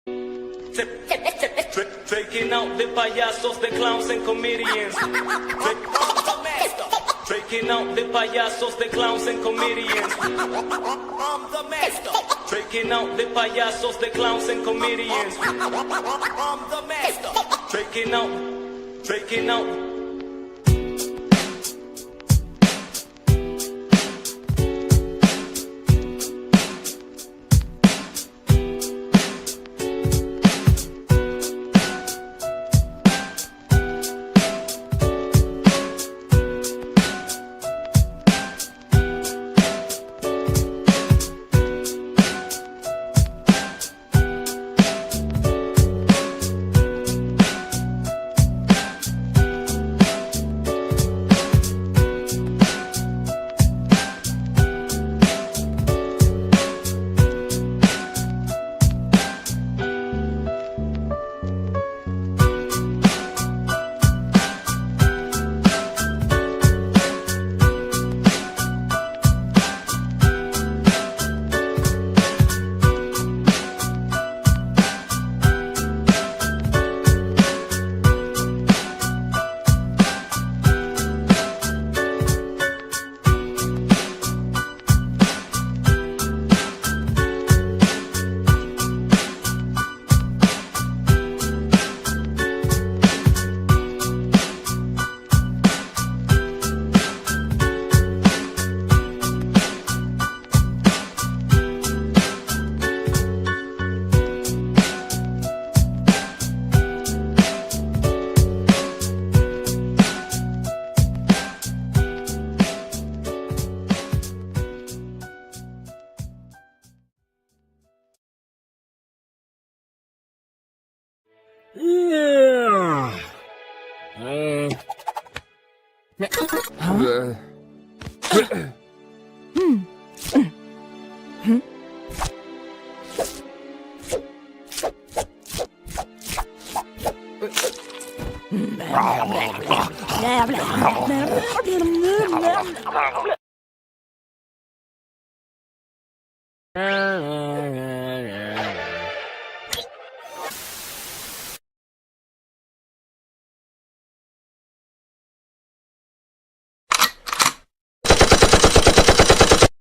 Taking out the payasos, the clowns and comedians. Taking out the payasos, the clowns and comedians. I'm the master. Taking out the payasos, the clowns and comedians. I'm the master. Taking out.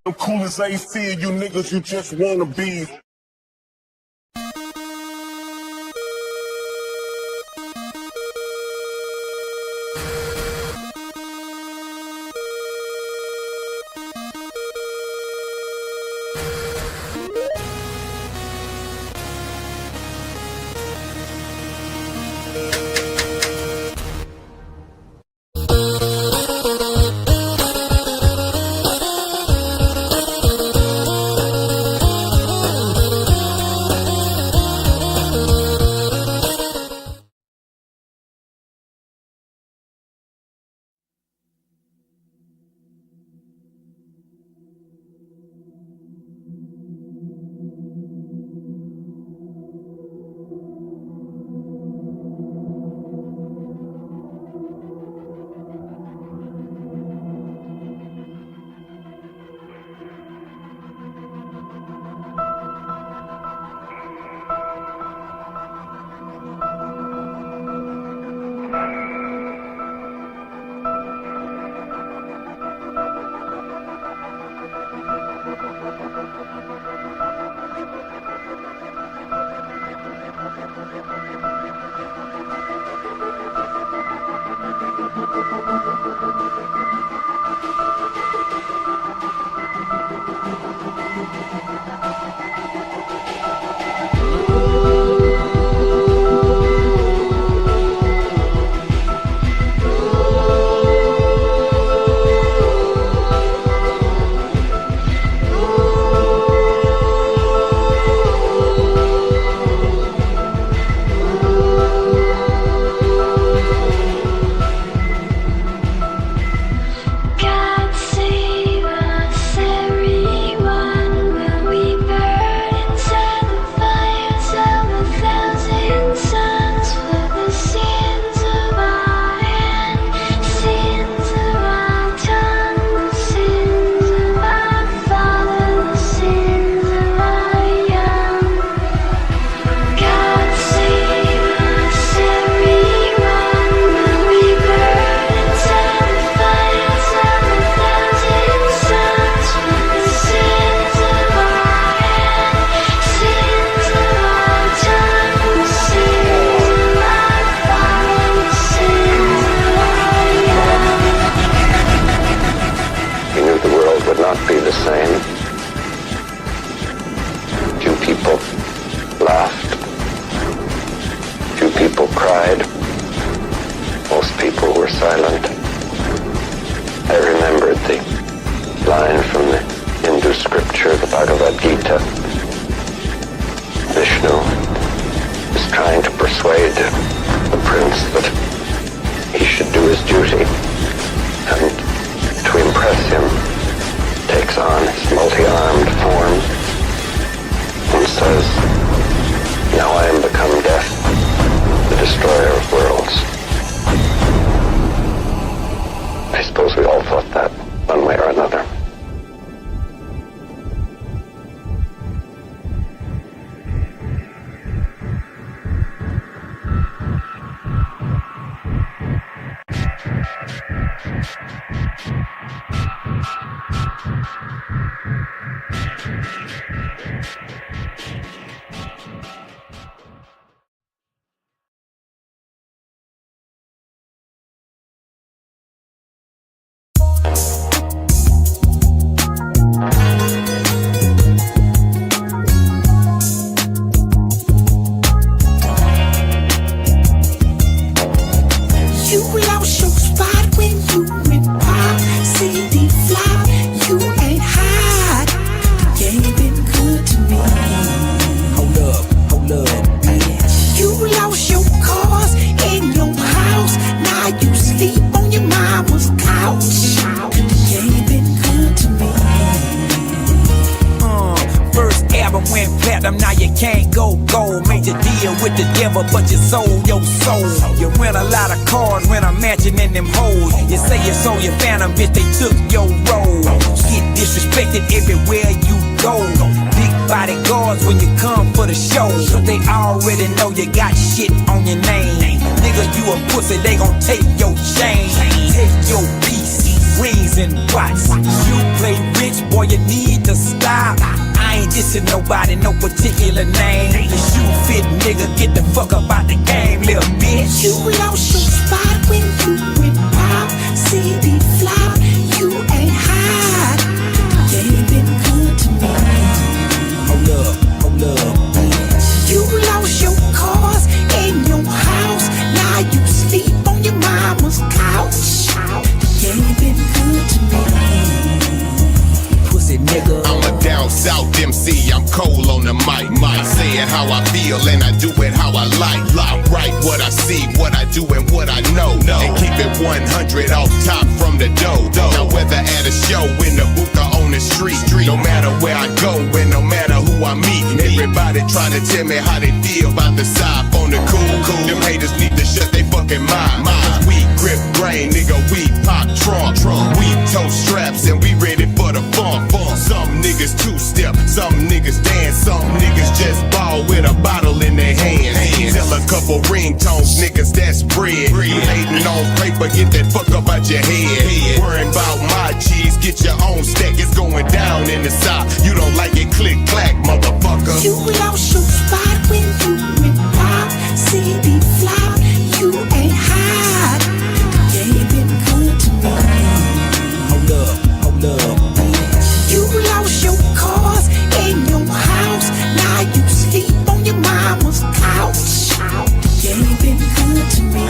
I'm cool as AC, you niggas, you just wanna be. suppose we all thought that, one way or another. But you sold your soul. You rent a lot of cars when I'm matching in them hoes. You say you sold your phantom, bitch, they took your role. Get disrespected everywhere you go. Big bodyguards when you come for the show. Cause they already know you got shit on your name. Nigga, you a pussy, they gon' take your chain. Take your piece, rings and watch. You play rich, boy, you need to stop. I ain't dissing nobody, no particular name. The shoe fit nigga, get the fuck up out the game, little bitch. You lost your spot when you went pop. CD flop, you ain't hot. You ain't been good to me. Hold up, bitch. You lost your cars and your house. Now you sleep on your mama's couch. You ain't been good to me. Pussy nigga. I'm a down south MC, I'm cold on the mic. Say it how I feel and I do it how I like. I write what I see, what I do and what I know. And keep it 100 off top from the dough. Now whether at a show, in the booth or on the street, no matter where I go and no matter who I meet, everybody trying to tell me how they feel about the side on the cool. Them haters need to shut they fucking mind. Cause we grip grain, nigga, we pop trunk. We toast straps and we ready for the funk. Some niggas two-step, some niggas dance, some niggas just ball with a bottle in their hands. Tell a couple ringtones, niggas that's bread. Hating on paper, get that fuck up out your head. Worrying about my cheese, get your own stack, it's going down in the south. You don't like it, click clack, motherfucker. You lost your spot when you went pop. CD flop, you ain't hot. You ain't been good to me. Hold up. You lost your cars and your house. Now you sleep on your mama's couch. You ain't been good to me.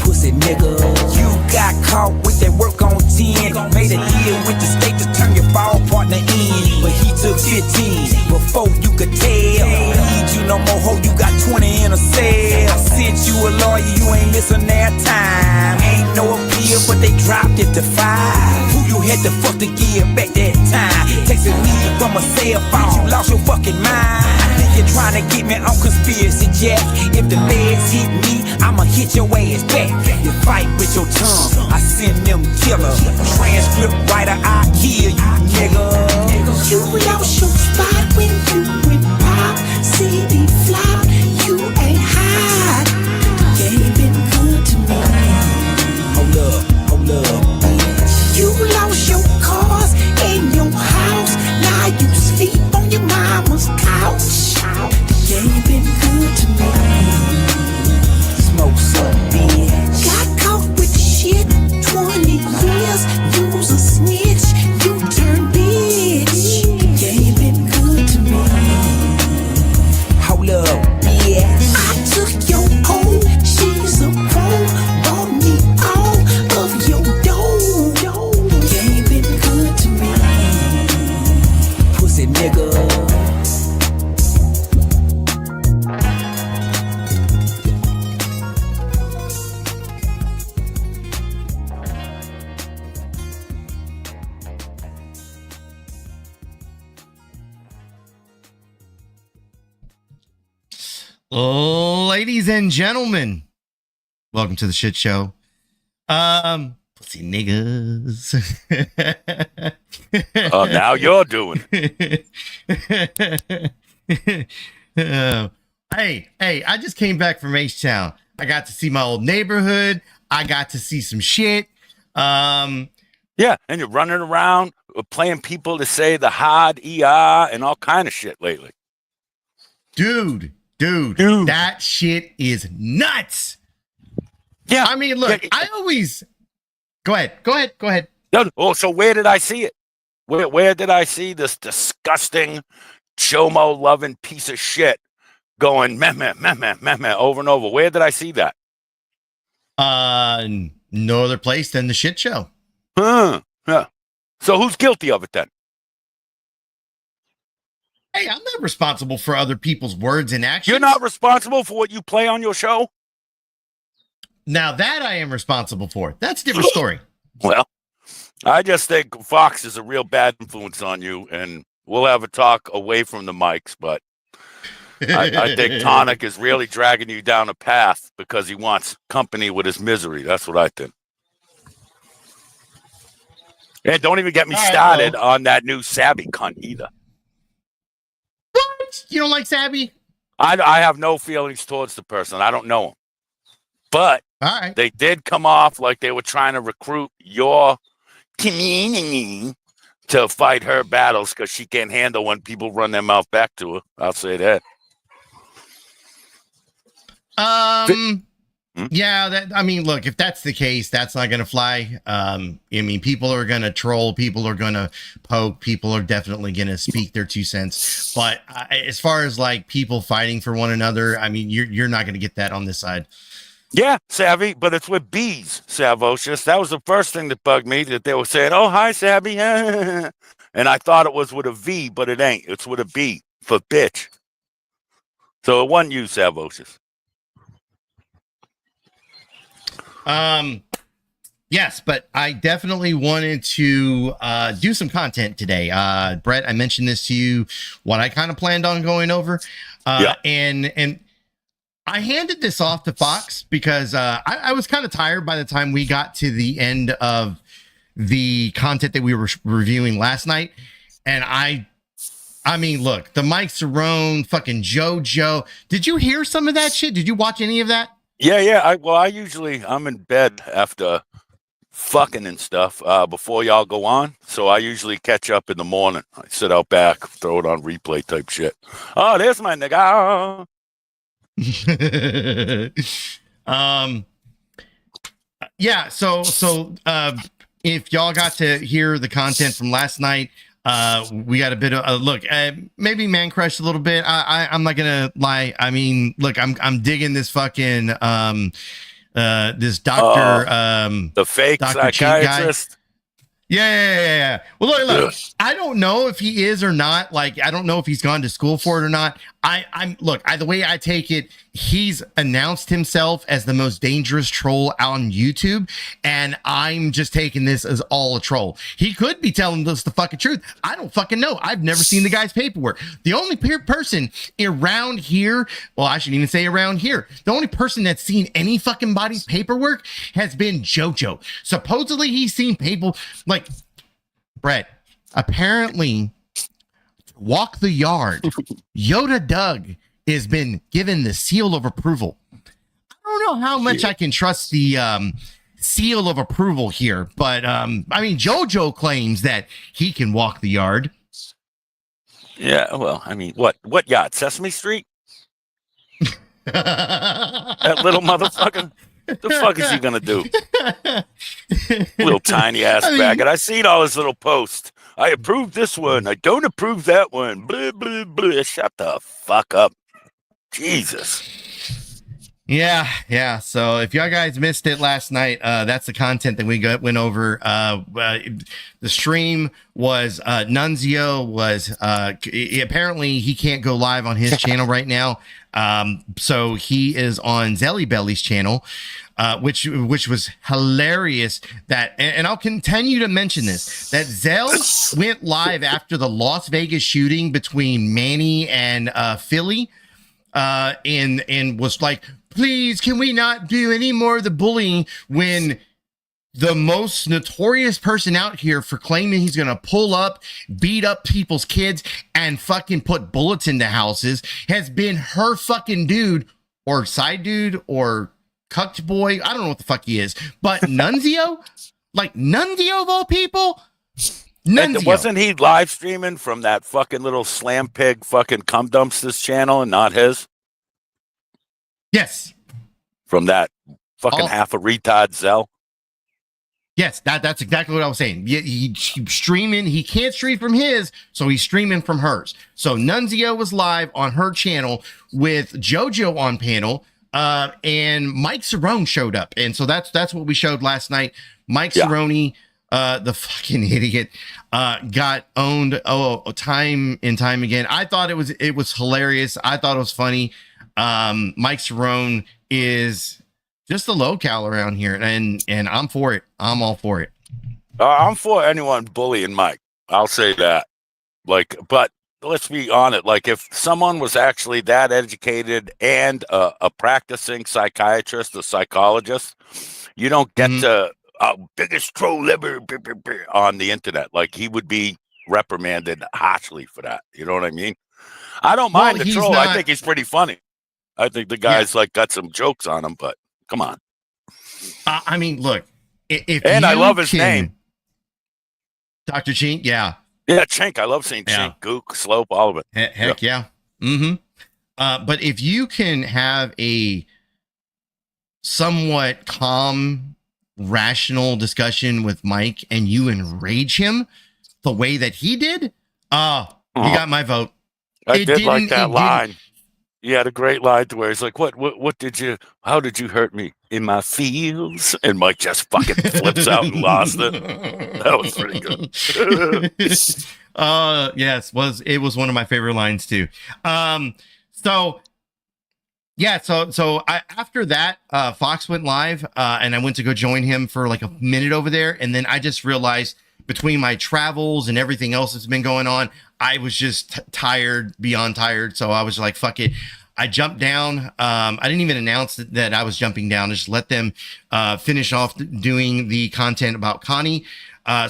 Pussy nigga. You got caught with that work on 10. Made a deal with the state to turn your ball partner in. But he took 15 before you could tell. Need you no more, ho, you got 20 in a cell. I sent you a lawyer, you ain't listen that time. Ain't no appeal, but they dropped it to 5. Who you had to fuck to give back that time? Texting me from a cell phone, you lost your fucking mind. I think you're trying to get me on conspiracy, Jack. If the feds hit me, I'ma hit your ass back. You fight with your tongue, I send them killers. Transcript writer, I kill you, nigga. You lost your spot when you went pop. CD flop, you ain't hot. You ain't been good to me. Hold up. You lost your cars and your house. Now you sleep on your mama's couch. You ain't been good to me. Smoke some, bitch. Got caught with the shit 20 years. You's a snitch, you turn bitch. You ain't been good to me. Hold up, bitch. I took your hoe, she's a pro. Bought me all of your dough. You ain't been good to me. Pussy nigga. Ladies and gentlemen, welcome to the Shit Show. Pussy niggas. Oh, now you're doing it. Hey, I just came back from H-Town. I got to see my old neighborhood. I got to see some shit. Yeah, and you're running around playing people to say the hard ER and all kind of shit lately. Dude, that shit is nuts. Yeah. I mean, look, Yeah. I always... Go ahead. No, oh, so where did I see it? Where did I see this disgusting, chomo-loving piece of shit going meh, meh, meh, meh, meh, meh, over and over? Where did I see that? No other place than the shit show. Yeah. So who's guilty of it then? Hey, I'm not responsible for other people's words and actions. You're not responsible for what you play on your show? Now that I am responsible for. That's a different story. Well, I just think Fox is a real bad influence on you, and we'll have a talk away from the mics, but I think Tonic is really dragging you down a path because he wants company with his misery. That's what I think. And don't even get me started on that new Sabby cunt either. What? You don't like Sabby? I have no feelings towards the person. I don't know him. But all right, they did come off like they were trying to recruit your community to fight her battles because she can't handle when people run their mouth back to her. I'll say that. Yeah, I mean, look, if that's the case, that's not going to fly. I mean, people are going to troll, people are going to poke, people are definitely going to speak their 2 cents. But as far as like people fighting for one another, I mean, you're not going to get that on this side. Yeah, Savvy, but it's with B's, Savocious. That was the first thing that bugged me, that they were saying, oh, hi, Savvy. And I thought it was with a V, but it ain't. It's with a B for bitch. So it wasn't you, Savocious. Yes, but I definitely wanted to do some content today. Brett, I mentioned this to you, what I kind of planned on going over. And I handed this off to Fox because I was kind of tired by the time we got to the end of the content that we were reviewing last night. And I mean, look, the Mike Cerrone, fucking JoJo. Did you hear some of that shit? Did you watch any of that? Yeah. I'm in bed after fucking and stuff before y'all go on. So I usually catch up in the morning. I sit out back, throw it on replay type shit. Oh, there's my nigga. Yeah, so if y'all got to hear the content from last night, we got a bit of a look, maybe man crushed a little bit. I'm not gonna lie. I mean, look, I'm digging this fucking this doctor the fake Dr. psychiatrist. Yeah. Well, look, I don't know if he is or not. Like, I don't know if he's gone to school for it or not. The way I take it, he's announced himself as the most dangerous troll on YouTube, and I'm just taking this as all a troll. He could be telling us the fucking truth. I don't fucking know. I've never seen the guy's paperwork. The only person around here, well, I shouldn't even say around here, the only person that's seen any fucking body's paperwork has been JoJo. Supposedly he's seen people like Brett. Apparently, Walk the Yard, Yoda Doug has been given the seal of approval. I don't know how much I can trust the seal of approval here, but I mean, JoJo claims that he can walk the yard. Yeah, well, I mean, what yacht? Sesame Street? That little motherfucker? The fuck is he gonna do? Little tiny ass faggot. I seen all his little posts. I approve this one. I don't approve that one. Blah, blah, blah. Shut the fuck up. Jesus. Yeah. So if y'all guys missed it last night, that's the content that we went over. The stream was Nunzio was apparently he can't go live on his channel right now. So he is on Zelly Belly's channel, which was hilarious. That and I'll continue to mention this, that Zell went live after the Las Vegas shooting between Manny and Philly, and was like, please, can we not do any more of the bullying when the most notorious person out here for claiming he's going to pull up, beat up people's kids, and fucking put bullets into houses has been her fucking dude or side dude or cucked boy. I don't know what the fuck he is, but Nunzio, like Nunzio of all people. And wasn't he live streaming from that fucking little slam pig fucking cum dumpsters channel and not his? Yes. From that fucking half a retard Zell. Yes, that's exactly what I was saying. He's streaming. He can't stream from his, so he's streaming from hers. So Nunzio was live on her channel with JoJo on panel, and Mike Cerrone showed up. And so that's what we showed last night. Mike Cerrone, the fucking idiot, got owned time and time again. I thought it was hilarious. I thought it was funny. Mike Cerrone is just a low-cal around here, and I'm for it. I'm all for it. I'm for anyone bullying Mike. I'll say that. Like, but let's be honest. Like, if someone was actually that educated and a practicing psychiatrist or psychologist, you don't get the biggest troll ever on the internet. Like, he would be reprimanded harshly for that. You know what I mean? I don't mind the troll. I think he's pretty funny. I think the guy's like got some jokes on him, but come on. I mean, look. I love his name. Dr. Chink, yeah. Yeah, Chink. I love saying Chink, Gook, Slope, all of it. Heck yeah. Mm-hmm. But if you can have a somewhat calm, rational discussion with Mike and you enrage him the way that he did, you got my vote. I did like that line. He had a great line to where he's like, how did you hurt me in my feels? And Mike just fucking flips out and lost it. That was pretty good. Yes, it was one of my favorite lines too. So after that, Fox went live, and I went to go join him for like a minute over there. And then I just realized between my travels and everything else that's been going on, I was just tired beyond tired. So I was like, fuck it. I jumped down. I didn't even announce that I was jumping down. Just let them finish off doing the content about Connie.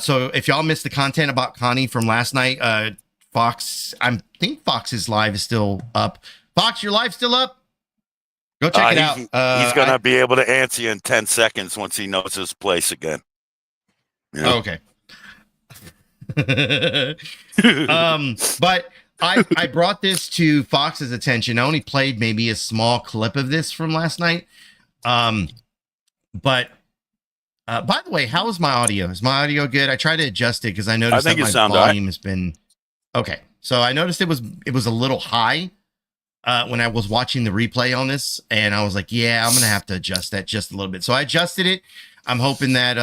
So if y'all missed the content about Connie from last night, Fox, I think Fox's live is still up. Fox, your live's still up? Go check it out. He's going to be able to answer you in 10 seconds once he knows his place again. Yeah. Okay. But I brought this to Fox's attention. I only played maybe a small clip of this from last night. But by the way, how is my audio? Is my audio good? I tried to adjust it because I noticed that my volume has been okay. So I noticed it was a little high when I was watching the replay on this, and I was like, yeah, I'm gonna have to adjust that just a little bit. So I adjusted it. I'm hoping that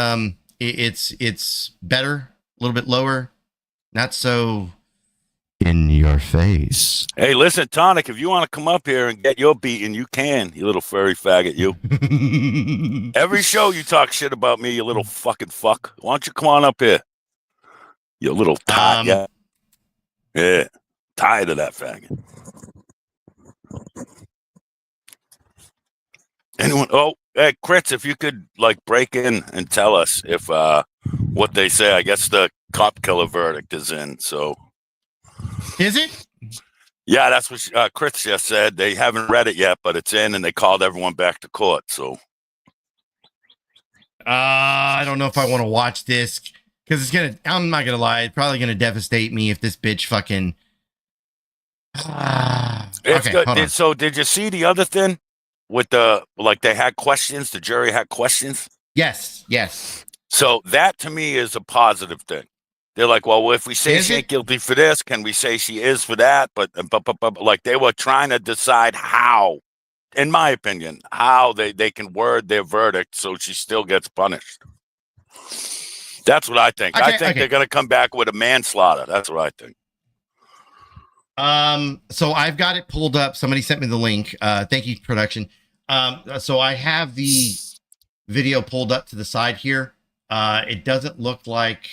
it's better, a little bit lower, not so in your face. Hey, listen, Tonic, if you want to come up here and get your beating, you can, you little furry faggot, you. Every show you talk shit about me, you little fucking fuck. Why don't you come on up here? You little tired. Yeah, tired of that faggot. Anyone? Oh, hey, Kritz, if you could like break in and tell us if what they say. I guess the cop killer verdict is in. So, is it? Yeah, that's what Kritz just said. They haven't read it yet, but it's in, and they called everyone back to court. So, I don't know if I want to watch this because it's gonna. I'm not gonna lie. It's probably gonna devastate me if this bitch fucking. Okay, so did you see the other thing with they had questions, the jury had questions? Yes. So that to me is a positive thing. They're like, well, if we say she ain't guilty for this, can we say she is for that? But like they were trying to decide how, in my opinion, how they can word their verdict so she still gets punished. That's what I think. I think they're going to come back with a manslaughter. That's what I think. So I've got it pulled up. Somebody sent me the link. Thank you, production. So I have the video pulled up to the side here. It doesn't look like,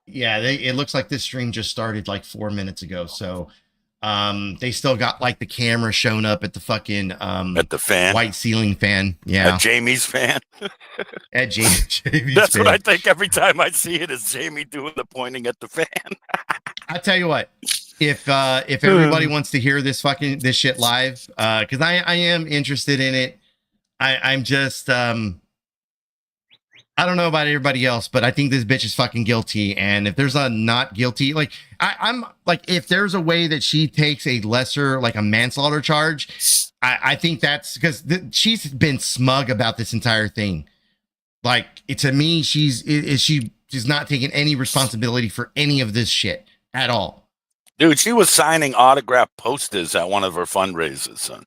it looks like this stream just started like 4 minutes ago. So, They still got like the camera shown up at the fucking at the fan, white ceiling fan. Yeah, at Jamie's fan. At Jamie's That's fan. what I think every time I see it is Jamie doing the pointing at the fan. I tell you what, if everybody wants to hear this shit live, because I am interested in it. I'm just I don't know about everybody else, but I think this bitch is fucking guilty. And if there's a not guilty, like I'm like, if there's a way that she takes a lesser, like a manslaughter charge, I think that's because she's been smug about this entire thing. Like, to me, she's not taking any responsibility for any of this shit at all. Dude, she was signing autograph posters at one of her fundraisers, son.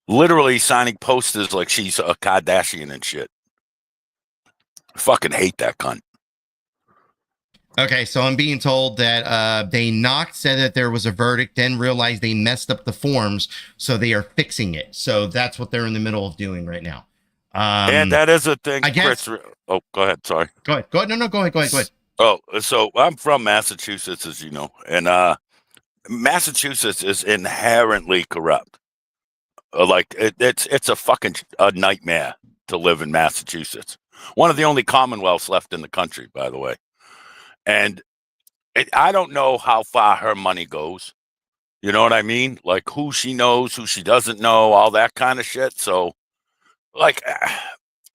Literally signing posters like she's a Kardashian and shit. I fucking hate that cunt. Okay, so I'm being told that they said that there was a verdict, then realized they messed up the forms, so they are fixing it. So that's what they're in the middle of doing right now. And that is a thing. I guess. Chris, oh, go ahead. Sorry. Go ahead. Go ahead. No, go ahead. Oh, so I'm from Massachusetts, as you know, and Massachusetts is inherently corrupt. Like it's a fucking nightmare to live in Massachusetts. One of the only commonwealths left in the country, by the way. And I don't know how far her money goes. You know what I mean? Like who she knows, who she doesn't know, all that kind of shit. So, like,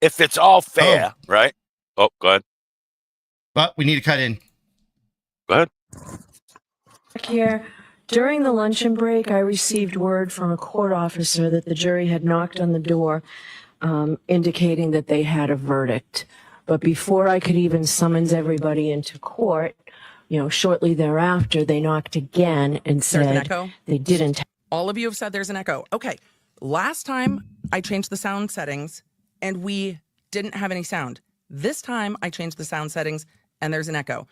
if it's all fair, right? Oh, go ahead. But we need to cut in. Go ahead. Here, during the luncheon break, I received word from a court officer that the jury had knocked on the door, indicating that they had a verdict. But before I could even summons everybody into court, shortly thereafter, they knocked again and said there's an echo. They didn't. All of you have said there's an echo. Okay. Last time I changed the sound settings and we didn't have any sound. This time I changed the sound settings and there's an echo.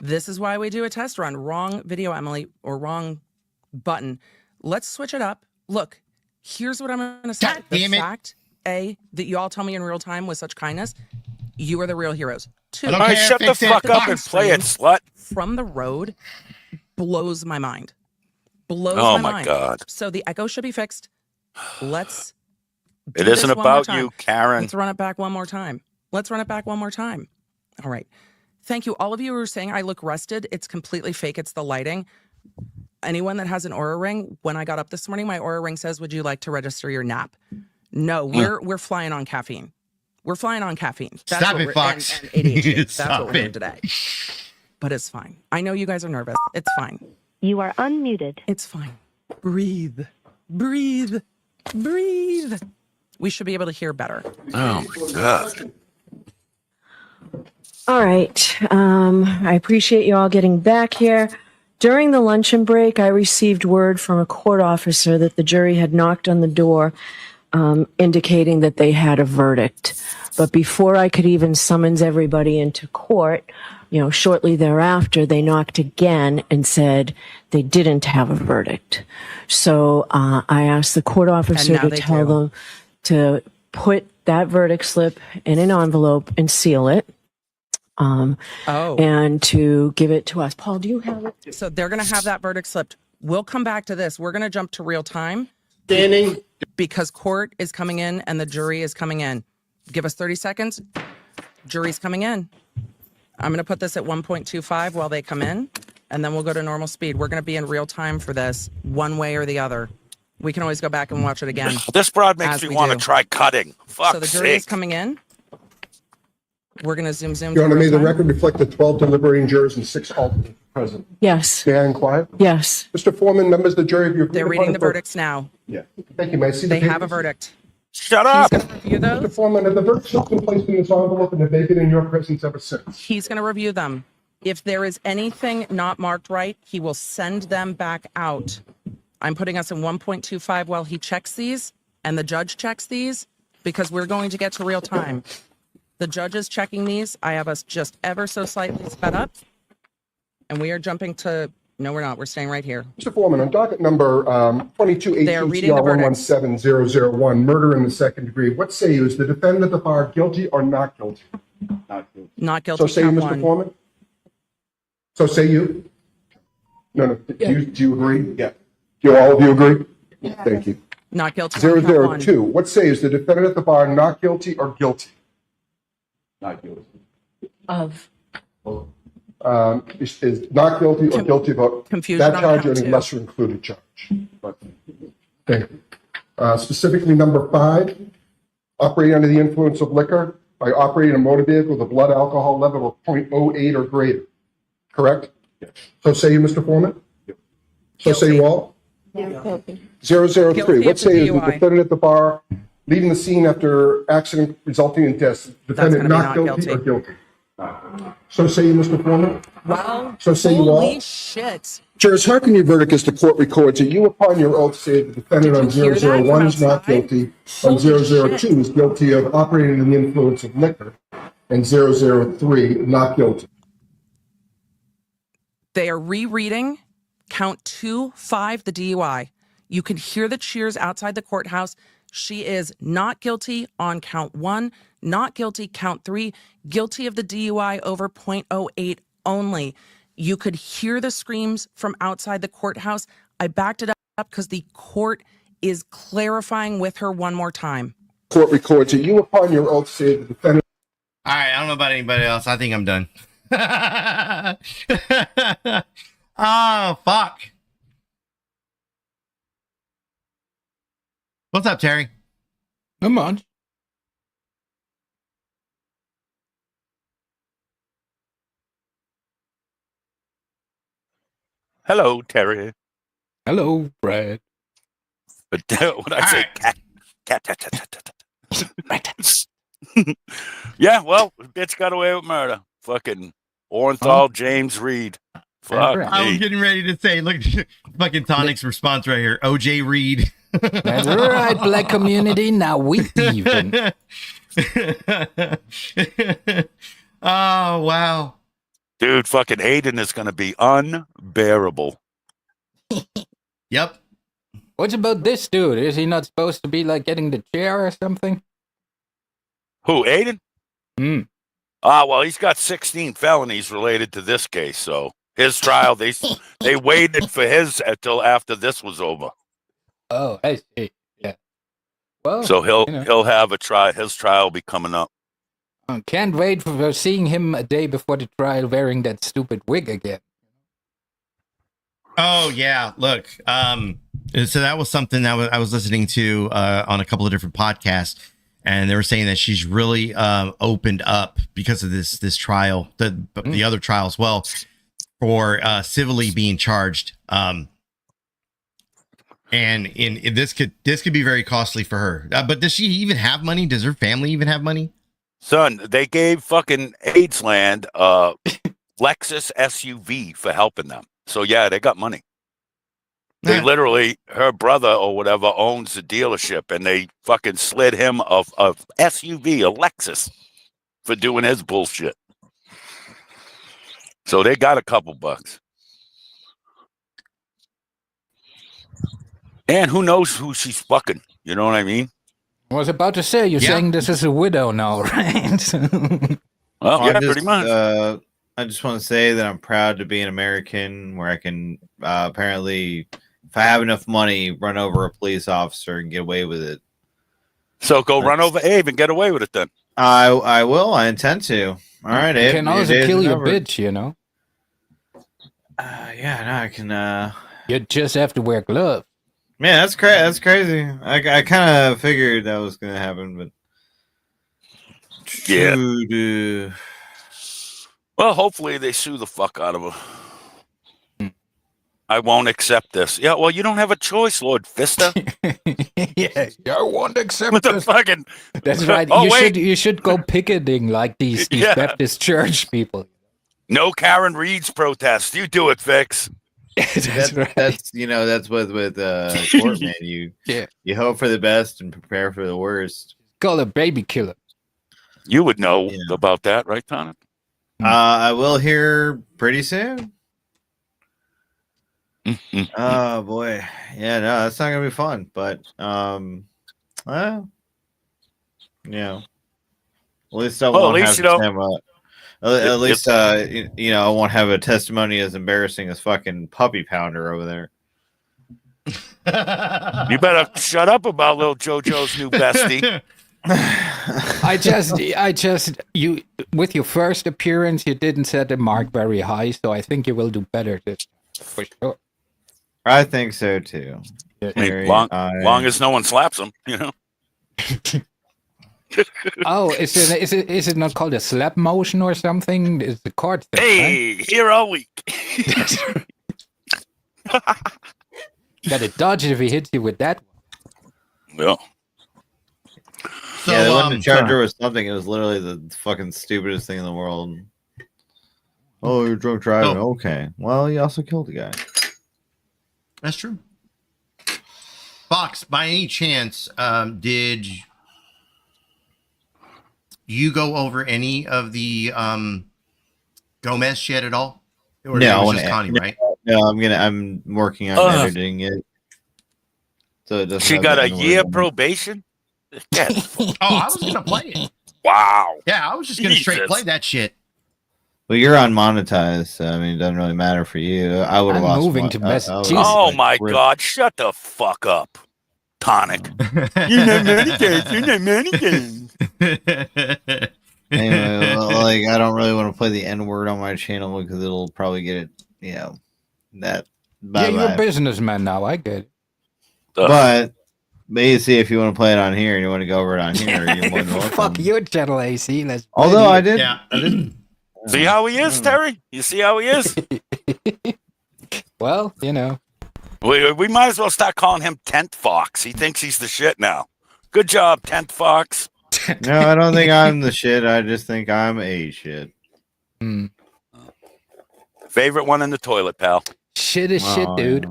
This is why we do a test run. Wrong video, Emily, or wrong button. Let's switch it up. Look, here's what I'm going to say. God damn it. The fact, A, that you all tell me in real time with such kindness, you are the real heroes. 2, All right, shut the fuck up and play it, slut. From the road blows my mind. Blows my mind. Oh, my God. So the echo should be fixed. Let's It isn't about you, Karen. Let's run it back one more time. All right. Thank you. All of you who are saying I look rested. It's completely fake. It's the lighting. Anyone that has an Aura Ring, when I got up this morning, my Aura Ring says, would you like to register your nap? No, we're flying on caffeine. We're flying on caffeine. That's Stop it, Fox. And ADHD. That's what we're doing it. today. But it's fine. I know you guys are nervous. It's fine. You are unmuted. It's fine. Breathe. Breathe. Breathe. We should be able to hear better. Oh, my God. All right. I appreciate you all getting back here. During the luncheon break, I received word from a court officer that the jury had knocked on the door, indicating that they had a verdict. But before I could even summons everybody into court, shortly thereafter, they knocked again and said they didn't have a verdict. So I asked the court officer to tell them to put that verdict slip in an envelope and seal it. And to give it to us. Paul, do you have it? So they're going to have that verdict slipped. We'll come back to this. We're going to jump to real time. Standing. Because court is coming in and the jury is coming in. Give us 30 seconds. Jury's coming in. I'm going to put this at 1.25 while they come in, and then we'll go to normal speed. We're going to be in real time for this, one way or the other. We can always go back and watch it again. This broad makes me want to try cutting. Fuck. So the jury is coming in. We're going to zoom. Your Honor, may the record reflect the 12 deliberating jurors and 6 alternates present. Yes. May I inquire? Yes. Mr. Foreman, members of the jury, if you agree They're reading the verdicts now. Yeah. Thank you. May I see They the have a verdict. Shut up. He's going to review those. Mr. Foreman, have the verdicts been placed in this envelope and have they been in your presence ever since? He's going to review them. If there is anything not marked right, he will send them back out. I'm putting us in 1.25 while he checks these and the judge checks these because we're going to get to real time. The judge is checking these. I have us just ever so slightly sped up. And we are jumping to, no, we're not. We're staying right here. Mr. Foreman, on docket number 2218 CR 117001, murder in the second degree, what say you? Is the defendant of the bar guilty or not guilty? Not guilty. So say you, count Mr. one. Foreman? So say you? No. Do you agree? Yeah. Do all of you agree? Yeah. Thank you. Not guilty. 002. What say? Is the defendant at the bar not guilty or guilty? Not guilty. Of. Is not guilty or guilty about Confusion that on charge or count any two. lesser included charge? Thank you. Specifically, number 5, operating under the influence of liquor by operating a motor vehicle with a blood alcohol level of 0.08 or greater. Correct? Yes. So say you, Mr. Foreman? Yep. So say you all? Yeah, guilty. 003. Guilty What of say is the DUI. defendant at the bar leaving the scene after accident resulting in death? Defendant gonna be not not guilty or guilty. guilty? So say you, Mr. Foreman? Well, So say you all? holy shit. Jurors, hearken your verdict as the court records that you, upon your oath, say the defendant on Did you hear that 001 from is not outside? guilty, on Holy 002 shit. is guilty of operating under the influence of liquor, and 003 not guilty. They are rereading count 2-5, the DUI. You can hear the cheers outside the courthouse. She is not guilty on count 1, not guilty count 3, guilty of the DUI over 0.08 only. You could hear the screams from outside the courthouse. I backed it up because the court is clarifying with her one more time. Court records that you, upon your oath, say the defendant. All right, I don't know about anybody else. I think I'm done. Oh, fuck. What's up, Terry? Not much. Hello, Terry. Hello, Brad. But when I say cat. Yeah, well, bitch got away with murder. Fucking Orenthal, James Reed. Fuck right. I was me. getting ready to say, look, fucking Tonic's response right here. OJ Reed. That's right, black community. Now we even. Oh, wow. Dude, fucking Aiden is going to be unbearable. Yep. What's about this dude? Is he not supposed to be like getting the chair or something? Who, Aiden? Hmm. Well, he's got 16 felonies related to this case, so his trial, they waited for his until after this was over. Oh, I see. Yeah. Well, So you know, he'll have a trial. His trial will be coming up. can't wait for seeing him a day before the trial wearing that stupid wig again. Oh, yeah. Look, so that was something that I was listening to on a couple of different podcasts, and they were saying that she's really opened up because of this trial, the other trial as well, for civilly being charged. And in this could be very costly for her. But does she even have money? Does her family even have money? Son, they gave fucking Aidsland Lexus SUV for helping them. So yeah, they got money. They literally, her brother or whatever owns the dealership, and they fucking slid him a SUV, a Lexus, for doing his bullshit. So they got a couple bucks. And who knows who she's fucking? You know what I mean? I was about to say, you're saying this is a widow now, right? Well, yeah, pretty much. I just want to say that I'm proud to be an American, where I can apparently, if I have enough money, run over a police officer and get away with it. So go run over Abe and get away with it then. I will. I intend to. All right, Abe. You can also kill your bitch, you know? Yeah, no, I can. You just have to wear gloves. Man, that's crazy. That's crazy. I kind of figured that was going to happen, but yeah. Well, hopefully they sue the fuck out of her. I won't accept this. Yeah, well, you don't have a choice, Lord Vista. Yeah, I won't accept this. Fucking... That's right. You should go picketing like these Baptist church people. No Karen Reed's protest. You do it, Fix. That's right. That's that's with court, man. You hope for the best and prepare for the worst. Call a baby killer. You would know about that, right, Tonic? I will hear pretty soon. Oh boy, yeah, no, that's not gonna be fun. But well, yeah, at least I won't have to At least, I won't have a testimony as embarrassing as fucking Puppy Pounder over there. You better shut up about little JoJo's new bestie. I just, you with your first appearance, you didn't set the mark very high, so I think you will do better this time, for sure. I think so too. Long as no one slaps him, Oh, is it not called a slap motion or something? It's the card thing. Hey, right? here all week. Gotta dodge it if he hits you with that one. Yeah. So, yeah, when the charger was something, it was literally the fucking stupidest thing in the world. Oh, you're drunk driving. Oh. Okay. Well, you also killed a guy. That's true. Fox, by any chance, did you go over any of the Gomez shit at all? Or no, it was just Connie, right? No, I'm working on editing it. So it doesn't. She got a year probation. Oh, I was gonna play it. Wow. Yeah, I was just gonna straight play that shit. Well, you're unmonetized, so I mean, it doesn't really matter for you. I would have lost. Moving to Massachusetts. Oh my God! Shut the fuck up, Tonic. You're not monetized. You're not monetized. Anyway, like I don't really want to play the N word on my channel because it'll probably get it. That. Yeah, you're a businessman now. I get it. But you see, if you want to play it on here and you want to go over it on here, you're more than welcome. Fuck your channel, AC. Although I did. See how he is, Terry? You see how he is? Well, We might as well start calling him 10th Fox. He thinks he's the shit now. Good job, 10th Fox. No, I don't think I'm the shit. I just think I'm a shit. Favorite one in the toilet, pal. Shit is shit, dude.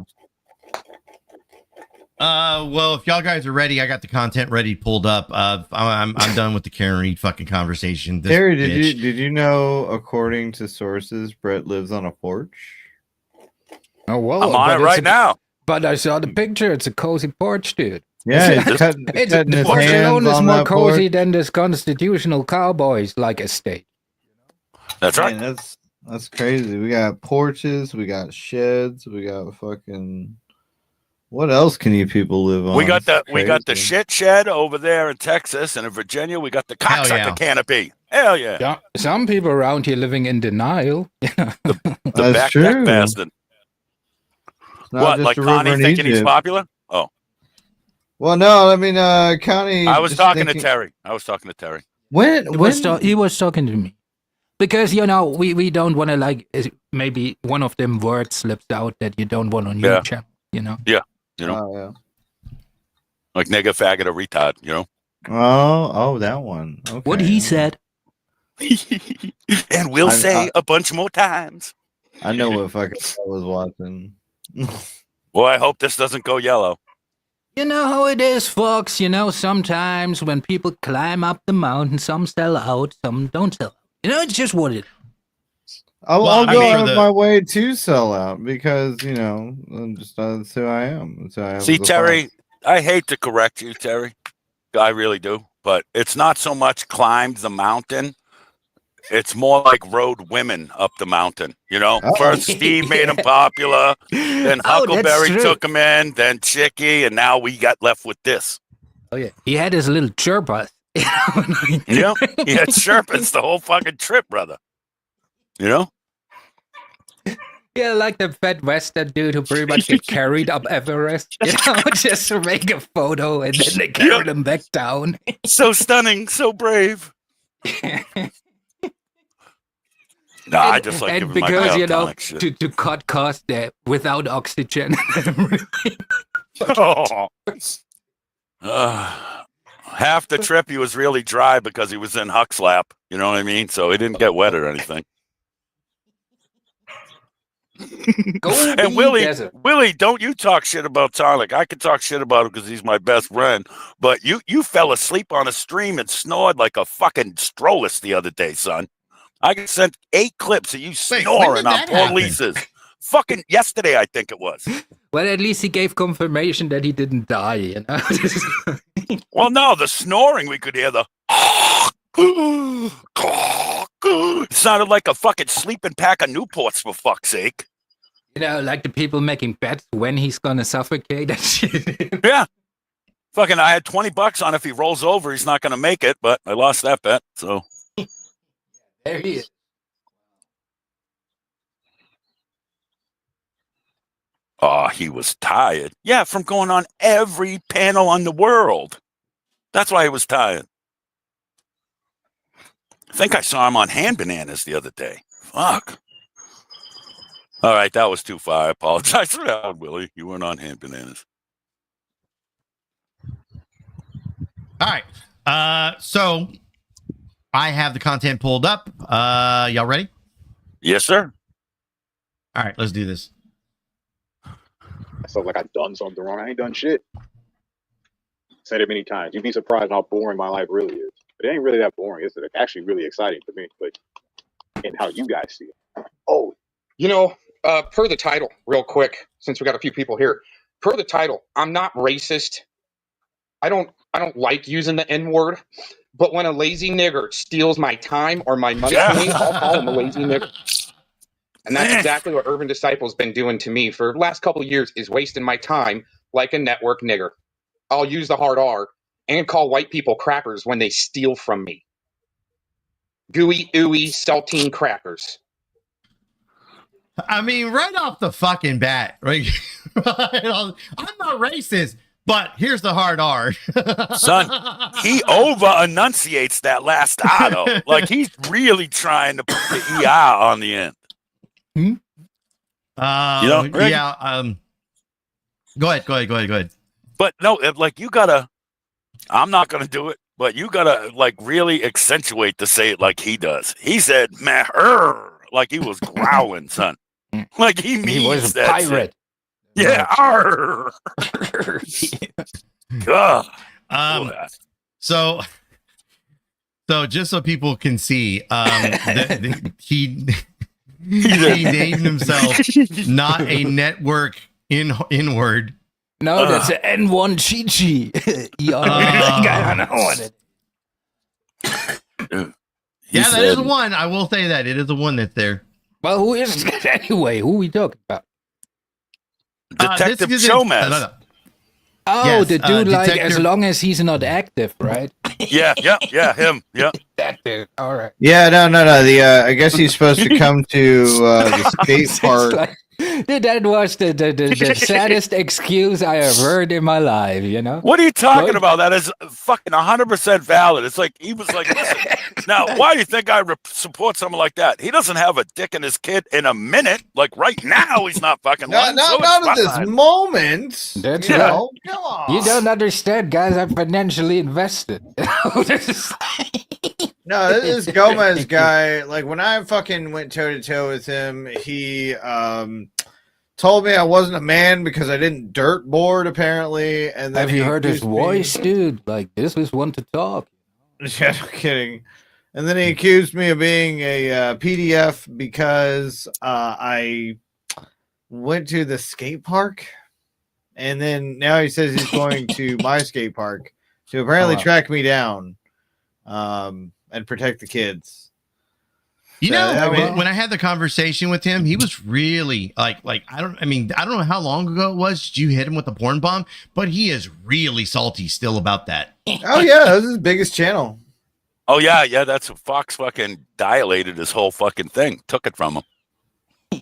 Well, if y'all guys are ready, I got the content ready pulled up. I'm done with the Karen Reed fucking conversation. Terry, did you know? According to sources, Brett lives on a porch. Oh well, I'm on it right now. But I saw the picture. It's a cozy porch, dude. Yeah, the porch alone is more cozy than this constitutional cowboys like estate. That's right. Man, that's crazy. We got porches, we got sheds, we got fucking. What else can you people live on? We got the shit shed over there in Texas, and in Virginia we got the cocksucker canopy. Hell yeah! Some people around here living in denial. The backpack bastard. What, like Connie thinking he's popular? Oh. Well, no, I mean, Connie. I was talking to Terry. When he was talking to me, because we don't want to maybe one of them words slips out that you don't want on your channel. Yeah. Like nigga, faggot, or retard, Oh, that one. Okay. What he said. And we'll say a bunch more times. I know what fucking I was watching. Well, I hope this doesn't go yellow. You know how it is, folks. Sometimes when people climb up the mountain, some sell out, some don't sell out. It's just what it is. I'll go out of my way to sell out because, that's who I am. See, Terry, I hate to correct you, Terry. I really do. But it's not so much climbed the mountain. It's more like rode women up the mountain. First Steve made him popular. Then Huckleberry took him in. Then Chicky. And now we got left with this. Oh, yeah. He had his little Sherpas. Yeah. He had Sherpas the whole fucking trip, brother. Yeah, like the fat Western dude who pretty much get carried up Everest, just to make a photo and then they carried him back down. So stunning, so brave. I just like giving because my to cut costs there without oxygen. Half the trip he was really dry because he was in Huck Slap. You know what I mean? So he didn't get wet or anything. And Willie, don't you talk shit about Tonic. I can talk shit about him because he's my best friend. But you fell asleep on a stream and snored like a fucking strollus the other day, son. I sent 8 clips of you snoring on poor Lisa's. Fucking yesterday, I think it was. Well, at least he gave confirmation that he didn't die. Well, no, the snoring we could hear the. It sounded like a fucking sleeping pack of Newports, for fuck's sake. You know, like the people making bets when he's gonna suffocate and shit. Yeah. Fucking, I had $20 on if he rolls over, he's not gonna make it, but I lost that bet, so. There he is. Oh, he was tired. Yeah, from going on every panel on the world. That's why he was tired. I think I saw him on Hand Bananas the other day. Fuck. All right, that was too far. I apologize for that, Willie. You weren't on Hand Bananas. All right. So I have the content pulled up. Y'all ready? Yes, sir. All right, let's do this. I felt like I've done something wrong. I ain't done shit. Said it many times. You'd be surprised how boring my life really is. But it ain't really that boring. It's actually really exciting to me. But and how you guys see it. Oh, you know, per the title, real quick, since we got a few people here. Per the title, I'm not racist. I don't like using the N-word. But when a lazy nigger steals my time or my money from me, I'll call him a lazy nigger. And that's exactly what Urban Disciple's been doing to me for the last couple of years, is wasting my time like a network nigger. I'll use the hard R and call white people crackers when they steal from me. Gooey, ooey, saltine crackers. I mean, right off the fucking bat, right? I'm not racist, but here's the hard R. Son, he over-enunciates that last R, though. Like, he's really trying to put the ER on the end. Hmm? You know, Rick? Yeah. Go ahead. But no, like, you gotta, I'm not gonna do it, but you gotta, like, really accentuate to say it like he does. He said, man, like he was growling, son. Like he means He was a that pirate. shit. Yeah. Arr. God. So just so people can see, he named himself not a network inward. No, that's an N1 Chi-Chi. I don't know what it is. Yeah, that is one. I will say that. It is the one that's there. Well, who is it anyway? Who are we talking about? Detective Chomez. Oh, Yes, the dude, like, Detective- as long as he's not active, right? Yeah, him. Yeah. That dude. All right. Yeah, no. The I guess he's supposed to come to the skate park. Like, dude, that was the saddest excuse I have heard in my life, you know? What are you talking about? That is fucking 100% valid. It's like, he was like, listen, now, why do you think I support someone like that? He doesn't have a dick in his kid in a minute. Like, right now, he's not fucking lying. Not at this moment. That's you right. know, come on. You don't understand, guys. I'm financially invested. No, this Gomez guy, like when I fucking went toe to toe with him, he told me I wasn't a man because I didn't dirt board apparently. And then Have you heard his accused me- voice, dude? Like, this was one to talk. Yeah, no kidding. And then he accused me of being a PDF because I went to the skate park. And then now he says he's going to my skate park to apparently track me down and protect the kids. You So, know, I mean- when I had the conversation with him, he was really like I don't know how long ago it was. Did you hit him with the porn bomb? But he is really salty still about that. Oh yeah, that was his biggest channel. Oh, yeah, that's what Fox fucking dilated his whole fucking thing. Took it from him.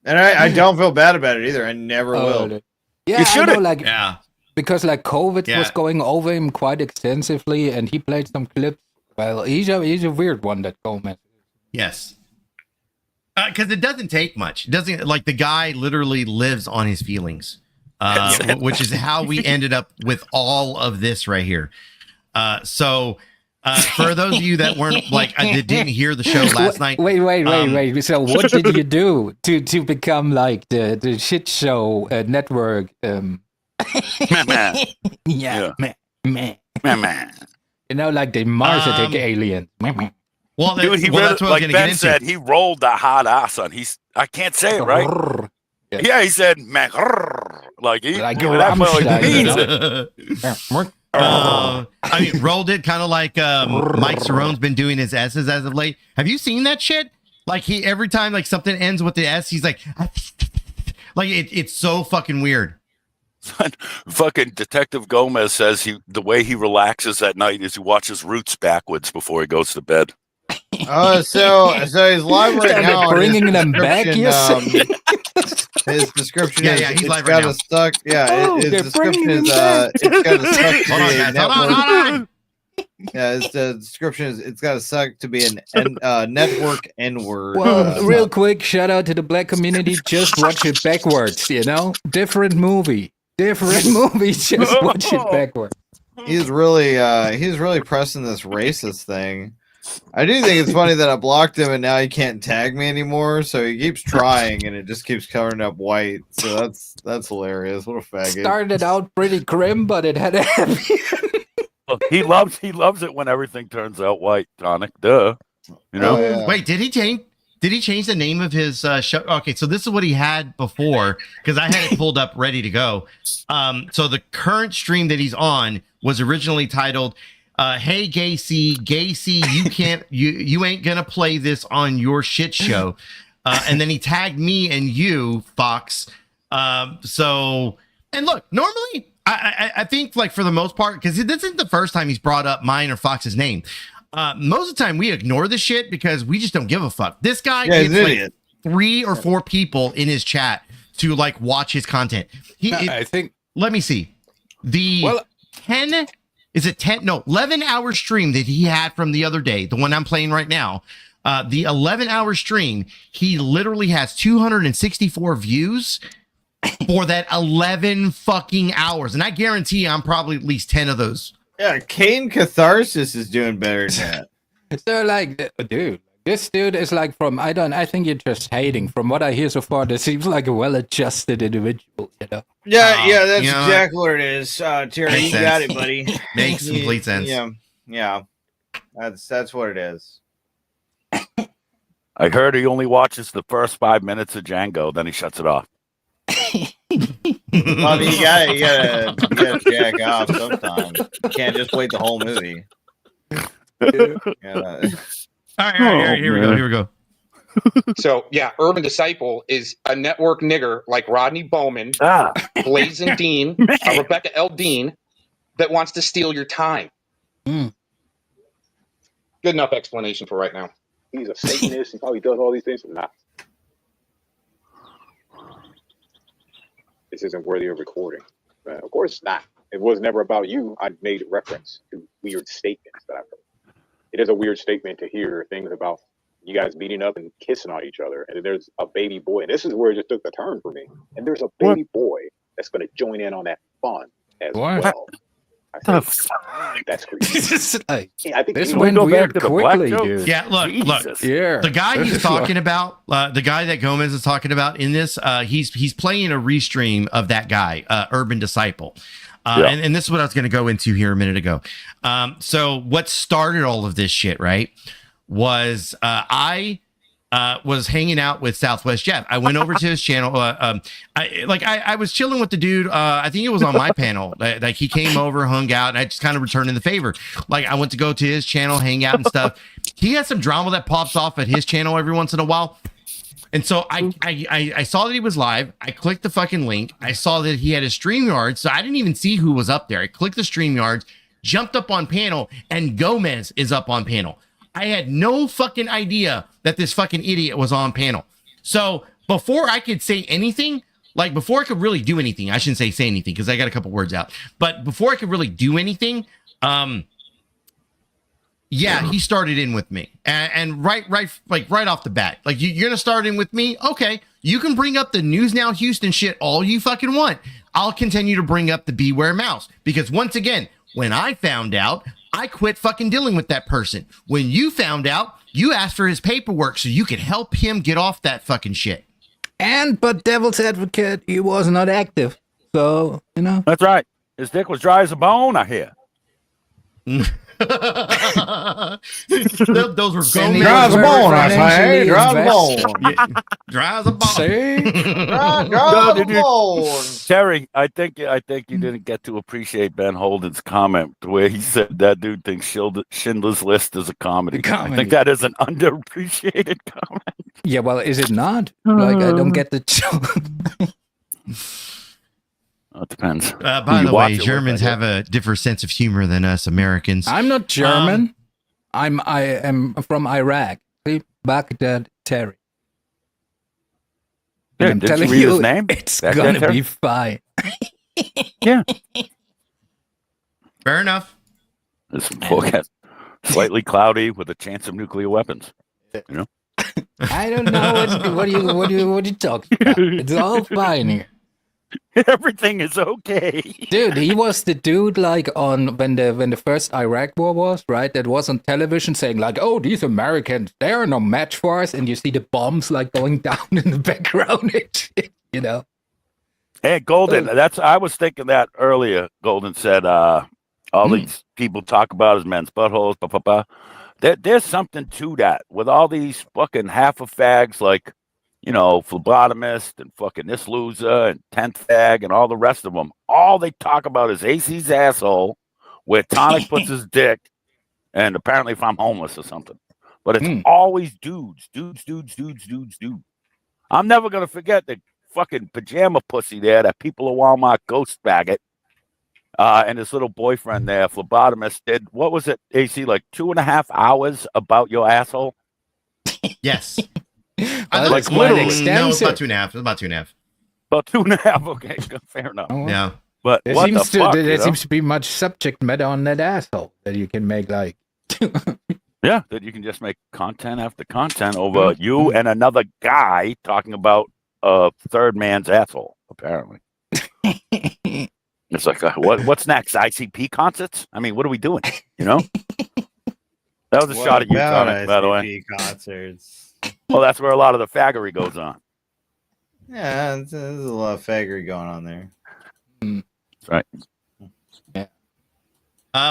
And I don't feel bad about it either. I never will. Yeah, You should I know, like, Yeah. because like COVID Yeah. was going over him quite extensively, and he played some clips. Well, he's a weird one, that Gomez. Yes. Because it doesn't take much. It doesn't, like, the guy literally lives on his feelings, which is how we ended up with all of this right here. So for those of you that weren't that didn't hear the show last night. Wait. So what did you do to become like the shit show network? Man. Yeah, man. Man. You know, like the Marsitic alien. Well, Dude, he well, really, that's what I was like going to get Ben into. said, he rolled the hot ass on. I can't say it right. Yeah, he said, man, like he, Like that's what he Rammstein, means you it. I mean, rolled it kind of like Mike Cerrone's been doing his S's as of late. Have you seen that shit? Like he every time like something ends with the S, he's like it's so fucking weird. Fucking Detective Gomez says the way he relaxes at night is he watches Roots backwards before he goes to bed. So he's live right now. Bringing them back, you say? His description Yeah, is yeah, he's it's live got right a now. stuck. Yeah, Oh, his they're description bringing is him it's got a suck to Hold on, be a guys. network. Hold on. Yeah, his description is it's got a suck to be an network N-word. Well, real quick, shout out to the black community. Just watch it backwards, you know? Different movie. Just watch it backwards. He's really pressing this racist thing. I do think it's funny that I blocked him and now he can't tag me anymore. So he keeps trying and it just keeps covering up white. So that's hilarious. What a faggot. Started out pretty grim, but it had a happy Look, he loves it when everything turns out white, Tonic. Duh. You know? Oh, yeah. Wait, did he change the name of his show? Okay, so this is what he had before because I had it pulled up ready to go. So the current stream that he's on was originally titled "Hey Gacy, you ain't gonna play this on your shit show," and then he tagged me and you, Fox. So and look, normally I think like for the most part because this isn't the first time he's brought up mine or Fox's name. Most of the time we ignore the shit because we just don't give a fuck. This guy he's gets an like idiot. 3 or 4 people in his chat to like watch his content. I think. Let me see. The 11-hour stream that he had from the other day, the one I'm playing right now, the 11-hour stream, he literally has 264 views for that 11 fucking hours. And I guarantee I'm probably at least 10 of those. Yeah, Kane Catharsis is doing better than that. So like, dude, this dude is like I think you're just hating. From what I hear so far, this seems like a well-adjusted individual, you know? Yeah, that's you know exactly what it is. Terry, Makes you sense. got it, buddy. Makes complete sense. Yeah. That's what it is. I heard he only watches the first 5 minutes of Django, then he shuts it off. I mean, you gotta jack off sometimes. You can't just wait the whole movie. Yeah. All right, here we go. So yeah, Urban Disciple is a network nigger like Rodney Bowman, Blazing Dean, Rebecca L. Dean, that wants to steal your time. Good enough explanation for right now. He's a Satanist. He probably does all these things. Nah. This isn't worthy of recording. Of course it's not. It was never about you. I made reference to weird statements that I've heard. It is a weird statement to hear things about you guys meeting up and kissing on each other. And there's a baby boy. And this is where it just took the turn for me. And there's a baby boy that's going to join in on that fun as well. I think that's creepy. I think This went weird quickly, dude. Yeah, look. Yeah. The guy he's talking about, the guy that Gomez is talking about in this, he's playing a restream of that guy, Urban Disciple. And this is what I was going to go into here a minute ago. So what started all of this shit, right, was I was hanging out with Southwest Jeff. I went over to his channel. I was chilling with the dude. I think it was on my panel. Like he came over, hung out, and I just kind of returned the favor. Like I went to go to his channel, hang out and stuff. He has some drama that pops off at his channel every once in a while. And so I saw that he was live. I clicked the fucking link. I saw that he had a StreamYard, so I didn't even see who was up there. I clicked the StreamYards, jumped up on panel, and Gomez is up on panel. I had no fucking idea that this fucking idiot was on panel. So before I could say anything, like before I could really do anything, I shouldn't say anything because I got a couple words out. But before I could really do anything, he started in with me, and right off the bat, like you're gonna start in with me. Okay, you can bring up the News Now Houston shit all you fucking want. I'll continue to bring up the Beware Mouse because once again, when I found out, I quit fucking dealing with that person. When you found out, you asked for his paperwork so you could help him get off that fucking shit. But devil's advocate, he was not active, so you know. That's right. His dick was dry as a bone, I hear. See, Those were Gomez. Dry as a bone, I say. Dry as a bone. Dry as a bone. Dry as a bone. Terry, I think you didn't get to appreciate Ben Holden's comment where he said that dude thinks Schindler's List is a comedy. I think that is an underappreciated comment. Yeah, well, is it not? Like, I don't get the joke. It depends. By the way, Germans have a different sense of humor than us Americans. I'm not German. I am from Iraq. See, Baghdad Terry. Yeah, I'm didn't telling you read you, his name? it's Baghdad gonna Terry? be fine. Yeah. Fair enough. This forecast slightly cloudy with a chance of nuclear weapons. You know? I don't know what you talking about. It's all fine here. Everything is okay. Dude, he was the dude like on when the first Iraq war was, right? That was on television saying like, "Oh, these Americans, they are no match for us," and you see the bombs like going down in the background and shit, you know. Hey, Golden, I was thinking that earlier. Golden said all these people talk about as men's buttholes, blah, blah, blah. There's something to that with all these fucking half of fags like, you know, phlebotomist and fucking this loser and 10th fag and all the rest of them. All they talk about is AC's asshole, where Tonic puts his dick, and apparently if I'm homeless or something. But it's always dudes. I'm never going to forget the fucking pajama pussy there that people at Walmart ghost bag it. And his little boyfriend there, phlebotomist, did, what was it, AC, like 2.5 hours about your asshole? Yes. Like literally. No, it's about 2.5. It's about 2.5. About 2.5. Okay, fair enough. Yeah. But There what seems the fuck, there seems to be much subject matter on that asshole that you can make like. Yeah, that you can just make content after content over you and another guy talking about a third man's asshole, apparently. It's like, what's next? ICP concerts? I mean, what are we doing? You know? That was a shot at you, Tonic, by the way. Concerts. Well, that's where a lot of the faggery goes on. Yeah, there's a lot of faggery going on there. That's right.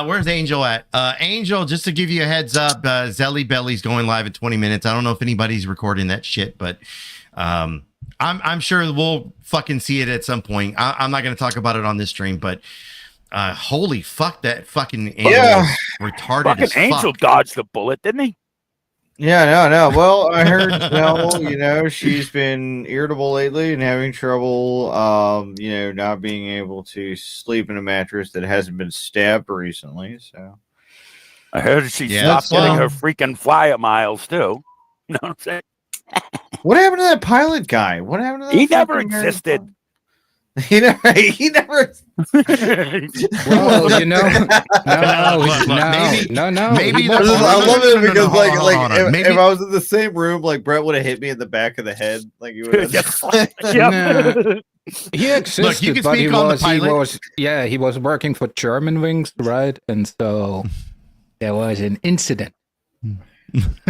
Where's Angel at? Angel, just to give you a heads up, Zelly Belly's going live in 20 minutes. I don't know if anybody's recording that shit, but I'm sure we'll fucking see it at some point. I'm not going to talk about it on this stream, but holy fuck, that fucking Angel is retarded Fucking as Angel fuck. dodged the bullet, didn't he? Yeah, no. Well, I heard, she's been irritable lately and having trouble, not being able to sleep in a mattress that hasn't been stabbed recently. So I heard she stopped getting her freaking flyer miles, too. You know what I'm saying? What happened to that pilot guy? What happened to that? He never existed. He never. Well, maybe no. I love it because if I was in the same room, like Brett would have hit me in the back of the head, like you would have. He existed, Look, you can but speak on the pilot. he was working for German Wings, right? And so there was an incident.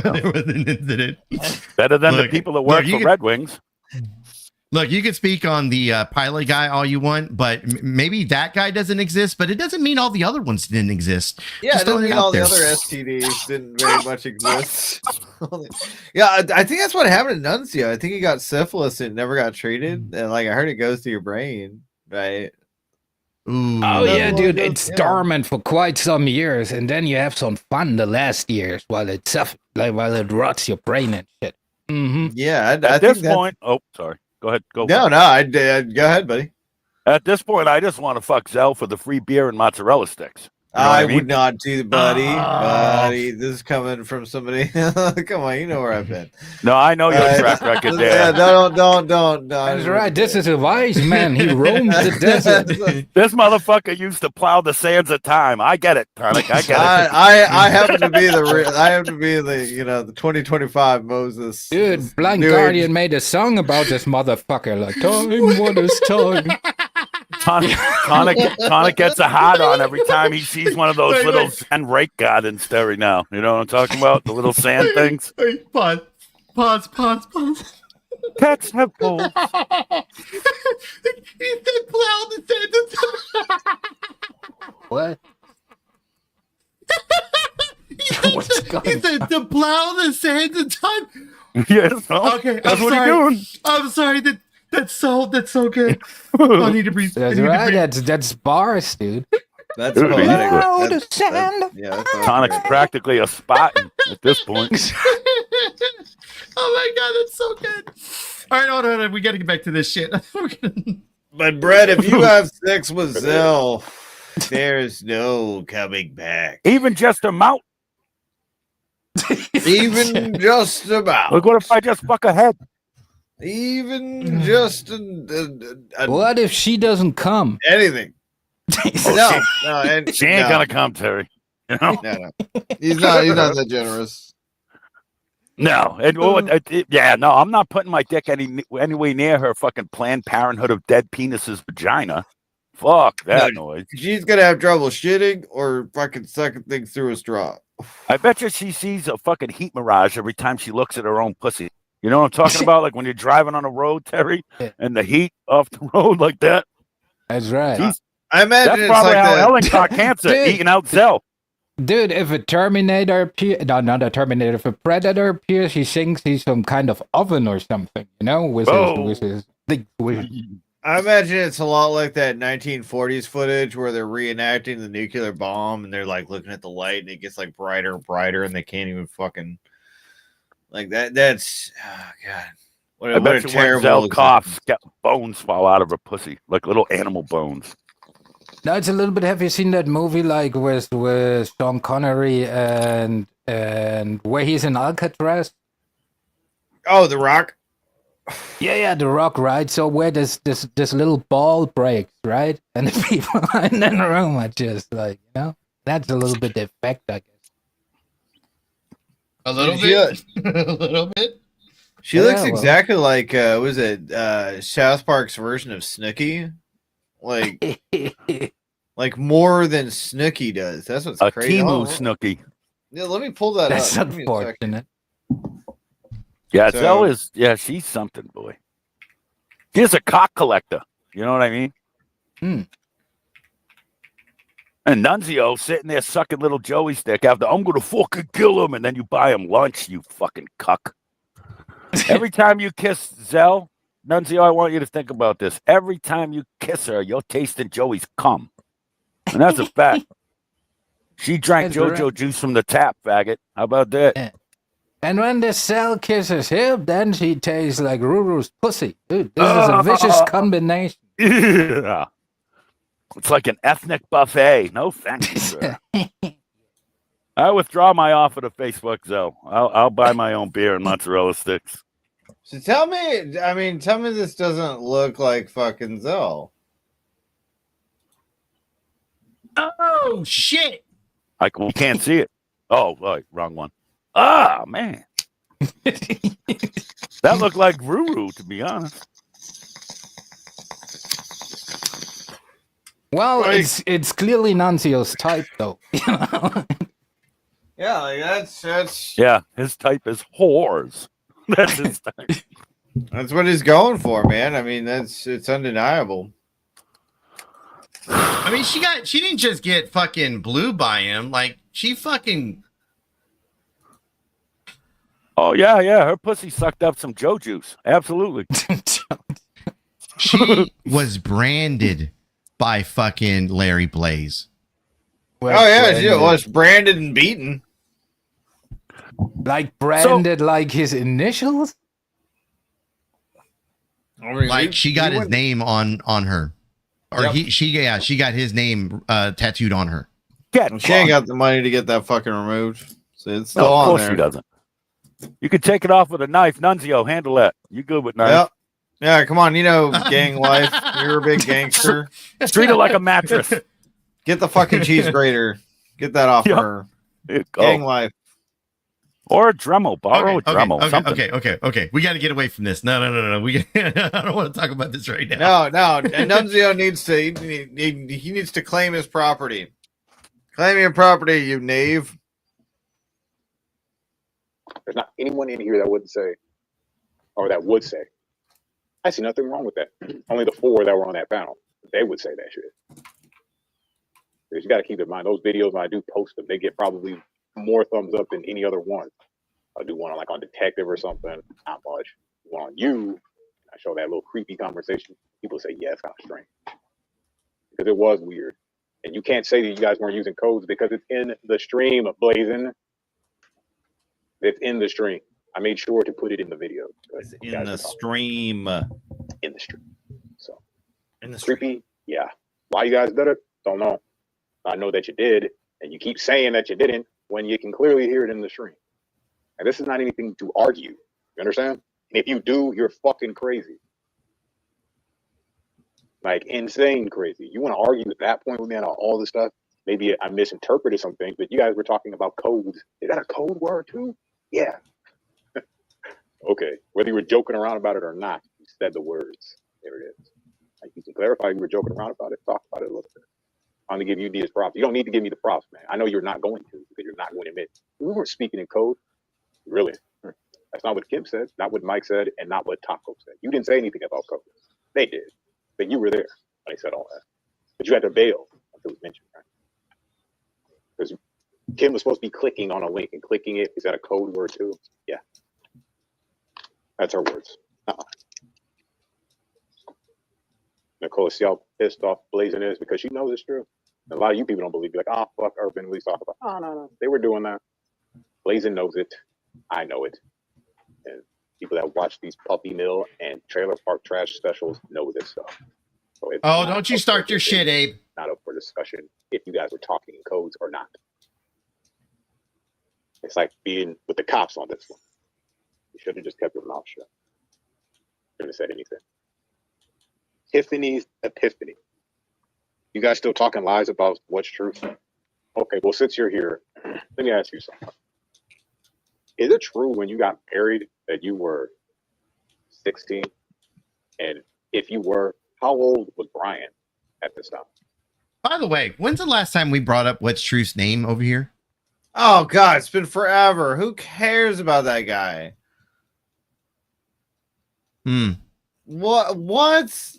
There was an incident. Better than the people that work for Red Wings. Look, you can speak on the pilot guy all you want, but maybe that guy doesn't exist, but it doesn't mean all the other ones didn't exist. Yeah, Just it doesn't throwing mean out all the there. other STDs didn't very much exist. Yeah, I think that's what happened to Nuncio. I think he got syphilis and never got treated, and I heard it goes to your brain, right? Ooh. Oh yeah, dude, it's dormant for quite some years, and then you have some fun the last years while it rots your brain and shit. Mm-hmm. Yeah, At this point, sorry. Go ahead. Go ahead, buddy. At this point, I just want to fuck Zell for the free beer and mozzarella sticks. You know what I mean? would not do, buddy. This is coming from somebody. Come on, you know where I've been. No, I know your track record there. Yeah, don't. That's right. This is a wise man. He roams the desert. This motherfucker used to plow the sands of time. I get it, Tonic. I get it. I happen to be the 2025 Moses. Dude, Blind Guardian made a song about this motherfucker. Like, time, what is time? Tonic gets a hard on every time he sees one of those little sand rake gardens there right now. You know what I'm talking about? The little sand things. Pause. Pets have holes. He said plow the sand. What? He said to plow the sands in time. Yes. Well, Okay, that's I'm what sorry. he's doing. I'm sorry. That's so good. I need to breathe. That's right. That's bars, dude. That's Dude, poetic. Plow the That's- sand. yeah, that's Tonic's practically a Spartan at this point. Oh my god, that's so good. All right, hold on. We got to get back to this shit. But Brett, if you have sex with Zell, there's no coming back. Even just a mouth. Even just about. Look, what if I just fuck a head? Even just What if she doesn't come? anything. No, and She ain't no. gonna come, Terry. You know? No. He's not that generous. No, no, I'm not putting my dick anywhere near her fucking Planned Parenthood of dead penises vagina. Fuck that noise. She's gonna have trouble shitting or fucking sucking things through a straw. I bet you she sees a fucking heat mirage every time she looks at her own pussy. You know what I'm talking about? Like when you're driving on a road, Terry, and the heat off the road like that. That's right. I imagine That's it's probably like how that. Ellen caught cancer, Dude. eating out Zell. Dude, if a Terminator appears, no, not a Terminator, if a Predator appears, he thinks he's some kind of oven or something, you know, with his big. I imagine it's a lot like that 1940s footage where they're reenacting the nuclear bomb and they're like looking at the light and it gets like brighter and brighter and they can't even fucking like that. That's God. What I a bet you when terrible Zell coughs, bones fall out of her pussy, like little animal bones. No, it's a little bit. Have you seen that movie like with Sean Connery and where he's in Alcatraz? Oh, The Rock. Yeah, The Rock, right? So where this little ball breaks, right? And the people in the room are just like, you know, that's a little bit the effect, I guess. A little bit. A little bit. She looks exactly like was it South Park's version of Snooki? Like more than Snooki does. That's what's A crazy. Timu Snooki. Yeah, let me pull that That's up. Give me a second. unfortunate. Yeah, So- Zell is. Yeah, she's something, boy. She's a cock collector. You know what I mean? And Nunzio sitting there sucking little Joey's dick after I'm gonna fucking kill him, and then you buy him lunch, you fucking cuck. Every time you kiss Zell, Nunzio, I want you to think about this. Every time you kiss her, you're tasting Joey's cum. And that's a fact. She drank That's JoJo right. juice from the tap, faggot. How about that? And when the cell kisses him, then she tastes like Ruru's pussy. Dude, this is a vicious combination. Yeah. It's like an ethnic buffet. No thank you, sir. I withdraw my offer to Facebook, Zell. I'll buy my own beer and mozzarella sticks. So tell me this doesn't look like fucking Zell. Oh shit! We can't see it. Oh, right, wrong one. Ah, man. That looked like Ruru, to be honest. Well, it's clearly Nancio's type, though. Yeah, like that's Yeah, his type is whores. That's his type. That's what he's going for, man. I mean, it's undeniable. I mean, she didn't just get fucking blue by him. Like she fucking. Oh yeah, her pussy sucked up some Joe juice. Absolutely. She was branded by fucking Larry Blaze. She was branded and beaten. Like branded like his initials? Like she got his name on her. Or Yep. she got his name tattooed on her. She ain't got the money to get that fucking removed. So it's still No, of on course there. she doesn't. You could take it off with a knife. Nunzio, handle that. You good with knife? Yep. Yeah, come on, you know, gang life. You're a big gangster. Treat it like a mattress. Get the fucking cheese grater. Get that off Yep. her. There you go. Gang life. Or a Dremel. Borrow a Dremel. something. Okay. We got to get away from this. No. I don't want to talk about this right now. No. And Nunzio needs to he needs to claim his property. Claim your property, you knave. There's not anyone in here that wouldn't say, or that would say, I see nothing wrong with that. Only the 4 that were on that panel, they would say that shit. Because you got to keep in mind, those videos, when I do post them, they get probably more thumbs up than any other one. I do one on like on detective or something, not much. One on you, I show that little creepy conversation. People say, yeah, it's kind of strange. Because it was weird. And you can't say that you guys weren't using codes because it's in the stream, Blazing. It's in the stream. I made sure to put it in the video. It's in the stream. In the stream. So in the creepy, yeah. Why you guys did it? Don't know. I know that you did, and you keep saying that you didn't when you can clearly hear it in the stream. And this is not anything to argue. You understand? And if you do, you're fucking crazy. Like insane crazy. You want to argue at that point with me on all this stuff? Maybe I misinterpreted some things, but you guys were talking about codes. Is that a code word too? Yeah. Okay. Whether you were joking around about it or not, you said the words. There it is. Like you can clarify you were joking around about it. Talk about it a little bit. I'm gonna give you these props. You don't need to give me the props, man. I know you're not going to because you're not going to admit. We weren't speaking in code. Really? That's not what Kim said, not what Mike said, and not what Taco said. You didn't say anything about code. They did. But you were there when they said all that. But you had to bail until it was mentioned, right? Because Kim was supposed to be clicking on a link and clicking it. Is that a code word too? Yeah. That's her words. Nicole, see how pissed off Blazing is because she knows it's true. And a lot of you people don't believe. You're like, oh, fuck Urban. We talk about, oh, no. They were doing that. Blazing knows it. I know it. And people that watch these Puppy Mill and Trailer Park Trash specials know this stuff. So don't you start your shit, Abe. Not up for discussion if you guys were talking in codes or not. It's like being with the cops on this one. You should have just kept your mouth shut. Shouldn't have said anything. Tiffany's epiphany. You guys still talking lies about what's truth? Okay, well, since you're here, let me ask you something. Is it true when you got married that you were 16? And if you were, how old was Brian at this time? By the way, when's the last time we brought up What's Truth's name over here? Oh, God, it's been forever. Who cares about that guy? What?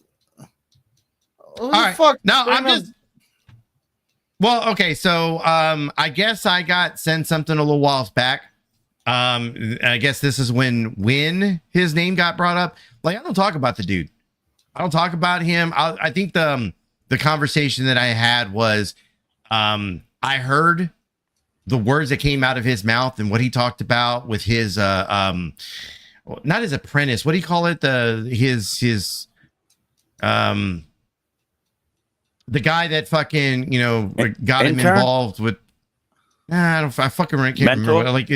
All right. Fuck? No, I'm just. Well, okay. So, I guess I got sent something a little whiles back. I guess this is when his name got brought up. Like, I don't talk about the dude. I don't talk about him. I think the conversation that I had was, I heard the words that came out of his mouth and what he talked about with his, not his apprentice. What do you call it? The guy that fucking, got him involved with, I fucking can't remember. Like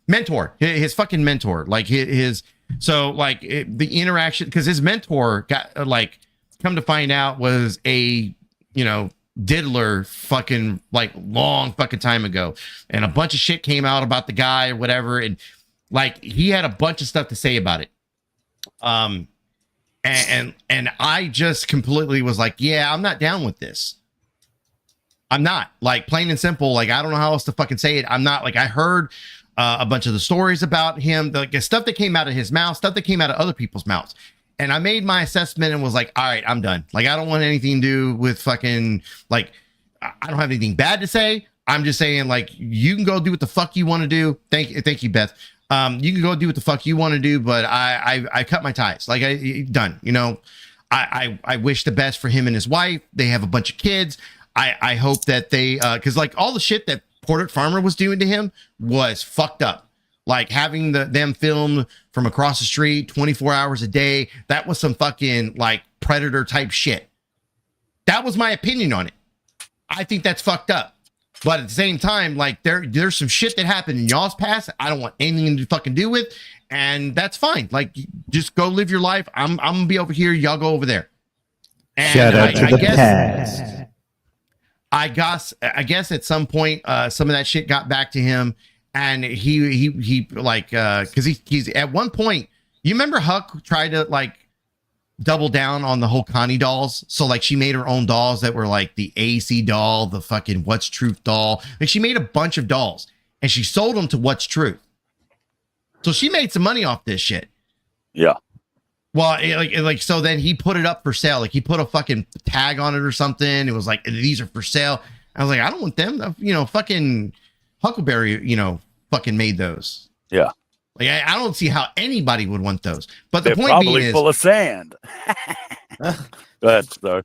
mentor, his fucking mentor, like his so like the interaction, because his mentor got come to find out was a, diddler fucking like long fucking time ago. And a bunch of shit came out about the guy or whatever. And like, he had a bunch of stuff to say about it. And I just completely was like, yeah, I'm not down with this. I'm not, like, plain and simple. Like, I don't know how else to fucking say it. I'm not, like, I heard a bunch of the stories about him, the stuff that came out of his mouth, stuff that came out of other people's mouths. And I made my assessment and was like, all right, I'm done. Like, I don't want anything to do with fucking, like, I don't have anything bad to say. I'm just saying, like, you can go do what the fuck you want to do. Thank you, Beth. You can go do what the fuck you want to do, but I cut my ties. Like, done. I wish the best for him and his wife. They have a bunch of kids. I hope that they, because like all the shit that Porter Farmer was doing to him was fucked up. Like having them film from across the street 24 hours a day. That was some fucking like predator type shit. That was my opinion on it. I think that's fucked up. But at the same time, like there's some shit that happened in y'all's past I don't want anything to fucking do with, and that's fine. Like, just go live your life. I'm gonna be over here. Y'all go over there. And shout out to the past. I guess at some point, some of that shit got back to him, and he like, because he's at one point. You remember Huck tried to like double down on the whole Connie dolls. So like she made her own dolls that were like the AC doll, the fucking What's Truth doll. Like she made a bunch of dolls and she sold them to What's Truth. So she made some money off this shit. Yeah. Well, like so then he put it up for sale. Like he put a fucking tag on it or something. It was like, these are for sale. I was like, I don't want them. Fucking Huckleberry, fucking made those. Yeah. Like I don't see how anybody would want those. But the They're point probably being is, full of sand. Go ahead, sorry.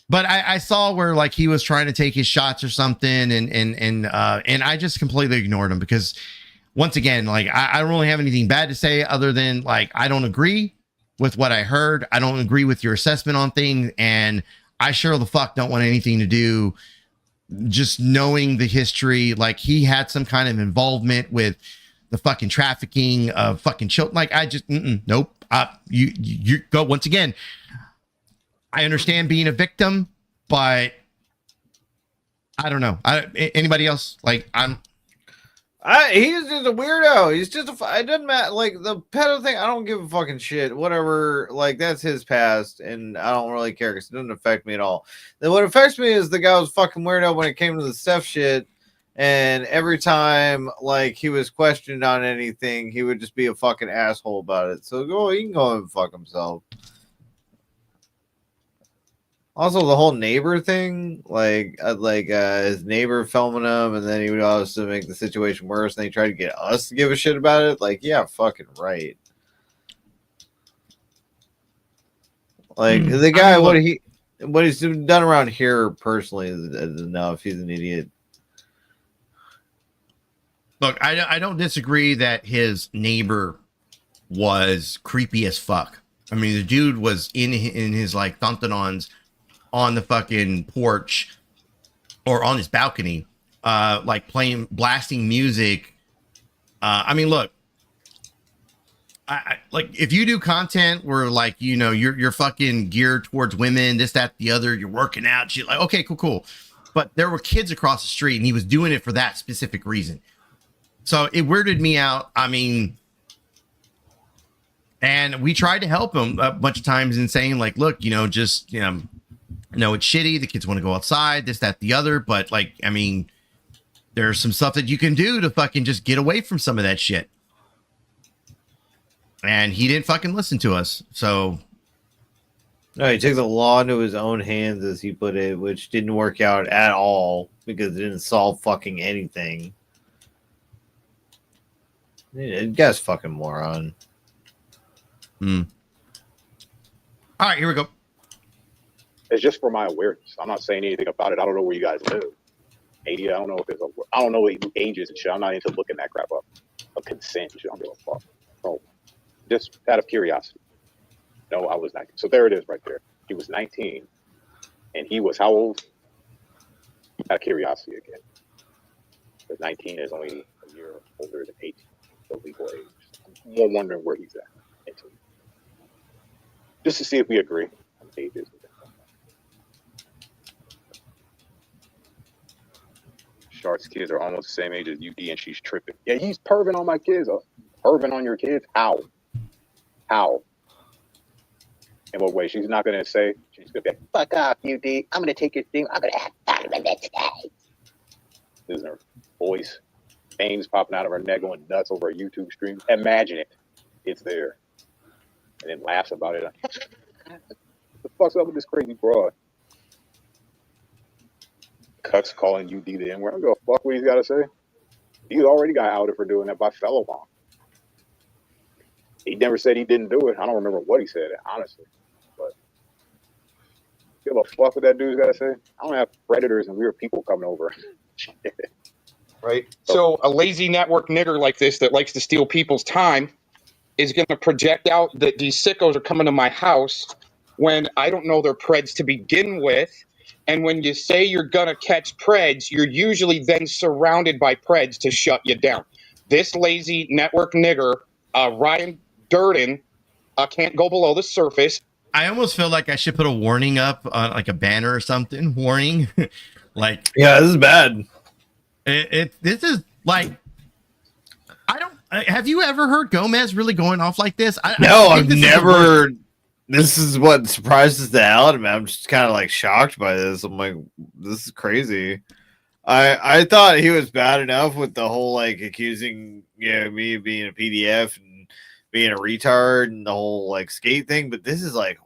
but I saw where like he was trying to take his shots or something, and I just completely ignored him because once again, like I don't really have anything bad to say other than like I don't agree with what I heard. I don't agree with your assessment on things, and I sure the fuck don't want anything to do just knowing the history. Like he had some kind of involvement with the fucking trafficking of fucking children. Like I just, nope. You go once again. I understand being a victim, but I don't know. Anybody else? Like he's just a weirdo. He's just it doesn't matter. Like the pedo thing, I don't give a fucking shit. Whatever. Like that's his past, and I don't really care because it doesn't affect me at all. Then what affects me is the guy was fucking weirdo when it came to the Steph shit. And every time like he was questioned on anything, he would just be a fucking asshole about it. So he can go and fuck himself. Also, the whole neighbor thing, like his neighbor filming him, and then he would also make the situation worse. And he tried to get us to give a shit about it. Like, yeah, fucking right. Like the guy, what he's done around here personally is enough. He's an idiot. Look, I don't disagree that his neighbor was creepy as fuck. I mean, the dude was in his like thontanons on the fucking porch or on his balcony, like blasting music. I mean, look, I like if you do content where like, you're fucking geared towards women, this, that, the other, you're working out, shit, like, okay, cool. But there were kids across the street and he was doing it for that specific reason. So it weirded me out. I mean, and we tried to help him a bunch of times in saying like, look, just, it's shitty. The kids want to go outside, this, that, the other. But like, I mean, there's some stuff that you can do to fucking just get away from some of that shit. And he didn't fucking listen to us. So. No, he took the law into his own hands, as he put it, which didn't work out at all because it didn't solve fucking anything. The guy's fucking moron. All right, here we go. It's just for my awareness. I'm not saying anything about it. I don't know where you guys live. 80, I don't know if it's I don't know what ages and shit. I'm not into looking that crap up. Of consent and shit. I don't give a fuck. So, just out of curiosity. No, I was 19. So there it is right there. He was 19. And he was how old? Out of curiosity again. Because 19 is only a year older than 18. The legal age. I'm more wondering where he's at. Just to see if we agree on ages. Shark's kids are almost the same age as UD and she's tripping. Yeah, he's perving on my kids. Perving on your kids? How? In what way? She's not going to say, she's going to be like, fuck off, UD. I'm going to take your thing. I'm going to have fun the next day. This is her voice. Veins popping out of her neck going nuts over a YouTube stream. Imagine it. It's there. And then laughs about it. Like, what the fuck's up with this crazy broad? Cuck's calling UD the N-word. I don't give a fuck what he's got to say. He already got outed for doing that by fellow mom. He never said he didn't do it. I don't remember what he said, honestly. But give a fuck what that dude's got to say. I don't have predators and weird people coming over. Right. So a lazy network nigger like this that likes to steal people's time is going to project out that these sickos are coming to my house when I don't know their preds to begin with. And when you say you're going to catch preds, you're usually then surrounded by preds to shut you down. This lazy network nigger, Ryan Durden, can't go below the surface. I almost feel like I should put a warning up on like a banner or something. Warning. Like, yeah, this is bad. This is like, have you ever heard Gomez really going off like this? No, I've never. This is what surprises the hell out of me. I'm just kind of like shocked by this. I'm like, this is crazy. I thought he was bad enough with the whole like accusing me of being a PDF and being a retard and the whole like skate thing, but this is like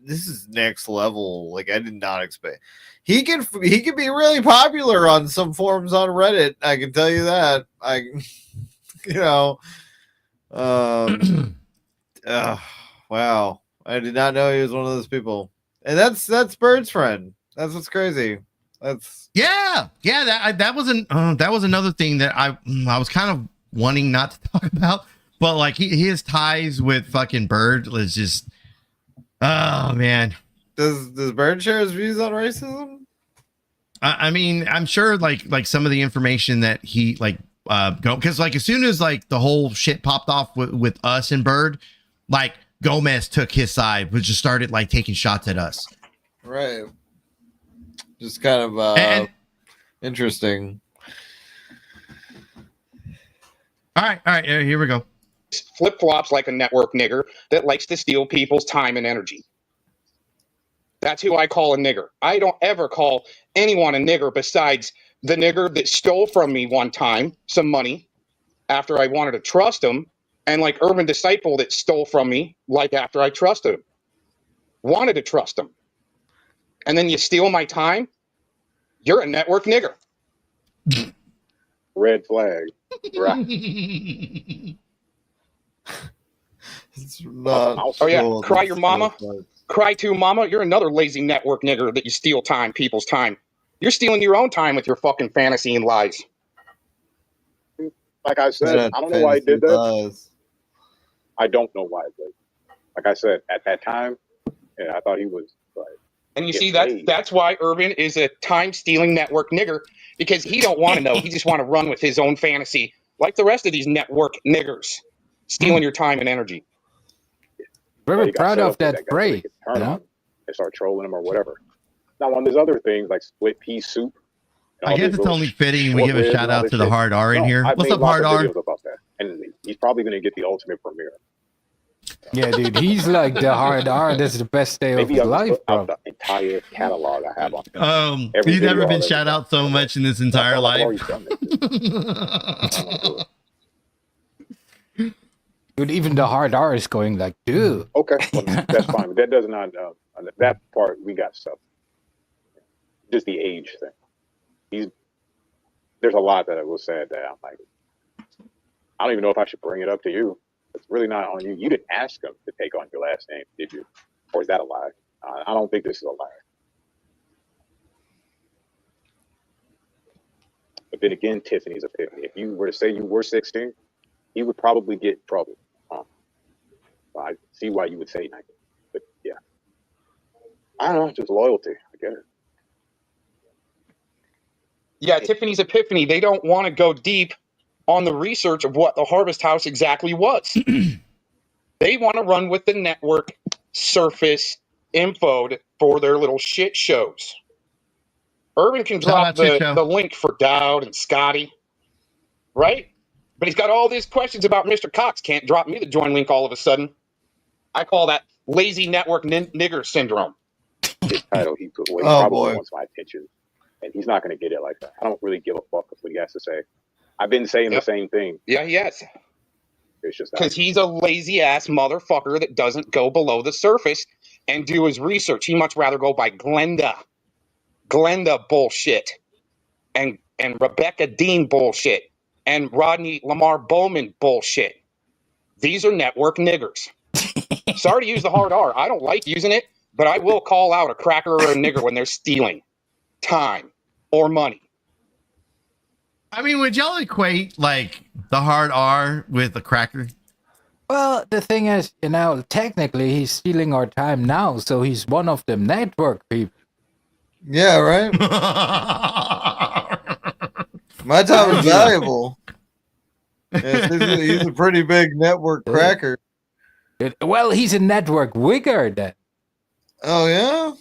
this is next level. Like I did not expect. He can be really popular on some forums on Reddit. I can tell you that. Wow. I did not know he was one of those people. And that's Bird's friend. That's what's crazy. That's that was another thing that I was kind of wanting not to talk about, but like his ties with fucking Bird was just, oh man. Does Bird share his views on racism? I mean, I'm sure like some of the information that he because like as soon as like the whole shit popped off with us and Bird, like Gomez took his side, but just started like taking shots at us. Right. Just kind of interesting. All right, here we go. Flip-flops like a network nigger that likes to steal people's time and energy. That's who I call a nigger. I don't ever call anyone a nigger besides the nigger that stole from me one time some money after I wanted to trust him, and like Urban Disciple that stole from me like after I trusted him. Wanted to trust him. And then you steal my time? You're a network nigger. Red flag. Right. It's not. Oh yeah, cry your mama. Cry to mama. You're another lazy network nigger that you steal people's time. You're stealing your own time with your fucking fantasy and lies. Like I said, I don't know why he did that. I don't know why. But like I said, at that time, yeah, I thought he was like. And you see that's why Urban is a time-stealing network nigger, because he don't want to know. He just want to run with his own fantasy, like the rest of these network niggers, stealing your time and energy. Very proud of that phrase. Turn on and start trolling him or whatever. Now on these other things like split pea soup. I guess it's only fitting we give a shout out to the Hard R in here. What's up, Hard R? About that. And he's probably going to get the ultimate premiere. Yeah, dude, he's like the Hard R. This is the best day of his life, bro. The entire catalog I have on. He's never been shout out so much in his entire life. Dude, even the Hard R is going like, dude. Okay, well, that's fine. But that does not. That part we got stuff. Just the age thing. There's a lot that I will say that I'm like, I don't even know if I should bring it up to you. It's really not on you. You didn't ask him to take on your last name, did you? Or is that a lie? I don't think this is a lie. But then again, Tiffany's epiphany. If you were to say you were 16, he would probably get in trouble. I see why you would say 19. But yeah. I don't know, just loyalty. I get it. Yeah, Tiffany's epiphany. They don't want to go deep on the research of what the Harvest House exactly was. They want to run with the network surface info for their little shit shows. Urban can drop the link for Dowd and Scotty, right? But he's got all these questions about Mr. Cox. Can't drop me the join link all of a sudden. I call that lazy network nigger syndrome. This title he put away probably wants my attention, and he's not going to get it like that. I don't really give a fuck with what he has to say. I've been saying the same thing. Yeah, he has. It's just because he's a lazy ass motherfucker that doesn't go below the surface and do his research. He much rather go by Glenda bullshit, and Rebecca Dean bullshit, and Rodney Lamar Bowman bullshit. These are network niggers. Sorry to use the hard R. I don't like using it, but I will call out a cracker or a nigger when they're stealing time or money. I mean, would y'all equate like the hard R with a cracker? Well, the thing is, technically he's stealing our time now, so he's one of them network people. Yeah, right? My time is valuable. Yes, he's a pretty big network cracker. Well, he's a network wigger then. Oh, yeah?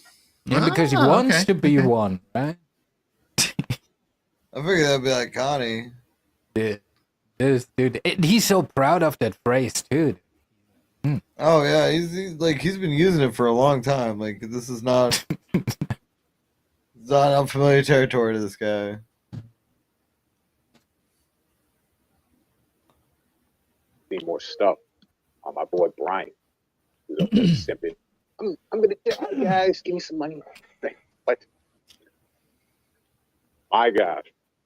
Yeah, because he wants to be one, right? I figured that'd be like Connie. Dude, he's so proud of that phrase, too. Oh, yeah, he's been using it for a long time. Like, this is not... It's not unfamiliar territory to this guy. Need more stuff on my boy Brian. Who's up there simping I'm gonna guys, give me some money. What? My God.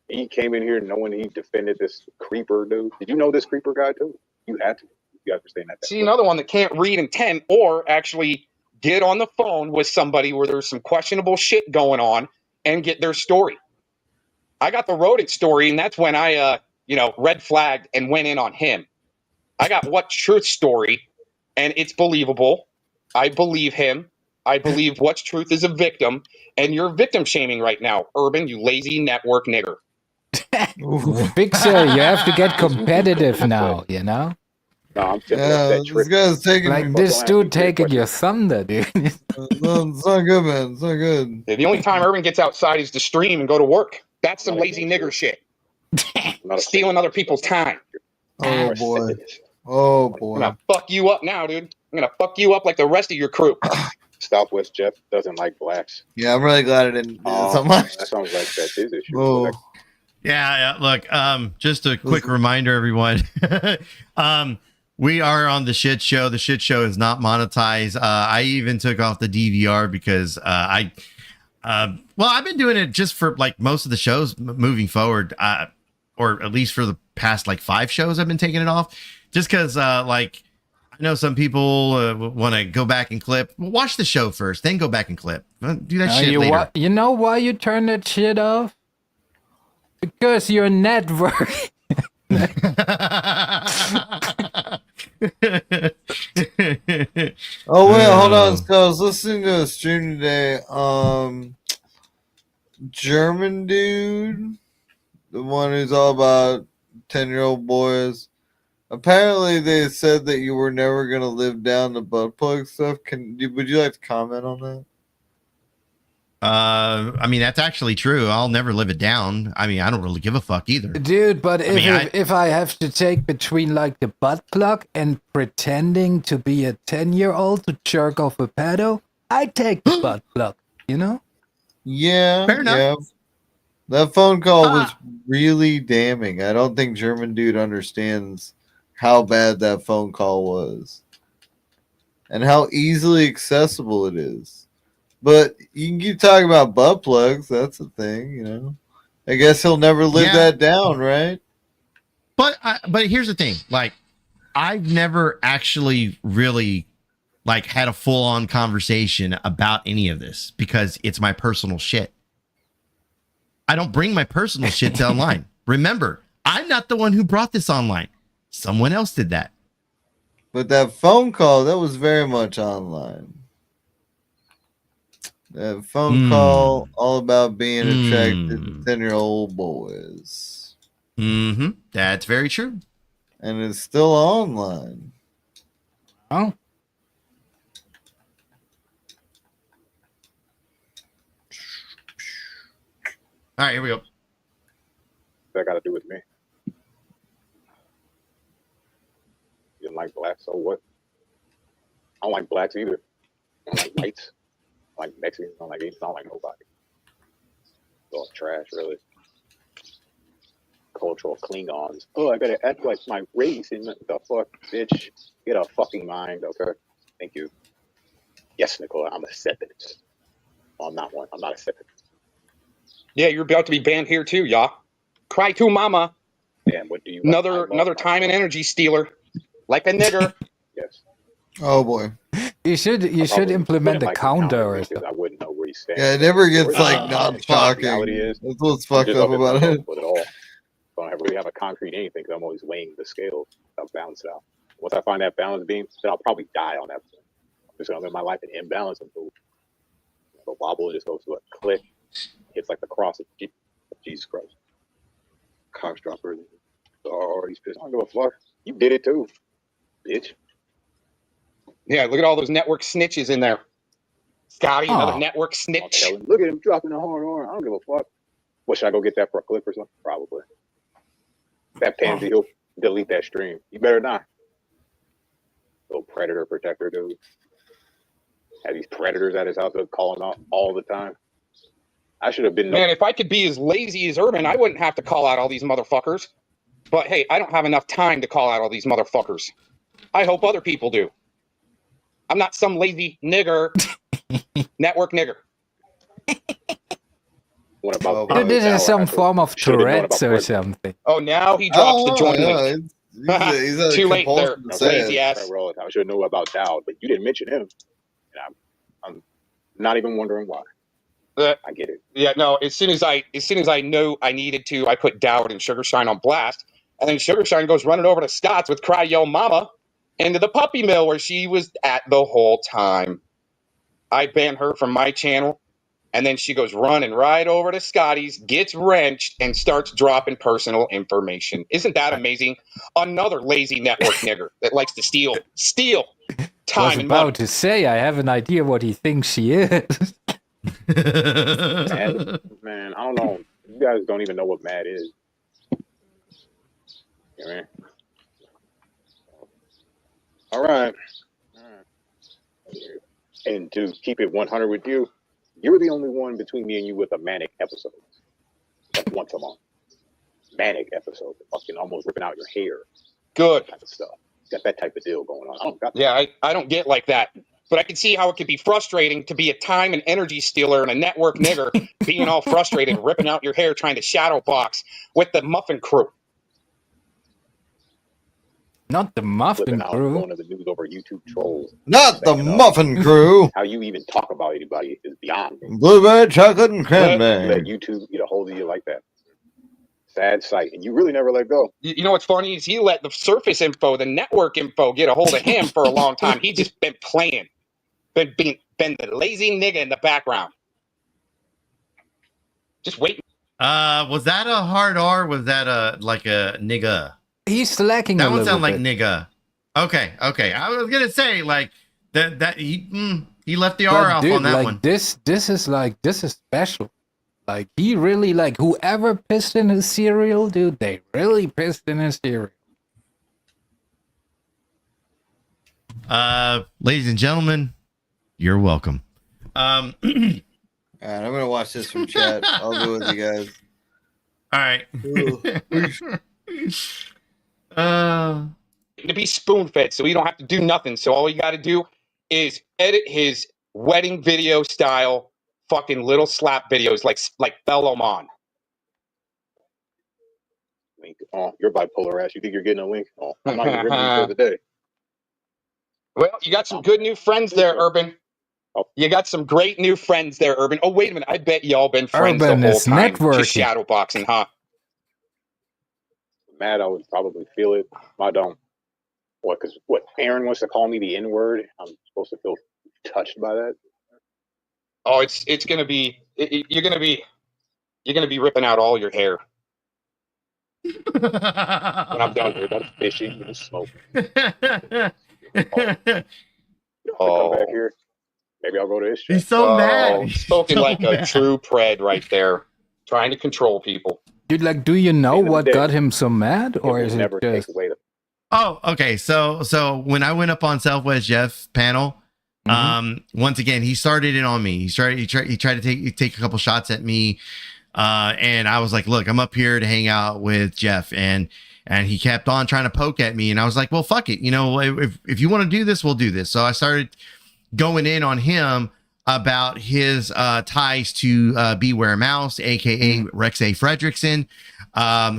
He came in here knowing he defended this creeper dude. Did you know this creeper guy too? You had to. You understand that. See another one that can't read intent or actually get on the phone with somebody where there's some questionable shit going on and get their story. I got the Rodent story, and that's when I, red flagged and went in on him. I got What Truth story, and it's believable. I believe him. I believe What's Truth is a victim, and you're victim shaming right now, Urban, you lazy network nigger. Fixer, you have to get competitive now, you know? No, I'm this guy's taking like this dude taking your thunder, dude. It's not good, man. It's not good. The only time Urban gets outside is to stream and go to work. That's some lazy nigger shit. Stealing other people's time. Oh boy. Oh boy. I'm gonna fuck you up now, dude. I'm gonna fuck you up like the rest of your crew. Southwest Jeff doesn't like blacks. Yeah, I'm really glad I didn't do so much. That sounds like that's his issue. Oh. Yeah, look, just a quick reminder, everyone. We are on the Shyt Show. The Shyt Show is not monetized. I even took off the DVR because I've been doing it just for like most of the shows moving forward, or at least for the past like 5 shows, I've been taking it off just because like I know some people want to go back and clip. Watch the show first, then go back and clip. Do that shit later. You know why you turn that shit off? Because your network. Oh wait, hold on. So I was listening to a stream today. German dude, the one who's all about 10-year-old boys. Apparently, they said that you were never gonna live down the butt plug stuff. Would you like to comment on that? I mean, that's actually true. I'll never live it down. I mean, I don't really give a fuck either. Dude, but if I have to take between like the butt plug and pretending to be a 10-year-old to jerk off a pedo, I take the butt plug, you know? Yeah. Fair enough. Yeah. That phone call was really damning. I don't think German dude understands how bad that phone call was and how easily accessible it is. But you can keep talking about butt plugs. That's the thing, you know. I guess he'll never live that down, right? But here's the thing. Like, I've never actually really like had a full on conversation about any of this because it's my personal shit. I don't bring my personal shit to online. Remember, I'm not the one who brought this online. Someone else did that. But that phone call, that was very much online. That phone call, all about being attracted to 10-year-old boys. Mm-hmm. That's very true. And it's still online. Oh. All right, here we go. That got to do with me. You don't like blacks, so what? I don't like blacks either. I don't like whites. I don't like Mexicans. I don't like Asians. I don't like nobody. It's all trash, really. Cultural Klingons. Oh, I gotta act like my race in the fuck, bitch. Get a fucking mind, okay? Thank you. Yes, Nicola, I'm accepted. Well, I'm not one. I'm not accepted. Yeah, you're about to be banned here too, y'all. Cry to mama. Damn, what do you Another time and energy stealer. Like a nigger. Yes. Oh boy. You should implement a counter or something. I wouldn't know where he stands. Yeah, it never gets like not talking. That's what's fucked up about it. At all. I don't really have a concrete anything because I'm always weighing the scales. I'll balance it out. Once I find that balance beam, then I'll probably die on that. I'm just gonna live my life in imbalance until the wobble just goes to a click. It's like the cross of Jesus Christ. Cockstropper. Oh, he's pissed. I don't give a fuck. You did it too, bitch. Yeah, look at all those network snitches in there. Scotty, another network snitch. Look at him dropping the hard arm. I don't give a fuck. What, should I go get that for a clip or something? Probably. That pansy, he'll delete that stream. You better not. Little predator protector dude. Have these predators at his house calling out all the time. I should have been. Man, if I could be as lazy as Urban, I wouldn't have to call out all these motherfuckers. But hey, I don't have enough time to call out all these motherfuckers. I hope other people do. I'm not some lazy nigger, network nigger. What about Dude, this is some form of Tourette's or something. Oh, now he drops the joint link. He's a Too late there, compulsive lazy sad. ass. I should know about Dowd, but you didn't mention him. And I'm not even wondering why. I get it. Yeah, no. As soon as I knew I needed to, I put Dowd and Sugar Shine on blast, and then Sugar Shine goes running over to Scott's with "Cry Yo Mama" into the puppy mill where she was at the whole time. I banned her from my channel, and then she goes running right over to Scotty's, gets wrenched, and starts dropping personal information. Isn't that amazing? Another lazy network nigger that likes to steal time I was and about money. to say, I have an idea what he thinks she is. Man, I don't know. You guys don't even know what mad is. Yeah, man. All right. And to keep it 100 with you, you're the only one between me and you with a manic episode. Like once a month. Manic episode. Fucking almost ripping out your hair. Good. Type of stuff. Got that type of deal going on. I don't got that. Yeah, I don't get like that. But I can see how it could be frustrating to be a time and energy stealer and a network nigger being all frustrated, ripping out your hair, trying to shadow box with the Muffin Crew. Not the Muffin Flipping out, Crew. going to the news over YouTube trolls. Not the Muffin Crew. How you even talk about anybody is beyond me. Blueberry, chocolate, and cranberry. Let YouTube get a hold of you like that. Sad sight. And you really never let go. You know what's funny is he let the surface info, the network info, get a hold of him for a long time. He just been playing, been the lazy nigga in the background. Just waiting. Was that a hard R? Was that a like a nigga? He's slacking That a one little sounded like bit. nigga. Okay. I was gonna say like that he left the But R off dude, on that like, one. This is special. Like, he really, like, whoever pissed in his cereal, dude, they really pissed in his cereal. Ladies and gentlemen, you're welcome. All right, I'm gonna watch this from chat. I'll do it with you guys. All right. To be spoon fed, so you don't have to do nothing. So all you got to do is edit his wedding video style, fucking little slap videos like Bellomon. Link. Oh, you're bipolar ass. You think you're getting a link? Oh, I'm not even ripping for the day. Well, you got some good new friends there, Urban. You got some great new friends there, Urban. Oh, wait a minute. I bet y'all been friends Urban the whole is time. networking. Just shadow boxing, huh? Mad, I would probably feel it. I don't. What? Because what? Aaron wants to call me the N word. I'm supposed to feel touched by that. Oh, it's gonna be you're gonna be ripping out all your hair. When I'm done here, that's fishing and smoke. Come back here. Maybe I'll go to his. He's so mad. He's Spoken so like mad. a true pred right there, trying to control people. Dude, like, do you know End of what the day, got him so mad? Or will is it never take just... away the. Oh, okay. So when I went up on Southwest Jeff panel, once again he started it on me. He tried to take a couple shots at me, and I was like, "Look, I'm up here to hang out with Jeff," and he kept on trying to poke at me, and I was like, "Well, fuck it, you know, if you want to do this, we'll do this." So I started going in on him about his ties to Beware Mouse, aka Rex A. Fredrickson,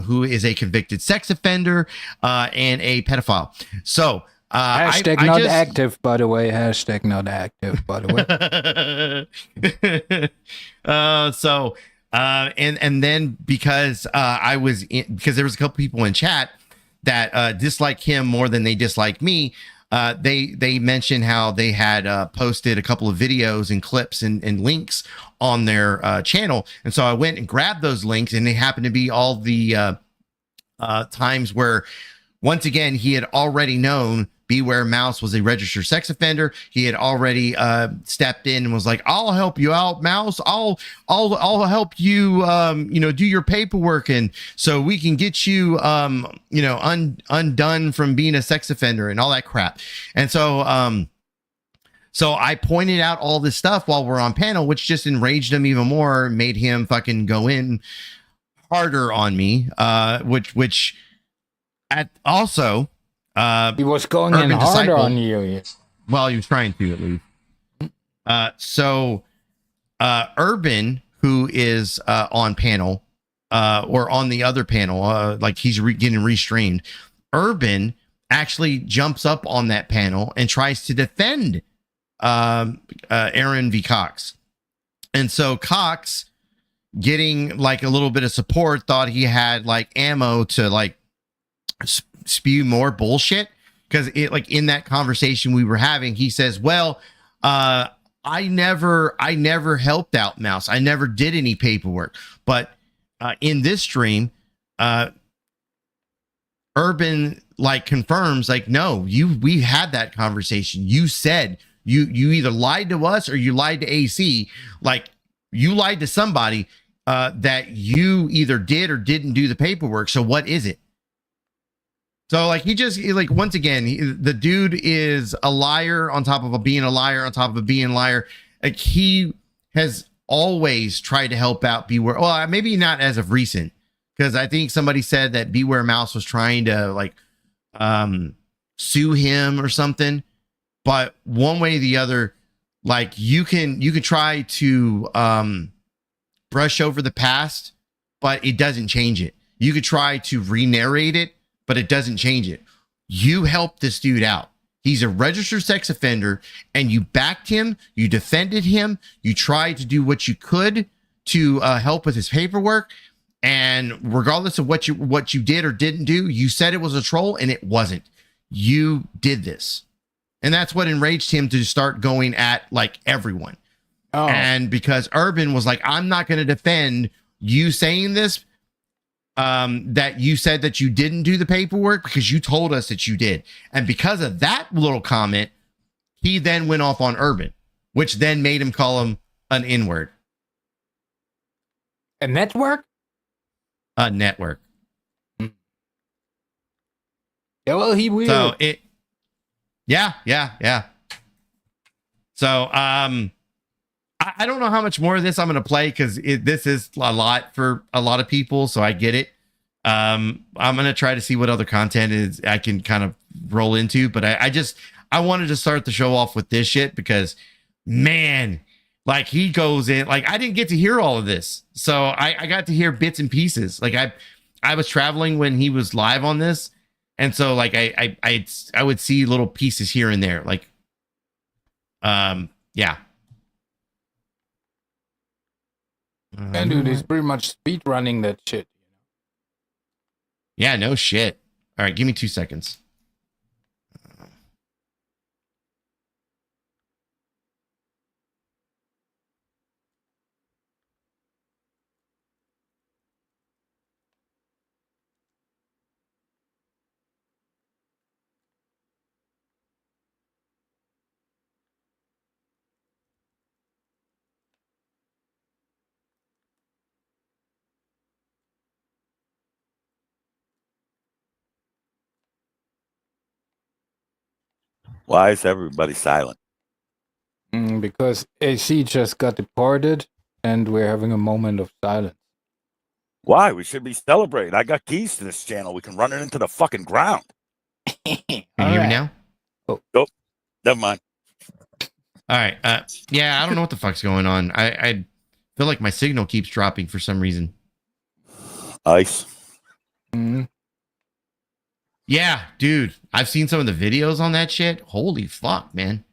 who is a convicted sex offender and a pedophile. So Hashtag I not just, active, by the way. Hashtag not active, by the way. And then because because there was a couple people in chat that dislike him more than they dislike me. They mentioned how they had posted a couple of videos and clips and links on their channel. And so I went and grabbed those links, and they happened to be all the times where, once again, he had already known Beware Mouse was a registered sex offender. He had already stepped in and was like, "I'll help you out, Mouse. I'll help you, do your paperwork, and so we can get you, undone from being a sex offender and all that crap." And so, so I pointed out all this stuff while we're on panel, which just enraged him even more, made him fucking go in harder on me, which at also. He was going in harder on you. Well, he was trying to, at least. So Urban, who is on panel, or on the other panel, like he's getting restreamed. Urban actually jumps up on that panel and tries to defend Aaron v. Cox. And so Cox, getting like a little bit of support, thought he had like ammo to like spew more bullshit. Because it, like, in that conversation we were having, he says, well, I never helped out Mouse. I never did any paperwork. But in this stream, Urban like confirms, like, no, we had that conversation. You said you either lied to us or you lied to AC. Like, you lied to somebody that you either did or didn't do the paperwork. So what is it? So like once again, the dude is a liar on top of being a liar on top of being a liar. Like, he has always tried to help out Beware. Well, maybe not as of recent, because I think somebody said that Beware Mouse was trying to like sue him or something. But one way or the other, like, you can try to brush over the past, but it doesn't change it. You could try to re-narrate it, but it doesn't change it. You helped this dude out. He's a registered sex offender, and you backed him. You defended him. You tried to do what you could to help with his paperwork. And regardless of what you did or didn't do, you said it was a troll, and it wasn't. You did this. And that's what enraged him to start going at like everyone. Oh. And because Urban was like, I'm not going to defend you saying this, that you said that you didn't do the paperwork, because you told us that you did. And because of that little comment, he then went off on Urban, which then made him call him an N-word. A network? A network. Yeah, well, he will. So yeah. So, I don't know how much more of this I'm going to play, because this is a lot for a lot of people, so I get it. I'm going to try to see what other content is I can kind of roll into, but I wanted to start the show off with this shit because, man, like, he goes in, like, I didn't get to hear all of this, so I got to hear bits and pieces. Like, I was traveling when he was live on this, and so like I would see little pieces here and there, like, yeah. And dude, he's pretty much speed running that shit. Yeah, no shit. All right, give me 2 seconds. Why is everybody silent? Because AC just got deported, and we're having a moment of silence. Why? We should be celebrating. I got keys to this channel. We can run it into the fucking ground. Can you hear me now? Oh, nope. Never mind. All right. Yeah, I don't know what the fuck's going on. I feel like my signal keeps dropping for some reason. Ice. Mm-hmm. Yeah, dude. I've seen some of the videos on that shit. Holy fuck, man.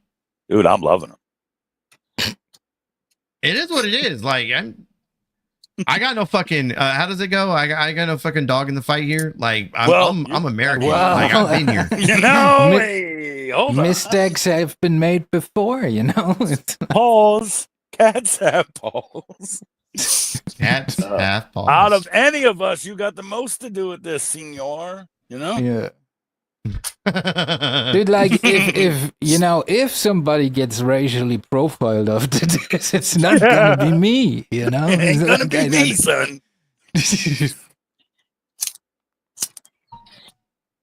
Dude, I'm loving them. It is what it is. Like, I got no fucking. How does it go? I got no fucking dog in the fight here. Like, I'm American. Well, like, I've been here. You know, hey, hold on. Mistakes have been made before, you know. Paws. Cats have paws. Cats have paws. Out of any of us, you got the most to do with this, senor. You know? Yeah. Dude, like, if somebody gets racially profiled after this, it's not gonna be me, you know? It ain't gonna be me, son.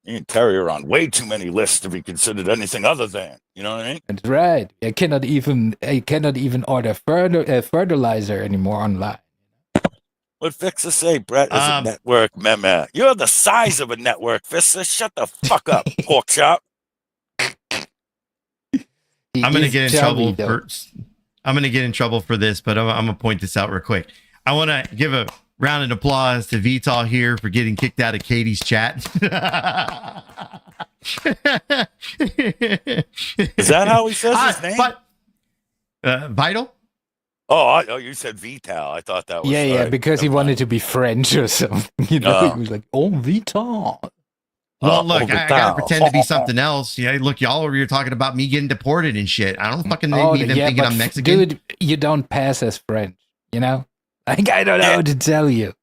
Me and Terry are on way too many lists to be considered anything other than, you know what I mean? That's right. I cannot even order fertilizer anymore online. What Fixer say, Brett, is a network meme. You're the size of a network, Fixer. Shut the fuck up, pork chop. I'm gonna get in trouble for. I'm gonna get in trouble for this, but I'm gonna point this out real quick. I want to give a round of applause to Vital here for getting kicked out of Katie's chat. Is that how he says his name? Vital? Oh, you said Vital. I thought that was Yeah, because he wanted to be French or something. You know, he was like, "Oh, Vital." Well, look, I gotta pretend to be something else. Yeah, look, y'all over here talking about me getting deported and shit. I don't fucking need them thinking I'm Mexican. Dude, you don't pass as French, you know? Like, I don't know what to tell you.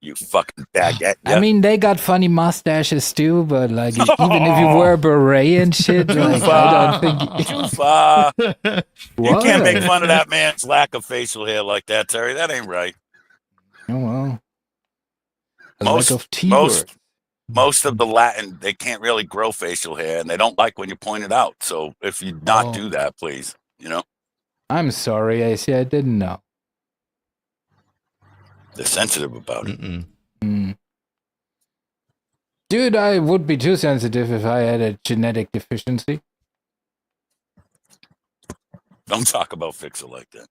You fucking baguette. I mean, they got funny mustaches too, but like, even if you wear a beret and shit, like, I don't think too far. You can't make fun of that man's lack of facial hair like that, Terry. That ain't right. Oh well. Most of the Latin, they can't really grow facial hair, and they don't like when you point it out. So if you not do that, please, you know. I'm sorry, AC. I didn't know. They're sensitive about it. Dude, I would be too sensitive if I had a genetic deficiency. Don't talk about Fixer like that.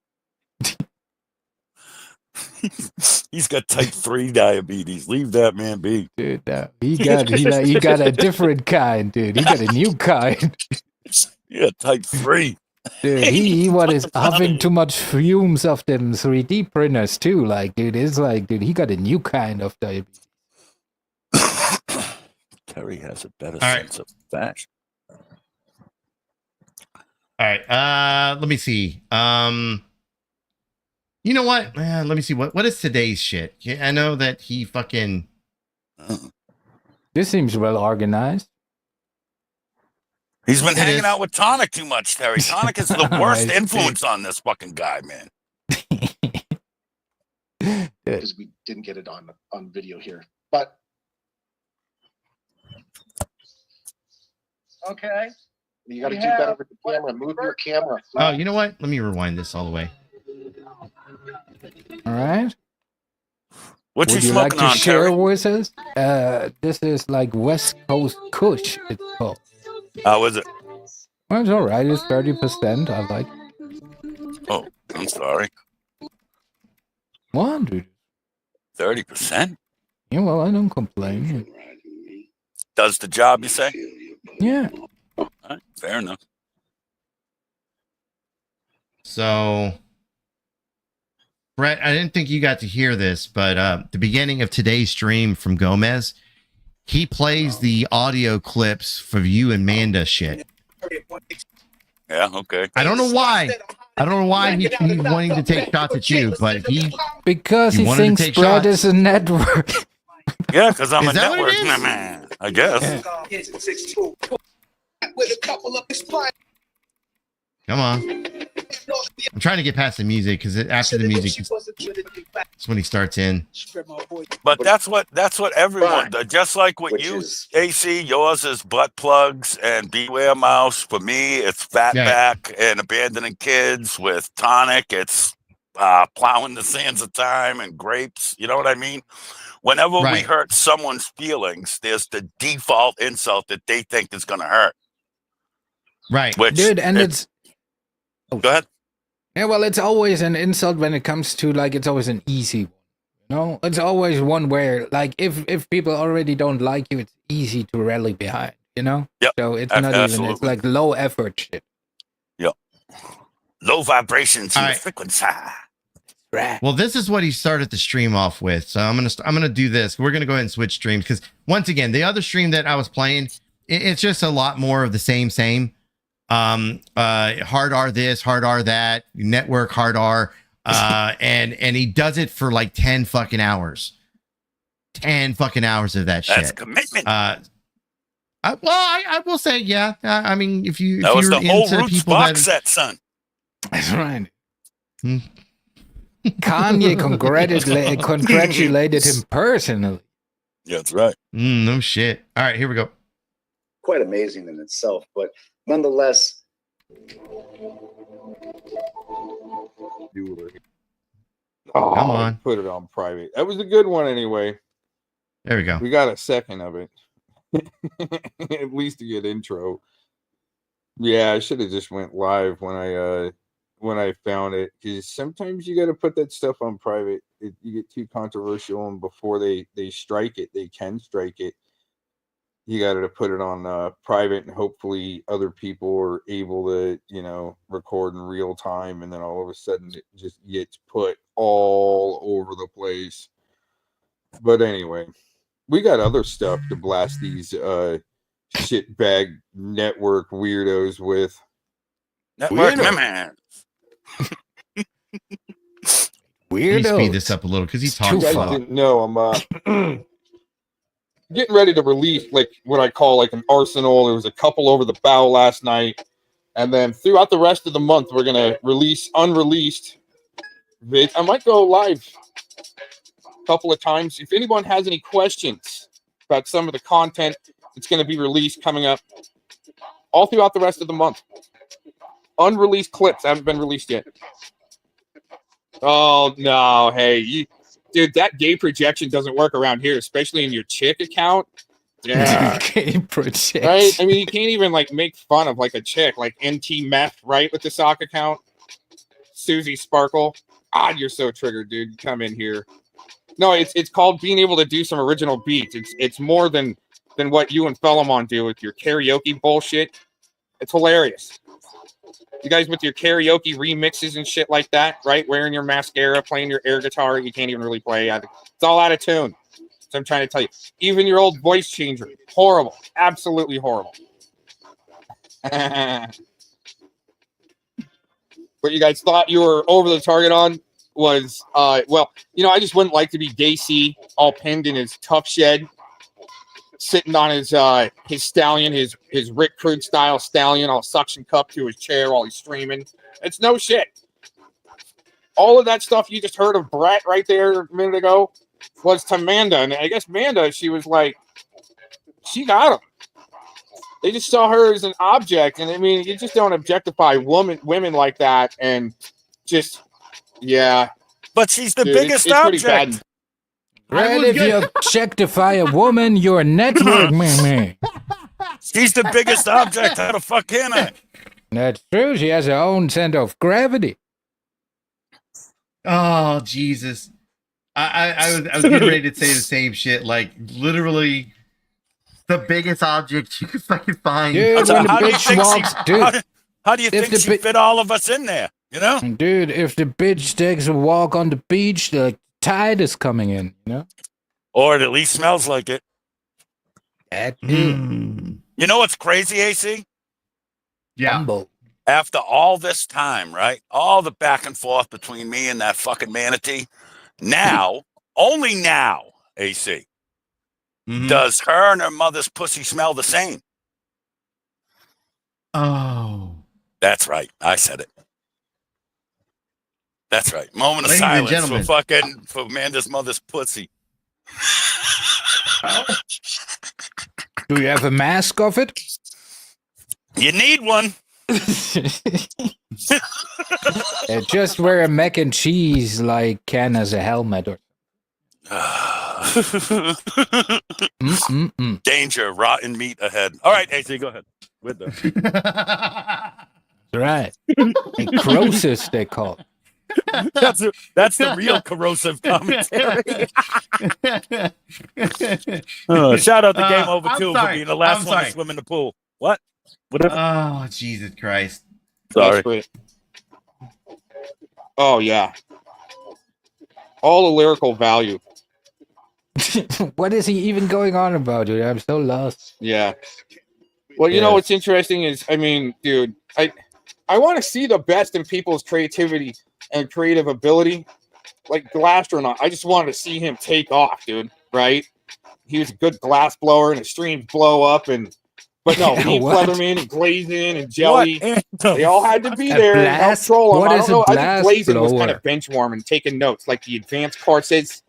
He's got type 3 diabetes. Leave that man be. Dude, he got a different kind, dude. He got a new kind. Yeah, type 3. Dude, he was having too much fumes of them 3D printers too. Like, dude, it's like, dude, he got a new kind of diabetes. Terry has a better sense of fashion. All right, let me see. You know what? Let me see. What is today's shit? I know that he fucking. This seems well organized. He's been hanging out with Tonic too much, Terry. Tonic is the worst influence on this fucking guy, man. Because we didn't get it on video here, but okay. You got to do better with the camera. Move your camera. Oh, you know what? Let me rewind this all the way. All right. What Would you like to share with us? This is like West Coast Kush. It's called. How is it? Well, it's all right. It's 30%. I like. Oh, I'm sorry. What, dude? 30%? Yeah, well, I don't complain. Does the job, you say? Yeah. All right, fair enough. So, Brett, I didn't think you got to hear this, but the beginning of today's stream from Gomez, he plays the audio clips for you and Manda shit. Yeah, okay. I don't know why. I don't know why he's wanting to take shots at you, but because he thinks Brett is a network. Yeah, because I'm Is a that what network it is? man. I guess. Come on. I'm trying to get past the music because after the music, it's when he starts in. But that's what everyone does. Just like what you, AC, yours is butt plugs and Beware Mouse. For me, it's Fatback and Abandoning Kids. With Tonic, it's Plowing the Sands of Time and Grapes. You know what I mean? Whenever we hurt someone's feelings, there's the default insult that they think is going to hurt. Right. Which, dude, and it's go ahead. Yeah, well, it's always an insult when it comes to, like, it's always an easy one. You know? It's always one where, like, if people already don't like you, it's easy to rally behind, you know? Yep. So it's not even, it's like low effort shit. Yep. Low vibrations in the frequency. Right. Well, this is what he started the stream off with. So I'm gonna do this. We're gonna go ahead and switch streams because once again, the other stream that I was playing, it's just a lot more of the same. Hard R this, hard R that, network hard R, and he does it for like 10 fucking hours. 10 fucking hours of that shit. That's commitment. I will say, yeah. I mean, if you're that was the whole into Roots people box that, set, son. That's right. Kanye congratulated him personally. Yeah, that's right. No shit. All right, here we go. Quite amazing in itself, but nonetheless. Oh, Come on. Put it on private. That was a good one anyway. There we go. We got a second of it. At least a good intro. Yeah, I should have just went live when I found it, because sometimes you got to put that stuff on private. You get too controversial, and before they strike it, they can strike it. You got to put it on private, and hopefully other people are able to, record in real time, and then all of a sudden it just gets put all over the place. But anyway, we got other stuff to blast these shitbag network weirdos with. Network man. Can you speed this up a little because he talks You a guys lot. didn't know I'm getting ready to release like what I call like an arsenal. There was a couple over the bow last night, and then throughout the rest of the month we're gonna release unreleased vid. I might go live a couple of times. If anyone has any questions about some of the content that's going to be released coming up all throughout the rest of the month, unreleased clips haven't been released yet. Oh no, hey, dude, that gay projection doesn't work around here, especially in your chick account. Yeah, Gay projection. right. I mean, you can't even like make fun of like a chick like NT Meth, right, with the sock account. Susie Sparkle. Ah, you're so triggered, dude. Come in here. No, it's called being able to do some original beats. It's more than what you and Philemon do with your karaoke bullshit. It's hilarious. You guys with your karaoke remixes and shit like that, right? Wearing your mascara, playing your air guitar, you can't even really play. It's all out of tune. So I'm trying to tell you. Even your old voice changer, horrible. Absolutely horrible. What you guys thought you were over the target on was, I just wouldn't like to be Gacy, all pinned in his tough shed, sitting on his stallion, his Rick Crude style stallion, all suction cup to his chair while he's streaming. It's no shit. All of that stuff you just heard of Brett right there a minute ago was to Manda, and I guess Manda, she was like, she got him. They just saw her as an object, and I mean, you just don't objectify women like that, and just yeah. But she's the Dude, biggest it's pretty object. bad. Right, if you objectify a woman, you're a network man. She's the biggest object. How the fuck can I? That's true. She has her own center of gravity. Oh Jesus! I was getting ready to say the same shit. Like literally, the biggest object you can fucking find. Dude, when the How do you bitch think walks, she, dude. how do you think she fit all of us in there? You know? Dude, if the bitch takes a walk on the beach, the tide is coming in, you know? Or it at least smells like it. That You know what's crazy, AC? Yeah. Humble. After all this time, right? All the back and forth between me and that fucking manatee. Now, only now, AC, does her and her mother's pussy smell the same? Oh. That's right. I said it. That's right. Moment of Ladies and silence gentlemen. for Amanda's mother's pussy. Do you have a mask of it? You need one. Just wear a mac and cheese like can as a helmet. Or... Danger, rotten meat ahead. All right, AC, go ahead. We're done. Right. Necrosis, they call it. That's the real corrosive commentary. Shout out to Game Over 2 for being the last one to swim in the pool. What? Whatever. Oh, Jesus Christ. Sorry. Oh yeah. All the lyrical value. What is he even going on about, dude? I'm so lost. Yeah. Well, you know what's interesting is, I mean, dude, I want to see the best in people's creativity and creative ability. Like Glastronaut, I just wanted to see him take off, dude. Right? He was a good glass blower, and his streams blow up. But no, Eve Leatherman and Glazin and Jelly, they all had to be there and help troll him. What I is don't know. a I think Glazin was blower? kind of bench warming, taking notes, like the advanced courses.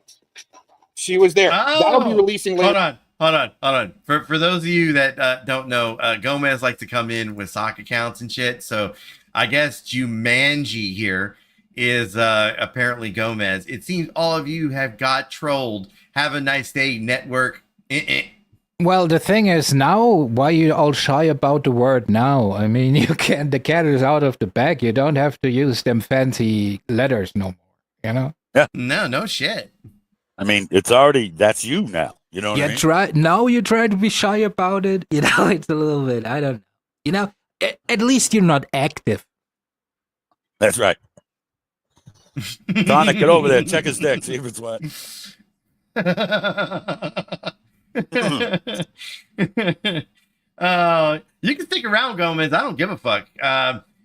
She was there. That'll be releasing later. Hold on. For those of you that don't know, Gomez likes to come in with sock accounts and shit. So I guess Jumanji here is apparently Gomez. It seems all of you have got trolled. Have a nice day, network. Well, the thing is now, why you all shy about the word now? I mean, you can the cat is out of the bag. You don't have to use them fancy letters no more. You know? Yeah. No shit. I mean, it's already that's you now. You know what I mean? Now you try to be shy about it. You know, it's a little bit. I don't. You know, at least you're not active. That's right. Sonic, get over there. Check his deck. See if it's wet. You can stick around, Gomez. I don't give a fuck.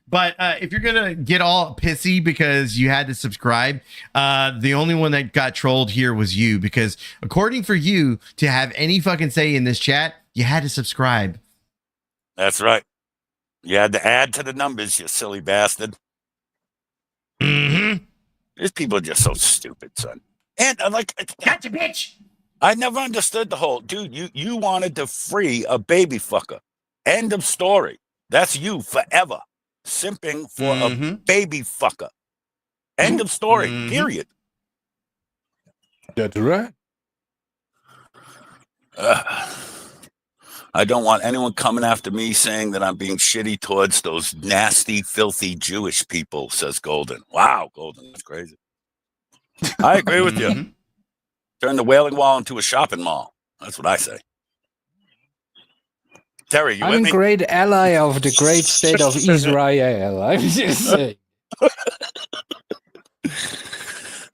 But if you're gonna get all pissy because you had to subscribe, the only one that got trolled here was you, because according for you to have any fucking say in this chat, you had to subscribe. That's right. You had to add to the numbers, you silly bastard. Mm-hmm. These people are just so stupid, son. And like, gotcha, bitch. I never understood the whole dude. You wanted to free a baby fucker. End of story. That's you forever. Simping for a baby fucker. End of story. Period. That's right. I don't want anyone coming after me saying that I'm being shitty towards those nasty, filthy Jewish people, says Golden. Wow, Golden, that's crazy. I agree with you. Turn the Wailing Wall into a shopping mall. That's what I say. Terry, you I'm with a me? great ally of the great state of Israel. I'm just saying.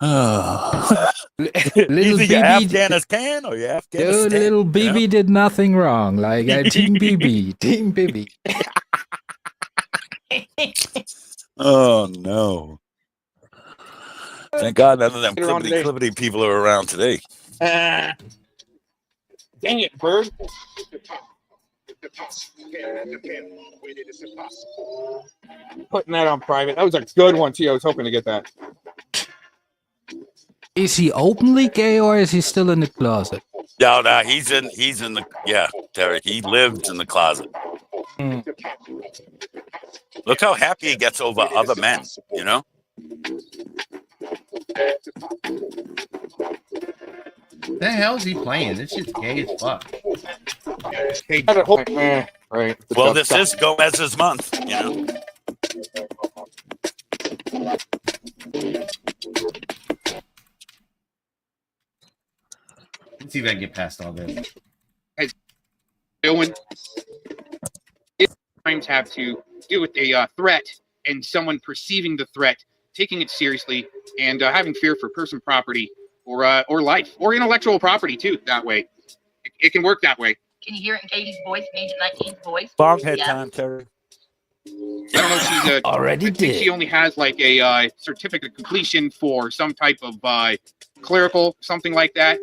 Little Either you BB Afghanistan or you Afghanistan. Little BB did nothing wrong. Like Team BB, Team BB. Oh no! Thank God none of them clippity people are around today. Dang it, Bird. Putting that on private. That was a good one, too. I was hoping to get that. Is he openly gay or is he still in the closet? No, he's in the Terry. He lives in the closet. Look how happy he gets over other men, you know? The hell is he playing? This shit's gay as fuck. Right. Well, this is Gomez's month, you know? Let's see if I can get past all this. Doing times have to do with a threat and someone perceiving the threat, taking it seriously, and having fear for person, property, or life, or intellectual property too. That way, it can work that way. Can you hear it in Katie's voice, Agent 19's voice? Bonghead time, Terry. I don't know if she's already I think she only has like a certificate of completion for some type of clerical, something like that,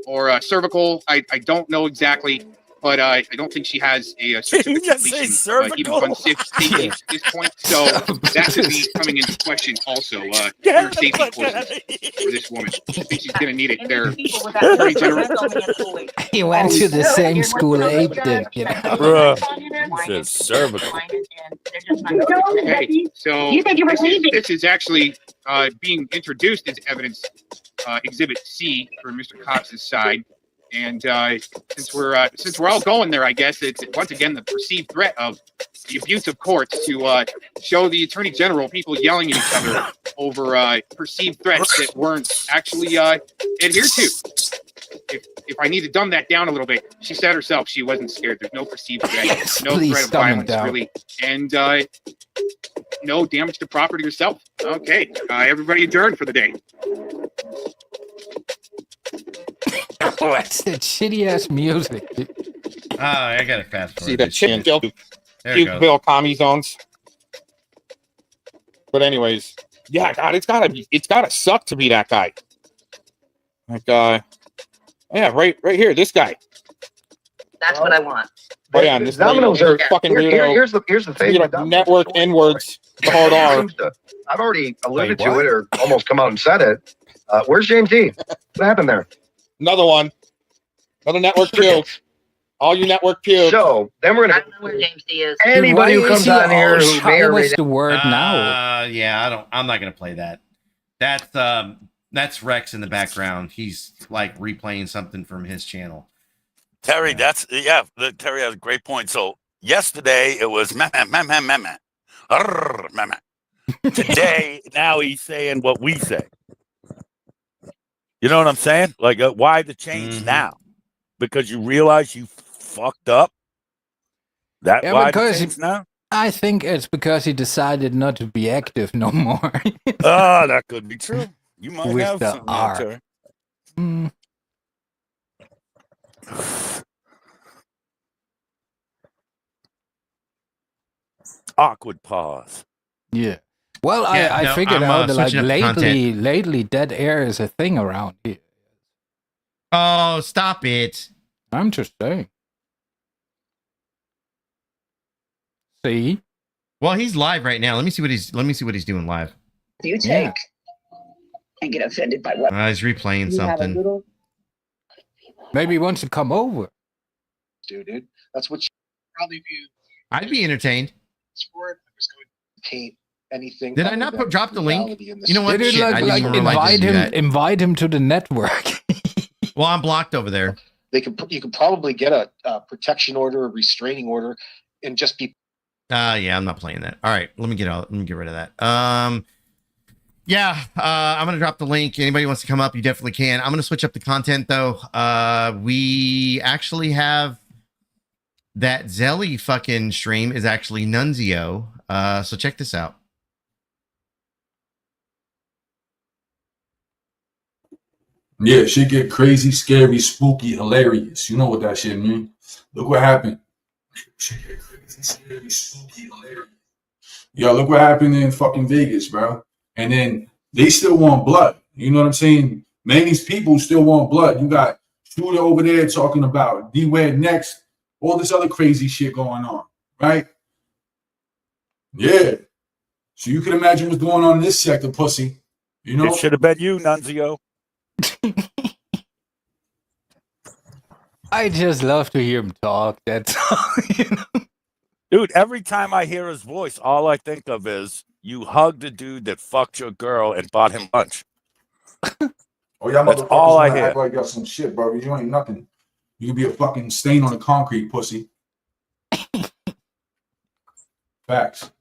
or cervical. I don't know exactly, but I don't think she has a certificate of completion even on safe safety at this point. So that could be coming into question also. For safety courses for this woman. I think she's going to need it there. Attorney General. He went to the same school Abe did, you know. Says cervical. Okay, so this is actually being introduced as evidence, Exhibit C for Mr. Cox's side, and since we're all going there, I guess it's once again the perceived threat of the abuse of courts to show the Attorney General people yelling at each other over perceived threats that weren't actually adhered to. If I need to dumb that down a little bit, she said herself she wasn't scared. There's no perceived threat, no threat of violence, really, and no damage to property herself. Okay, everybody adjourned for the day. Oh, that's that shitty ass music. Oh, I gotta fast forward. See that shit built There it goes. Bill commie zones. But anyways, yeah, God, it's gotta suck to be that guy. Like yeah, right here, this guy. That's what I want. Oh yeah, this Dominoes are fucking weirdo. Here's the thing. You know, network N-words, the hard R. I've already alluded to it or almost come out and said it. Where's James D? What happened there? Another one. Another network puke. All you network puke. So then we're gonna. I don't know where James D is. Anybody who comes on here who may or may the word now. Yeah, I'm not gonna play that. That's Rex in the background. He's like replaying something from his channel. Terry, Terry has a great point. So yesterday it was meh. Today, now he's saying what we say. You know what I'm saying? Like, why the change now? Because you realize you fucked up? Why the change now? I think it's because he decided not to be active no more. That could be true. You might With have the something R. there, Terry. Awkward pause. Yeah. Well, I figured out that like lately dead air is a thing around here. Oh, stop it. I'm just saying. See? Well, he's live right now. Let me see what he's doing live. You take and get offended by what He's replaying something. Maybe he wants to come over. Dude, that's what you probably view. I'd be entertained. Sport. I was going to paint anything. Did I not drop the link? You know what? They Shit, I didn't even realize invite him to the network. Well, I'm blocked over there. You could probably get a protection order, a restraining order, and just be. Yeah, I'm not playing that. All right, let me get rid of that. I'm gonna drop the link. Anybody wants to come up, you definitely can. I'm gonna switch up the content though. We actually have that Zelly fucking stream is actually Nunzio. So check this out. Yeah, shit get crazy, scary, spooky, hilarious. You know what that shit mean. Look what happened. Shit get crazy, scary, spooky, hilarious. Yo, look what happened in fucking Vegas, bro. And then they still want blood. You know what I'm saying? Many of these people still want blood. You got Shooter over there talking about D-Wed next, all this other crazy shit going on, right? Yeah. So you can imagine what's going on in this sector, pussy. You know? It should have been you, Nunzio. I just love to hear him talk. That's all, you know? Dude, every time I hear his voice, all I think of is you hugged a dude that fucked your girl and bought him lunch. Oh, y'all That's motherfuckers all I wanna hear. act like y'all some shit, bro. You ain't nothing. You can be a fucking stain on the concrete, pussy. Facts.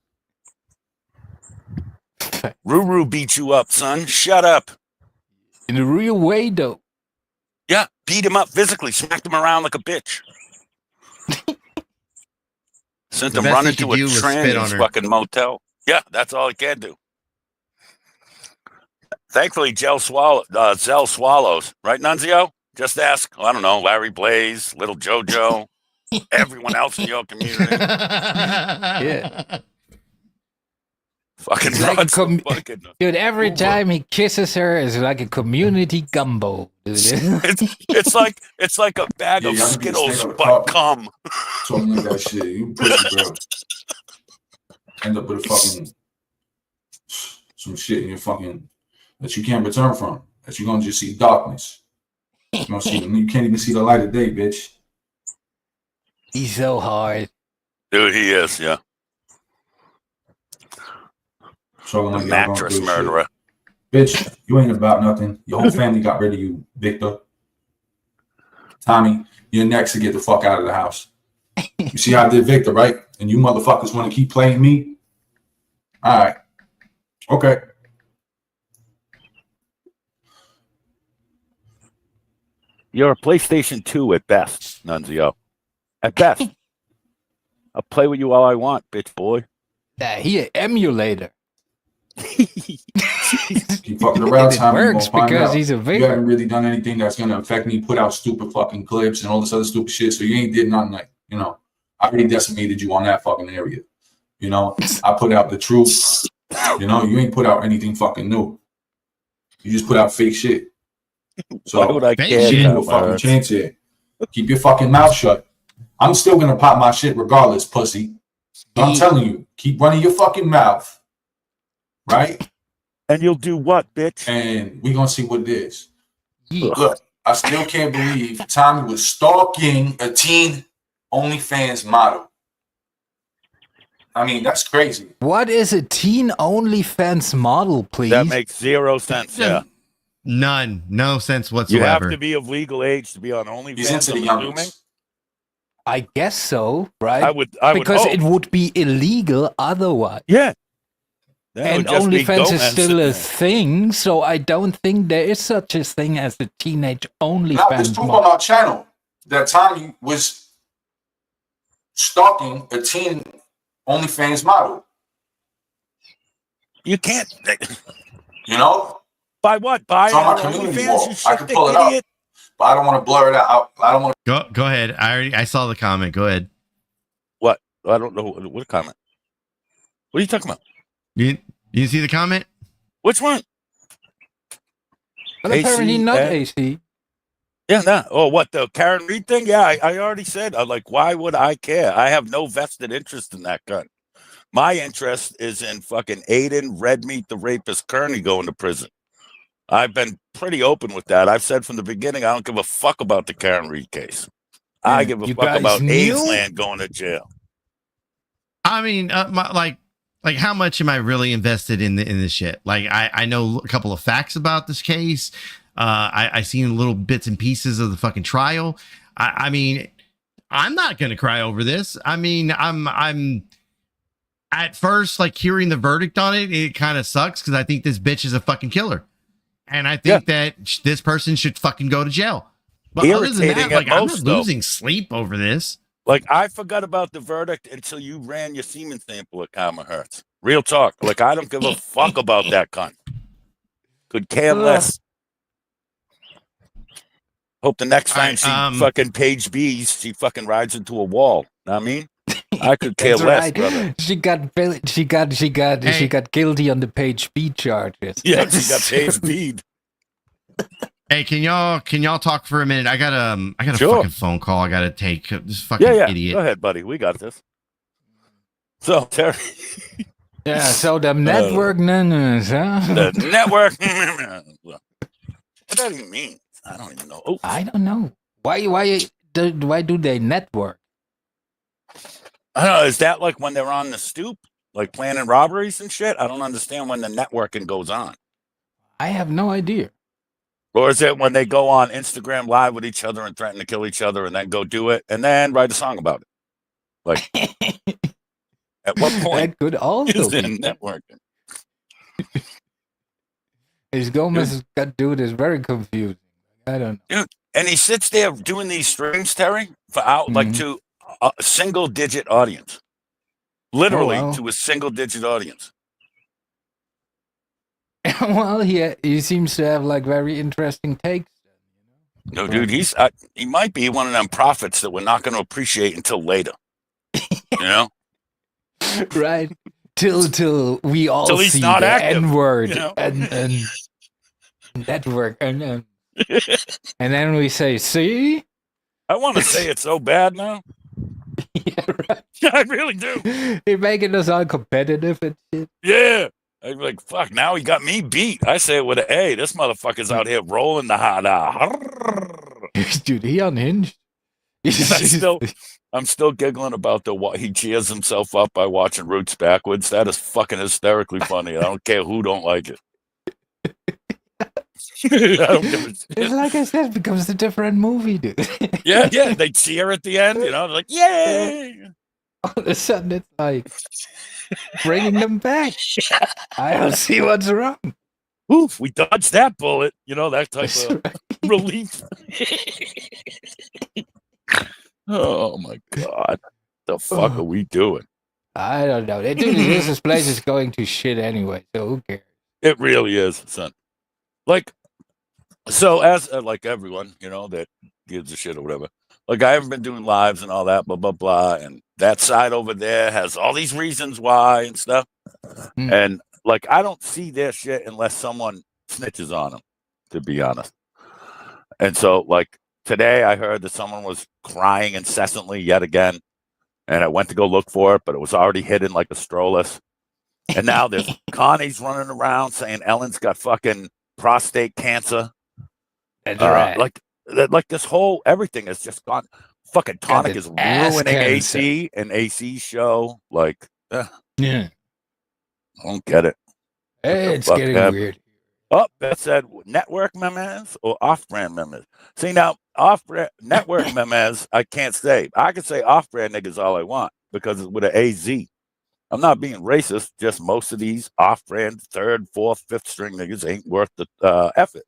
Ruru beat you up, son. Shut up. In a real way, though. Yeah, beat him up physically, smacked him around like a bitch. Sent The him best running he could to a do was spit on tranny's her. fucking motel. Yeah, that's all he can do. Thankfully, Zell swallows. Right, Nunzio? Just ask, I don't know, Larry Blaze, Little JoJo, everyone else in your community. Yeah. Fucking It's like runs fucking dude, every time he kisses her is like a community gumbo. Dude. it's like a bag of y'all can be a Skittles, snake on the but carpet. cum. Talking like that shit. You pussy, bro. End up with a fucking some shit in your fucking that you can't return from. That you're gonna just see darkness. You can't even see the light of day, bitch. He's so hard. Dude, he is, yeah. Talking like y'all going Mattress through shit. murderer. Bitch, you ain't about nothing. Your whole family got rid of you, Victor. Tommy, you're next to get the fuck out of the house. You see how I did Victor, right? And you motherfuckers want to keep playing me? All right. Okay. You're a PlayStation 2 at best, Nunzio. At best. I'll play with you all I want, bitch boy. Nah, he an emulator. Keep fucking around, It Tommy. works You won't find because out. he's a You victim. haven't really done anything that's gonna affect me. Put out stupid fucking clips and all this other stupid shit. So you ain't did nothing like, you know. I already decimated you on that fucking area. You know, I put out the truth. You know, you ain't put out anything fucking new. You just put out fake shit. So Why would I give care, you a Tom fucking Harris? chance here. Keep your fucking mouth shut. I'm still gonna pop my shit regardless, pussy. I'm telling you, keep running your fucking mouth, right? And you'll do what, bitch? And we're gonna see what it is. Look, I still can't believe Tommy was stalking a teen OnlyFans model. I mean, that's crazy. What is a teen OnlyFans model, please? That makes zero sense, yeah. None. No sense You whatsoever. have to be of legal age to be on OnlyFans. He's into the I'm assuming. youngest. I guess so, right? I would because hope. it would be illegal otherwise. Yeah. And OnlyFans is still a thing, so I don't think there is such a thing as a teenage Now, there's OnlyFans proof mod. on our channel that Tommy was stalking a teen OnlyFans model. You can't. You know? By what? By It's on my our community OnlyFans, wall. you I shit can dick pull it idiot. up, but I don't want to blur it out. I don't want to. Go ahead. I saw the comment. Go ahead. What? I don't know what comment. What are you talking about? You see the comment? Which one? But apparently not AC. Yeah, no. Oh, what, the Karen Reed thing? Yeah, I already said. I'm like, why would I care? I have no vested interest in that gun. My interest is in fucking Aiden, Red Meat, the rapist, Kearney going to prison. I've been pretty open with that. I've said from the beginning, I don't give a fuck about the Karen Reed case. I give a fuck about AIDS Land going to jail. I mean, like how much am I really invested in this shit? Like I know a couple of facts about this case. I seen little bits and pieces of the fucking trial. I mean, I'm not gonna cry over this. I mean, I'm at first like hearing the verdict on it. It kind of sucks because I think this bitch is a fucking killer, and I think that this person should fucking go to jail. But other than that, like I'm not losing sleep over this. Like, I forgot about the verdict until you ran your semen sample at Karma Hertz. Real talk. Like, I don't give a fuck about that cunt. Could care less. Hope the next time she fucking page B's, she fucking rides into a wall. Know what I mean? I could care less, brother. She got guilty on the page B charges. Yeah, she got page B'd. Hey, can y'all talk for a minute? I got a fucking phone call I gotta take. This fucking idiot. Go ahead, buddy. We got this. So Terry. Yeah, so the network nanas, huh? The network. What does that even mean? I don't even know. Oh. I don't know. Why do they network? I don't know. Is that like when they're on the stoop, like planning robberies and shit? I don't understand when the networking goes on. I have no idea. Or is it when they go on Instagram Live with each other and threaten to kill each other and then go do it and then write a song about it? Like, at what point that could also is it networking? His Gomez dude is very confused. I don't know. Dude, and he sits there doing these streams, Terry, for out like to a single-digit audience. Literally to a single-digit audience. Well, he seems to have like very interesting takes. No, dude, he might be one of them prophets that we're not going to appreciate until later. You know, right? Till we all till he's see not the active, N-word you know? and network and then we say, "See." I want to say it so bad now. Yeah, right. I really do. You're making us all competitive and shit. Yeah. I'm like, fuck, now he got me beat. I say it with an A. This motherfucker's out here rolling the hot Dude, he unhinged. I'm still giggling about he cheers himself up by watching Roots backwards. That is fucking hysterically funny. I don't care who don't like it. I don't give a shit. It's like I said, it becomes a different movie, dude. Yeah, they cheer at the end, you know, they're like, yay! All of a sudden, it's like bringing them back. I don't see what's wrong. Oof, we dodged that bullet. You know, that type of relief. Oh, my God. The fuck are we doing? I don't know. This place is going to shit anyway, so who cares? It really is, son. Like, so as like everyone, you know, that gives a shit or whatever. Like, I haven't been doing lives and all that, blah, blah, blah. And that side over there has all these reasons why and stuff. And, like, I don't see their shit unless someone snitches on them, to be honest. And so, like, today I heard that someone was crying incessantly yet again. And I went to go look for it, but it was already hidden like a strollers. And now there's Connie's running around saying Ellen's got fucking prostate cancer. That's right. Like this whole everything has just gone. Fucking Tonic is ruining AC and AC's show. Like, yeah, I don't get it. Hey, it's getting weird. Oh, that said network memes or off-brand memes. See now, off-brand network memes, I can't say. I can say off-brand niggas all I want because it's with an AZ. I'm not being racist. Just most of these off-brand third, fourth, fifth string niggas ain't worth the effort.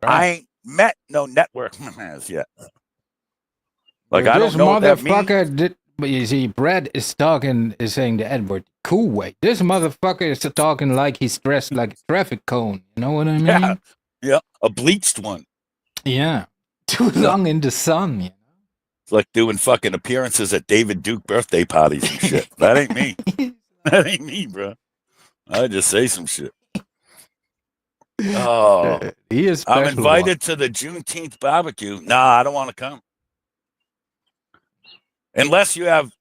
Right. I ain't met no network memes yet. Like I don't know what that means. But you see, Brad is saying the Edward cool way. This motherfucker is talking like he's dressed like a traffic cone. You know what I mean? Yeah, a bleached one. Yeah, too long in the sun. You know? It's like doing fucking appearances at David Duke birthday parties and shit. That ain't me. That ain't me, bro. I just say some shit. Oh, he is. I'm invited to the Juneteenth barbecue. Nah, I don't want to come. Unless you have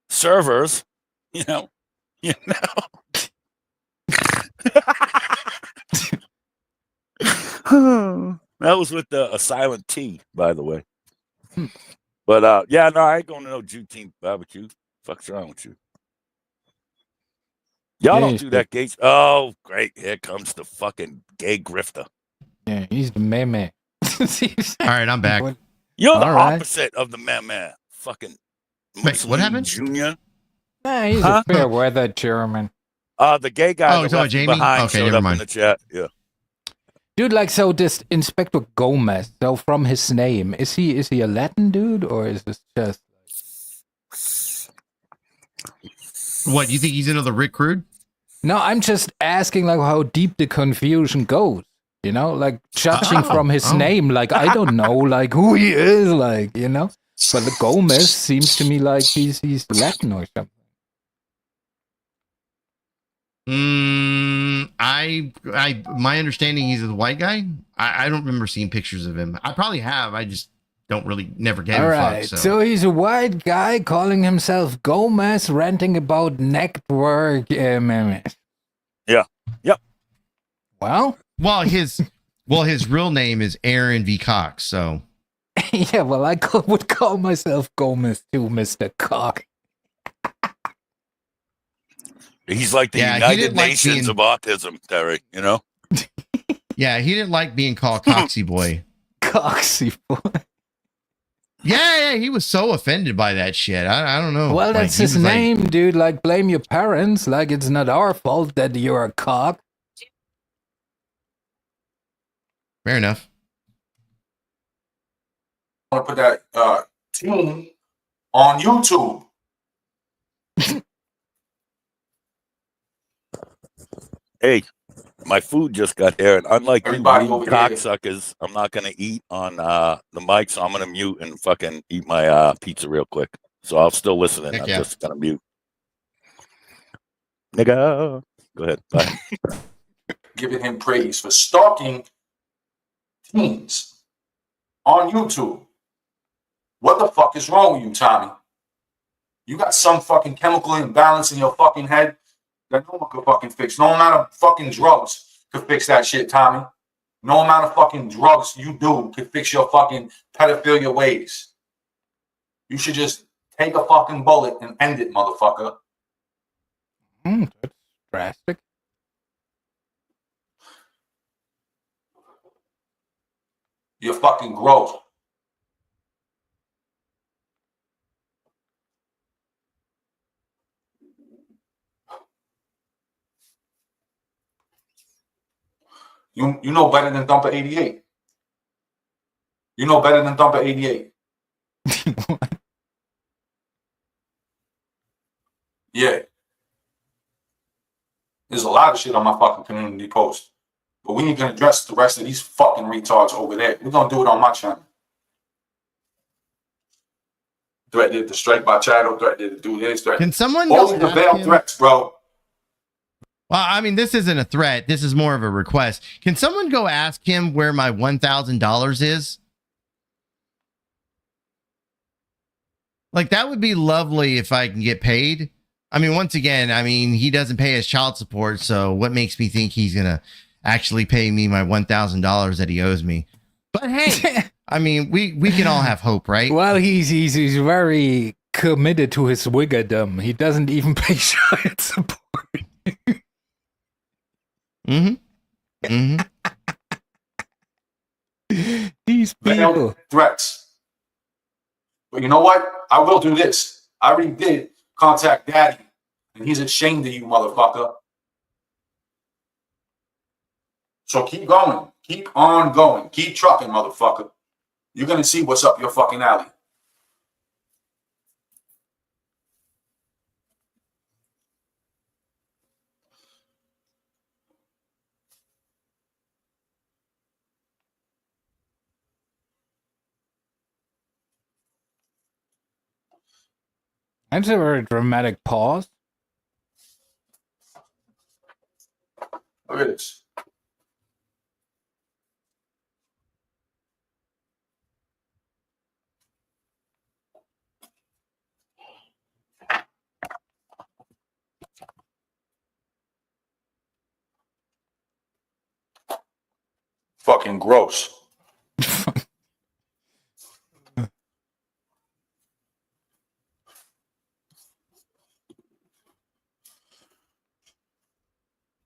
servers, you know. That was with a silent T, by the way. But yeah, no, I ain't going to no Juneteenth barbecue. Fuck's wrong with you? Y'all don't do that, Gates. Oh, great! Here comes the fucking gay grifter. Yeah, he's the man. All right, I'm back. You're the opposite of the man. Fucking wait, what happened? Junior? Nah, he's a fair weather chairman. The gay guy. Oh, so Jamie? Okay, never mind. In the chat. Yeah. Dude, like, so this Inspector Gomez, so from his name, is he a Latin dude or is this just what, you think he's another Rick Crude? No, I'm just asking like how deep the confusion goes. You know, like judging from his name, like I don't know like who he is, like, you know. But the Gomez seems to me like he's Latin or something. My understanding he's a white guy. I don't remember seeing pictures of him. I probably have. I just don't really never gave a fuck. So he's a white guy calling himself Gomez, ranting about network memes. Yeah. Yep. Well, his real name is Aaron V. Cox. So yeah, well, I would call myself Gomez too, Mr. Cock. He's like the United Nations of autism, Terry, you know? Yeah, he didn't like being called Coxy Boy. Coxy Boy. Yeah, he was so offended by that shit. I don't know. Well, that's his name, dude. Like, blame your parents. Like, it's not our fault that you're a cock. Fair enough. I want to put that tune on YouTube. Hey, my food just got here, and unlike Everybody you cocksuckers, I'm not gonna eat on the mic, so I'm gonna mute and fucking eat my pizza real quick. So I'll still listen. I'm just gonna mute. Nigga, go ahead. Bye. Giving him praise for stalking teens on YouTube. What the fuck is wrong with you, Tommy? You got some fucking chemical imbalance in your fucking head that no one could fucking fix. No amount of fucking drugs could fix that shit, Tommy. No amount of fucking drugs you do could fix your fucking pedophilia ways. You should just take a fucking bullet and end it, motherfucker. That's drastic. You're fucking gross. You know better than Thumper 88. You know better than Thumper 88. Yeah. There's a lot of shit on my fucking community post. But we need to address the rest of these fucking retards over there. We're going to do it on my channel. Threatened to strike by Chado, threatened to do this. Can someone all these veiled threats, bro. Well, I mean, this isn't a threat. This is more of a request. Can someone go ask him where my $1,000 is? Like, that would be lovely if I can get paid. I mean, once again, I mean, he doesn't pay his child support. So what makes me think he's going to actually pay me my $1,000 that he owes me? But hey, I mean, we can all have hope, right? Well, he's very committed to his wiggerdom. He doesn't even pay child support. Mm-hmm. Mm-hmm. These people. Threats. But you know what? I will do this. I already did contact Daddy, and he's ashamed of you, motherfucker. So keep going. Keep on going. Keep trucking, motherfucker. You're going to see what's up your fucking alley. That's a very dramatic pause. Look at this. Fucking gross.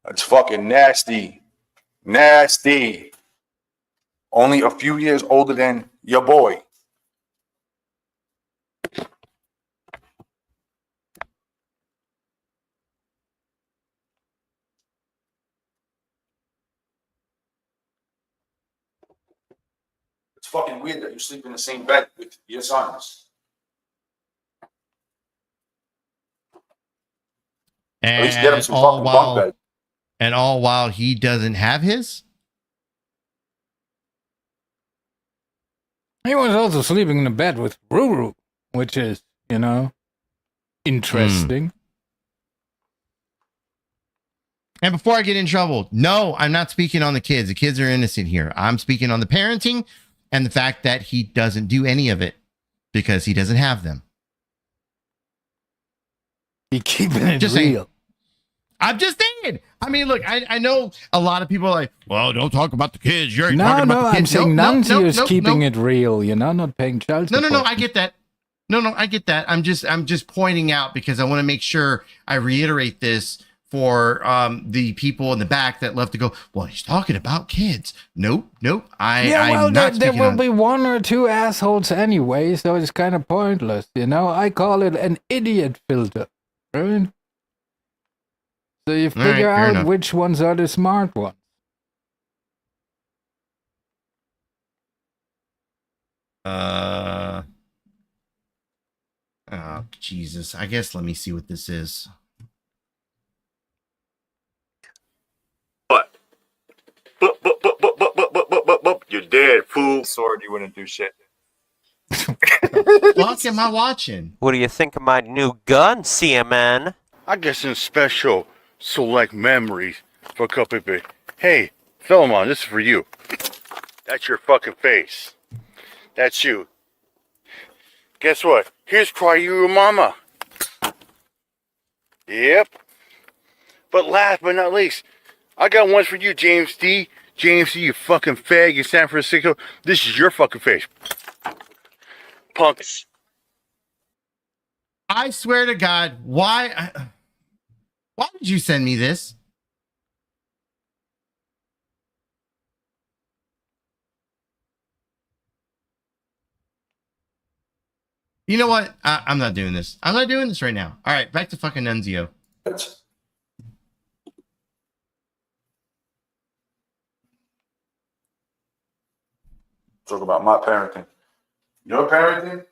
That's fucking nasty. Nasty. Only a few years older than your boy. It's fucking weird that you sleep in the same bed with your sons. At least get him some fucking bunk bed. And all while he doesn't have his? He was also sleeping in a bed with Ruru, which is, you know, interesting. And before I get in trouble, no, I'm not speaking on the kids. The kids are innocent here. I'm speaking on the parenting and the fact that he doesn't do any of it because he doesn't have them. He keeping it just real. Saying. I'm just saying. I mean, look, I know a lot of people are like, well, don't talk about the kids. You're talking about the kids. I'm saying Nancy is keeping it real, you know, not paying child support. No, I get that. No, I get that. I'm just pointing out because I want to make sure I reiterate this for the people in the back that love to go, well, he's talking about kids. Nope. I'm not there will be one or two assholes anyway, so it's kind of pointless, you know. I call it an idiot filter, right? So you figure out which ones are the smart ones. Oh, Jesus. I guess let me see what this is. But you're dead, fool. Sword, you wouldn't do shit. What am I watching? What do you think of my new gun, CMN? I got some special select memories for a couple people. Hey, Philemon, this is for you. That's your fucking face. That's you. Guess what? Here's Cry You Mama. Yep. But last but not least, I got one for you, James D. James D, you fucking fag in San Francisco. This is your fucking face. Punks. I swear to God, why did you send me this? You know what? I'm not doing this. I'm not doing this right now. All right, back to fucking Nunzio. Talk about my parenting. Your parenting?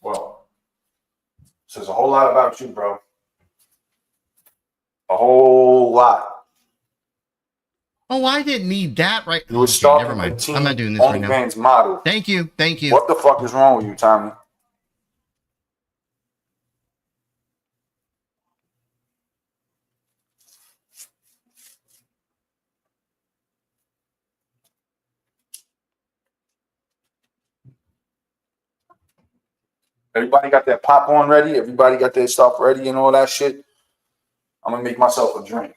Well, says a whole lot about you, bro. A whole lot. Oh, I didn't need that right. You were Okay, stalking never mind. a I'm not doing this right now. OnlyFans model. Thank you. What the fuck is wrong with you, Tommy? Everybody got that popcorn ready? Everybody got their stuff ready and all that shit? I'm gonna make myself a drink.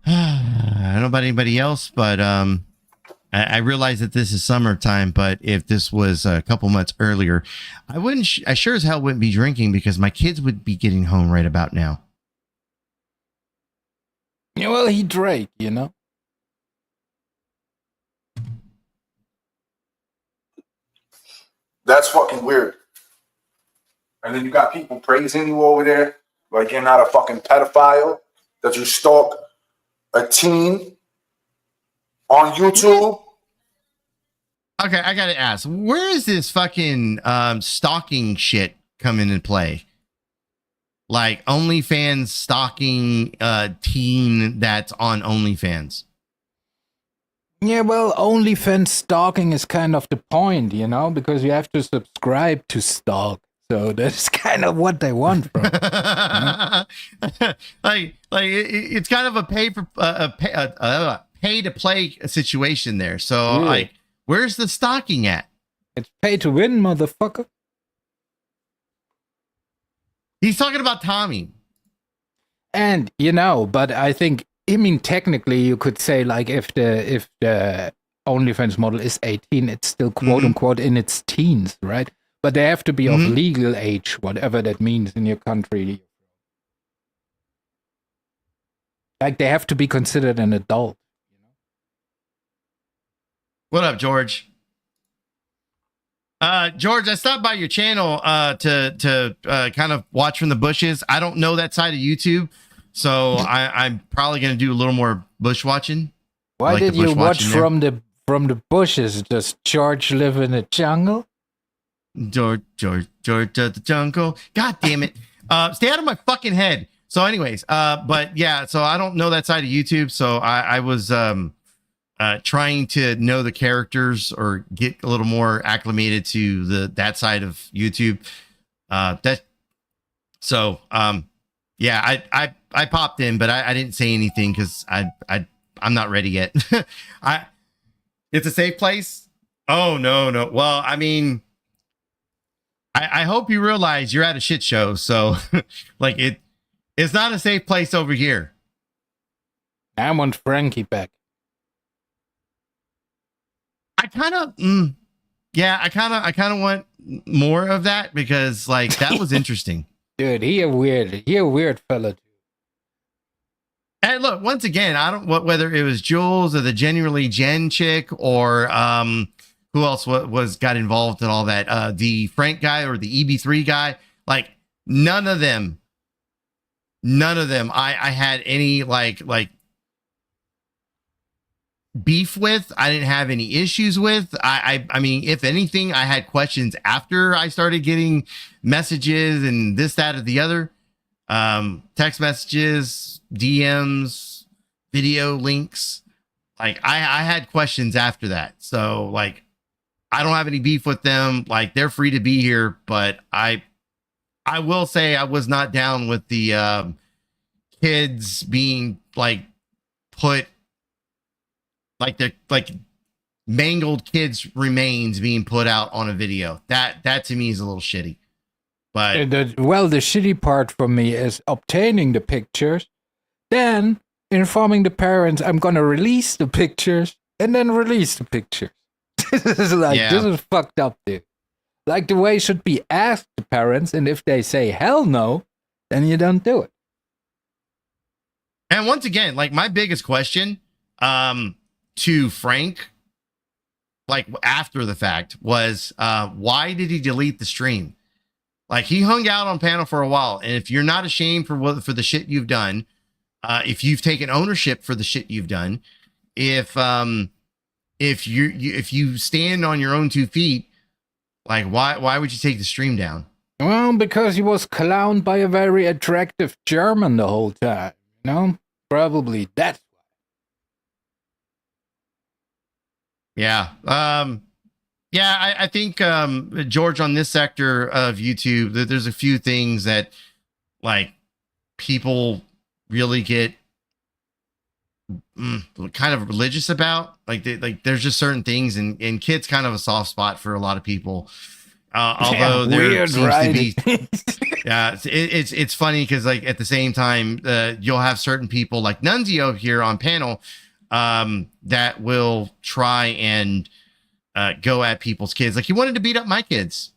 I don't know about anybody else, but I realize that this is summertime, but if this was a couple months earlier, I sure as hell wouldn't be drinking because my kids would be getting home right about now. Yeah, well, he drank, you know. That's fucking weird. And then you got people praising you over there like you're not a fucking pedophile, that you stalk a teen on YouTube. Okay, I gotta ask, where is this fucking stalking shit come into play? Like OnlyFans stalking teen that's on OnlyFans. Yeah, well, OnlyFans stalking is kind of the point, you know, because you have to subscribe to stalk. So that's kind of what they want from. It's kind of a pay to play situation there. So like, where's the stalking at? It's pay to win, motherfucker. He's talking about Tommy. And you know, but I think, I mean, technically you could say like if the OnlyFans model is 18, it's still quote unquote in its teens, right? But they have to be of legal age, whatever that means in your country. Like they have to be considered an adult. What up, George? George, I stopped by your channel to kind of watch from the bushes. I don't know that side of YouTube, so I'm probably going to do a little more bush watching. Why did you watch from the bushes? Does George live in the jungle? George the jungle. God damn it. Stay out of my fucking head. So anyways, but yeah, so I don't know that side of YouTube. So I was trying to know the characters or get a little more acclimated to that side of YouTube. Yeah, I popped in, but I didn't say anything because I'm not ready yet. It's a safe place. Oh no. Well, I mean, I hope you realize you're at a shit show. So like it's not a safe place over here. I want Frankie back. I kind of want more of that because like that was interesting. Dude, he a weird fella. And look, once again, I don't whether it was Jules or the Genuinely Jen chick or who else got involved in all that, the Frank guy or the EB3 guy, like none of them I had any like beef with. I didn't have any issues with. I mean, if anything, I had questions after I started getting messages and this, that, or the other, text messages, DMs, video links. Like I had questions after that. So like, I don't have any beef with them. Like they're free to be here, but I will say I was not down with the kids being like put like they're like mangled kids' remains being put out on a video. That to me is a little shitty. But the shitty part for me is obtaining the pictures, then informing the parents I'm gonna release the pictures, and then release the pictures. This is fucked up, dude. Like the way it should be asked to parents, and if they say hell no, then you don't do it. And once again, like my biggest question to Frank, like after the fact, was why did he delete the stream? Like he hung out on panel for a while, and if you're not ashamed for the shit you've done, if you've taken ownership for the shit you've done, if you stand on your own 2 feet, like why would you take the stream down? Well, because he was clowned by a very attractive German the whole time. You know, probably that's why. Yeah. I think George, on this sector of YouTube, there's a few things that like people really get kind of religious about. Like there's just certain things, and kids kind of a soft spot for a lot of people. Although there seems to be, it's funny because like at the same time, you'll have certain people like Nunzio here on panel that will try and go at people's kids. Like he wanted to beat up my kids,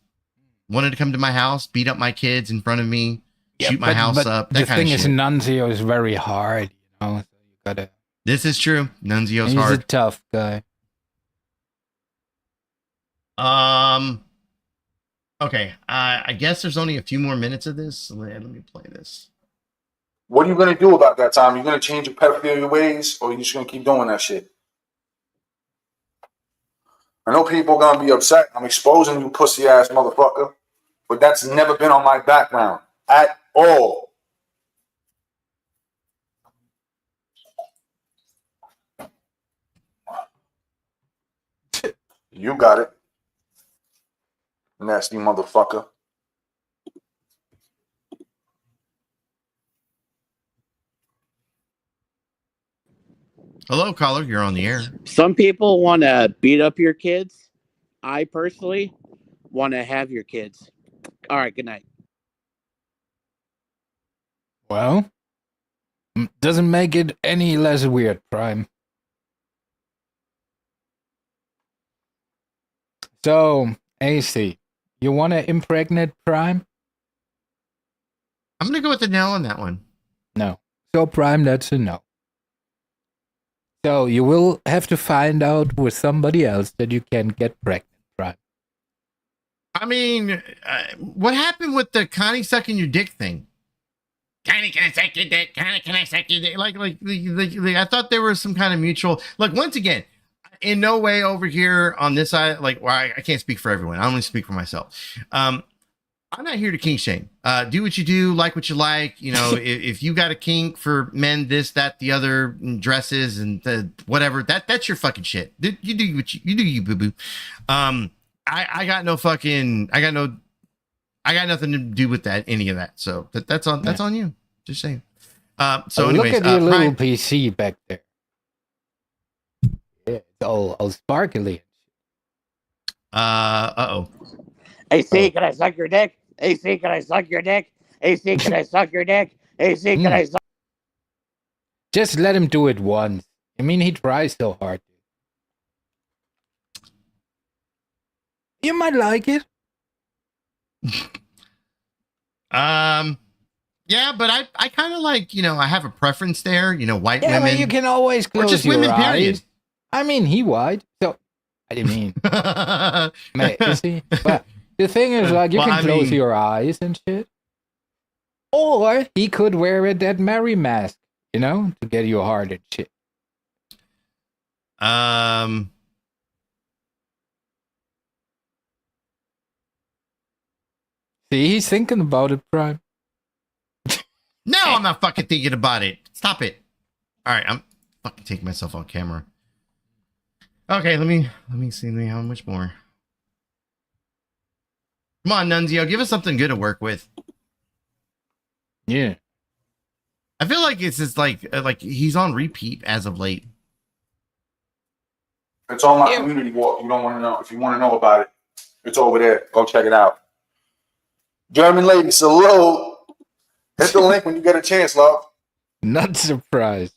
wanted to come to my house, beat up my kids in front of me, shoot my house up. That the kind of thing is, shit. Nunzio is very hard, you know. So you gotta. This is true. Nunzio's He's hard. a tough guy. Okay. I guess there's only a few more minutes of this. So let me play this. What are you gonna do about that, Tom? You gonna change your pedophilia ways, or you just gonna keep doing that shit? I know people are gonna be upset. I'm exposing you, pussy ass motherfucker, but that's never been on my background at all. You got it, nasty motherfucker. Hello, caller. You're on the air. Some people want to beat up your kids. I personally want to have your kids. All right, good night. Well, doesn't make it any less weird, Prime. So, AC, you want to impregnate Prime? I'm going to go with the no on that one. No. So, Prime, that's a no. So, you will have to find out with somebody else that you can get pregnant, Prime. I mean, what happened with the Connie sucking your dick thing? Connie, can I suck your dick? Connie, can I suck your dick? Like I thought there was some kind of mutual. Like, once again, in no way over here on this side, like, well, I can't speak for everyone. I only speak for myself. I'm not here to kink shame. Do what you do, like what you like. You know, if you got a kink for men, this, that, the other, dresses, and whatever, that's your fucking shit. You do what you do, you boo boo. I got no fucking. I got nothing to do with that. Any of that. So that's on you. Just saying. So anyways, look at your little PC back there. Yeah, it's all sparkly. Uh-oh. AC, can I suck your dick? AC, can I suck your dick? AC, can I suck your dick? AC, can I suck? Just let him do it once. I mean, he tries so hard. You might like it. Yeah, but I kind of like, I have a preference there, white Yeah, women. but you can always close or just your women, eyes. period. I mean, he white, so I didn't mean. You see? But the thing is, like, you Well, can close your eyes and shit. Or he could wear a Dead Mary mask, to get you hard and shit. See, he's thinking about it, Prime. No, I'm not fucking thinking about it. Stop it. All right, I'm fucking taking myself on camera. Okay, let me see how much more. Come on, Nunzio, give us something good to work with. Yeah. I feel like it's just like he's on repeat as of late. It's on my community walk. You don't want to know. If you want to know about it, it's over there. Go check it out. German lady, salute. Hit the link when you get a chance, love. Not surprised.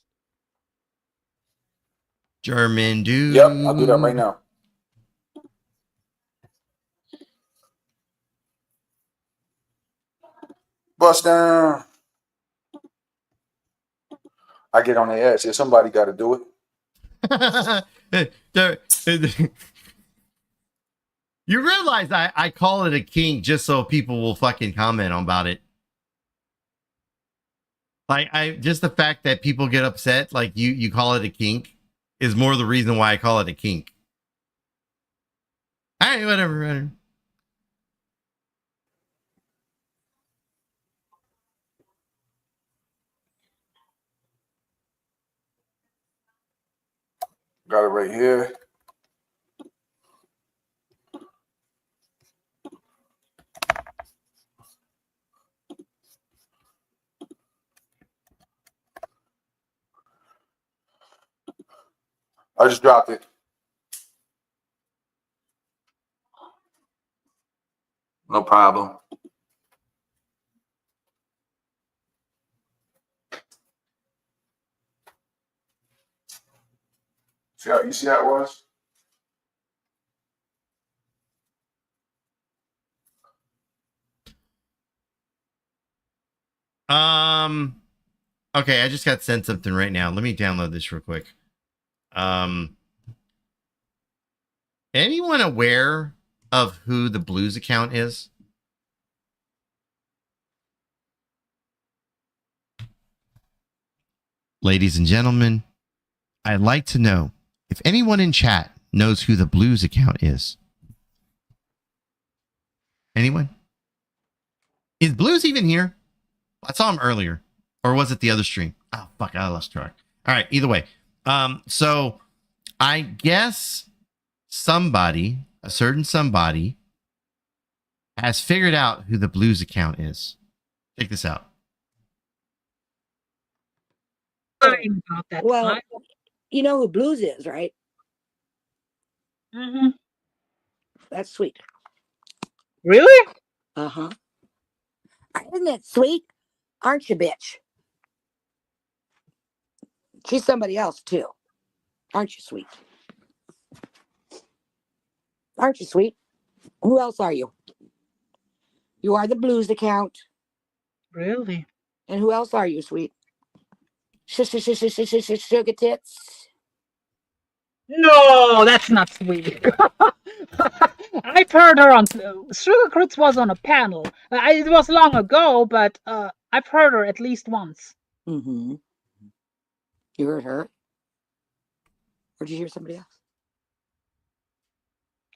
German dude. Yep, I'll do that right now. Bust down. I get on their ass. Yeah, somebody got to do it. You realize I call it a kink just so people will fucking comment about it. Like just the fact that people get upset, like you call it a kink, is more the reason why I call it a kink. All right, whatever. Got it right here. I just dropped it. No problem. You see how it was? Okay, I just got sent something right now. Let me download this real quick. Anyone aware of who the Blues account is? Ladies and gentlemen, I'd like to know if anyone in chat knows who the Blues account is. Anyone? Is Blues even here? I saw him earlier. Or was it the other stream? Oh, fuck, I lost track. All right, either way. So I guess somebody, a certain somebody, has figured out who the Blues account is. Check this out. Well, you know who Blues is, right? Mm-hmm. That's Sweet. Really? Uh-huh. Isn't that sweet? Aren't you, bitch? She's somebody else, too. Aren't you, Sweet? Aren't you, Sweet? Who else are you? You are the Blues account. Really? And who else are you, Sweet? Sugar tits. No, that's not Sweet. I've heard her on Sugar Crits was on a panel. It was long ago, but I've heard her at least once. Mm-hmm. You heard her? Or did you hear somebody else?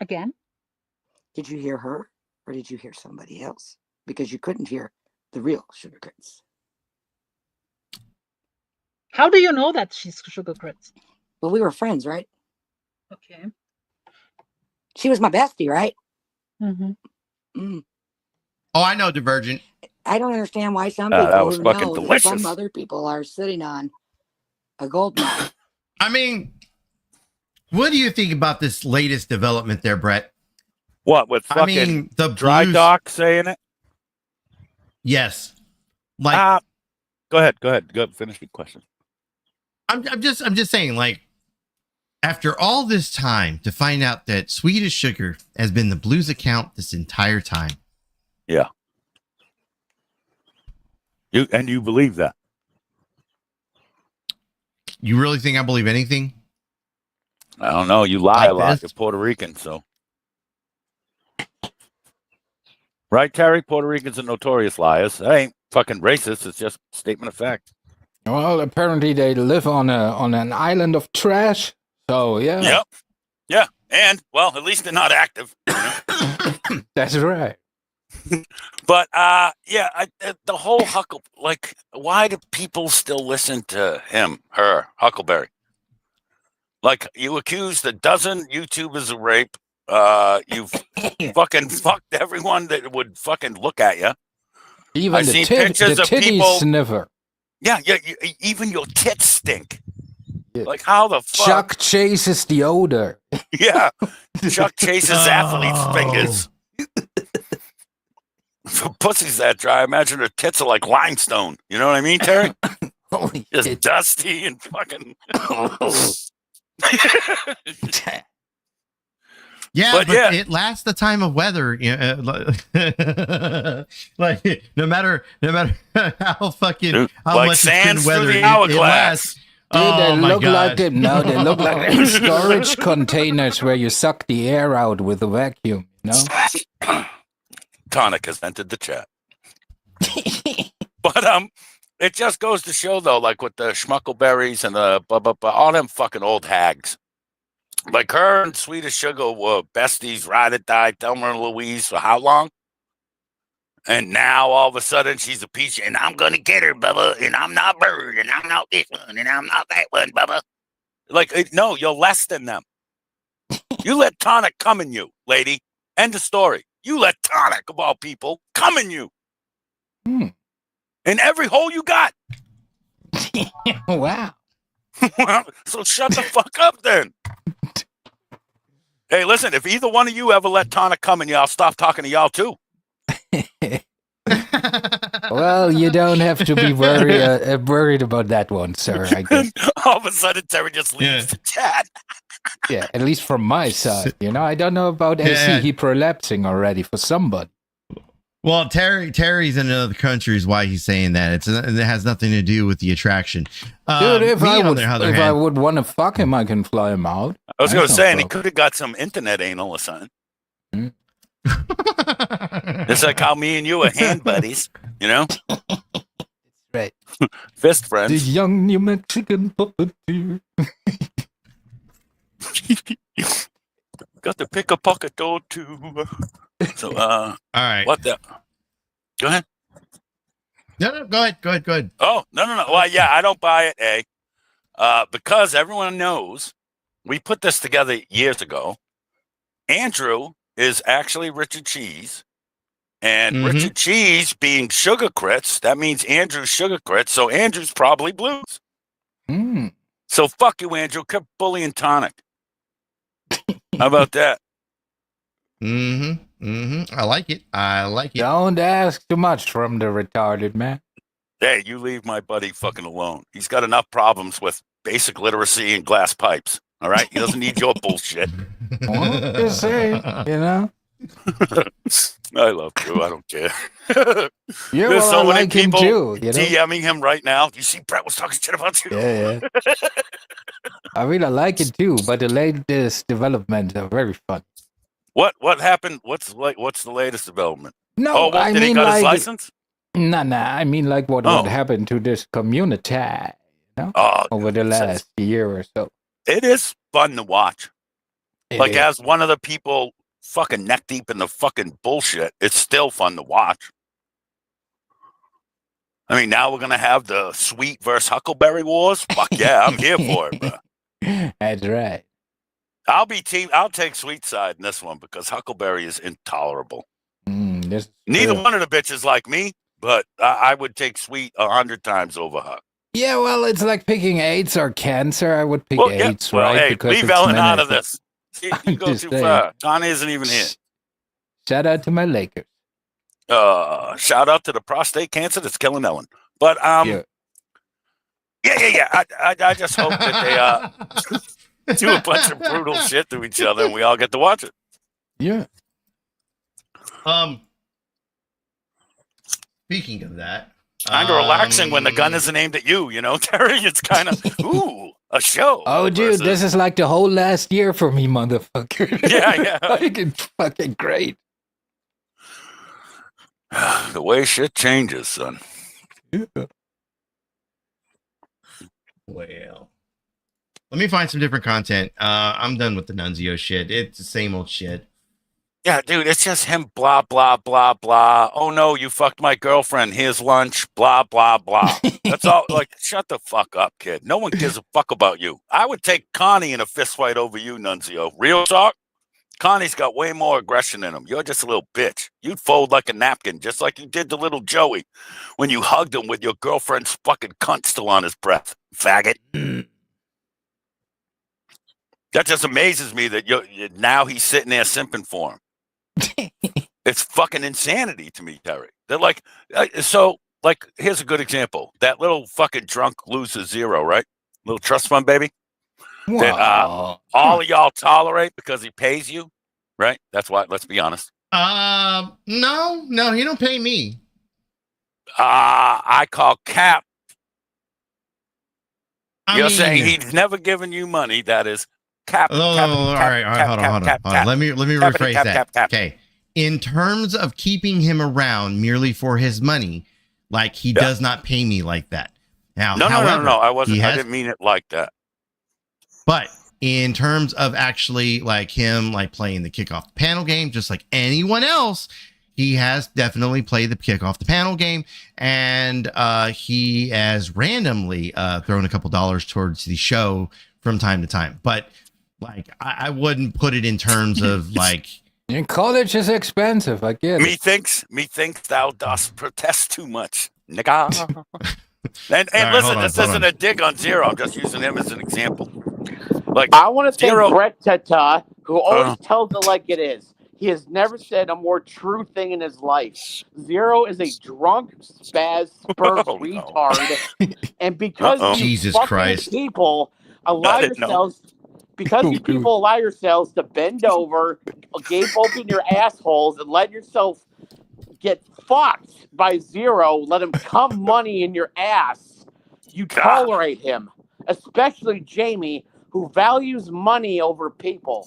Again? Did you hear her? Or did you hear somebody else? Because you couldn't hear the real Sugar Crits. How do you know that she's Sugar Crits? Well, we were friends, right? Okay. She was my bestie, right? Mm-hmm. Mm. Oh, I know, Divergent. I don't understand why some that people was who fucking know that delicious. some other people are sitting on a gold mine. I mean, what do you think about this latest development there, Brett? What, with I fucking mean, the Dry Blues- Dock saying it? Yes. Like, go ahead. Go finish your question. I'm just saying, like, after all this time to find out that Sweet as Sugar has been the Blues account this entire time. Yeah. You believe that? You really think I believe anything? I don't know. You lie Like a lot. this? You're Puerto Rican, so. Right, Terry? Puerto Ricans are notorious liars. That ain't fucking racist. It's just a statement of fact. Well, apparently they live on an island of trash. So yeah. Yep. Yeah. And, well, at least they're not active. You know? That's right. But, the whole Huckle, like, why do people still listen to her, Huckleberry? Like, you accused a dozen YouTubers of rape. You've fucking fucked everyone that would fucking look at you. Even I've the seen pictures of titty people. sniffer. Yeah, even your tits stink. Like, how the fuck? Chuck chases the odor. Yeah. Chuck chases athletes' fingers. For pussies that dry, I imagine her tits are like limestone. You know what I mean, Terry? Just dusty and fucking. Yeah, But but yeah. it lasts the time of weather. Like no matter how fucking Dude, how like much it's sands been through weather, the it hourglass. lasts. Dude, Oh they my look like gosh. they look like storage containers where you suck the air out with a vacuum, you know? Tonic has entered the chat. But it just goes to show though, like with the schmuckleberries and the all them fucking old hags. Like her and Sweet as Sugar were besties, ride or die, Thelma and Louise for how long? And now all of a sudden she's a peach, and I'm gonna get her, Bubba, and I'm not Bird, and I'm not this one, and I'm not that one, Bubba. Like, no, you're less than them. You let Tonic come in you, lady. End of story. You let Tonic, of all people, come in you. In every hole you got. Wow. So shut the fuck up then. Hey, listen, if either one of you ever let Tonic come in you, I'll stop talking to y'all too. Well, you don't have to be worried about that one, sir. I guess. All of a sudden, Terry just leaves the chat. Yeah, at least from my side. You know, I don't know about AC. Yeah. He prolapsing already for somebody. Well, Terry's in another country is why he's saying that. It has nothing to do with the attraction. Dude, if me, I on would, the other if hand, I would want to fuck him, I can fly him out. I was That's going to no say, and he problem. could have got some internet anal or something. It's like how me and you are hand buddies, you know? Right. Fist The friends. young New Mexican puppeteer. Got to pick a pocket or two. So, all right. What the? Go ahead. No, go ahead. Oh, no. Well, yeah, I don't buy it, because everyone knows we put this together years ago. Andrew is actually Richard Cheese. And Richard Cheese being Sugar Crits, that means Andrew's Sugar Crits. So Andrew's probably Blues. So fuck you, Andrew. Keep bullying Tonic. How about that? I like it. Don't ask too much from the retarded man. Hey, you leave my buddy fucking alone. He's got enough problems with basic literacy and glass pipes. All right? He doesn't need your bullshit. Well, just saying, you know? I love you. I don't care. Yeah, There's well, so I many like him people too, you know? DMing him right now. Do you see Brett was talking shit about you? Yeah. I mean, I like it too, but the latest developments are very fun. What happened? What's the latest development? No, oh, what, I did he mean, got like, his license? Nah. I mean, like what happened to this community, you know, over the last year or so. It is fun to watch. It is. As one of the people fucking neck deep in the fucking bullshit, it's still fun to watch. I mean, now we're gonna have the Sweet versus Huckleberry Wars. Fuck yeah, I'm here for it, bro. That's right. I'll take Sweet side in this one because Huckleberry is intolerable. Neither one of the bitches like me, but I would take Sweet 100 times over Huck. Yeah, well, it's like picking AIDS or cancer. I would pick AIDS, well, right? hey, because leave it's Ellen out of menacing. this. See, you go just too saying. far. Tanya isn't even here. Shout out to my Lakers. Shout out to the prostate cancer that's killing Ellen. But yeah. I just hope that they do a bunch of brutal shit to each other and we all get to watch it. Yeah. Speaking of that, kind of relaxing when the gun isn't aimed at you, you know, Terry. It's kind of a show. Oh, dude, this is like the whole last year for me, motherfucker. Yeah. Like, it's fucking great. The way shit changes, son. Yeah. Well, let me find some different content. I'm done with the Nunzio shit. It's the same old shit. Yeah, dude, it's just him, blah, blah, blah, blah. Oh, no, you fucked my girlfriend. Here's lunch, blah, blah, blah. That's all. Like, shut the fuck up, kid. No one gives a fuck about you. I would take Connie in a fist fight over you, Nunzio. Real talk? Connie's got way more aggression in him. You're just a little bitch. You'd fold like a napkin, just like you did to little Joey when you hugged him with your girlfriend's fucking cunt still on his breath. Faggot. That just amazes me that now he's sitting there simping for him. It's fucking insanity to me, Terry. They're like, here's a good example. That little fucking drunk loser Zero, right? Little trust fund baby. That all of y'all tolerate because he pays you, right? That's why. Let's be honest. No, he don't pay me. I call cap. You're mean, saying he's never given you money. That is cap. All right, hold on. Let me rephrase that. Okay. In terms of keeping him around merely for his money, like he does not pay me like that. Now, no. I wasn't. I didn't mean it like that. But in terms of actually like him like playing the kick off the panel game, just like anyone else, he has definitely played the kick off the panel game, and he has randomly thrown a couple dollars towards the show from time to time. But like I wouldn't put it in terms of like in college is expensive. I get it. Methinks thou dost protest too much, nigga. and right, listen, this isn't a dig on Zero. I'm just using him as an example. Like I want to thank Zero. Brett Tata, who always tells it like it is. He has never said a more true thing in his life. Zero is a drunk spaz retard, and because you Jesus fucking Christ. people allow yourselves because you people allow yourselves to bend over, gape open your assholes, and let yourself get fucked by Zero, let him cum money in your ass, you tolerate him. Especially Jamie, who values money over people.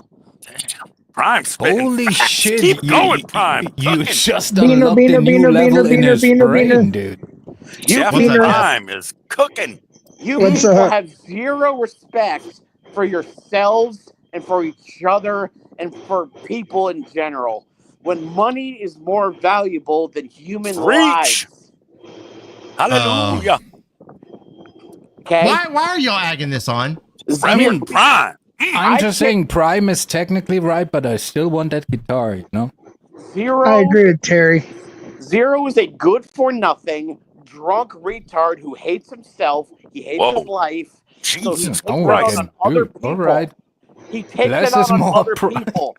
Prime spitting Holy facts. shit! Keep going, Prime. You just Beaner, unlocked a beaner, new beaner, level beaner, in beaner, his beaner, brain, beaner. dude. Jeff beaner. Prime is cooking. You What's people up? have zero respect for yourselves and for each other and for people in general. When money is more valuable than human Preach. lives. Hallelujah. Okay? Why are y'all agging this on? Reverend Prime. I'm just saying Prime is technically right, but I still want that guitar, you know? Zero. I agree with Terry. Zero is a good for nothing, drunk retard who hates himself. He hates his life. So he Jesus takes it out on other people. All right. He takes Less it out is on more other Prime. people.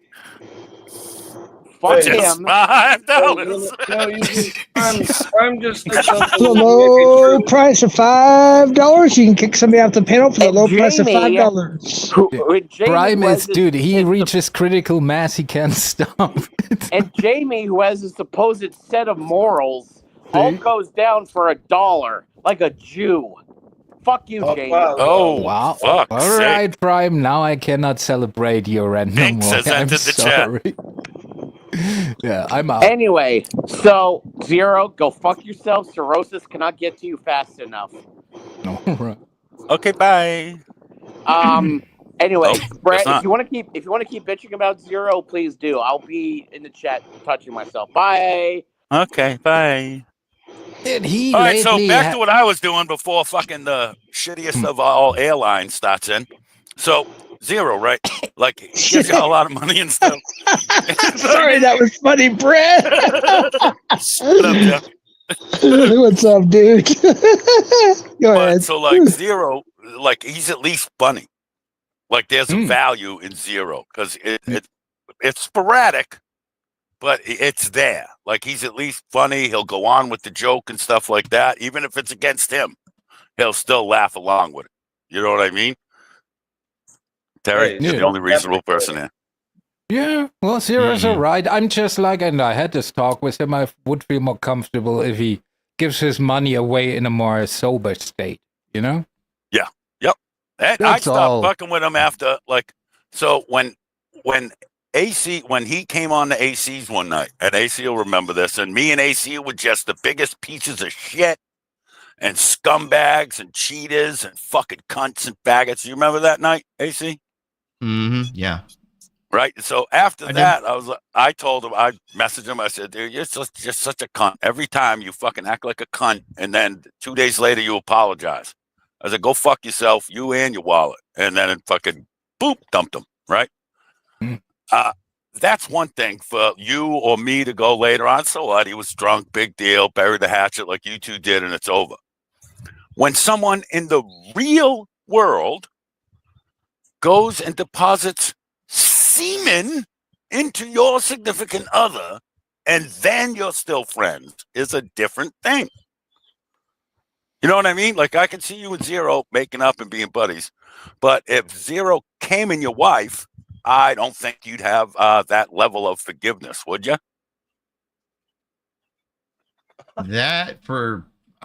Fuck Just him. $5. I'm just For the low price of $5, you can kick somebody off the panel for the low price of Jamie, $5. Prime who is, has his- dude, he reaches critical mass, he can't stop. And Jamie, who has a supposed set of morals, all goes down for $1, like a Jew. Fuck you, Jamie. Wow. fuck's All right, Prime, now I cannot celebrate your rant no more. has I'm entered the chat. sorry. Yeah, I'm out. Anyway, so Zero, go fuck yourself. Cirrhosis cannot get to you fast enough. All right. Okay, bye. Anyway, Oh, Brett, guess not. if you want to keep bitching about Zero, please do. I'll be in the chat touching myself. Bye. Okay, bye. Did he All right, so lately back to what I was doing before fucking the Hmm. shittiest of all airlines starts in. So Zero, right? Like he gives you a lot of money and stuff. Sorry, that was funny, Brett. Shut up, Jeff. What's up, dude? Go ahead. So like Zero, like he's at least funny. Like there's a value in Zero because it's sporadic, but it's there. Like he's at least funny. He'll go on with the joke and stuff like that. Even if it's against him, he'll still laugh along with it. You know what I mean? Terry, you're the only reasonable person here. Yeah, well, Zero's all right. I'm just like, and I had this talk with him, I would feel more comfortable if he gives his money away in a more sober state, you know? Yeah. Yep. And I That's stopped all. fucking with him after, like, so when he came on the ACs one night, and AC will remember this, and me and AC were just the biggest pieces of shit and scumbags and cheaters and fucking cunts and faggots. You remember that night, AC? Yeah. Right. So after that, I told him, I messaged him. I said, dude, you're just such a cunt. Every time you fucking act like a cunt, and then 2 days later you apologize. I said, go fuck yourself, you and your wallet. And then it fucking boop, dumped him. Right. That's one thing for you or me to go later on. So what? He was drunk, big deal, buried the hatchet like you two did, and it's over. When someone in the real world goes and deposits semen into your significant other, and then you're still friends, is a different thing. You know what I mean? Like I can see you and Zero making up and being buddies, but if Zero came in your wife, I don't think you'd have that level of forgiveness, would you?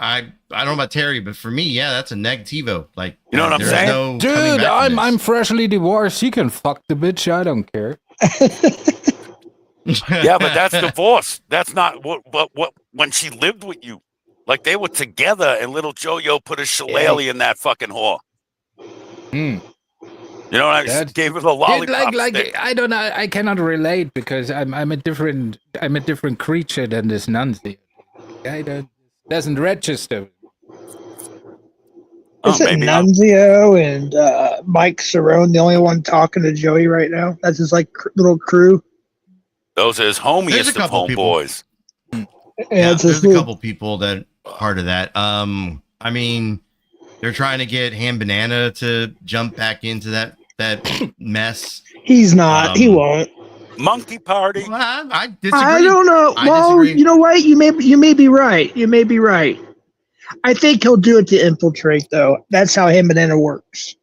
I don't know about Terry, but for me, yeah, that's a negativo. Like, you know what I'm there's saying? no coming Dude, back from I'm freshly divorced. You can fuck the bitch. I don't care. Yeah, but that's divorce. That's not what when she lived with you. Like they were together, and little Jojo put a shillelagh in that fucking whore. You know what I mean? She gave her the lollipop stick. I don't know. I cannot relate because I'm a different creature than this nuncio. Doesn't register. Isn't Nunzio and Mike Cerrone the only one talking to Joey right now? That's his like little crew. Those are his homiest of homeboys. Yeah, there's a couple people that are part of that. I mean, they're trying to get Ham Banana to jump back into that mess. He's not. He won't. Monkey party. Well, I disagree. I don't know. Well, you know what? You may be right. You may be right. I think he'll do it to infiltrate, though. That's how Ham Banana works.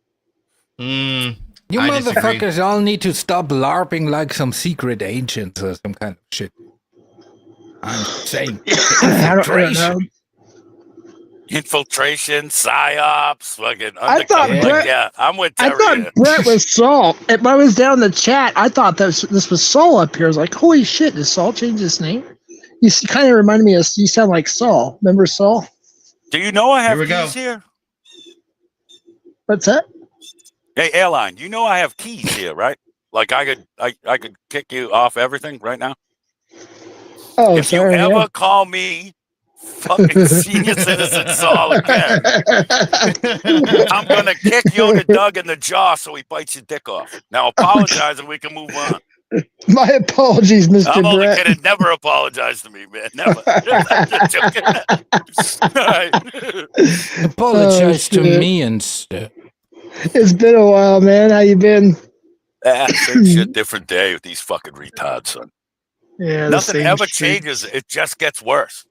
I You I disagree. motherfuckers all need to stop LARPing like some secret agents or some kind of shit. I'm saying I don't know. infiltration. Infiltration, psyops, fucking I thought undercover. Brett- Yeah, I'm with I Terry. thought here. Brett was Saul. When I was down in the chat, I thought this was Saul up here. I was like, holy shit, did Saul change his name? You kind of reminded me of, you sound like Saul. Remember Saul? Do you know I have Here we go. keys here? What's that? Hey, airline, you know I have keys here, right? Like I could kick you off everything right now. Oh, If sorry. you ever yeah. call me fucking senior citizen Saul again, I'm gonna kick Yoda Doug in the jaw so he bites your dick off. Now apologize and we can move on. My apologies, Mr. I'm only Brett. kidding. Never apologize to me, man. Never. I'm just joking. All right. Apologize to shit. me instead. It's been a while, man. How you been? Same shit, different day with these fucking retards, son. Yeah, the Nothing same ever shit. changes. It just gets worse,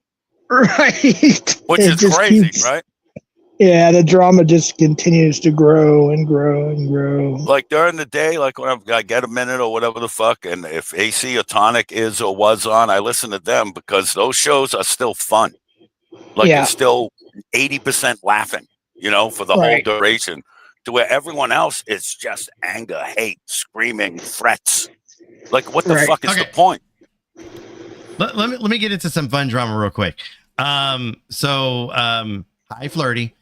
Right. which It is just crazy, keeps- right? Yeah, the drama just continues to grow and grow and grow. Like during the day, like when I get a minute or whatever the fuck, and if AC or Tonic is or was on, I listen to them because those shows are still fun. Like Yeah. it's still 80% laughing, you know, for the Right. whole duration. To where everyone else is just anger, hate, screaming, threats. Like, what the Right. fuck is Okay. the point? Let me get into some fun drama real quick. Hi, Flirty.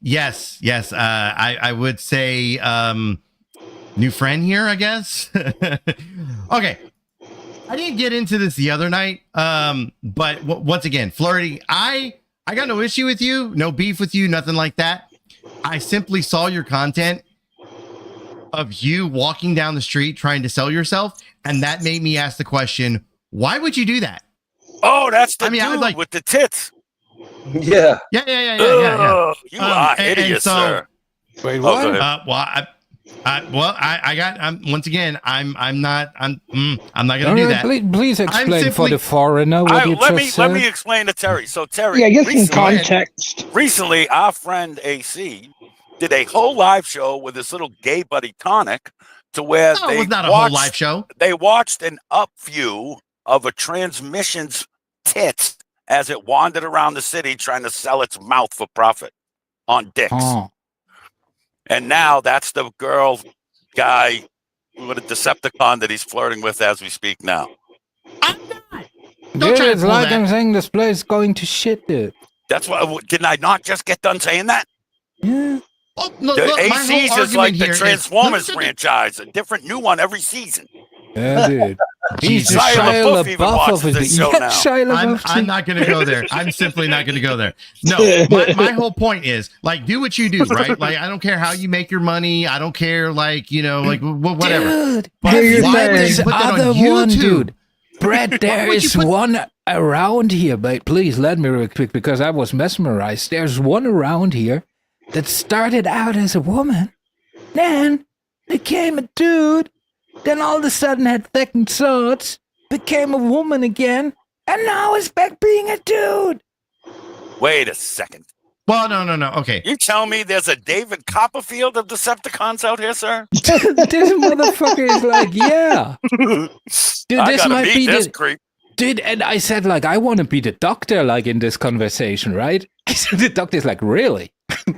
Yes. I would say new friend here, I guess. Okay. I didn't get into this the other night, but once again, Flirty, I got no issue with you, no beef with you, nothing like that. I simply saw your content of you walking down the street trying to sell yourself, and that made me ask the question, why would you do that? Oh, that's the I mean, I dude would like- with the tits. Yeah. Yeah. Ugh, you are and idiot, so- sir. Wait, Oh, what? go ahead. I got. Once again, I'm not gonna All do right, that. please explain for simply- the foreigner what you Let just said. me explain to Terry. So Terry, Yeah, get some recently, context. recently, our friend AC did a whole live show with his little gay buddy Tonic, to where No, they it was not a watched, whole live show. They watched an up view of a transmission's tits as it wandered around the city trying to sell its mouth for profit on dicks. Oh. And now that's the girl guy with a Decepticon that he's flirting with as we speak now. Don't Dude, try to it's pull like that. I'm saying this place is going to shit, dude. That's why, didn't I not just get done saying that? Yeah. Oh, no, The look, my AC's whole is like argument the here is- Transformers franchise, a different new one every season. Yeah, dude. He's the Shia Shia LaBeouf even LaBeouf watches of this his show yeah, now. Shia LaBeouf. I'm not going to go there. I'm simply not going to go there. No, my whole point is, like, do what you do, right? Like, I don't care how you make your money. I don't care, like, you know, like, whatever. Dude, But have you why met would this you put that on other one, YouTube? dude? Brett, there would you is put- one around here, but please let me real quick because I was mesmerized. There's one around here that started out as a woman, then became a dude, then all of a sudden had second thoughts, became a woman again, and now is back being a dude. Wait a second. Well, no. Okay. You tell me there's a David Copperfield of Decepticons out here, sir? This motherfucker is like, yeah. Dude, I this gotta might meet be this the creep. dude. And I said, like, I want to be the doctor, like in this conversation, right? So the doctor's like, really?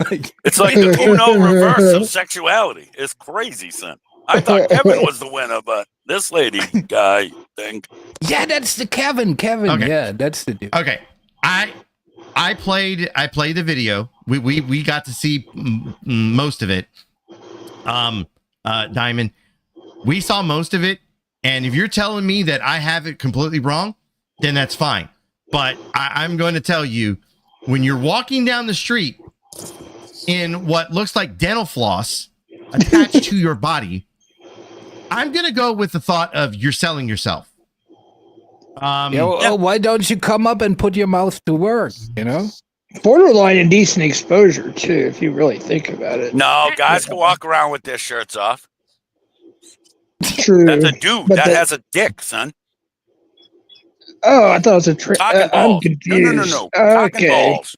Like, It's like the Uno reverse of sexuality. It's crazy, son. I thought Kevin was the winner, but this lady guy thing. yeah, that's the Kevin. Okay. Yeah, that's the dude. Okay. I played the video. We got to see most of it. Diamond, we saw most of it, and if you're telling me that I have it completely wrong, then that's fine. But I'm going to tell you, when you're walking down the street in what looks like dental floss attached to your body, I'm going to go with the thought of you're selling yourself. Why don't you come up and put your mouth to work? You know, Borderline indecent exposure, too, if you really think about it. No, guys can walk around with their shirts off. True. That's a dude But that the- has a dick, son. Oh, I thought it was a trick. Cock and I'm balls. confused. No. Cock and Okay. balls.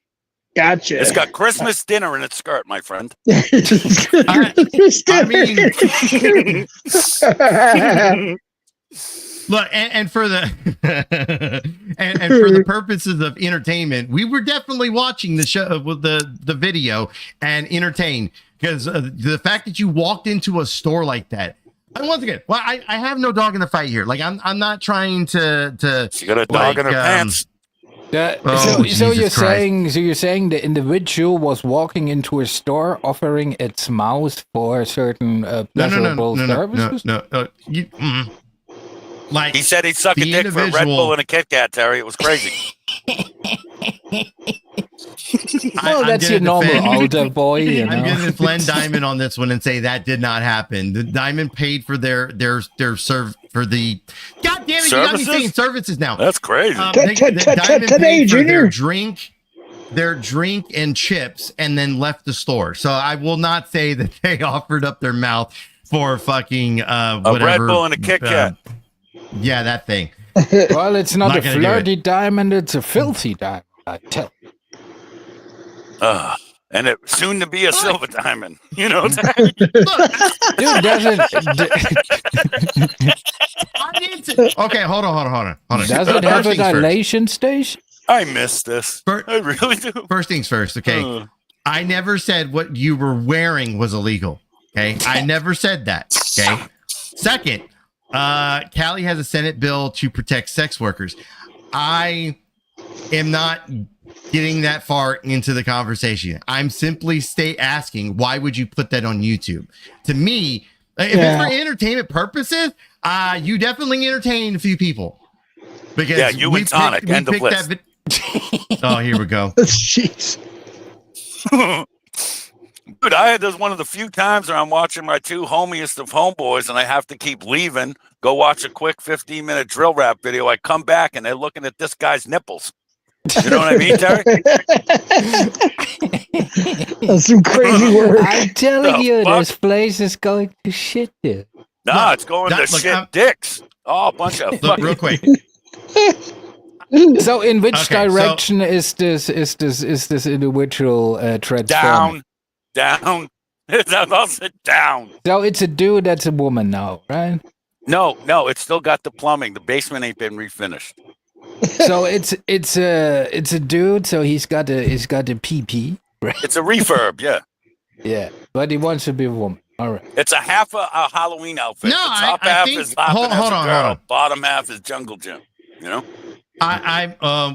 Gotcha. It's got Christmas dinner in its skirt, my friend. Look, and for the and for the purposes of entertainment, we were definitely watching the show with the video and entertained, because the fact that you walked into a store like that. And once again, well, I have no dog in the fight here. Like I'm not trying to. She got a dog in her pants. So you're saying the individual was walking into a store offering its mouse for certain pleasurable services? No. Like he said he'd suck a dick for a Red Bull and a Kit Kat, Terry. It was crazy. Well, that's your normal older boy. You know? I'm going to defend Diamond on this one and say that did not happen. The Diamond paid for their serve for the. God damn it! You got me saying services now. That's crazy. Diamond paid for their drink and chips, and then left the store. So I will not say that they offered up their mouth for fucking whatever. A Red Bull and a Kit Kat. Yeah, that thing. Well, it's not a flirty diamond; it's a filthy diamond. I tell you. And it soon to be a silver diamond. You know, dude, does it? Okay, hold on. Does it have a dilation station? I missed this. I really do. First things first, okay? I never said what you were wearing was illegal, okay? I never said that, okay? Second, Cali has a Senate bill to protect sex workers. I am not getting that far into the conversation. I'm simply asking, why would you put that on YouTube? To me, if it's for entertainment purposes, you definitely entertain a few people. Because you and Tonic, end of list. Oh, here we go. Jeez. Dude, there's one of the few times where I'm watching my two homiest of homeboys and I have to keep leaving, go watch a quick 15-minute drill rap video. I come back and they're looking at this guy's nipples. You know what I mean, Terry? That's some crazy work. I'm telling you, this place is going to shit, dude. Nah, it's going to shit dicks. Oh, a bunch of look, real quick. So, in which direction is this individual transforming? Down. I'll sit down. So it's a dude that's a woman now, right? No, it's still got the plumbing. The basement ain't been refinished. So it's a dude. So he's got a PP, right? It's a refurb, yeah. Yeah, but he wants to be a woman. All right. It's a half a Halloween outfit. No, the top I half think, is hopping hold as a on, girl. hold on. Bottom half is jungle gym. You know.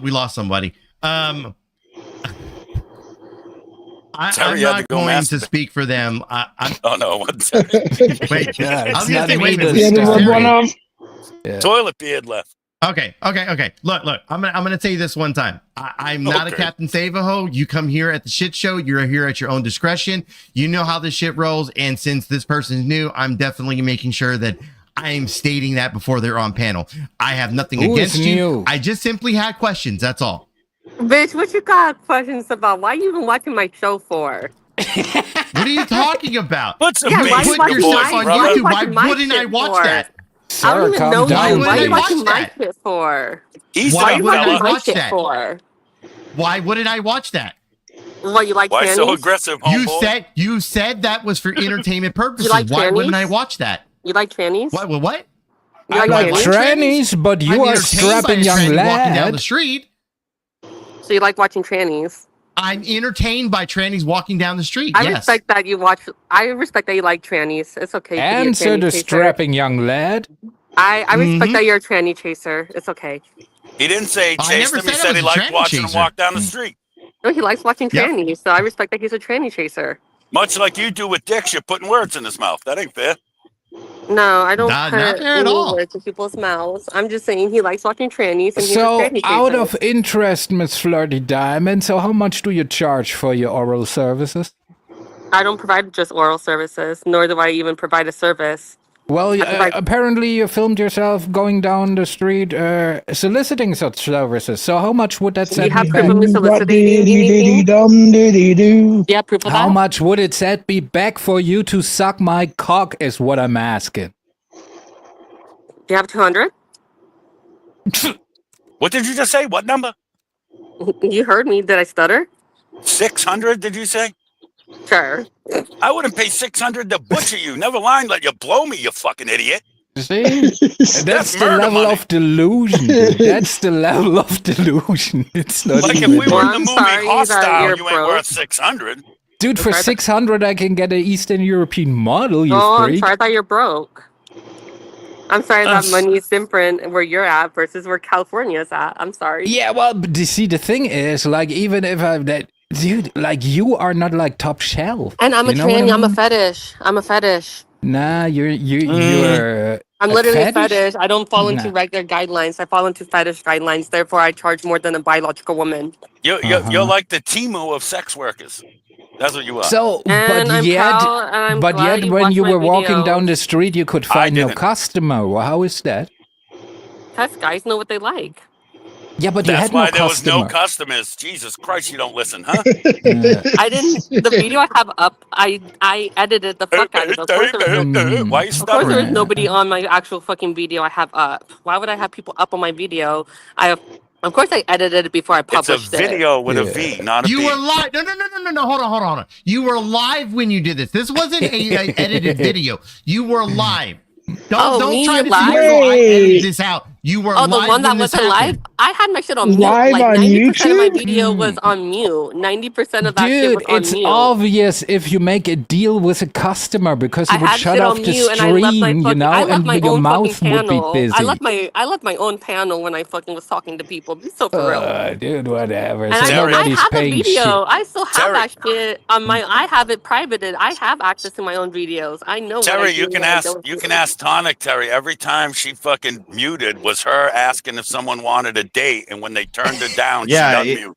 We lost somebody. I'm Terry not going to speak for them. Oh no! Wait, yeah, I was going to say, wait a minute. Yeah. Toilet beard left. Okay. Look. I'm gonna tell you this one time. I'm not a Captain Save-A-Ho. You come here at the shit show. You're here at your own discretion. You know how this shit rolls. And since this person's new, I'm definitely making sure that I'm stating that before they're on panel. I have nothing against you. I just simply had questions. That's all. Bitch, what you got questions about? Why you even watching my show for? What are you talking about? What's a why you put yourself watching on YouTube? Why my wouldn't I shit watch for? that? I don't even know down. you. Why are you Why watching watch my that? shit for? Why would I my watch shit that? for? Why wouldn't I watch that? What, you like Why trannies? so aggressive, homeboy? You said that was for entertainment purposes. like Why trannies? wouldn't I watch that? You like trannies? What? You I like trannies, but you are strapping young walking down the lad. street. So you like watching trannies? I'm entertained by trannies walking down the street. I yes. respect that you watch. I respect that you like trannies. It's okay. to be a Answer tranny the chaser. strapping young lad. I respect that you're a tranny chaser. It's okay. He didn't say he I chased never him. He said I said he was a liked tranny watching him chaser. walk down the street. No, he likes watching Yep. trannies, so I respect that he's a tranny chaser. Much like you do with dicks, you're putting words in his mouth. That ain't fair. No, I don't Not put fair at any all. words in people's mouths. I'm just saying he likes watching trannies, and he's a So, tranny chaser. out of interest, Miss Flirty Diamond, so how much do you charge for your oral services? I don't provide just oral services, nor do I even provide a service. Well, I provide- apparently you filmed yourself going down the street soliciting such services. So how much would that Do set you have me proof back? of me soliciting anything? Dum-diddy-dum-diddy-doo. Yeah, proof of How that? much would it set me back for you to suck my cock is what I'm asking. Do you have 200? What did you just say? What number? You heard me. Did I stutter? 600? Did you say? Sure. I wouldn't pay 600 to butcher you. Never mind, let you blow me, you fucking idiot. See? That's the murder level money. of delusion, dude. That's the level of delusion. It's not Like if even we were in the I'm movie sorry that Hostile, you're you ain't broke. worth 600. Dude, for 600 I can get an Eastern European model, you Oh, I'm freak. sorry that you're broke. I'm sorry that Us. money is different where you're at versus where California's at. I'm sorry. Yeah, well, but you see, the thing is, like, even if I'm that, dude, like, you are not like top shelf. And I'm a You know what I tranny. I'm a mean? fetish. I'm a fetish. Nah, you're I'm a literally a fetish? fetish. I don't fall into Nah. regular guidelines. I fall into fetish guidelines. Therefore, I charge more than a biological woman. You're like the Timu of sex workers. That's what you are. So, And I'm proud, and I'm but glad yet, you when watched you my were walking video. down the street, you could find no customer. Well, how is that? Because guys know what they like. Yeah, but you That's had no why there was no customer. customers. Jesus Christ, you don't listen, huh? I didn't. The video I have up, I edited the fuck out of it. Of course, there was no, Why are you of course there was stuttering? nobody on my actual fucking video I have up. Why would I have people up on my video? Of course, I edited it before I It's a published it. video with a V, not a You B. were live. No. Hold on. You were live when you did this. This wasn't a edited video. You were live. Don't me try to live? say, oh, I edited this out. You were Oh, live the one that when this wasn't live? happened. I had my shit on mute. Live Like on 90% of my YouTube? video was on mute. 90% of that shit Dude, was on it's mute. obvious if you make a deal with a customer because he I would had shut shit off on the mute and I left my stream, fucking, you know, I left and my your own mouth fucking would be panel. busy. I left my own panel when I fucking was talking to people. Be so for real. Dude, whatever. And So I nobody's have the paying video. shit. I still have that shit on my. I have it privated. I have access to my own videos. I know what I Terry, do you and can what I ask. don't You do. can ask Tonic. Terry, every time she fucking muted was her asking if someone wanted a date, and when they turned her down, Yeah, she it- unmuted.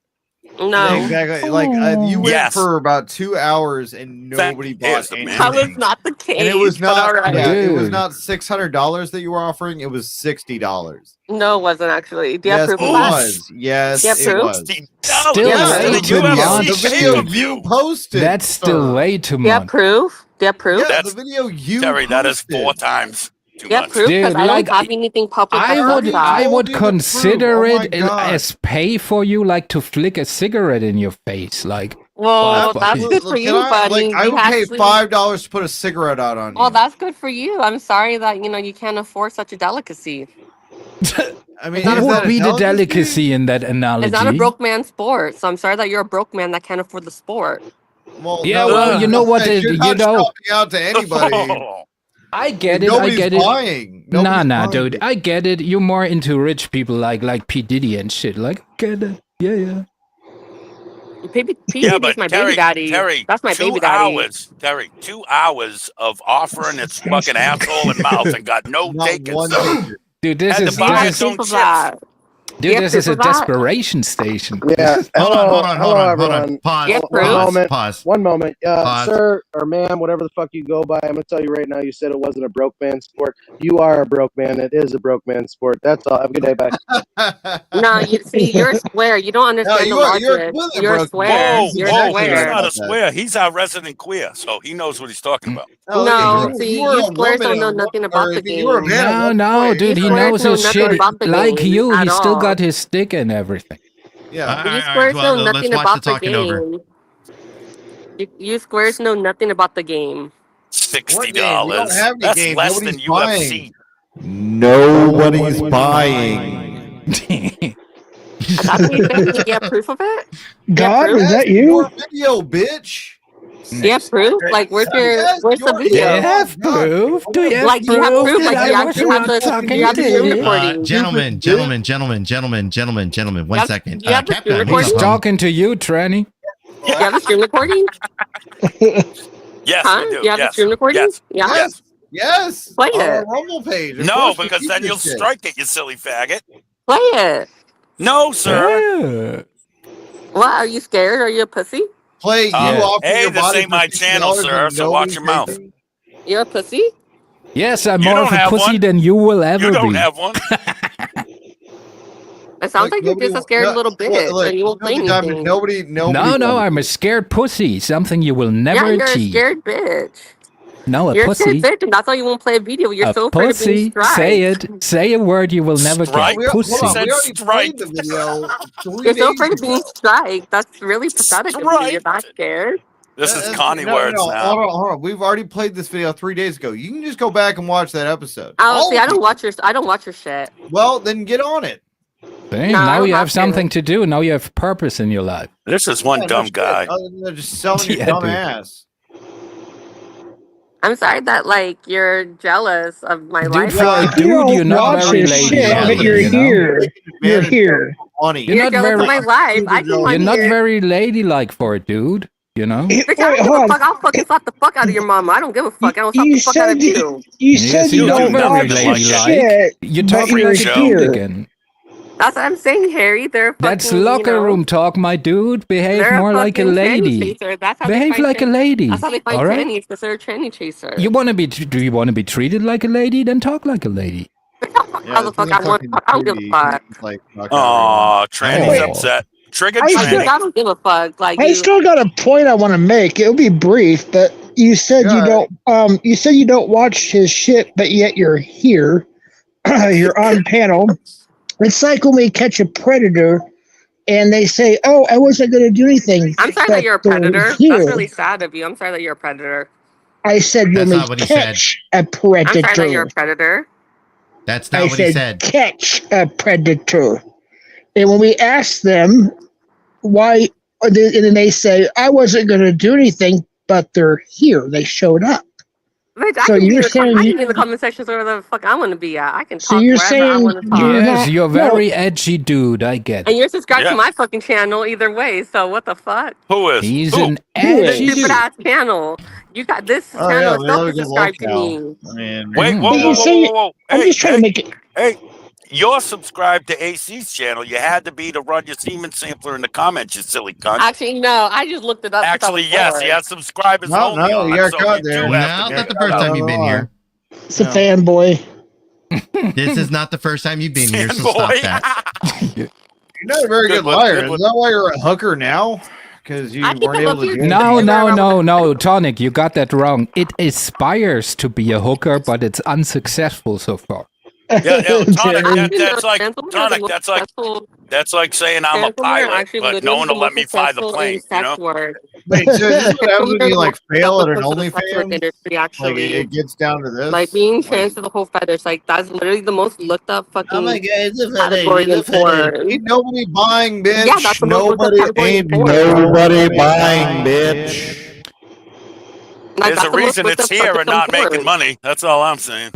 No, exactly. Like you went Yes. for about 2 hours and nobody bought anything. that was not the case. And it was but all not. right. Yeah, it was Dude. not $600 that you were offering. It was $60. No, it wasn't actually. Do you have Yes, proof it of that? was. Yes, Do you have it proof? was. Still Yes, way the too video, much. the video you posted. That's still way too Do you have much. proof? Do you have proof? Yeah, the video you Terry, that is posted. 4 times too Do you have much. proof? Because Dude, I like, don't have anything public. I that would, says that. I would told you the consider proof. Oh my it God. as pay for you, like to flick a cigarette in your face, like. Well, fuck that's it. good for you, Can I, buddy. like, I You would pay actually- $5 to put a cigarette out on you. Well, that's good for you. I'm sorry that you can't afford such a delicacy. I mean, What is would that a be the delicacy? delicacy in that analogy? It's not a broke man sport, so I'm sorry that you're a broke man that can't afford the sport. Well, Yeah, no, well, you know what? You're You not know, shopping out to anybody. I get it. I Nobody's get it. buying. Nah, Nobody's buying. dude. I get it. You're more into rich people like P Diddy and shit. Like, get it? Yeah. P. Yeah, Diddy's but my Terry, baby daddy. Terry, That's my 2 baby daddy. hours, Terry, 2 hours of offering its fucking asshole and mouth and got no Not takers. one ticket. Dude, this Had is to buy this its is, own Proof of chips. that. dude, Yeah, this is a proof of that. desperation station. Yeah. Hold Hello, on. everyone. Pause. Yeah, One proof. moment. Pause. One moment. Pause. Sir or ma'am, whatever the fuck you go by, I'm gonna tell you right now. You said it wasn't a broke man sport. You are a broke man. It is a broke man sport. That's all. Have a good day. Bye. No, you see, you're a square. You don't understand No, the logic. you're completely You're a broke. square. Whoa, You're whoa, a he's square. not a That. square. He's our resident queer, so he knows what he's talking about. No, you- see, you were you a squares woman don't know and nothing or about the if you were a game. man at one No, point. dude, he squares knows know his nothing shit. about the Like game you, he at still all. got his stick and everything. Yeah. You All squares well, know let's nothing watch about the the talking over. game. You squares know nothing about the game. $60. We don't have any That's games. less Nobody's than UFC. Nobody's buying. That's what you said. Do you have proof of it? God, was that you? Your video, bitch. Do you have proof? Like, where's Yes, where's the your video? Do you have proof? Do you have Like, do you have proof? Like, that you I was actually have not the talking do you have the to screen you? recording? Gentlemen, one second. you have the screen Captain, recording? He's talking to you, Tranny. Do you have the screen recording? Yes, Huh? we do. You have the Yes. screen recording? Yes. Yeah. Yes. Yes. Play On our it. Rumble page. Of No, course we because keep then this you'll shit. strike it, you silly faggot. Play it. No, sir. What? Are you scared? Are you a pussy? Play you off Hey, your this body ain't my for channel, $60 sir, and so watch nobody's your mouth. taking- You're a pussy? Yes, I'm You more don't of a have pussy one. than you will ever You don't be. have one. It sounds like you're nobody- just a scared no, little bitch look, and you won't play Flirty Diamond, anything. Nobody. No, I'm a scared pussy. Something you will Yeah, never you're a achieve. scared bitch. No, a You're pussy. a victim. That's why you won't play a video. You're A so afraid of being pussy. Say striked. it. Say a word you will never Strike? get. Pussy. Hold on, we already Strike. played the video 3 You're so days afraid of being ago. striked. That's really pathetic of you. You're not scared. This is Connie words now. Hold on. We've already played this video 3 days ago. You can just go back and watch that episode. Oh, see, I don't watch your shit. Well, then get on it. Dang, No, I now don't you have have something to do. Now you have purpose in your life. This is one Yeah, dumb no shit. guy. Other than just selling your Yeah, dumb dude. ass. I'm sorry that like you're jealous of my Dude, life. for a You dude, don't you're not watch very his shit, ladylike. but you're You know? here. You're here. Money. You're You're not jealous very. of my life. I can You're money not here. very ladylike for a dude. You know. Bitch, I Wait, don't give hold a on. fuck. I'll fucking slap the fuck out of your mama. I don't give a fuck. I don't slap You the fuck out said of you. you said you you're don't not very watch his ladylike. shit, You're but talking you're like a dude here. again. That's what I'm saying, Harry. They're fucking, That's locker room talk, my dude. Behave they're more like a fucking tranny lady. chaser. That's how they Behave find like a tran- lady. That's how they find All right. trannies, because they're a tranny chaser. You want to be? Do you want to be treated like a lady? Then talk like a lady. How the fuck I want? I don't give a fuck. Oh, tranny's Oh. upset. Triggered I tranny. I don't give a fuck. Like I you. still got a point I want to make. It'll be brief, but you said you don't. You said you don't watch his shit, but yet you're here. You're on panel. It's like when we catch a predator, and they say, "Oh, I wasn't going to do anything." I'm sorry but that you're a they're predator. here. That's really sad of you. I'm sorry that you're a predator. I said That's when we not what he said. catch a I'm sorry that you're predator. a predator. That's not I what he said. catch a predator. And when we ask them why, and then they say, I wasn't going to do anything, but they're here. They showed up. Bitch, I So can be you're in the, saying I you- can be in the comment sections where the fuck I want to be at. I can So talk you're wherever I saying want to talk. you're Yes, not- you're no. very edgy dude. I get And it. you're subscribed Yeah. to my fucking channel either way. So what the fuck? Who is? He's Who? an This edgy stupid dude. ass channel. You got this Oh, channel yeah, is we supposed love to a good subscribe look to now. me. I mean, Wait, whoa, But whoa, you whoa, say- whoa, whoa. I'm Hey, just trying to make it. hey, you're subscribed to AC's channel. You had to be to run your semen sampler in the comments, you silly cunt. Actually, no. I just looked it up. 'cause I Actually, was yes, bored. he has subscribers No, only no, on, you got so caught you there. do No, have to it's get not the first time you've been here. It's a fanboy. This is not the first time you've been here, so stop Fanboy. that. You're not a very Good good one, liar. good Is one. that why you're a hooker now? Because you I think weren't I able love to you. do No, anything? no, Tonic, you got that wrong. It aspires to be a hooker, but it's unsuccessful so far. Yeah, Tonic, Actually, that's like Transformers are Tonic. the most successful- That's like saying I'm a Transformers are pilot, actually but no literally one the will let most me fly the successful plane. in You sex know? work. Wait, so this is what happens when you like fail at an Transformers are the sex work OnlyFans? industry, Like actually. it gets down to this. Like being trans to the whole fetish, like that's literally the most looked up fucking Oh my god, it's a category in porn. Ain't nobody buying, bitch. Yeah, that's the most looked up nobody category in ain't porn. nobody buying, bitch. Like, There's that's a the most reason looked it's up here subject and on not making porn. money. That's all I'm saying.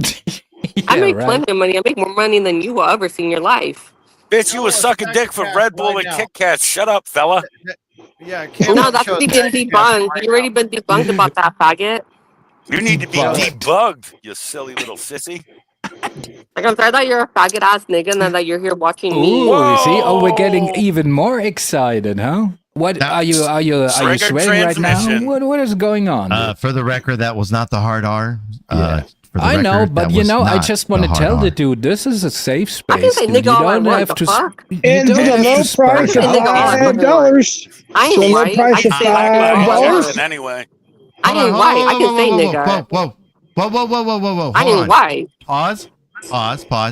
I make right. plenty of money. I make more money than you will ever see in your life. Bitch, you was sucking dick for Red Bull and Kit Kats. Shut up, fella. Yeah, No, that's already been debunked. You already been debunked about that, faggot. You need to be Fuck. debugged, you silly little sissy. Like, I'm sorry that you're a faggot ass nigga and that you're here watching Ooh, me. you see? Oh, we're getting even more excited, huh? What are you Trigger sweating right now? transmission. What is going on? For the record, that was not the hard R. For the I know, record, but that you was know, I not just want to hard tell R. the dude this is a safe space. I can say dude. nigga all I want, the to. fuck? And for the don't low have to price of spark Nigga, all I $5, I ain't so low white. I price can of say nigga all I $5. want. Anyway. I Hold on, ain't hold white. on, I can say whoa, nigga. whoa. I Hold ain't on. white. Pause.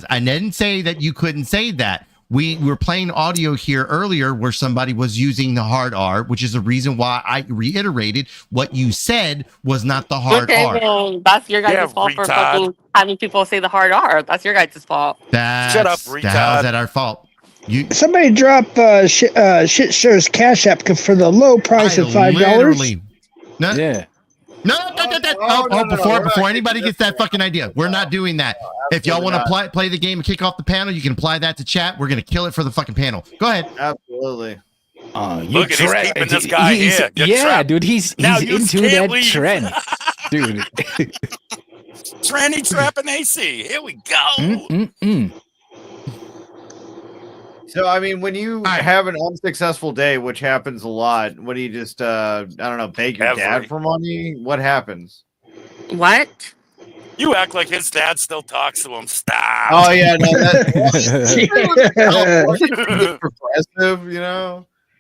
I didn't say that you couldn't say that. We were playing audio here earlier where somebody was using the hard R, which is the reason why I reiterated what you said was not the hard Okay, R. well, that's your guys' Yeah, fault for retard. fucking having people say the hard R. That's your guys' fault. Shut up, How is retard. that our fault? Somebody drop Shit Show's Cash App for the low price of $5. No, Yeah. No, before anybody gets that fucking idea, we're not doing that. If y'all want to play the game and kick off the panel, you can apply that to chat. We're gonna kill it for the fucking panel. Go ahead. Absolutely. Look at he's keeping this guy here. You're Yeah, trapped. dude, he's Now you into can't that leave. trend, dude. Tranny trapping AC. Here we go. So I mean, when you have an unsuccessful day, which happens a lot, what do you just I don't know, beg your dad for money? What happens? What? You act like his dad still talks to him. Stop. Oh yeah, no, that's progressive, you know.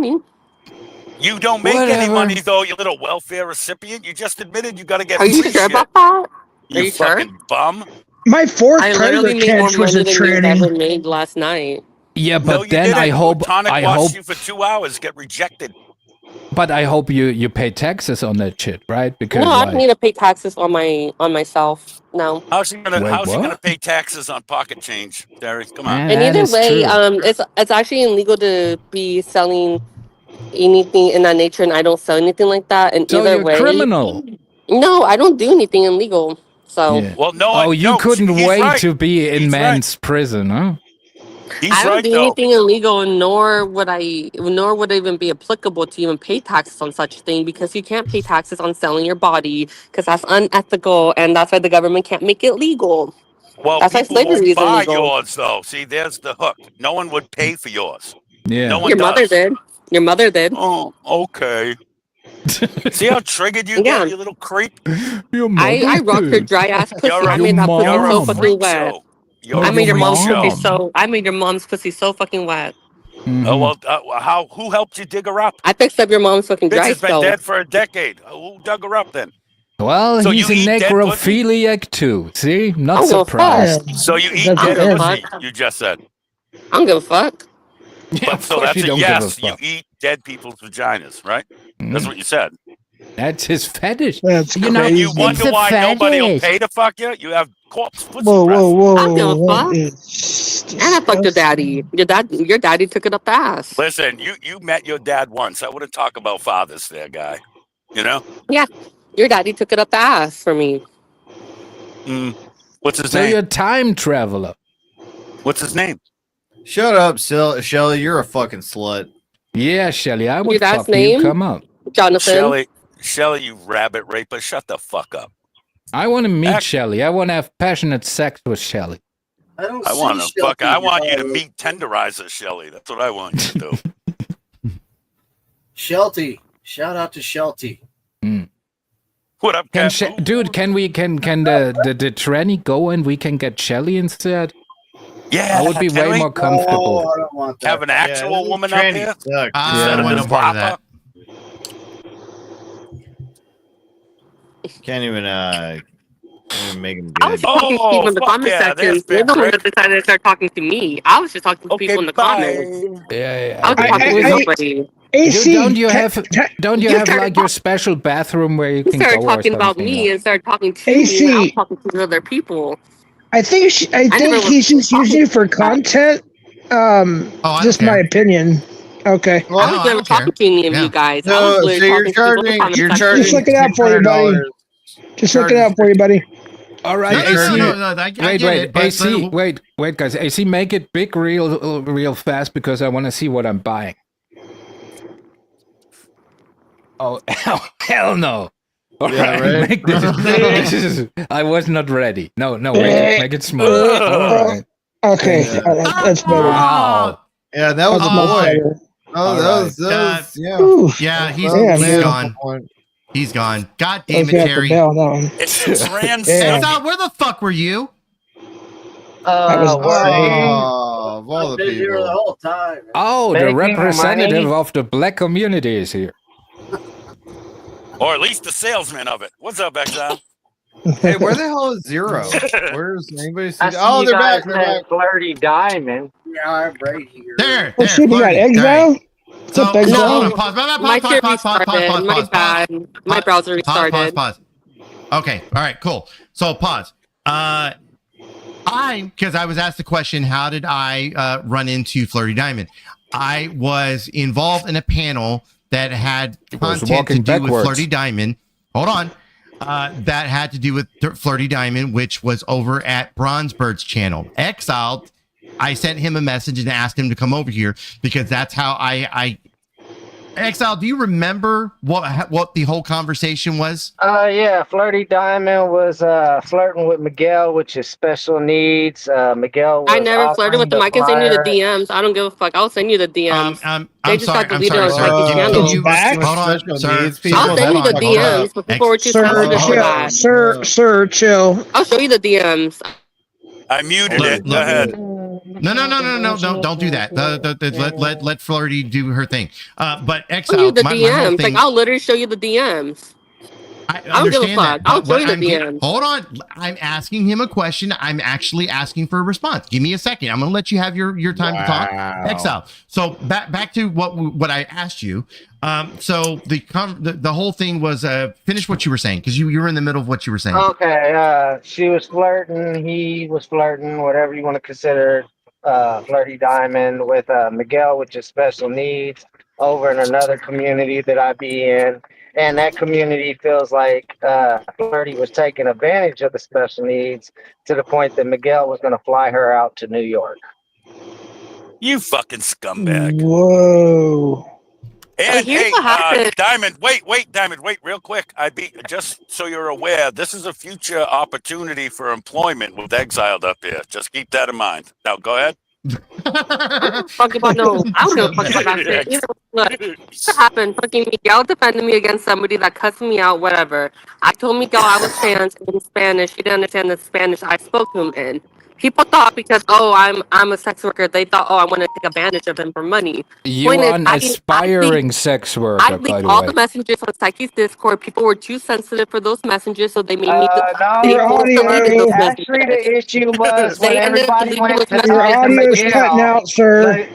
money. You don't make any Whatever. money though, you little welfare recipient. You just admitted you got to get Are you free sure shit. about that? You Are you sure? fucking bum. My fourth I predator literally made more catch was money a than you've tranny. ever made last night. Yeah, No, but you then didn't. I hope Tonic I watched hope you for 2 hours get rejected. but I hope you pay taxes on that shit, right? Because No, I don't like need to pay taxes on myself. No. How's she gonna Wait, How's she gonna what? pay taxes on pocket change, Derry? Come on. Man, And that either is way, true. it's actually illegal to be selling anything in that nature, and I don't sell anything like that. And So either you're a way, criminal. no, I don't do anything illegal. So Yeah. Well, no, Oh, you couldn't he's wait right. to be in He's right. man's prison, huh? He's I don't right do though. anything illegal, nor would it even be applicable to even pay taxes on such a thing, because you can't pay taxes on selling your body, because that's unethical, and that's why the government can't make it legal. Well, That's why people slavery won't is buy illegal. yours though. See, there's the hook. No one would pay for yours. Yeah. No one Your mother does. did. Your mother did. Oh, okay. See how triggered you Yeah. get, you little creep? Your I rocked her dry ass pussy. You're I a, made that pussy you're so a fucking freak wet. show. You're I a made your freak mom's pussy show. so. I made your mom's pussy so fucking wet. Oh well, who helped you dig her up? I fixed up your mom's fucking Bitch dry has been spell. dead for a decade. Who dug her up then? Well, So he's a you eat dead pussy? necrophiliac too. See? Not I don't give a surprised. fuck. So you eat That's dead it. pussy? You just said. I don't give a fuck. Yeah, But of so course that's you a don't yes. give a You fuck. eat dead people's vaginas, right? That's Mm. what you said. That's his fetish. That's You know, And you crazy. wonder it's a why nobody will fetish. pay to fuck you? You have corpse pussy Whoa, breath. whoa, I don't give whoa! a That fuck. is And I fucked your disgusting. daddy. Your daddy took it up the ass. Listen, you met your dad once. I wouldn't talk about fathers there, guy. You know? Yeah, your daddy took it up the ass for me. What's his So name? you're a time traveler. What's his name? Shut up, Shelly. You're a fucking slut. Yeah, Shelly, I Your would dad's fuck you. name? Come on. Jonathan. Shelly, you rabbit raper, shut the fuck up. I want to meet Shelly. I want to have passionate sex with Shelly. I don't I want to see fuck. I Shelty, want you to no. meet Tenderizer Shelly. That's what I want you to do. Shelty. Shout out to Shelty. What up, Can Cat? dude? Can we? Can the tranny go and we can get Shelly instead? Yeah, I would be can way we? more comfortable. Oh, I don't want that. Have an actual woman up here? I don't want no part of that. Can't even make him I was good. talking to people in the fuck comment yeah, section. there's You're Big the one Rick. that decided to start talking to me. I was just talking to Okay, people in the bye. comments. Yeah, I was talking to nobody. AC, don't you have started like your special bathroom where you You can started go or talking about something? me and started talking to me. And I was AC, talking to other people. I think I never think was he's just talking using it for content. Just my opinion. Okay. I was never talking to any of you guys. I was literally talking to people in the comment section. Just look it out for you, buddy. Just look it out for you, buddy. All right, No, AC. no, I get wait, it, but- AC. Wait, guys. AC, make it big, real fast because I want to see what I'm buying. Oh, hell no! All Yeah, right, right? make this. I was not ready. No, make it small. All right. Okay, that's better. Wow. Yeah, that was That's a much boy. better. Oh, that was yeah. Ooh. Yeah, he's Damn, gone. He's gone. God I was damn it, gonna have to Terry. bail on that one. It's the trans. Damn. Exile, where the fuck were you? That was Oh, of all I've the been here the people. whole time. Oh, the Making representative money. of the black community is here. Or at least the salesman of it. What's up, Exile? Hey, where the hell is Zero? Where's anybody? I See? see Oh, you they're guys back. They're met back. Flirty Diamond. Yeah, I'm right here. There. Oh shit, you got Flirty. Exile? All right. What's up, So, Exile? hold on. Pause. My shit restarted. My bad. My browser restarted. Pause. Okay. All right. Cool. So pause. Because I was asked the question, how did I run into Flirty Diamond? I was involved in a panel that had content to walking do with backwards. Flirty Diamond. Hold on. That had to do with Flirty Diamond, which was over at Bronzebird's channel. Exiled. I sent him a message and asked him to come over here because that's how I Exile, do you remember what the whole conversation was? Yeah, Flirty Diamond was flirting with Miguel, which is special needs. Miguel was I never flirted with them. I can send you the flyer. DMs. I don't give a fuck. I'll send you the DMs. They I'm just sorry. got deleted on Sir. Psychic channel. Can you hold on, sir? I'll send you the DMs, but people were too sensitive for that. Sir, chill. I'll show you the DMs. I muted it. Go ahead. No, don't do that. Let Flirty do her thing. But Show you Exile, the my whole DMs. thing. I'll literally show you the DMs. I don't give a understand fuck. that. I'll But show what you the I'm DMs. hold on. I'm asking him a question. I'm actually asking for a response. Give me a second. I'm going to let you have your time to talk. Exile. So back to what I asked you. So the whole thing was finish what you were saying, because you were in the middle of what you were saying. Okay, she was flirting, he was flirting, whatever you want to consider Flirty Diamond with Miguel, with his special needs, over in another community that I be in. And that community feels like Flirty was taking advantage of the special needs to the point that Miguel was going to fly her out to New York. You fucking scumbag. Whoa. And here's hey, what happened. Diamond, Diamond, wait, real quick. just so you're aware, this is a future opportunity for employment with Exiled up here. Just keep that in mind. Now, go ahead. Fuck about no. I don't give a fuck about that shit. Look, what happened? Fucking Miguel defended me against somebody that cussed me out, whatever. I told Miguel I was trans in Spanish. He didn't understand the Spanish I spoke to him in. People thought because I'm a sex worker, they thought I want to take advantage of him for money. You Point are is, an aspiring sex I worker, by leaked the all way. the messages on Psyche's Discord. People were too sensitive for those messages, so they made me. No, actually, the issue was when everybody went to Your talk to audio's cutting Miguel. out, sir.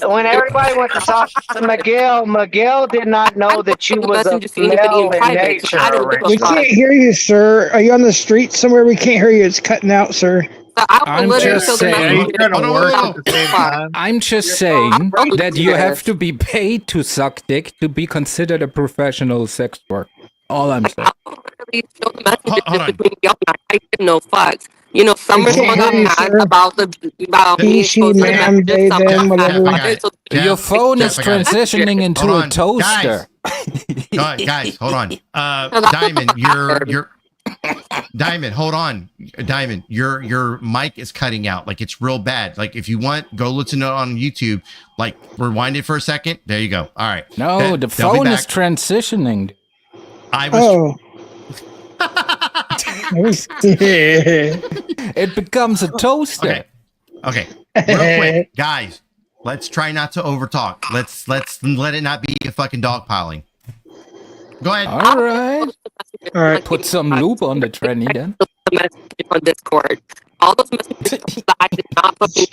When everybody went to talk to Miguel, Miguel did not know that you was a messengers to anybody in male in private, so nature I didn't give a We fuck. can't hear you, sir. Are you on the street somewhere? We can't hear you. It's cutting out, sir. I'm just saying. Oh, I'm just saying that you have to be paid to suck dick to be considered a professional sex worker. All I'm saying. I didn't know fucks. You know, some can't got hear you, mad sir. about He, me she, exposing the ma'am, messages. they, them, whatever. Your phone is I got it. transitioning into Hold a on. toaster. Guys, hold on. Diamond, you're Diamond, hold on. Diamond, your mic is cutting out. Like, it's real bad. Like, if you want, go listen to it on YouTube. Like, rewind it for a second. There you go. All right. No, the they'll be phone back. is transitioning. I was. It becomes a toaster. Okay. Real quick, guys. Let's try not to overtalk. Let's let it not be a fucking dog piling. Go ahead. All right. All right. Put some lube on the tranny then. On Discord. All those messages that I did not fucking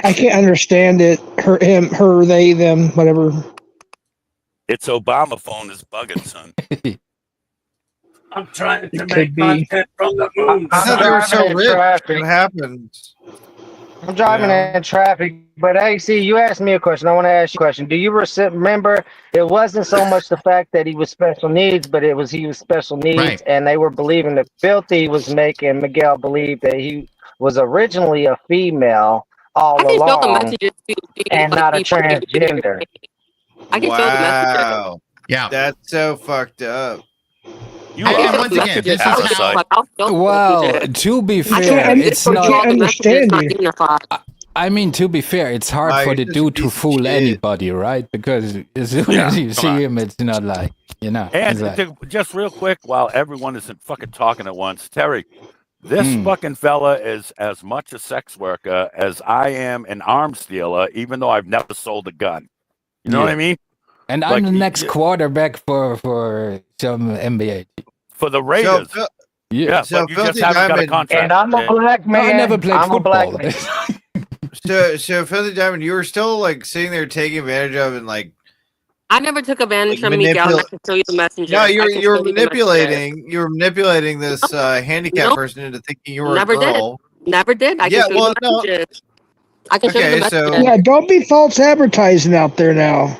I can't understand it. Her, him, her, they, them, whatever. It's Obama phone is bugging, son. I'm trying to It make could be. content from the moon. I thought they were so driving in rich. traffic. What happened? I'm driving in traffic, but hey, see, you asked me a question. I want to ask you a question. Do you remember? It wasn't so much the fact that he was special needs, but it was he was special needs, Right. and they were believing that Filthy was making Miguel believe that he was originally a female all I can show the along messages to and not a transgender. I can show the messages. Wow. Yeah. That's so fucked up. You And are once again, this is parasite. Well, to be fair, it's I not. can't understand you. I mean, to be fair, it's hard Why, for you're the just a dude to piece of fool shit. anybody, right? Because as soon as you see him, it's not like, you know. And it's like, just real quick, while everyone isn't fucking talking at once, Terry, this fucking fella is as much a sex worker as I am an arms dealer, even though I've never sold a gun. You know what I mean? and Like, I'm the next quarterback for some NBA. For the Raiders. Yeah. But you just haven't got a contract. And I'm a black man. I never played I'm a black football. man. So Filthy Diamond, you were still like sitting there taking advantage of and like I never took advantage Like of Miguel. And I can show you the messenger. no, I you're can you're show you the messages. manipulating this handicapped Nope. person into thinking you were Never a girl. did. Never did. I can Yeah, show well, you the no. messages. I can show you Okay, the so messages. Yeah, don't be false advertising out there now.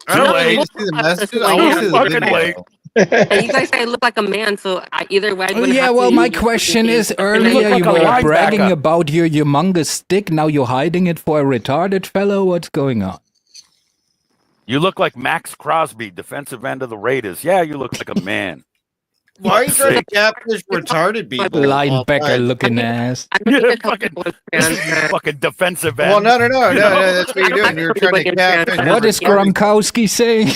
I don't No, want you to see the won't messages. have I to want to see the fucking video. wait. And you guys say I look like a man, so either way, I'm gonna Yeah, have well, to my use question is, fucking earlier like you a were bragging linebacker. about your humongous stick, now you're hiding it for a retarded fellow? What's going on? You look like Max Crosby, defensive end of the Raiders. Yeah, you look like a man. Why are you trying to catfish retarded people? Linebacker-looking ass. Yeah, fucking defensive end. Well, no, You know? that's what you're doing. You're trying to catfish. What is Gronkowski saying?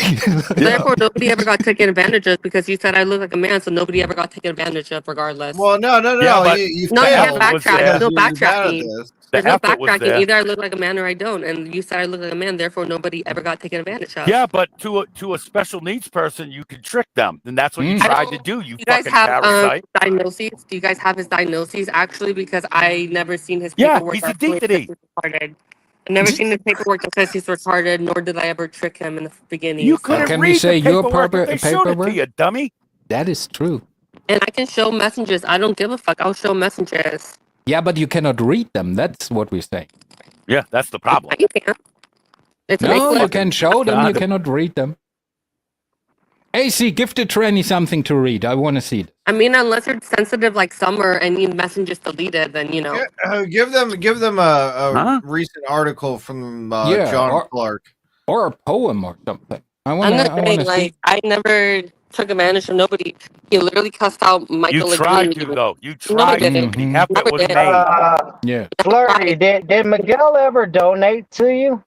Therefore, nobody ever got taken advantage of because you said I look like a man, so nobody ever got taken advantage of regardless. Well, no. Yeah, but you No, you failed can't was backtrack. there. No because you're bad at backtracking. this. There's no effort was backtracking. there. Either I look like a man or I don't. And you said I look like a man, therefore nobody ever got taken advantage of. Yeah, but to a special needs person, you can trick them, and that's what you tried to do. You guys fucking have parasite. diagnoses? Do you guys have his diagnoses actually? Because I never seen his Yeah, paperwork. he's a actually dickity. says he's retarded. I've never seen his paperwork that says he's retarded, nor did I ever trick him in the beginning. You so- couldn't Can we read say the your paperwork if they showed it to paperwork? you, dummy. That is true. And I can show messages. I don't give a fuck. I'll show messages. Yeah, but you cannot read them. That's what we say. Yeah, that's the problem. You can't. It's No, English. you can show them. You God. cannot read them. AC, give the tranny something to read. I want to see it. I mean, unless you're sensitive like Summer and need messages deleted, then you know. Give them a recent article from John Clark or a poem or something. I I'm want not to saying see. like I never took advantage of nobody. He literally cussed out Michael. You tried to, though. You tried to. The effort was made. Yeah. Flirty, did Miguel ever donate to you?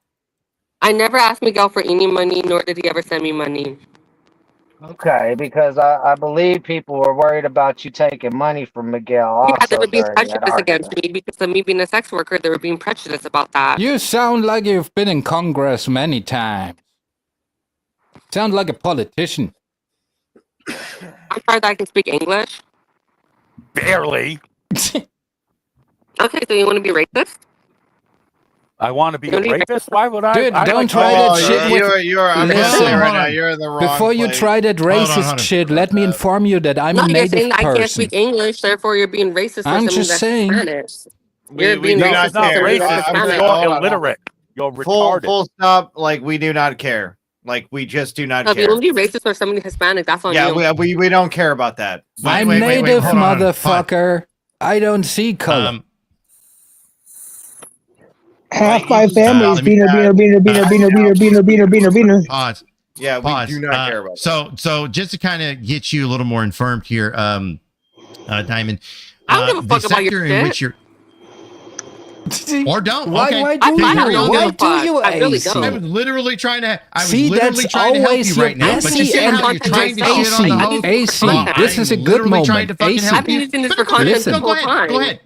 I never asked Miguel for any money, nor did he ever send me money. Okay, because I believe people were worried about you taking money from Miguel Yeah, they also were being during that prejudiced against argument. me because of me being a sex worker. They were being prejudiced about that. You sound like you've been in Congress many times. Sound like a politician. I'm sorry that I can speak English. Barely. Okay, so you want to be racist? I want to be a rapist? Why would I? Dude, I don't like try to- that shit with... I'm Listen, telling you right now, you're in the wrong before you place. try that Hold on, racist hold on. shit, let me inform you that I'm No, a you're saying native that I can't person. speak English, therefore you're being racist for I'm something just that's saying. Spanish. We You're being do No, not it's not care. racist. I'm It's saying- you're hold on. illiterate. You're Full retarded. stop. Like we do not care. Like we just do not So if you care. want to be racist for somebody Hispanic, that's on Yeah, you. we don't care about that. I'm native, motherfucker. I don't see color. Half my family's beaner. Pause. Yeah, we Pause. do not care about So just to kind of get you a little more informed here, Diamond. I don't give a the fuck about your sector in shit. which you're, or don't. Why- okay. why do you? Carry on. Why do you, I really AC? don't. I was literally trying to. I was See, literally that's trying to help always you your right now, but you AC see and how you're trying to shit on the host. AC, Well, this is a I'm good literally trying moment. to fucking AC, help I've been you. using this But for content listen. the whole Go ahead. time. Go ahead.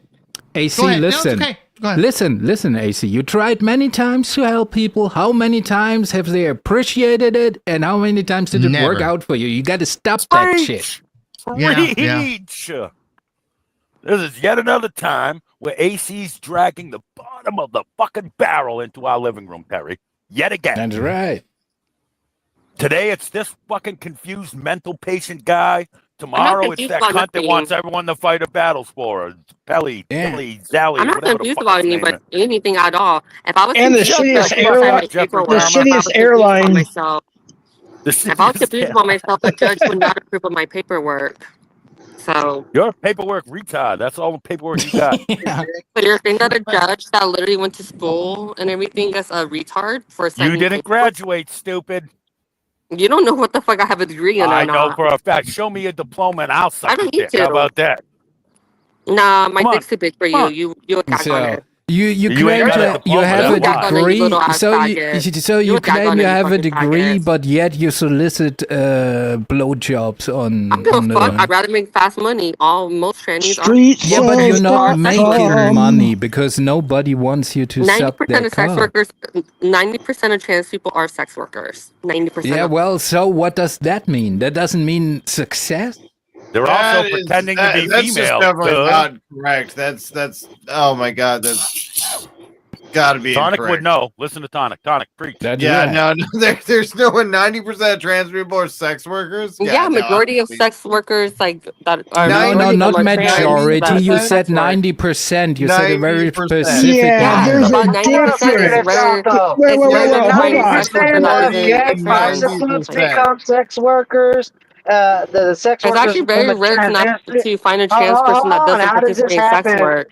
AC, Go ahead. No, it's listen. okay. Go ahead. Listen, AC. You tried many times to help people. How many times have they appreciated it? And how many times did it work Never. out for you? You got to stop that shit. Preach. This is yet another time where AC's dragging the bottom of the fucking barrel into our living room, Perry. Yet again. That's right. Today it's this fucking confused mental patient guy. Tomorrow it's confused that about cunt that nothing. wants everyone to fight a battles for her. Pelly, Billy, Zally, I'm not whatever the confused fuck about his name is. anything at all. If I was And the confused shittiest about airline- my Jeffrey paperwork, the if I was shittiest confused about airline- myself, if I was confused about myself, a judge would not approve of my paperwork. So, You're a paperwork retard. That's all the paperwork you got. but you're saying that a judge that literally went to school and everything is a retard for You sending didn't paperwork? graduate, stupid. You don't know what the fuck I have a degree in or I know not. for a fact. Show me a diploma and I'll suck I don't your need dick. How to. about that? Nah, my Come on. dick's too big for Come you. on. You attack on So it. you You claim ain't got a to, you diploma, have a that's why. degree. You little ass So faggot. you You attack claim on you it, you have a fucking degree, faggot. but yet you solicit blowjobs on. I don't give on a fuck. I'd rather make fast money. Most trannies are. Yeah, but you're not making Street money because nobody wants you to suck 90% their of sex cock. workers, 90% of trans people are sex workers. 90%. Yeah, of well, so what does that mean? That doesn't mean success. They're That also is- pretending that- to be that's just female. definitely duh. not correct. That's oh my god, that's gotta be Tonic incorrect. would know. Listen to Tonic. Tonic, preach. Yeah, no, there's no one. 90% of trans people are sex workers. Yeah, no, majority of sex workers like that are. No, majority of not them are trans, majority. but You sex said work. 90%. You said a very 90%. specific Yeah, number. there's a About 90% is difference. rare. Wait, It's wait, rare wait, to wait, hold find on. sex workers 90% other of than gay trans. prostitutes become sex workers. The sex It's workers actually very become rare transition- to find a trans Hold person that on, doesn't how does this participate in sex happen? work.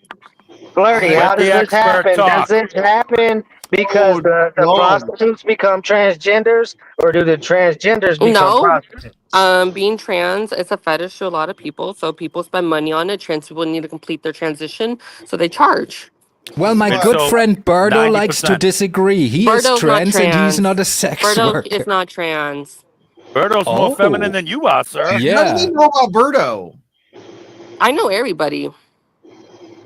Flirty, Let how does the this expert happen? talk. Does this happen because the prostitutes become transgenders, or do the transgenders become No. prostitutes? Being trans, it's a fetish to a lot of people, so people spend money on it. Trans people need to complete their transition, so they charge. Well, my And good so, friend Birdo likes to 90%. disagree. He is Birdo's not trans and he's trans. not a sex Birdo worker. is not trans. Birdo's Oh. more feminine than you are, sir. Yeah. How do you know about Birdo? I know everybody.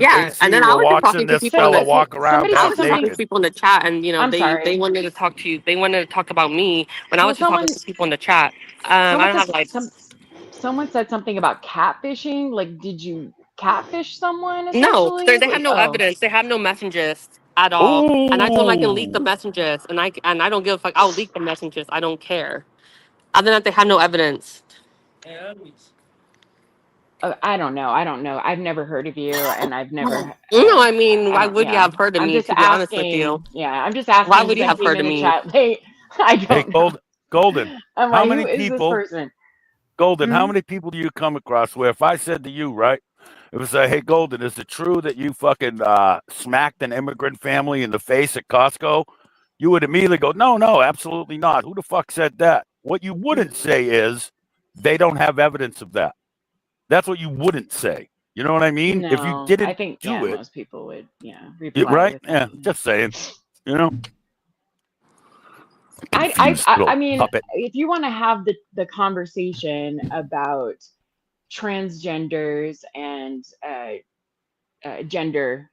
Yeah, and then I was just talking to people in the I was just talking to people in the chat, and I'm they sorry. wanted to talk to you. They wanted to talk about me when I was just talking to people in the chat. I Someone don't have like someone said something about catfishing. Like, did you catfish someone no, essentially? they have Like, no oh. evidence. They have no messengers at all. And I told them I can leak the messengers, and I don't give a fuck. I'll leak the messengers. I don't care. Other than that, they have no evidence. I don't know. I've never heard of you, and I've never. No, I mean, why would you Yeah. have heard of I'm me? just To be honest with you, asking. Yeah, I'm just why asking would because you I have came heard in of the me? chat late. I Hey, don't know. Golden. I'm How like, many who is this people? person? Golden. How Mhm. many people do you come across where if I said to you, right, it was like, hey, Golden, is it true that you fucking smacked an immigrant family in the face at Costco? You would immediately go, no, absolutely not. Who the fuck said that? What you wouldn't say is they don't have evidence of that. That's what you wouldn't say. You know what I mean? If you No, I didn't think do it, most people would reply right? with Yeah, that. just saying. You know, I confused I little I mean, puppet. if you want to have the conversation about transgenders and gender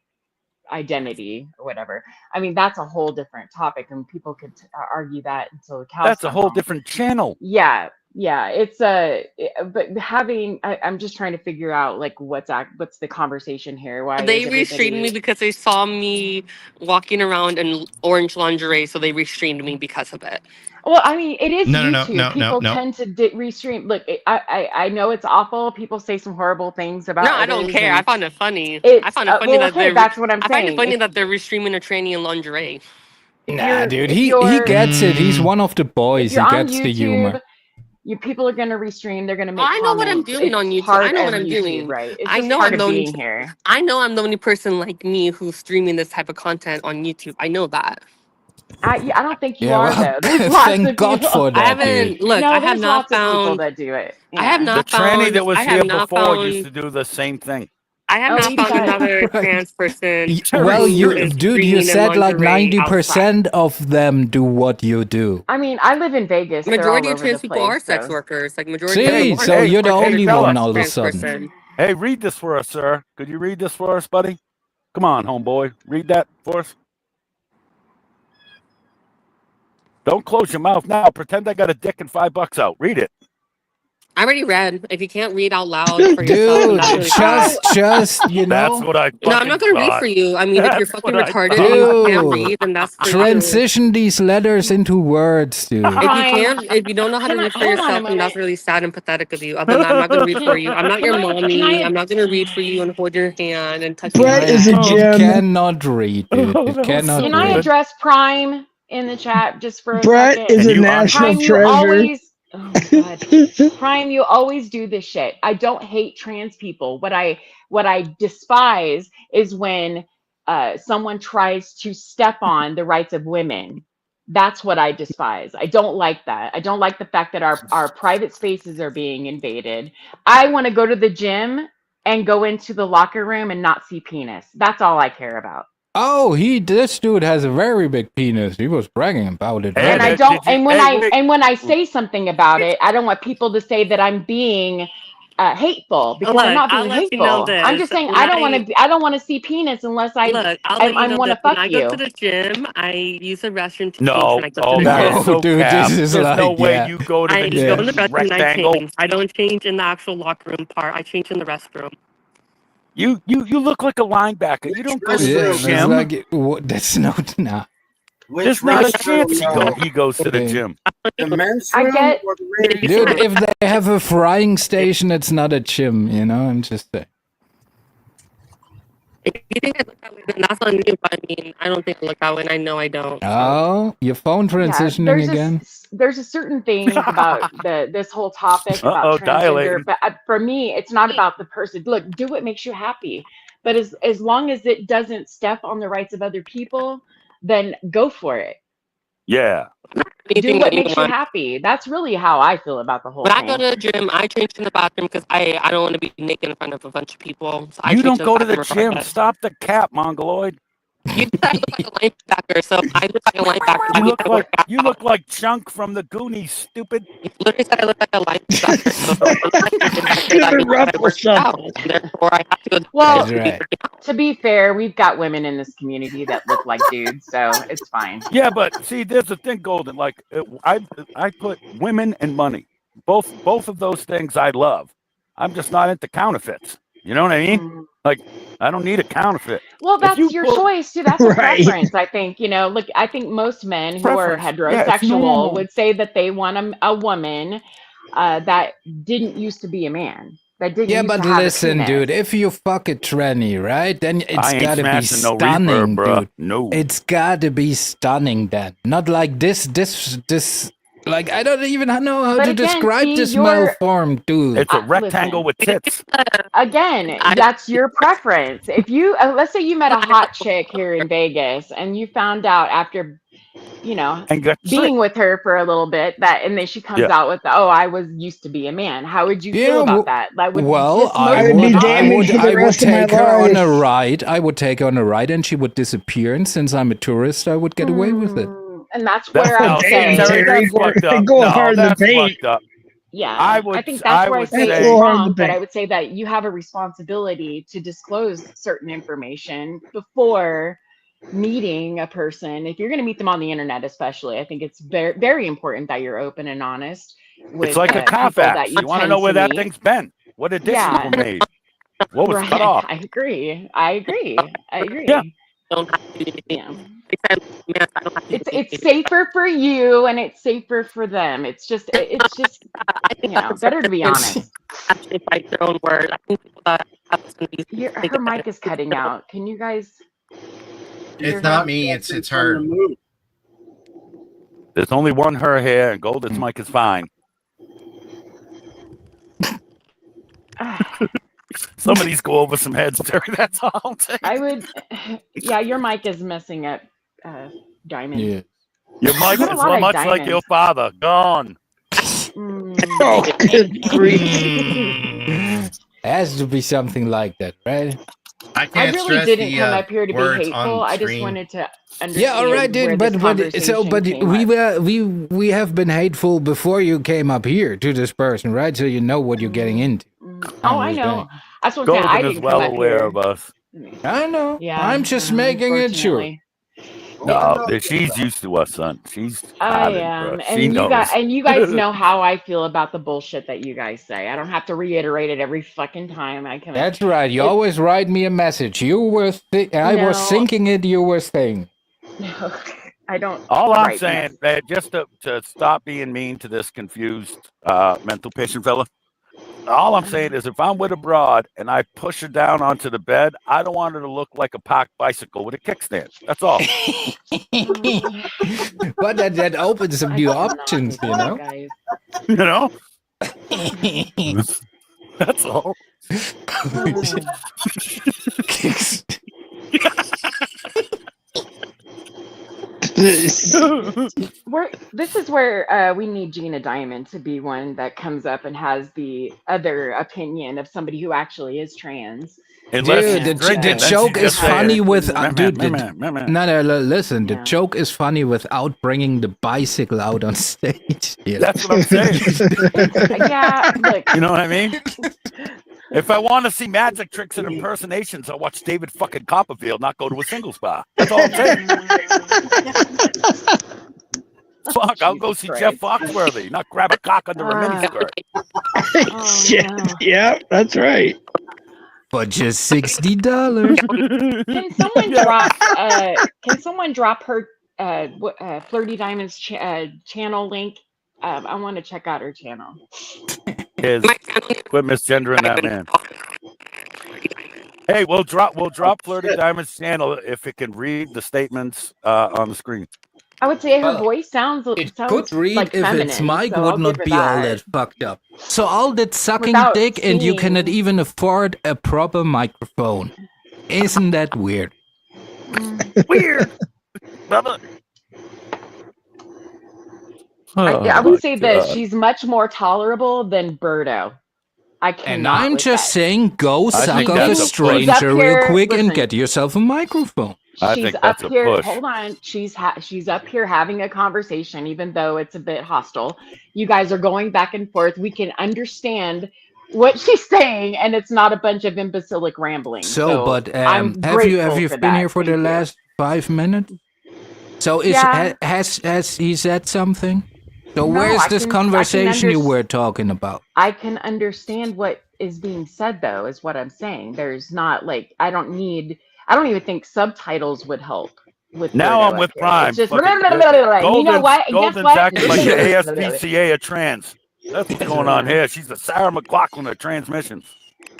identity or whatever, I mean that's a whole different topic, and people could argue that until the cows That's a come whole home. different channel. Yeah, it's but having I'm just trying to figure out like what's the conversation here? Why is They restrained me everybody? because they saw me walking around in orange lingerie, so they restrained me because of it. Well, I mean, it is No, no, no, YouTube. no, no, People no. tend to restream. Look, I know it's awful. People say some horrible things No, about I don't others, care. I and find it funny. I it's find it funny well, that okay. That's what I'm I find it saying. funny that they're restreaming a tranny in lingerie. Nah, dude, If he you're gets it. He's Mm, one of the if boys. you're He on gets the humor. YouTube, people are going to restream. They're going to make I know what I'm comments. doing on It's YouTube. I part know of what I'm YouTube, doing. right? It's I just know part I'm the of only. being here. I know I'm the only person like me who's streaming this type of content on YouTube. I know that. I don't think you Yeah, are well, though. There's lots thank of God people. for I that, dude. haven't look. I No, have there's not lots of people found. that do it. I have Yeah. The not tranny found. that was I have here not before used found. to do the same thing. I have Oh, not we've found got. another Right. trans person Well, Very who you, serious. is dude, you streaming in said like lingerie outside. 90% of them do what you do. I mean, I live in Vegas. They're all Majority of over the trans people are place. sex So workers. Like majority of Hey, them See, are so hey, you're the working hey, only as a fella. one all of a trans sudden. person. Hey, read this for us, sir. Could you read this for us, buddy? Come on, homeboy. Read that for us. Don't close your mouth now. Pretend I got a dick and $5 out. Read it. I already read. If you can't read out loud for yourself, then that's Dude, really fine. just, you That's know, what I No, I'm not fucking gonna read thought. for you. I mean, if you're That's fucking what I retarded thought. and you can't dude, read, then that's for you. transition these letters into words, dude. If you don't know how to can I read for hold on a yourself, then moment? that's really sad and pathetic of you. Other than that, I'm not gonna read for you. I'm not your Can mommy. I? I'm not gonna read for you and hold your hand and touch your Brett is neck. a It gem. cannot read, dude. It That was cannot so Can I read. good. address Prime in the chat just for a Brett second? is And a you are national Prime, you treasure. always. Oh my God. Prime, you always do this shit. I don't hate trans people. What I despise is when someone tries to step on the rights of women. That's what I despise. I don't like that. I don't like the fact that our private spaces are being invaded. I want to go to the gym and go into the locker room and not see penis. That's all I care about. Oh, this dude has a very big penis. He was bragging about it. Hey, And I Earlier. don't did you? and when I say something about it, I don't want people to say that I'm being hateful, because I'm Look, not I'll being let you know hateful. I'm this. just saying When I don't want to see penis unless look, I'll let you I know want this. to When fuck I go to you. the gym, I use the restroom to change when No. I go to Oh, the that is gym. No, so dude, cap. this is There's no like, way yeah. you go to I the go Yeah. in the gym restroom and I rectangle. change. I don't change in the actual locker room part. I change in the restroom. You look like a linebacker. You don't go to Yeah, the that's gym. like, that's not, nah. There's not a chance he goes to the Okay. gym. The men's I room get or the ladies' Dude, room? if they have a frying station, it's not a gym, you know? I'm just saying. If you think I look that way, then that's on you. But I mean, I don't think I look that way, and I know I don't. So. Oh, your phone transitioning again? There's a certain things about this whole topic about transgender, dilating. but for me, it's not about the person. Look, do what makes you happy, but as long as it doesn't step on the rights of other people, then go for it. Yeah. Do what makes you happy. That's really how I feel about the whole When I thing. go to the gym, I change in the bathroom because I don't want to be naked in front of a bunch of people. So I You change don't in go to the bathroom gym. regardless. Stop the cap, Mongoloid. You said I look like a linebacker, so I look like a linebacker. That means I work out. You look like Chunk from the Goonies, stupid. You literally said I look like a linebacker, so that means I work out. Therefore, I have to go to Well, the gym. to be fair, we've got women in this community that look like dudes, so it's fine. Yeah, but see, there's the thing, Golden. Like, I put women and money. Both of those things I love. I'm just not into counterfeits. You know what I mean? Like, I don't need a counterfeit. Well, that's your choice too. That's a Right. preference, I think. Look, I think most men who are Preference. Yeah, it's heterosexual normal. would say that they want a woman that didn't used to be a man. that didn't Yeah, used but to have a listen, penis. dude, if you fuck a tranny, right, then it's I ain't gotta be smashing no stunning, reverb, bruh. dude. No. It's gotta be stunning then. Not like this, like, I don't even know how But to again, describe see, this you're malformed dude. It's a rectangle with tits. again, that's your preference. If you let's say you met a hot chick here in Vegas and you found out after, you know, And got being tricked. with her for a little bit that, and then she comes Yeah. out with, oh, I was used to be a man. How would you Yeah, feel about that? That would well, I dismotivate would, you. I would take her on a ride. I would take her on a ride, and she would disappear. And since I'm a tourist, I would get away with it. And that's where I say, Terry, that's fucked up. No, that's fucked up. yeah, I I would- think that's I where I would say say- it's wrong, but I would say that you have a responsibility to disclose certain information before meeting a person. If you're going to meet them on the internet, especially, I think it's very, very important that you're open and honest with It's like a people Carfax. that You want to tend know where that meet. thing's been? What additions Yeah. were made? What was Right. cut off? I agree. I agree. I agree. Yeah. Yeah. It's safer for you and it's safer for them. It's just you know, better to be honest. Actually fight their own word. I think people that have somebody's Her mic is cutting out. Can you guys hear It's not her? me. It's her. There's only one her here, and Golden's mic is fine. Some of these go over some heads, Terry. That's all I'm saying. I would yeah, your mic is messing up, Diamond. Yeah. Your mic You got a is lot so of much like diamonds. your father. Gone. Oh, good grief. Has to be something like that, right? I really didn't come up here to be hateful. I just wanted to understand. Yeah, all right, where dude. this But conversation came up. we have been hateful before you came up here to this person, right? So you know what you're getting into. Oh, I know. That's what I'm saying. Golden I is didn't well come up aware here. of us. I know. Yeah, I'm just making it sure. unfortunately. No, she's used to us, son. She's I had it, am, bro. and She you knows. guys know how I feel about the bullshit that you guys say. I don't have to reiterate it every fucking time I come. That's right. You It- always write me a message. You were I was No. thinking it. You were saying. No, I don't. All I'm write saying, man, just to stop being mean to this confused mental patient fella, all I'm saying is if I'm with a broad and I push her down onto the bed, I don't want her to look like a parked bicycle with a kickstand. That's all. But that opens some new options, you know. Guys. You know? That's all. This is where we need Gina Diamond to be one that comes up and has the other opinion of somebody who actually is trans. Unless Dude, she's drinking, the then joke she's is just saying, funny with "Meh, dude. meh, meh, meh, meh." No, listen. The joke is funny without bringing the bicycle out on stage. Yeah. That's what I'm saying. Yeah, look. You know what I mean? If I want to see magic tricks and impersonations, I'll watch David fucking Copperfield, not go to a single spa. That's all I'm saying. Fuck, I'll go see Jeff Foxworthy, not grab a cock under a miniskirt. Shit. Yeah, that's right. For just $60. Can someone drop? Can someone drop her Flirty Diamond's channel link? I want to check out her channel. Quit misgendering that man. Hey, we'll drop Flirty Diamond's channel if it can read the statements on the screen. I would say her voice sounds Could read like if feminine, its mic so would I'll not give her be all that fucked up. So all that sucking Without dick and you seeing- cannot even afford a proper microphone. Isn't that weird? Weird, brother. I would say that God. she's much more tolerable than Birdo. I cannot. And I'm with just that. saying, go I suck think off a that's a push. stranger She's up real here- quick and listen. get yourself a microphone. She's up here. Hold on. She's up here having a conversation, even though it's a bit hostile. You guys are going back and forth. We can understand what she's saying, and it's not a bunch of imbecilic rambling. So, but I'm have you grateful for been that. here for the Thank you. last 5 minutes? So Yeah. has he said something? So No, where's I this can conversation you underst- were talking about? I can understand what is being said, though, is what I'm saying. There's not like I don't even think subtitles would help. With Now Birdo I'm with up here. Prime. It's just Fucking you know what? Guess Golden's what? acting like the ASPCA of trans. That's what's going on here. She's the Sarah McLachlan of transmissions.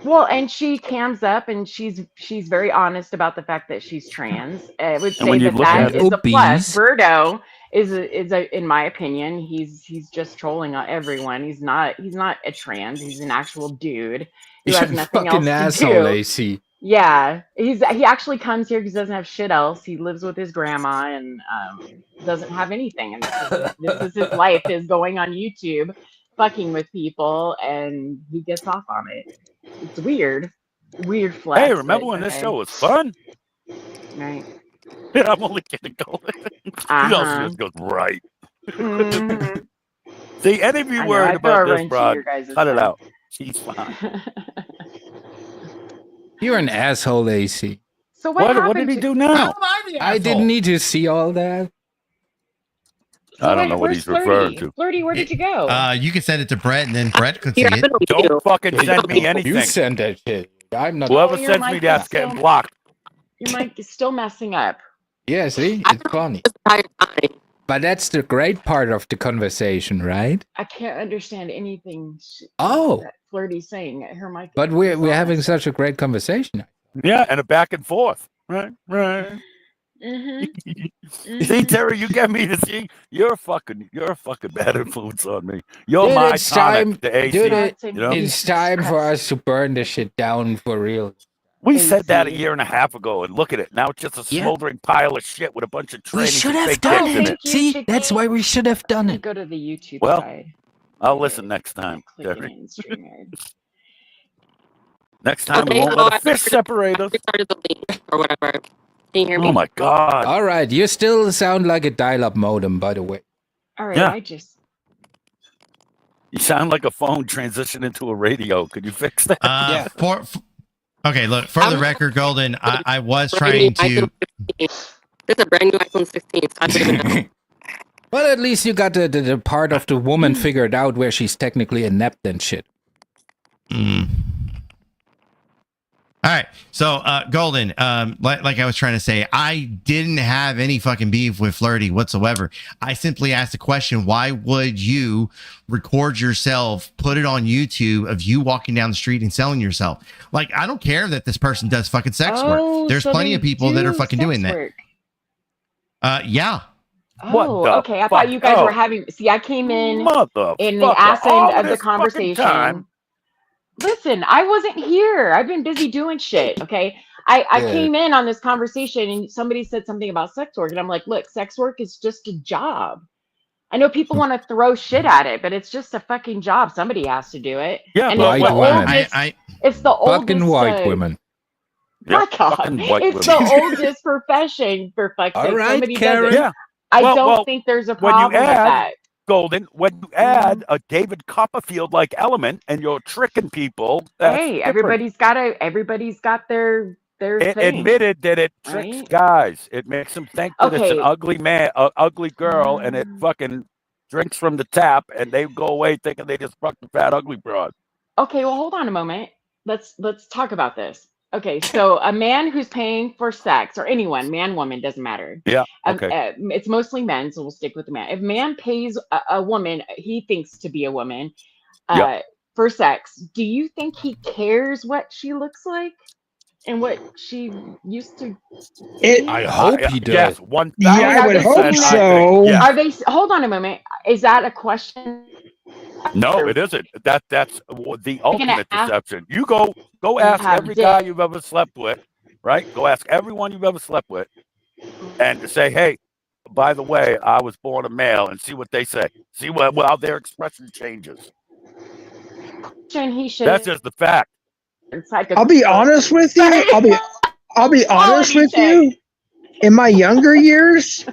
Well, and she cams up, and she's very honest about the fact that she's trans. I would say that is a plus. Birdo is in my opinion, he's just trolling on everyone. He's not a trans. He's an actual dude who has nothing else to asshole, do. AC. Yeah, he actually comes here because he doesn't have shit else. He lives with his grandma and doesn't have anything. And this is his life, is going on YouTube, fucking with people, and he gets off on it. It's weird flex. Hey, remember when this show was fun? Right. Yeah, I'm only kidding. He also just goes right. See, any of you worried about this, broad, cut it out. She's fine. You're an asshole, AC. So what did he do now? I didn't need to see all that. I don't know what he's referring to. Flirty, where did you go? You can send it to Brett, and then Brett could see it. Don't fucking send me anything. You send that shit. I'm not. Whoever sends me that's getting blocked. Your mic is still messing up. Yeah, see, it's funny. But that's the great part of the conversation, right? I can't understand anything. Oh, Flirty's saying. Her mic. but we're having such a great conversation. Yeah, and a back and forth. Right. See, Terry, you get me to see. You're a fucking bad influence on me. You're my it's time. tonic to AC. It's time for us to burn this shit down for real. We said that a year and a half ago, and look at it. Now it's just a smoldering pile of shit with a bunch of We trainings should and have fake done dicks in it. it. See, that's why we should have done it. Go to the YouTube Well, side. I'll listen next time, Click it Terry. in StreamYard. Next time we won't let a fish separate us. Or whatever. Can you hear me? Oh my God. All right, you still sound like a dial-up modem, by the way. All right, Yeah. I just. You sound like a phone transitioned into a radio. Could you fix that? Okay, look, for the record, Golden, I was trying to. There's a brand new iPhone 16. I don't even know. But at least you got the part of the woman figured out where she's technically inept and shit. All right, so Golden, like I was trying to say, I didn't have any fucking beef with Flirty whatsoever. I simply asked the question: why would you record yourself, put it on YouTube of you walking down the street and selling yourself? Like, I don't care that this person does fucking sex work. There's plenty of people that are fucking doing that. Yeah. Oh, okay. I thought you guys were having. See, I came in the ass end of the conversation. Listen, I wasn't here. I've been busy doing shit. Okay. I came in on this conversation and somebody said something about sex work. And I'm like, look, sex work is just a job. I know people want to throw shit at it, but it's just a fucking job. Somebody has to do it. Yeah, and white women. It's the oldest. Fucking white women. My God. It's the oldest profession, for fuck's sake. All right, Somebody Karen. does it. Yeah. I don't think there's a problem with that. Golden, when you add a David Copperfield-like element and you're tricking people, that's Hey, different. everybody's got their It thing. admitted that it tricks guys. It makes them think that it's an Okay. ugly man, ugly girl, and it fucking drinks from the tap, and they go away thinking they just fucked a fat ugly broad. Okay, well, hold on a moment. Let's talk about this. Okay, so a man who's paying for sex, or anyone, man, woman, doesn't matter. Yeah. Okay. It's mostly men, so we'll stick with the man. If man pays a woman, he thinks to be a woman, for sex, do you think he cares what she looks like and what she used to? I hope he does. Yes, 1,000%. Yeah, I would hope so. Yeah. Are they? Hold on a moment. Is that a question? No, it isn't. That's the ultimate ask- deception. You go ask have every guy dick. you've ever slept with, right? Go ask everyone you've ever slept with, and say, "Hey, by the way, I was born a male," and see what they say. See how their expression changes. He should. That's just the fact. I'll be honest with you. I'll be honest with you. In my younger years,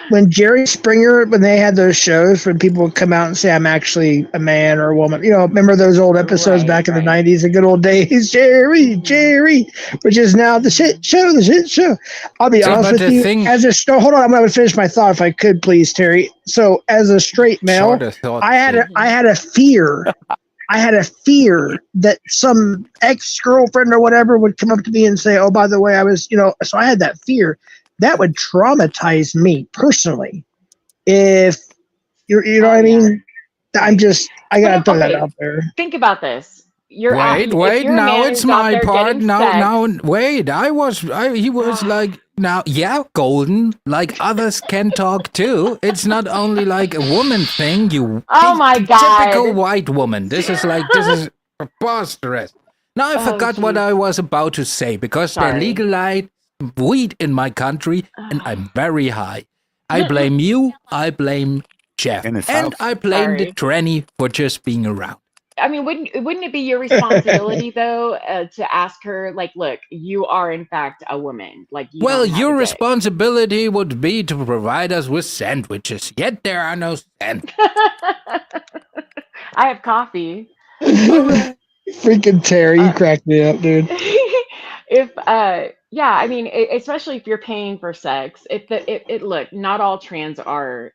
when Jerry Springer, when they had those shows, when people would come out and say, I'm actually a man or a woman, remember those old episodes back in the 90s, the good old days, Jerry, which is now the shit show. I'll be honest with you. Hold on, I'm going to finish my thought if I could, please, Terry. So as a straight male, I had a fear. I had a fear that some ex-girlfriend or whatever would come up to me and say, oh, by the way, I was, so I had that fear. That would traumatize me personally. If you know what I mean? I gotta throw that Okay, out there. think about this. Wait, if you're a now man it's who's out my there part. getting Now, sex, wait. He was like, now, yeah, Golden. Like others can talk too. It's not only like a woman thing. You, oh my typical god. white woman. This is preposterous. Now I Oh, forgot what jeez. I was about to say because they Sorry. legalized weed in my country, and I'm very high. I blame you. I blame Jeff, In his and house. I blame the Sorry. tranny for just being around. I mean, wouldn't it be your responsibility though to ask her like, look, you are in fact a woman, like you Well, don't have your a dick. responsibility would be to provide us with sandwiches. Yet there are no sandwiches. I have coffee. Freaking Terry, you cracked me up, dude. If yeah, I mean, especially if you're paying for sex. It look, not all trans are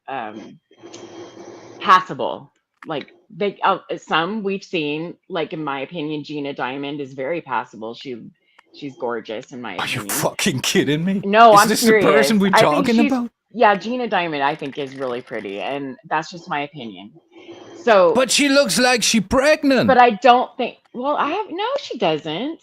passable. Like they some we've seen, like in my opinion, Gina Diamond is very passable. She's gorgeous in my opinion. Fucking kidding me? No, Is I'm this serious. the person we're I think talking she's about? yeah, Gina Diamond I think is really pretty, and that's just my opinion. So But she looks like she's pregnant. but I don't think no, she doesn't.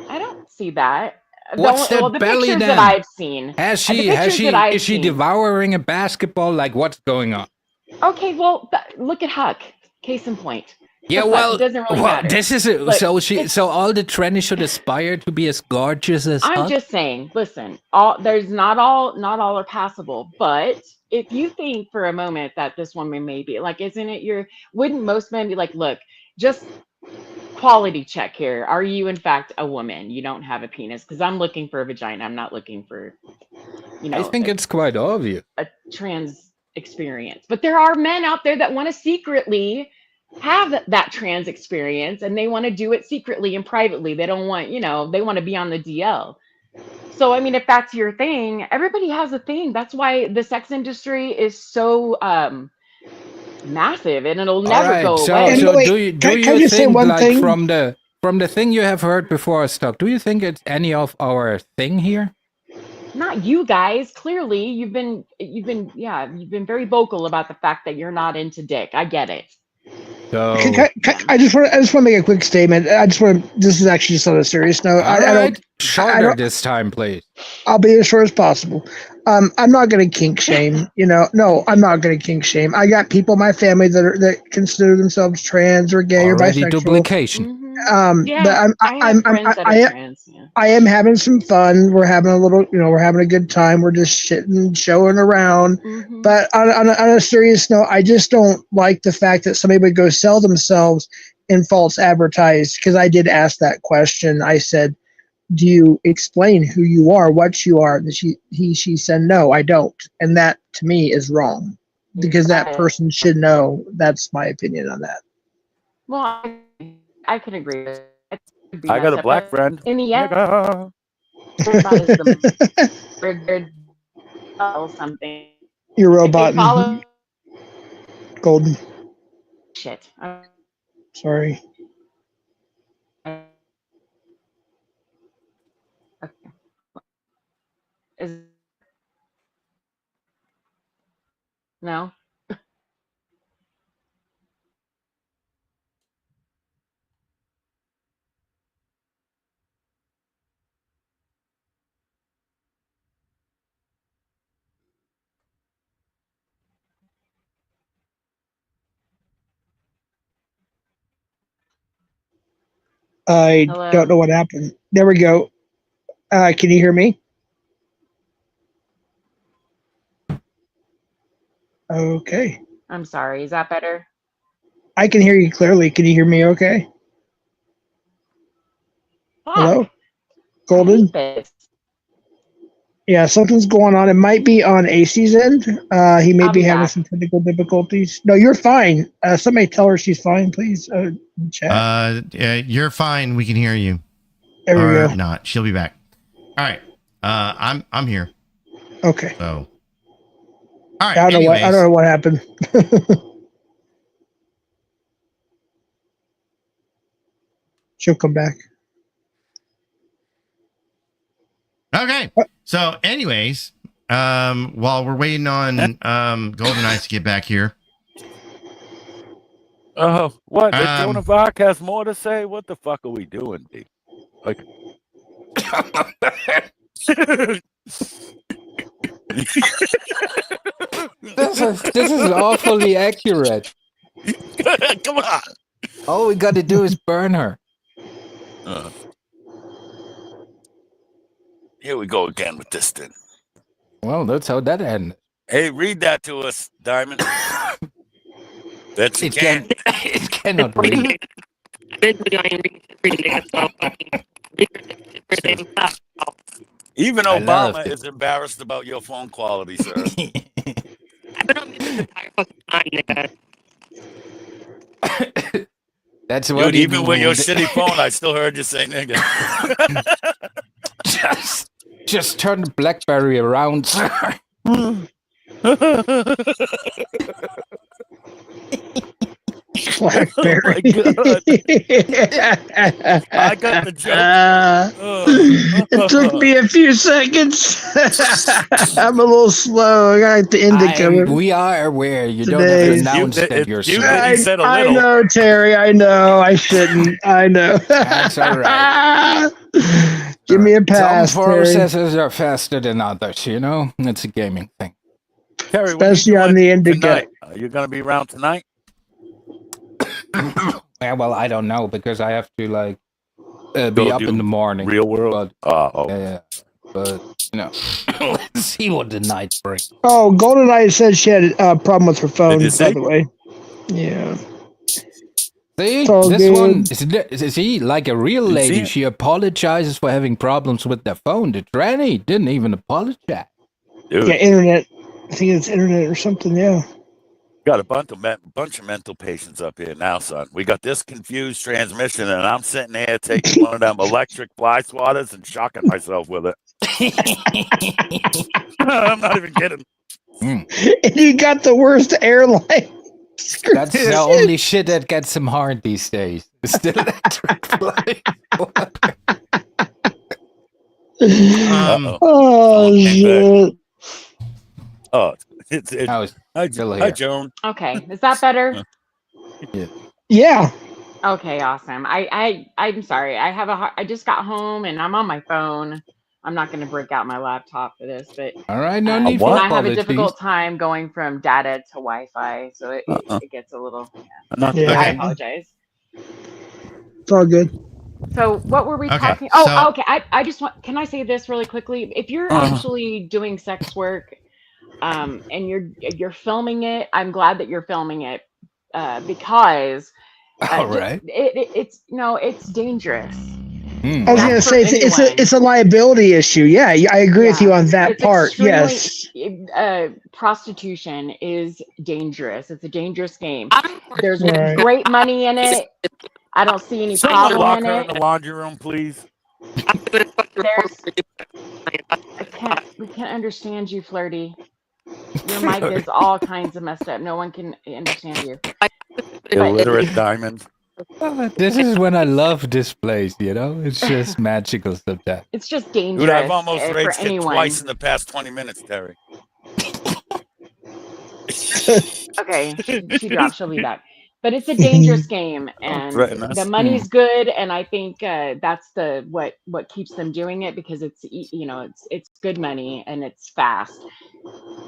I don't see that. What's that The belly pictures then? that I've seen. Has the she? pictures that I've Is she seen. devouring a basketball? Like what's going on? Okay, well, look at Huck. Case in point. Yeah, The fuck, well, it doesn't really matter. this is Look, so all the trannies should aspire to be as gorgeous as I'm Huck? just saying. Listen, not all are passable, but if you think for a moment that this woman may be like, isn't it wouldn't most men be like, look, just quality check here. Are you in fact a woman? You don't have a penis, because I'm looking for a vagina. I'm not looking for, I think it's quite obvious. a trans experience. But there are men out there that want to secretly have that trans experience, and they want to do it secretly and privately. They don't want, they want to be on the DL. So I mean, if that's your thing, everybody has a thing. That's why the sex industry is so massive, and it'll never go away. So do you can I just say think, one like, thing? from the thing you have heard before us talk, do you think it's any of our thing here? Not you guys. Clearly, you've been very vocal about the fact that you're not into dick. I get it. So I just want to make a quick statement. This is actually just on a serious note. Shorter this time, please. I'll be as short as possible. I'm not going to kink shame. No, I'm not going to kink shame. I got people in my family that consider themselves trans or gay Already or bisexual. duplication. Yeah, but I am having some fun. We're having we're having a good time. We're just shitting, showing around. Mm-hmm. But on a serious note, I just don't like the fact that somebody would go sell themselves in false advertise. Because I did ask that question. I said, do you explain who you are, what you are? And she said, no, I don't. And that to me is wrong, because that person should know. That's my opinion on that. Well, I can agree with it. I got a black friend. In the end, Nigga. something. You're robot. Follow Golden. shit. Sorry. No. I Hello? don't know what happened. There we go. Can you hear me? Okay. I'm sorry. Is that better? I can hear you clearly. Can you hear me okay? Hello? Golden? Yeah, something's going on. It might be on AC's end. He may be having some technical difficulties. No, you're fine. Somebody tell her she's fine, please. Chat. You're fine. We can hear you. There we or go. not. She'll be back. All right. I'm here. Okay. So. All right. I don't know what happened. She'll come back. Okay. So, anyways, while we're waiting on Golden Eyes to get back here, What? If Joan of Arc has more to say, what the fuck are we doing, D? Like, This is awfully accurate. Come on. All we got to do is burn her. Here we go again with this thing. Well, that's how that ended. Hey, read that to us, Diamond. That's It cannot read. Even I loved Obama it. is embarrassed about your phone quality, sir. That's what Dude, he even with your moved. shitty phone, I still heard you say nigga. Just turn the BlackBerry around, sir. Blackberry. I got the joke. It took me a few seconds. I'm a little slow. I got the indicator. We are aware. You don't Today. have to announce that you're slow. I know, Terry. I know. I shouldn't. I know. That's all right. Give me a pass, Some Terry. processors are faster than others, you know? It's a gaming thing. Terry, what are you Especially on doing the indicator. tonight? Are you going to be around tonight? Yeah, well, I don't know because I have to like be Go up do in the morning. Real world? But, yeah. But, you know, let's see what the night brings. Oh, GoldenEye said she had a problem with her phone, you by say? the way. Yeah. See, It's all this good. one, is he like a real You lady? see it? She apologizes for having problems with their phone. The tranny didn't even apologize. Dude, Yeah, internet. I think it's internet or something, yeah. got a bunch of mental patients up here now, son. We got this confused transmission, and I'm sitting there taking one of them electric fly swatters and shocking myself with it. I'm not even kidding. And you got the worst airline. That's the only shit that gets him hard these days. It's the electric fly. Oh, shit. Oh, it's hi, Joan. Okay, is that better? Yeah. Okay, awesome. I'm sorry. I just got home and I'm on my phone. I'm not going to break out my laptop for this, but All right, no need for I have a apologies. difficult time going from data to Wi-Fi, so it gets a little. Yeah. I apologize. It's all good. So what were we Okay, talking? so- Oh, okay. I just want. Can I say this really quickly? If you're actually doing sex work, and you're filming it, I'm glad that you're filming it, because All right. it's dangerous. I was gonna say it's a liability issue. Yeah, I agree with you on that It's part. extremely- Yes. Prostitution is dangerous. It's a dangerous game. There's Right. great money in it. I don't see any Someone lock problem in her it. in the laundry room, please. We can't understand you, Flirty. Your mic is all kinds of messed up. No one can understand you. Illiterate Diamond. This is when I love this place, you know? It's just magical sometimes. It's just dangerous. Dude, I've almost for rage quit anyone. twice in the past 20 minutes, Terry. Okay, she dropped. She'll be back. But it's a dangerous game, and threaten us. the money's good, and I think that's what keeps them doing it, because it's good money and it's fast.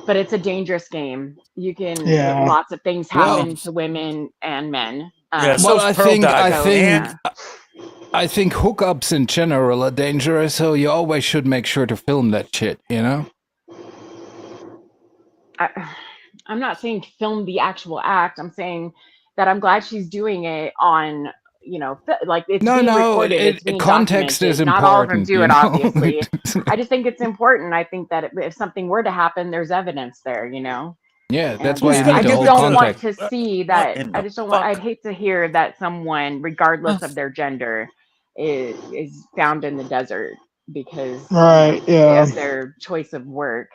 But it's a dangerous game. You can Yeah. lots of things happen Well- to women and men. Well, I think yeah. I think hookups in general are dangerous, so you always should make sure to film that shit, you know? I'm not saying film the actual act. I'm saying that I'm glad she's doing it on, like it's being recorded. It's being context is documented. Not all of them important. do you it, know? obviously. I just think it's important. I think that if something were to happen, there's evidence there, Yeah, that's And why you I need the just whole don't context. want to see that. in I the just don't want. I'd hate to hear that someone, regardless of their gender, is found in the desert because Right, yeah. of their choice of work.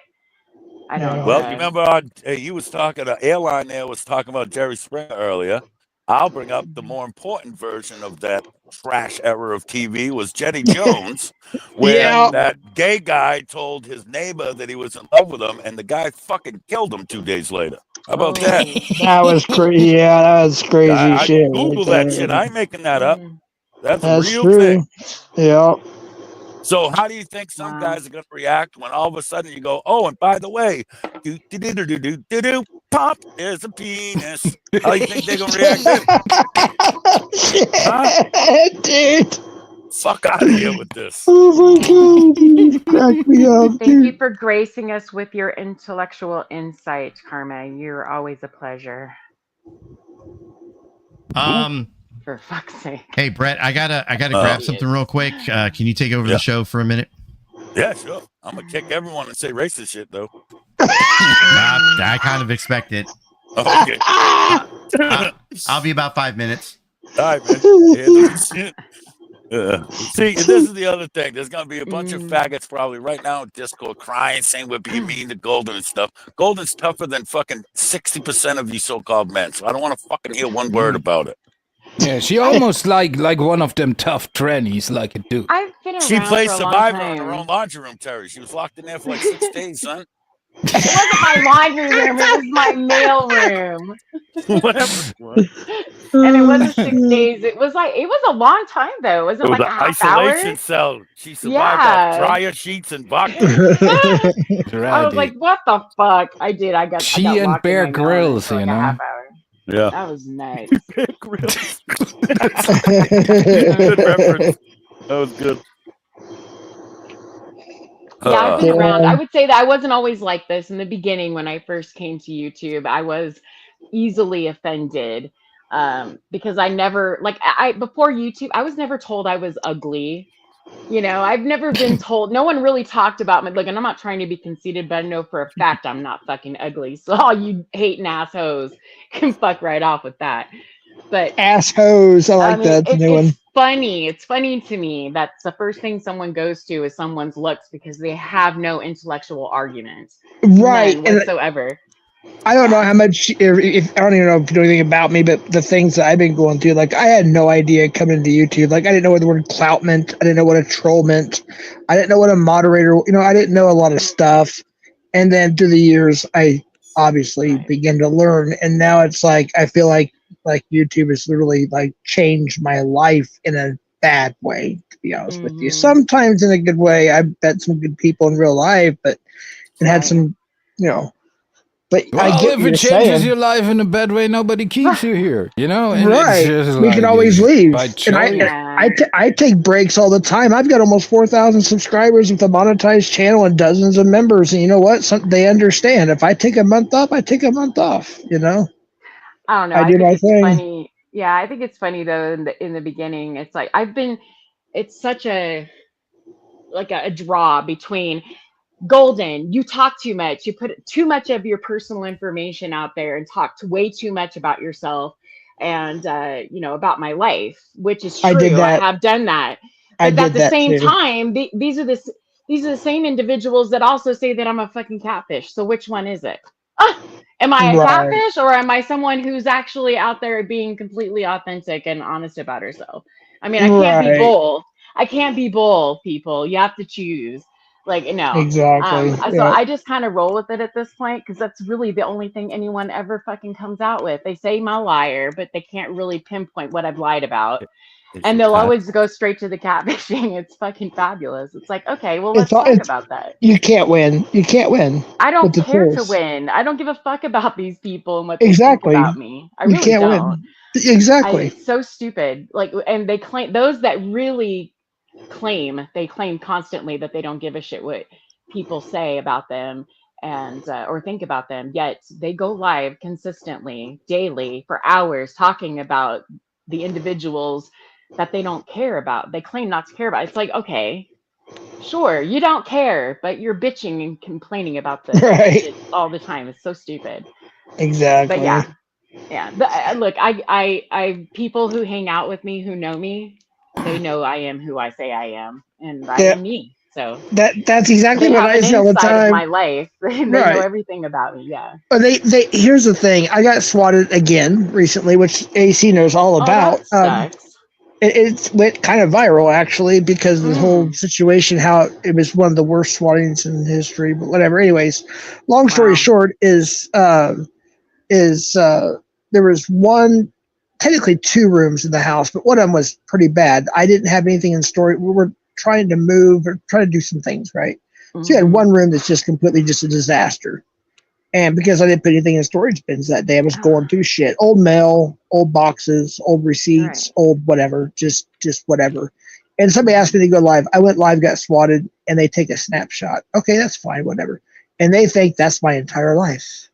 I don't. Well, you remember you was talking, the airline there was talking about Jerry Springer earlier. I'll bring up the more important version of that trash era of TV was Jenny Jones, where Yeah. that gay guy told his neighbor that he was in love with him, and the guy fucking killed him 2 days later. How about that? That was crazy. Yeah, that was crazy I shit. Google right that shit. there. I ain't making that up. That's a That's real thing. true. Yeah. So how do you think some guys are going to react when all of a sudden you go, oh, and by the way, pop, there's a penis. How do you think they're going to react then? Huh? Dude. Fuck out of here with this. Oh my god, dude. Crack me up, Thank you dude. for gracing us with your intellectual insight, Karma. You're always a pleasure. For fuck's sake. Hey Brett, I gotta grab something real quick. Can you take over the show for a minute? Yeah, sure. I'm gonna kick everyone and say racist shit though. I kind of expect it. Okay. I'll be about 5 minutes. All right, man. See, this is the other thing. There's gonna be a bunch of faggots probably right now in Discord crying, saying we're being mean to Golden and stuff. Golden's tougher than fucking 60% of you so-called men, so I don't want to fucking hear one word about it. Yeah, she almost like one of them tough trannies, like a dude. I've been around She played for a long Survivor in time. her own laundry room, Terry. She was locked in there for like 6 days, son. It wasn't my laundry room. It was my mail room. Whatever. And it wasn't 6 days. It was a long time though. It wasn't It was like an a half hour. isolation cell. She survived off dryer sheets and vodka. I was like, what the fuck? I did. I got She I got and locked in Bear my mail room Grylls, for like you a know. half hour. Yeah. That was nice. Bear Grylls. Good reference. That was good. Yeah, I've been around. I would say that I wasn't always like this in the beginning when I first came to YouTube. I was easily offended because I never before YouTube, I was never told I was ugly. You know, I've never been told. No one really talked about me. Look, and I'm not trying to be conceited, but I know for a fact I'm not fucking ugly. So all you hating assholes can fuck right off with that. But Assholes. I like that. It's a new one. it's funny. It's funny to me that's the first thing someone goes to is someone's looks because they have no intellectual argument, Right. none whatsoever. I don't know how much, if I don't even know if you know anything about me, but the things that I've been going through, like I had no idea coming into YouTube. Like I didn't know what the word clout meant. I didn't know what a troll meant. I didn't know what a moderator, I didn't know a lot of stuff. And then through the years, I obviously began to learn. And now it's like, I feel like YouTube has literally like changed my life in a bad way, to be honest with you. Sometimes in a good way. I've met some good people in real life, but it had some, but Well, I get if what it you're changes saying. your life in a bad way, nobody keeps you here, you know? And Right. It's just We can like, always leave. by And choice. I take breaks all the time. I've got almost 4,000 subscribers with a monetized channel and dozens of members. And you know what? They understand. If I take a month off, I take a month off, I don't know. I do think my it's thing. funny. Yeah, I think it's funny though. In the beginning, it's like it's such a draw between Golden. You talk too much. You put too much of your personal information out there and talk way too much about yourself and about my life, which is true. I did that. I have done that. I But at did the that same too. time, these are the same individuals that also say that I'm a fucking catfish. So which one is it? Am I a Right. catfish or am I someone who's actually out there being completely authentic and honest about herself? I mean, I can't be Right. both. I can't be both, people. You have to choose. Like, no. Exactly. So Yeah. I just kind of roll with it at this point because that's really the only thing anyone ever fucking comes out with. They say I'm a liar, but they can't really pinpoint what I've lied about. And they'll always go straight to the catfishing. It's fucking fabulous. It's like, okay, well, let's talk about that. You can't win. You can't win. I don't with the care to trolls. win. I don't give a fuck about these people and what they Exactly. think about me. I You really can't win. don't. Exactly. It's so stupid. Like, and they claim, those that really claim constantly that they don't give a shit what people say about them and or think about them, yet they go live consistently daily for hours talking about the individuals that they don't care about. They claim not to care about. It's like, okay, sure, you don't care, but you're bitching and complaining about this Right. shit all the time. It's so stupid. Exactly. But yeah. But, look, I people who hang out with me who know me, they know I am who I say I am, and I am me. So that's exactly they what have I an say all the insight of time. my life. They know Right. everything about me. Yeah. But they here's the thing. I got swatted again recently, which AC knows all about. Oh, that sucks. It went kind of viral actually because of the whole situation, how it was one of the worst swattings in history. But whatever. Anyways, long story short is there was technically two rooms in the house, but one of them was pretty bad. I didn't have anything in storage. We were trying to move or trying to do some things, right? So you had one room that's just completely just a disaster. And because I didn't put anything in storage bins that day, I was going through shit. Old mail, old boxes, old receipts, old whatever, just whatever. And somebody asked me to go live. I went live, got swatted, and they take a snapshot. Okay, that's fine, whatever. And they think that's my entire life.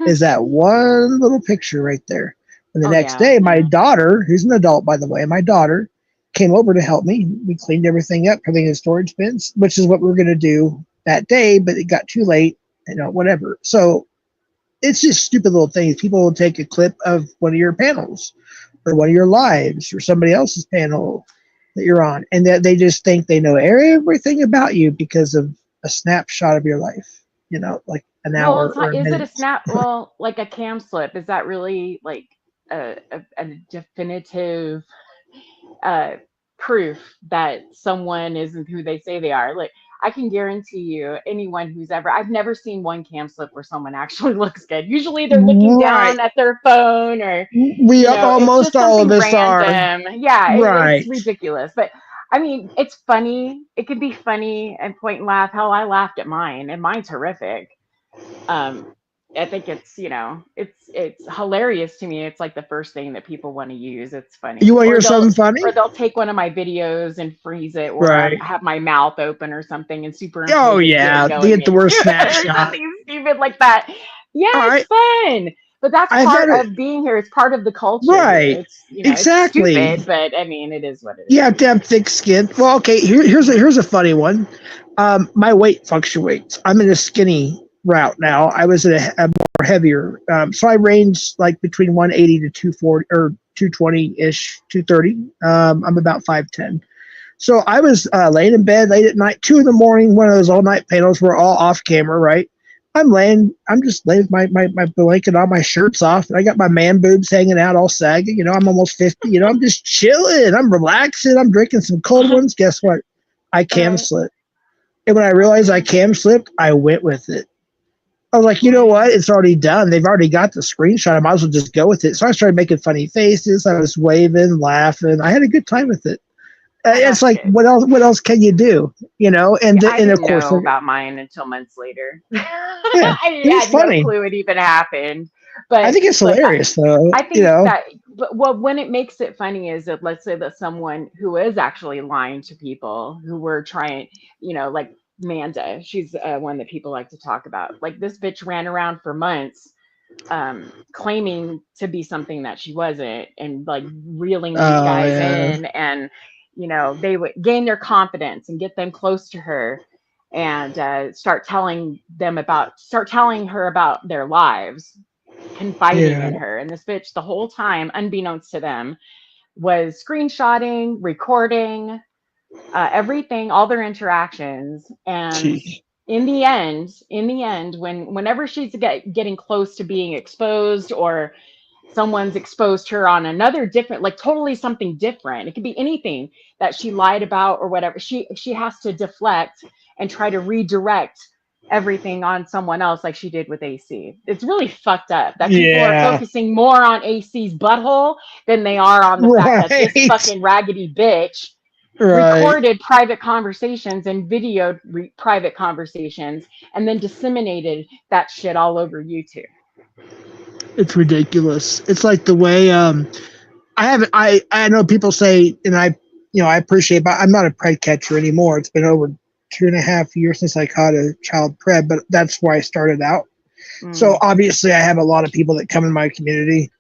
Is that one little picture right there. And the next day, my daughter, who's an adult, by the way, my daughter came over to help me. We cleaned everything up, everything in storage bins, which is what we were going to do that day, but it got too late, whatever. So it's just stupid little things. People will take a clip of one of your panels or one of your lives or somebody else's panel that you're on, and that they just think they know everything about you because of a snapshot of your life, like an hour or a is minute. it a snap? Well, like a cam slip, is that really like a definitive proof that someone isn't who they say they are? Like, I can guarantee you, anyone who's I've never seen one cam slip where someone actually looks good. Usually they're looking down at their phone, or Almost it's just all of something us are. random. Yeah, Right. it's ridiculous. But I mean, it's funny. It can be funny and point and laugh. Hell, I laughed at mine, and mine's horrific. I think it's it's hilarious to me. It's like the first thing that people want to use. It's funny. You want to hear something funny? Or they'll take one of my videos and freeze it, or Right. have my mouth open or something and superimpose. Oh yeah, they get the worst snapshot. Something stupid like that. Yeah, it's fun. But that's part of being here. It's part of the culture. Right. It's, exactly. It's stupid, but I mean, it is what it is. You have to have thick skin. Well, okay. Here's a funny one. My weight fluctuates. I'm in a skinny route now. I was at a more heavier. So I range like between 180 to 240 or 220 ish, 230. I'm about 5'10". So I was laying in bed late at night, 2 a.m, one of those all night panels. We're all off camera, right? I'm just laying with my blanket on, my shirt's off, and I got my man boobs hanging out, all saggy. I'm almost 50. I'm just chilling. I'm relaxing. I'm drinking some cold ones. Guess what? I cam slipped. And when I realized I cam slipped, I went with it. I was like, you know what? It's already done. They've already got the screenshot. I might as well just go with it. So I started making funny faces. I was waving, laughing. I had a good time with it. It's like, what else can you do? And I didn't of course, know about mine until months later. Yeah, I it's had funny. no clue it even happened. But I think it's hilarious, though. I think that, but when it makes it funny is that, let's say that someone who is actually lying to people who were trying, like Manda, she's one that people like to talk about. Like, this bitch ran around for months claiming to be something that she wasn't, and like reeling these guys in, and they would gain their confidence and get them close to her, and start telling her about their lives, confiding in her. And this bitch, the whole time, unbeknownst to them, was screenshotting, recording everything, all their interactions. And in the end, whenever she's getting close to being exposed, or someone's exposed her on another different, like totally something different, it could be anything that she lied about or whatever, she has to deflect and try to redirect everything on someone else, like she did with AC. It's really fucked up that people are focusing more on AC's butthole than they are on the fact that this fucking raggedy bitch recorded private conversations and videoed private conversations and then disseminated that shit all over YouTube. It's ridiculous. It's like the way I know people say, and I appreciate, but I'm not a pred catcher anymore. It's been over 2.5 years since I caught a child pred, but that's where I started out. So obviously I have a lot of people that come in my community,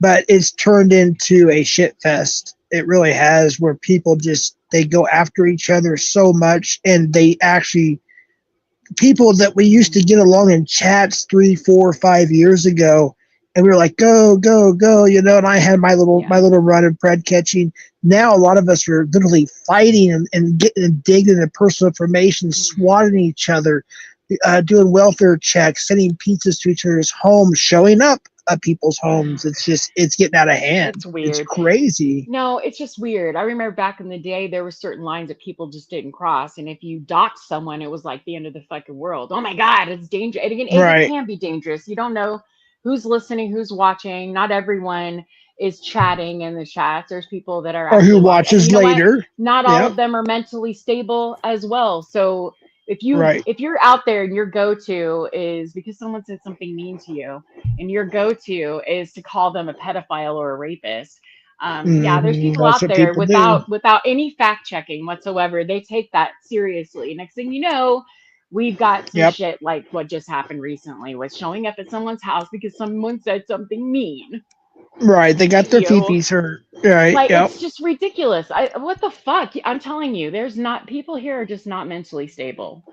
but it's turned into a shit fest. It really has, where people they go after each other so much, and they actually, people that we used to get along in chats 3, 4, 5 years ago and we were like, go, go, go, you know, and I had my little run of bread catching. Now a lot of us are literally fighting and getting and digging into personal information, swatting each other, doing welfare checks, sending pizzas to each other's homes, showing up at people's homes. It's getting out of hand. It's weird. It's crazy. No, it's just weird. I remember back in the day, there were certain lines that people just didn't cross. And if you doxed someone, it was like the end of the fucking world. Oh my God, it's dangerous. And again, Right. it can be dangerous. You don't know who's listening, who's watching. Not everyone is chatting in the chats. There's people that are Or who actually watches you know what? later. Not all Yep. of them are mentally stable as well. So if Right. you're out there and your go-to is because someone said something mean to you, and your go-to is to call them a pedophile or a rapist, yeah, there's people That's out what there people do. without any fact checking whatsoever. They take that seriously. Next thing you know, we've got some Yep. shit like what just happened recently with showing up at someone's house because someone said something mean. Right. They got their You know, peepees hurt. Right. like Yep. it's just ridiculous. What the fuck? I'm telling you, there's not people here are just not mentally stable.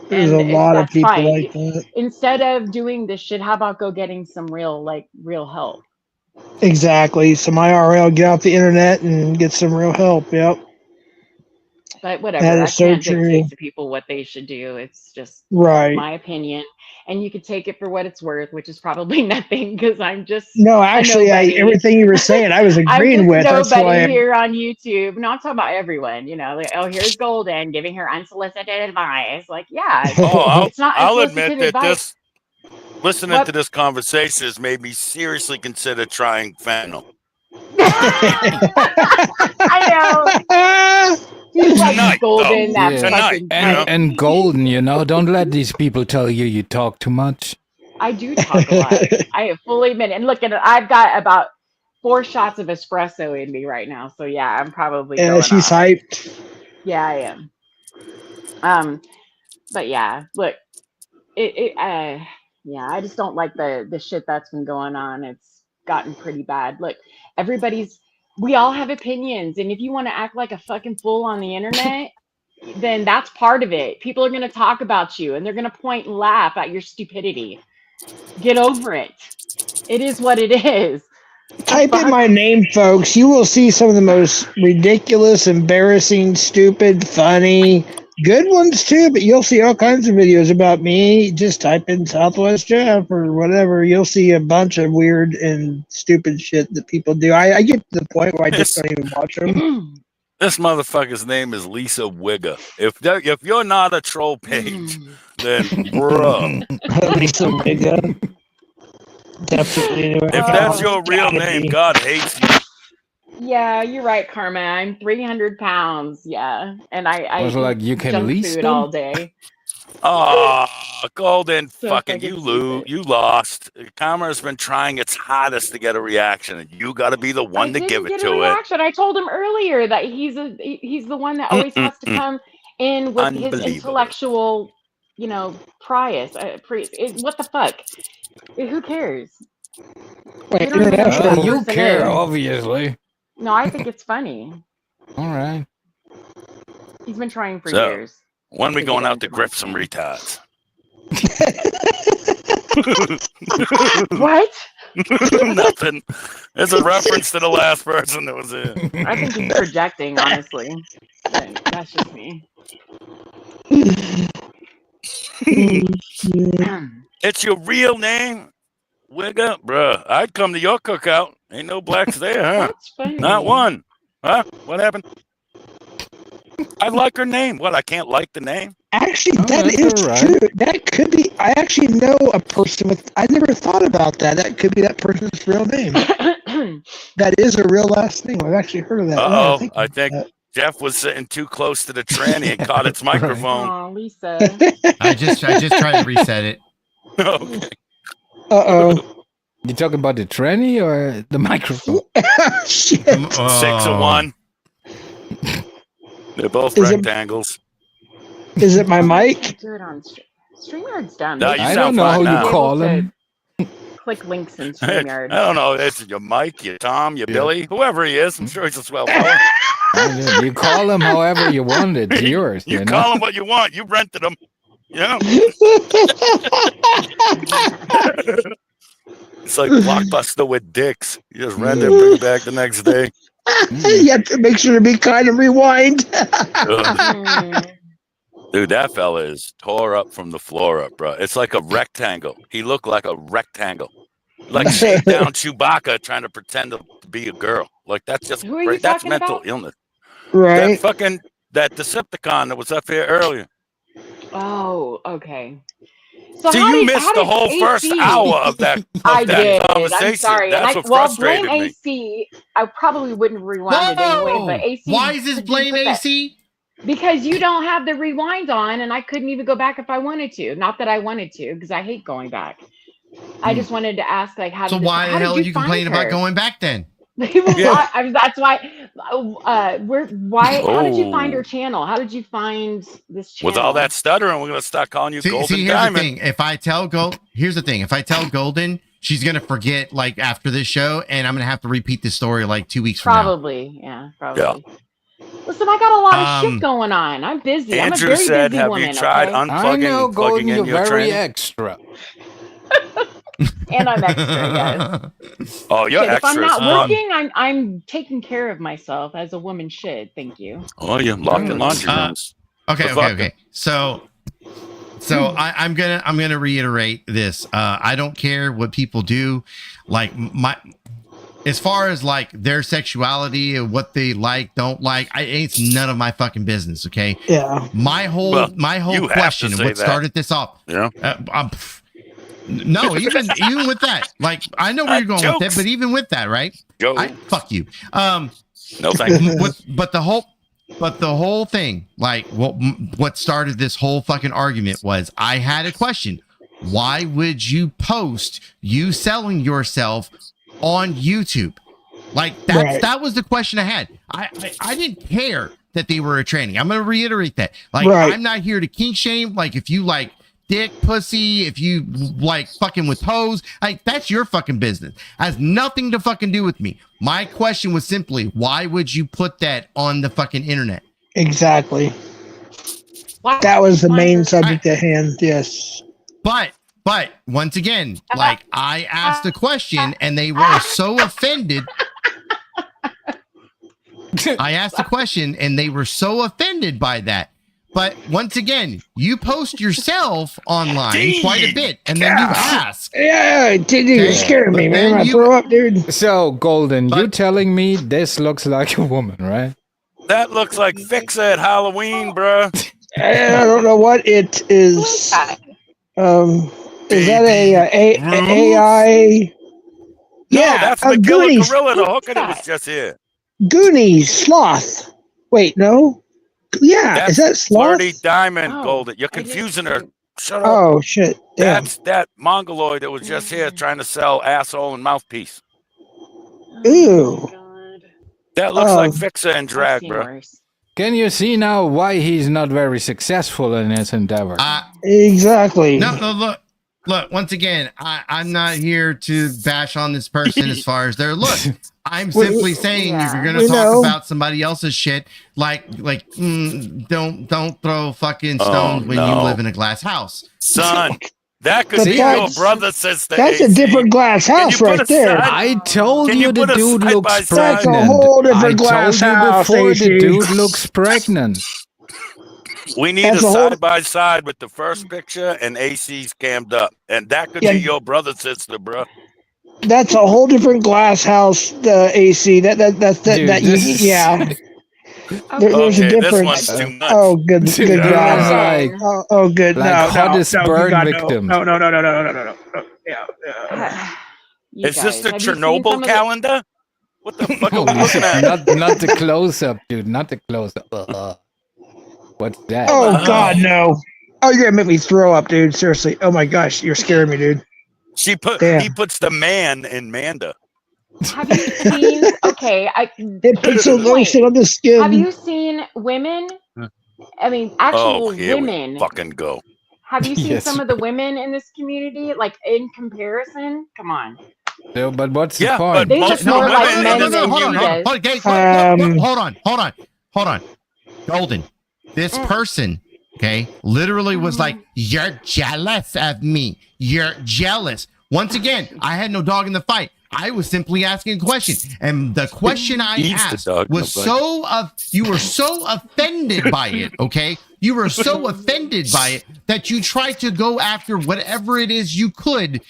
There's And a lot of that's people fine. like that. Instead of doing this shit, how about go getting some real help? Exactly. Some IRL, get off the internet and get some real help. Yep. But whatever, That I is so can't true. dictate to people what they should do. It's just Right. my opinion, and you can take it for what it's worth, which is probably nothing because I'm just No, a actually, nobody. everything you were saying, I was I'm agreeing just with. That's nobody why. here on YouTube. No, I'm talking about everyone. You know, like, oh, here's Golden giving her unsolicited advice. Like, yeah, Oh, it's not I'll unsolicited admit that advice. listening What? to this conversation has made me seriously consider trying fentanyl. I know. He's like Tonight, Golden, though. that Tonight, fucking you know? And Golden, you know, don't let these people tell you you talk too much. I do talk a lot. I fully admit it. And look at it. I've got about 4 shots of espresso in me right now. So yeah, I'm probably Yeah, going she's off. hyped. Yeah, I am. But yeah, look, yeah, I just don't like the shit that's been going on. It's gotten pretty bad. Look, we all have opinions, and if you want to act like a fucking fool on the internet, then that's part of it. People are going to talk about you, and they're going to point and laugh at your stupidity. Get over it. It is what it is. Type in my name, folks. You will see some of the most ridiculous, embarrassing, stupid, funny, good ones too. But you'll see all kinds of videos about me. Just type in Southwest Jeff or whatever. You'll see a bunch of weird and stupid shit that people do. I get to the point where I just don't even watch them. This motherfucker's name is Lisa Wigger. If you're not a troll page, then bruh. Lisa Wigger. Definitely. If that's your real name, God hates you. Yeah, you're right, Karma. I'm 300 pounds. Yeah, and I was like, you can junk lease food them? all day. Oh, Golden, So fucking fucking you lose. You lost. Karma's been trying its hardest to get a reaction, and you got to be the one to give it Get a to it. reaction. I told him earlier that he's the one that always has to come in with his Unbelievable. intellectual, price. What the fuck? Who cares? Wait, You don't even know who that You person care, is. obviously. No, I think it's funny. All right. He's been trying for So, years. when we to going get out to into grip some retards? What? Nothing. It's a reference to the last person that was in. I think he's projecting, honestly. But that's just me. It's your real name? Wigger? Bruh, I'd come to your cookout. Ain't no blacks there, huh? That's funny. Not one. Huh? What happened? I like her name. What, I can't like the name? Actually, that that's is all right. true. That could be. I actually know a person with. I never thought about that. That could be that person's real name. That is a real last name. I've actually heard of that. Uh-oh, Wow, I think Jeff was sitting too close to the tranny and caught its microphone. Oh, Lisa. I just tried to reset it. Okay. Uh-oh. You talking about the tranny or the microphone? Shit. 6 of 1. They're both Is it- rectangles. Is it my mic? Do it on StreamYard's done. No, you I sound don't know how fine now. you call him. Click links in I StreamYard. don't know. It's your Mike, your Tom, your Billy, whoever he is. I'm sure he's a swell fella. You call him however you want. It's yours. You You call know? him what you want. You rented him. Yeah. It's like Blockbuster with dicks. You just rent it, bring it back the next day. You have to make sure to be kind and rewind. Dude, that fella is tore up from the floor up, bro. It's like a rectangle. He looked like a rectangle. Like shaved down Chewbacca trying to pretend to be a girl. Like that's just Who are you great. That's talking mental about? illness. Right. That Decepticon that was up here earlier. Oh, okay. So See, how you did- missed how the did whole first AC hour of that, I that did. conversation. I'm sorry. That's And what blame frustrated me. AC. I probably wouldn't rewind it anyway, but AC. Why is this didn't blame put that- AC? Because you don't have the rewind on, and I couldn't even go back if I wanted to. Not that I wanted to, because I hate going back. I just wanted to ask, like, how So did this, why the how hell did are you complaining find about her? going back then? Why- I mean, that's why. Why? How did you find Oh. her channel? How did you find this channel? With all that stuttering, we're gonna start calling you Golden See, here's Diamond. the thing. If I tell here's the thing. If I tell Golden, she's gonna forget like after this show, and I'm gonna have to repeat this story like 2 weeks from now. Probably, yeah, probably. Listen, I got a lot of shit going on. I'm busy. I'm a Andrew very said, busy "Have woman. you tried okay? I know, unplugging and plugging Golden, you're in your very training?" extra. And I'm extra, yes. Oh, you're Shit, if I'm extra. not working, I'm taking care of myself as a woman should. Thank you. Oh, you're locked in laundry rooms. Okay. So I'm gonna reiterate this. I don't care what people do. Like as far as like their sexuality and what they like, don't like, it's none of my fucking business. Okay. Yeah. My whole you have to question, say what that. started this off? Yeah. No, even with that, like I know where you're going with it, but even with that, right? Fuck you. No, thank you. But the whole thing, like what started this whole fucking argument was I had a question. Why would you post you selling yourself on YouTube? Like that was the question I had. I didn't care that they were a tranny. I'm gonna reiterate that. Like I'm not here to kink shame. Like if you like dick, pussy, if you like fucking with hoes, like that's your fucking business. Has nothing to fucking do with me. My question was simply, why would you put that on the fucking internet? Exactly. That was the main subject at hand. Yes. But once again, like I asked a question and they were so offended. I asked a question and they were so offended by that. But once again, you post yourself online quite a bit, and then you ask. Yeah, dude, you're scaring me, man. I throw up, dude. So, Golden, you telling me this looks like a woman, right? That looks like Fix It Halloween, bruh. I don't know what it is. Is that a AI? Yeah, that's the killer Goonies. gorilla, the hooker that was just here. Goonies, sloth. Wait, no. Yeah, That's is that sloth? Flirty Diamond, Golden. You're confusing her. Shut up. Oh shit! Damn. That's that mongoloid that was just here trying to sell asshole and mouthpiece. Ew. That looks like Fixer and drag, bro. Can you see now why he's not very successful in his endeavor? Exactly. No, look. Once again, I'm not here to bash on this person as far as their look. I'm simply saying if you're gonna talk about somebody else's shit, don't throw fucking stones when you live in a glass house, son. That could But be your that's- brother, sister. That's a AC. different glass house put right a there. side- I told Can you you the put us dude side looks by side? pregnant. That's a whole different I glass told you house, before AC. the dude looks pregnant. We need That's a a whole- side by side with the first picture and AC's cammed up, and that could Yeah. be your brother, sister, bro. That's a whole different glass house. The AC. Dude, Yeah. There's a Okay, this difference. one's too much. Oh, good Dude, God. that Oh, good. like No, hottest no, burn you got victims. No. Yeah. You Is this guys, the have you seen Chernobyl some of the- calendar? What the fuck are we Holy looking shit, at? not the close up, dude. Not the close up. What's that? Oh God, no. Oh, you're gonna make me throw up, dude. Seriously. Oh my gosh, you're scaring me, dude. He Damn. puts the man in Manda. Have you seen? Okay, It puts a lotion on the skin. have you seen women? I mean, actual Oh, here women. we fucking go. Have you seen Yes. some of the women in this community? Like in comparison? Come on. No, but what's Yeah, the point? but They most look more women like in men this than hold on, you hold on, guys. okay, hold on. Golden, this person, okay, literally was like, "You're jealous of me. You're jealous." Once again, I had no dog in the fight. I was simply asking a question, and the question I asked was you were so offended by it, okay? You were so offended by it that you tried to go after whatever it is you could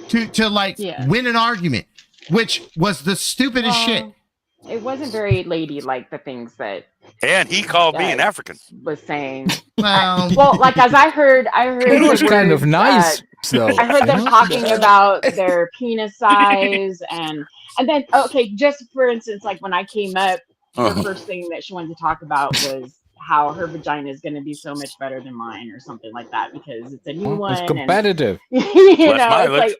to like win an argument, which was the stupidest shit. It wasn't very ladylike, the things that. And he called me an African. Was saying. Well, like as I heard it was kind of nice. So I heard them talking about their penis size and then just for instance, like when I came up, the first thing that she wanted to talk about was how her vagina is going to be so much better than mine or something like that because it's a new one. It's competitive. And, it's like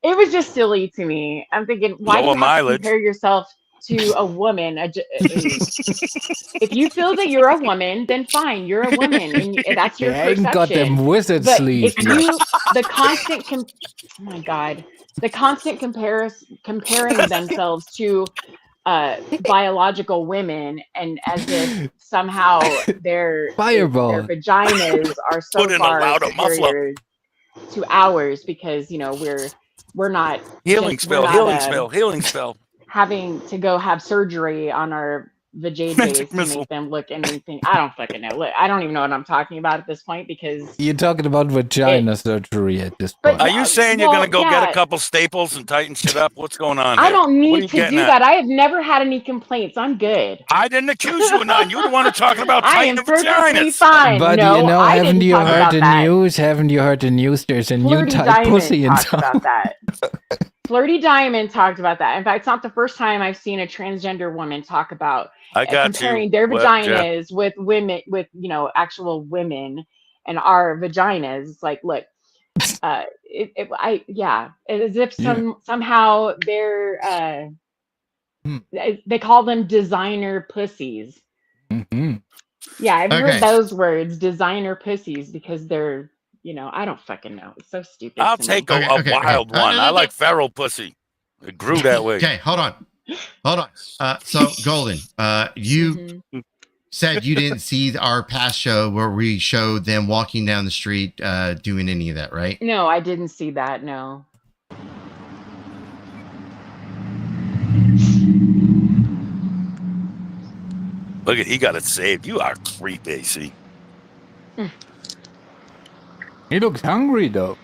it was just silly to me. I'm thinking, why do you have to compare yourself to a woman? If you feel that you're a woman, then fine, you're a woman, and that's your perception. Ain't got them wizard but sleeves. If you, the constant, oh my god, the constant comparing themselves to biological women, and as if somehow their vaginas are so far superior to ours because we're not healing spell. Having to go have surgery on our vajayjays to make them look anything. I don't fucking know. Look, I don't even know what I'm talking about at this point because you're talking about vagina surgery at this point. Are you saying you're going to go get a couple staples and tighten shit up? What's going on? I don't need to do that. I have never had any complaints. I'm good. I didn't accuse you of none. You're the one who's talking about tightening vaginas. Fine. But haven't you heard the news? Haven't you heard the news? There's a new type pussy in town. About that. Flirty Diamond talked about that. In fact, it's not the first time I've seen a transgender woman talk about comparing their vaginas with women, with actual women, and our vaginas. It's like, look, as if somehow they're they call them designer pussies. Mm-hmm. Yeah, I've heard those words, designer pussies, because they're. I don't fucking know. It's so stupid. I'll take a wild one. I like feral pussy. It grew that way. Okay, hold on. So, Golden, you said you didn't see our past show where we showed them walking down the street doing any of that, right? No, I didn't see that. No. Look at, he got it saved. You are creepy, see? He looks hungry, though.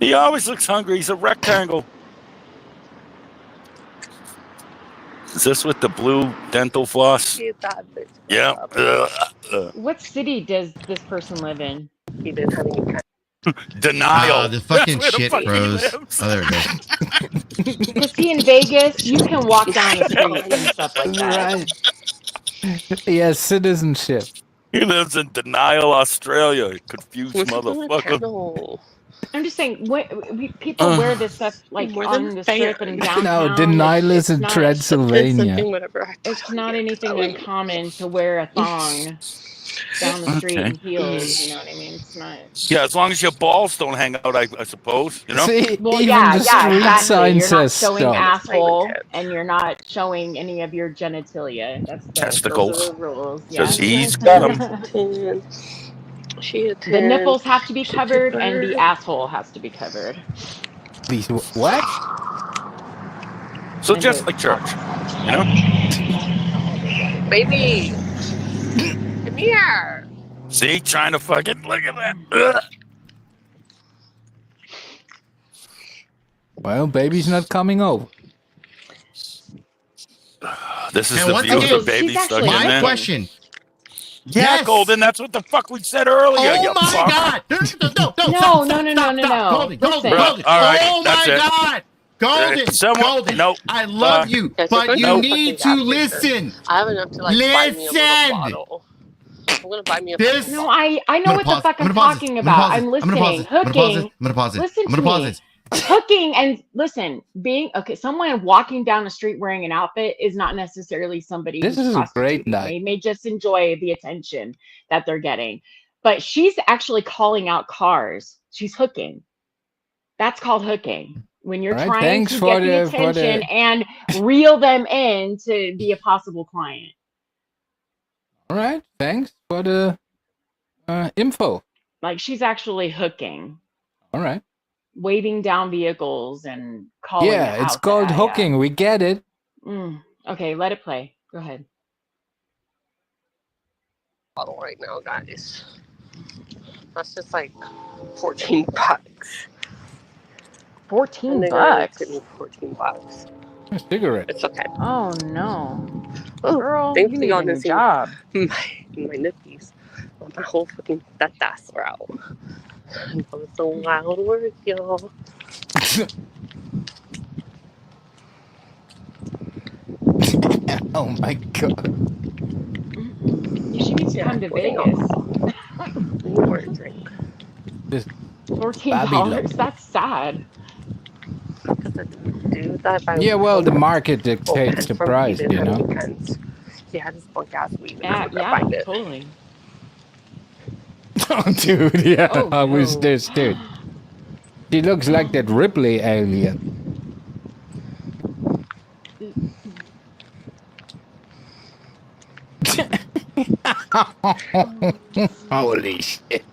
He always looks hungry. He's a rectangle. Is this with the blue dental floss? Yeah. What city does this person live in? Denial. The fucking shit froze. Oh, there it goes. Is he in Vegas? You can walk down the street and stuff like that. Right. He has citizenship. He lives in Denial, Australia. Confused motherfucker. I'm just saying, people wear this stuff like on the strip and downtown. No, Denial is in Transylvania. It's not anything uncommon to wear a thong down the street in heels. You know what I mean? It's not. Yeah, as long as your balls don't hang out, I suppose. See, well, even the street exactly. sign You're not says showing stop. asshole, and you're not showing any of your genitalia. Testicles. Those are the rules. Because he's got them. The nipples have to be covered, and the asshole has to be covered. Please, what? So just like church, Baby, come here. See, trying to fucking look at that. Ugh. Well, baby's not coming over. This is the view of the baby stuck in there. My question. Yeah, Yes. Golden, that's what the fuck we said earlier. Oh you my fuck. god! No. Golden. All right, Oh that's my it. god! Golden. No. I love you, but you need to listen. I have enough to buy me a little bottle. I'm gonna buy me a This. No, I know what the fuck I'm talking about. I'm listening. Hooking. I'm gonna pause it. Listen I'm gonna to pause me. it. Hooking and listen, someone walking down the street wearing an outfit is not necessarily somebody This who's is a great prostituting. night. They may just enjoy the attention that they're getting. But she's actually calling out cars. She's hooking. That's called hooking. When you're All right, trying thanks to for get the attention and reel them in to be a possible client. All right, thanks for the info. Like she's actually hooking. All right. waving down vehicles and calling. Yeah, the it's house. called hooking. We get it. Okay, let it play. Go ahead. Bottle right now, guys. That's just like $14. 14 And bucks. Give me $14. A cigarette. It's okay. Oh no, Oh, girl, thanks you to need y'all a new to see job. my nippies. My whole fucking tatas are out. It's a wild work, y'all. Oh my god. She needs to come to Vegas. More drink. $14. That's sad. Dude, that I Yeah, well, the market dictates the price, you know. He had his bunk ass weed. Yeah, totally. Oh, dude, yeah. Oh, How is no. this, dude? She looks like that Ripley alien. Holy shit.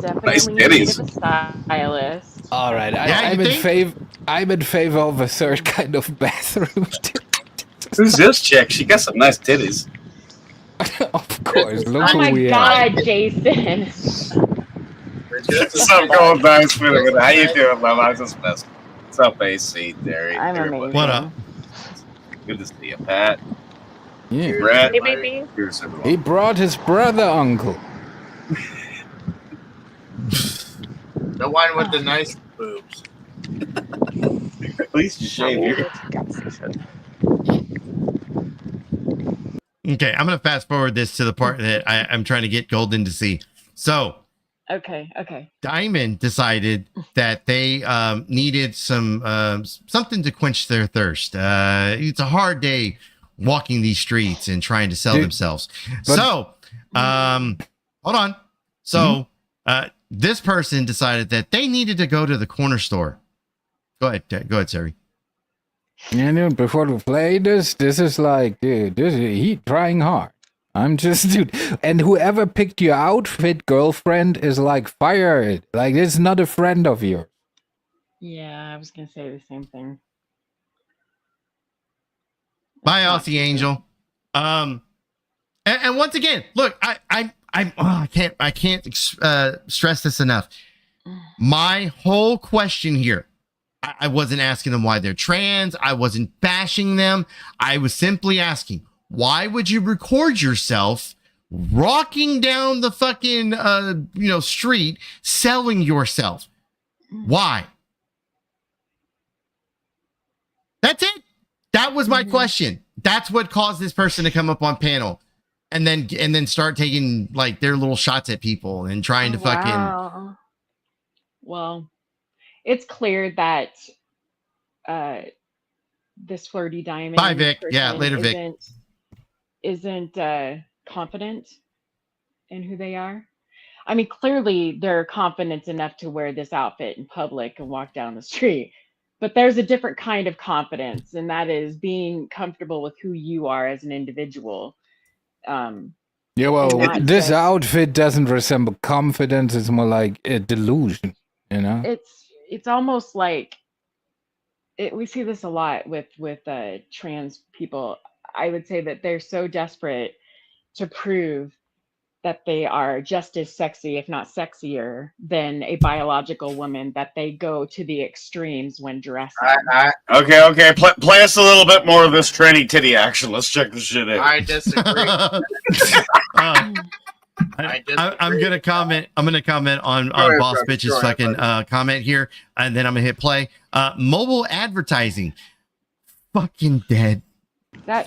Definitely Nice need titties. a stylist. All right, I'm in favor of a third kind of bathroom. Who's this chick? She got some nice titties. Of course, look Oh who my we god, Jason. What's up, going nice? How you doing, love? I was just messing. What's up, AC, Terry? I'm everybody? amazing. What up? Good to see you, Pat. Yeah. Brett. Hey, baby. Here's everyone. He brought his brother, uncle. The one with the nice boobs. At least you shave here. Okay, I'm gonna fast forward this to the part that I'm trying to get Golden to see. So Okay. Diamond decided that they needed some something to quench their thirst. It's a hard day walking these streets and trying to sell themselves. So, hold on. So, this person decided that they needed to go to the corner store. Go ahead, Sari. You know, before we play this is like, dude, he trying hard. I'm just, dude. And whoever picked your outfit, girlfriend, is like, fired. Like, it's not a friend of yours. Yeah, I was gonna say the same thing. Bye, Aussie Angel. And once again, look, I can't stress this enough. My whole question here, I wasn't asking them why they're trans. I wasn't bashing them. I was simply asking, why would you record yourself rocking down the fucking street selling yourself? Why? That's it. That was my question. That's what caused this person to come up on panel and then start taking like their little shots at people and trying to fucking. Wow. Well, it's clear that this Flirty Diamond Bye, Vic. Yeah, person later, Vic. isn't confident in who they are. I mean, clearly they're confident enough to wear this outfit in public and walk down the street. But there's a different kind of confidence, and that is being comfortable with who you are as an individual. Yeah, well, this outfit doesn't resemble confidence. It's more like a delusion, you know? It's almost like we see this a lot with trans people. I would say that they're so desperate to prove that they are just as sexy, if not sexier, than a biological woman, that they go to the extremes when dressing. Okay. Play us a little bit more of this tranny titty action. Let's check this shit out. I disagree. I'm gonna comment on ahead, Boss Fred. Bitch's Go ahead, fucking comment here, and then I'm gonna hit play. Mobile advertising, fucking dead. Yeah.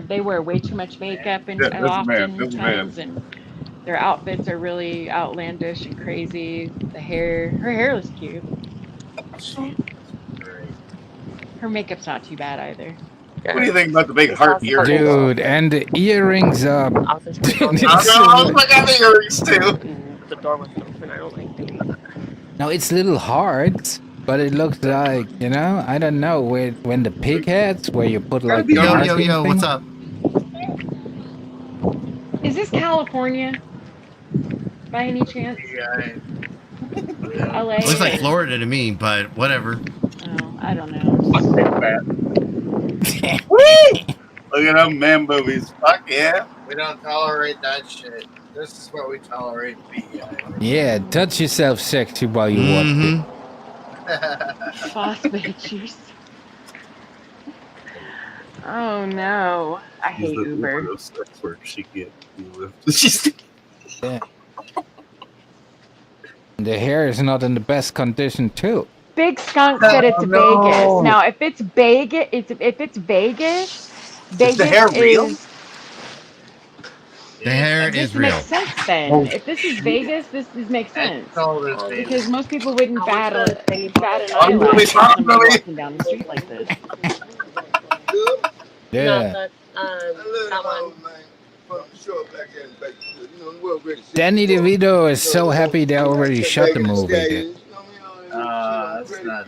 They wear way too much makeup and oftentimes, and their outfits are really outlandish and crazy. Her hair looks cute. Her makeup's not too bad either. What do you think about the big heart earrings? Dude, and the earrings up. I was looking at the earrings too. The door was open. I don't like doing that. No, it's little hearts, but it looks like, I don't know, when the pig heads, where you put like the Yo, thing. what's up? Is this California? by any chance? Yeah. LA. Looks like or- Florida to me, but whatever. Oh, I don't know. Look at them man boobies. Fuck yeah. We don't tolerate that shit. This is what we tolerate. Yeah, touch yourself sexy while you watch it. Phosphate juice. Oh no, I hate Uber. Yeah. The hair is not in the best condition too. Big Skunk said it's Vegas. Now, if it's Vegas, Vegas the hair real? is. The hair This is real. makes sense then. Oh, if this is Vegas, this makes sense. Vegas. Because most people wouldn't bat an I'm really eyelash at somebody sorry. walking down the street like this. Yeah. That one. Danny DeVito is so happy they already shot the movie. dude. That's not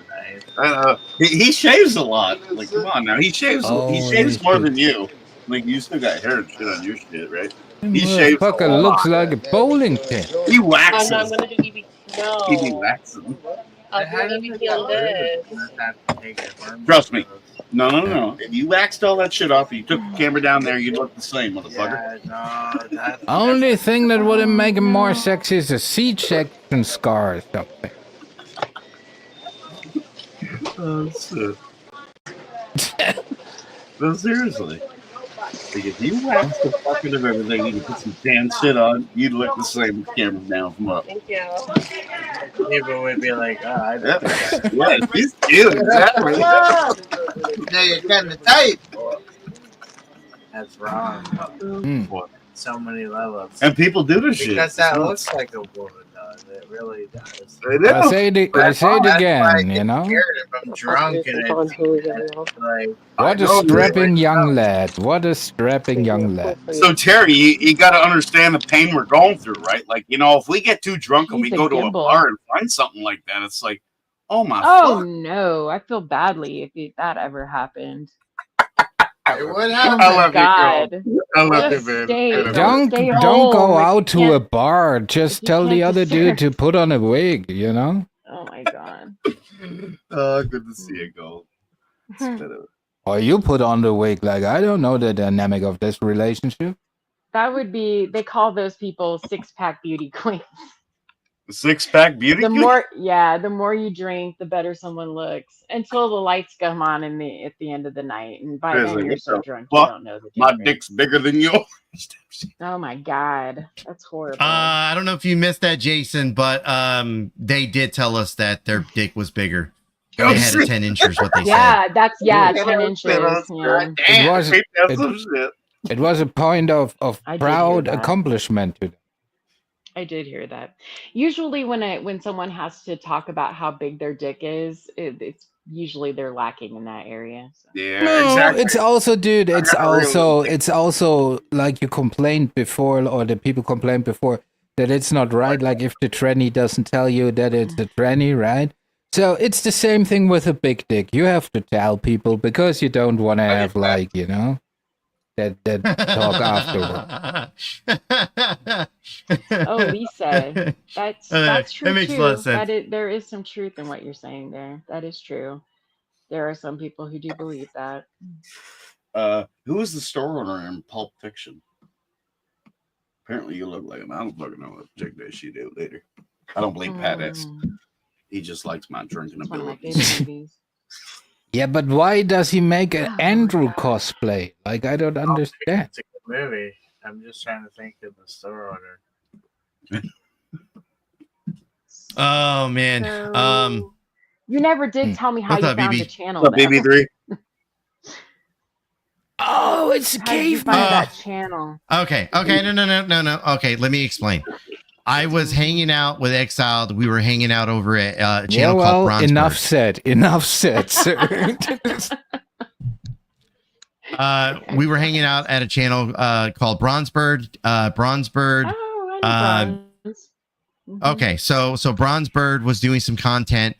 nice. He shaves a lot. Like, come on now. He shaves Oh, he shaves he more shaves. than you. Like, you still got hair and shit on your shit, right? He shaves a Motherfucker lot. looks like a bowling pin. He I'm waxes. gonna do EB. No. He be waxing. I'll do EBT on this. Trust me. No. If you waxed all that shit off, and you took the camera down there, you'd look the same, motherfucker. Only thing that wouldn't make him more sexy is a C-section scar or something. Oh, shit. No, seriously. Like, if you wax the fucking of everything, you can put some tan shit on, you'd look the same with the camera down from up. Thank you. People would be like, oh, I Yeah, don't yeah, he's cute, exactly. Now you're cutting the tape. That's wrong. So many levels. And people do this shit. Because that looks like a woman does. It really does. I say it again, you know? If I'm drunk and it's like, What a strapping young lad. What a strapping young lad. So Terry, you got to understand the pain we're going through, right? Like, you know, if we get too drunk and we He's a go to a gimbal. bar and find something like that, it's like, oh my Oh fuck. no, I feel badly if that ever happened. what Oh happened? my god. I love Just you, stay, man. Don't stay go home. out to a bar. Just you tell the can't other discern. dude to put on a wig, you know? Oh my god. Oh, good to see you go. It's better. Or you put on the wig. Like, I don't know the dynamic of this relationship. That would be, they call those people six-pack beauty queens. Six-pack beauty The queen? the more you drink, the better someone looks. Until the lights come on at the end of the night, and by Seriously, then you're what so the drunk you fuck? don't know the My difference. dick's bigger than yours. Oh my god, that's horrible. I don't know if you missed that, Jason, but they did tell us that their dick was bigger. Oh, They had a shit. 10 inches, what they said. Yeah, that's 10 Yeah, inches. Yeah. It was, That's some shit. it was a point of I did proud hear that. accomplishment to them. I did hear that. Usually, when someone has to talk about how big their dick is, it's usually they're lacking in that area. So. Yeah, No, exactly. it's also, dude. It's got a real also like you complained before, or the people complained before that it's not right. Like if the tranny doesn't tell you that it's a tranny, right? So it's the same thing with a big dick. You have to tell people because you don't want to have like that talk afterward. Oh, Lisa, that's true That makes too. a lot of sense. There is some truth in what you're saying there. That is true. There are some people who do believe that. Who was the store owner in Pulp Fiction? Apparently you look like him. I don't fucking know what chick that she do later. I don't believe Pat is. He just likes my drinking It's one of my abilities. favorite movies. Yeah, but why does he make an Andrew cosplay? Like I don't understand. It's a good movie. I'm just trying to think of the store owner. Oh, man. So, you never did tell me how What's you up, found BB? the channel. What's up, though. BB3? Oh, it's How did you find Uh, that channel? Okay. No. Okay, let me explain. I was hanging out with Exiled. We were hanging out over at a Yeah, channel called well, Bronzeberg. enough said, sir. We were hanging out at a channel called Bronzeberg. Bronzeberg. Oh, I know Bronze. Okay, so Bronzeberg was doing some content,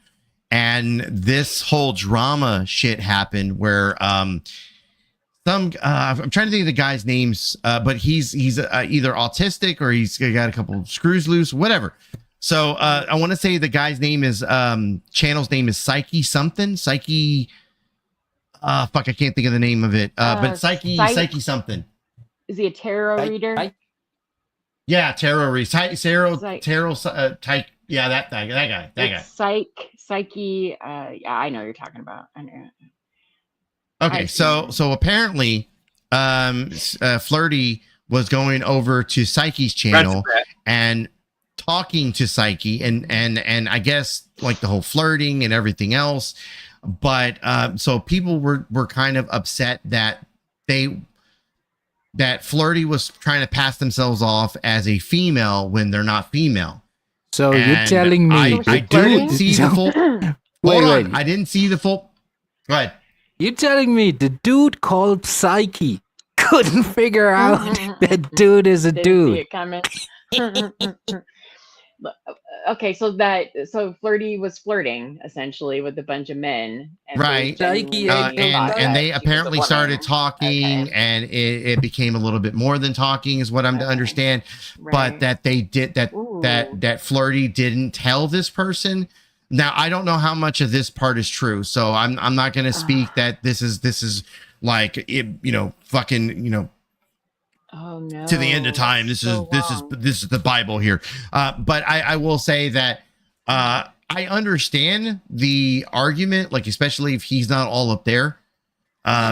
and this whole drama shit happened where I'm trying to think of the guy's names, but he's either autistic or he's got a couple of screws loose, whatever. So I want to say the guy's name is channel's name is Psyche something. Psyche. Fuck, I can't think of the name of it. But Psyche something. Is he a tarot reader? Yeah, tarot reader. Tarot. Yeah, that guy. Psyche. Yeah, I know what you're talking about. I know. Okay, so apparently, Flirty was going over to Psyche's channel and talking to Psyche, and I guess like the whole flirting and everything else. But so people were kind of upset that Flirty was trying to pass themselves off as a female when they're not female. So you're telling me I didn't see the full. Wait. I didn't see the full. Go ahead. You're telling me the dude called Psyche couldn't figure out that dude is a dude. See it coming. Okay, so Flirty was flirting essentially with a bunch of men, and right? And they apparently started talking, and it became a little bit more than talking, is what I'm to understand. Right. But that they did that Flirty didn't tell this person. Now I don't know how much of this part is true, so I'm not going to speak that this is like it, fucking oh no, to the end of time. This is the Bible here. But I will say that I understand the argument, like especially if he's not all up there,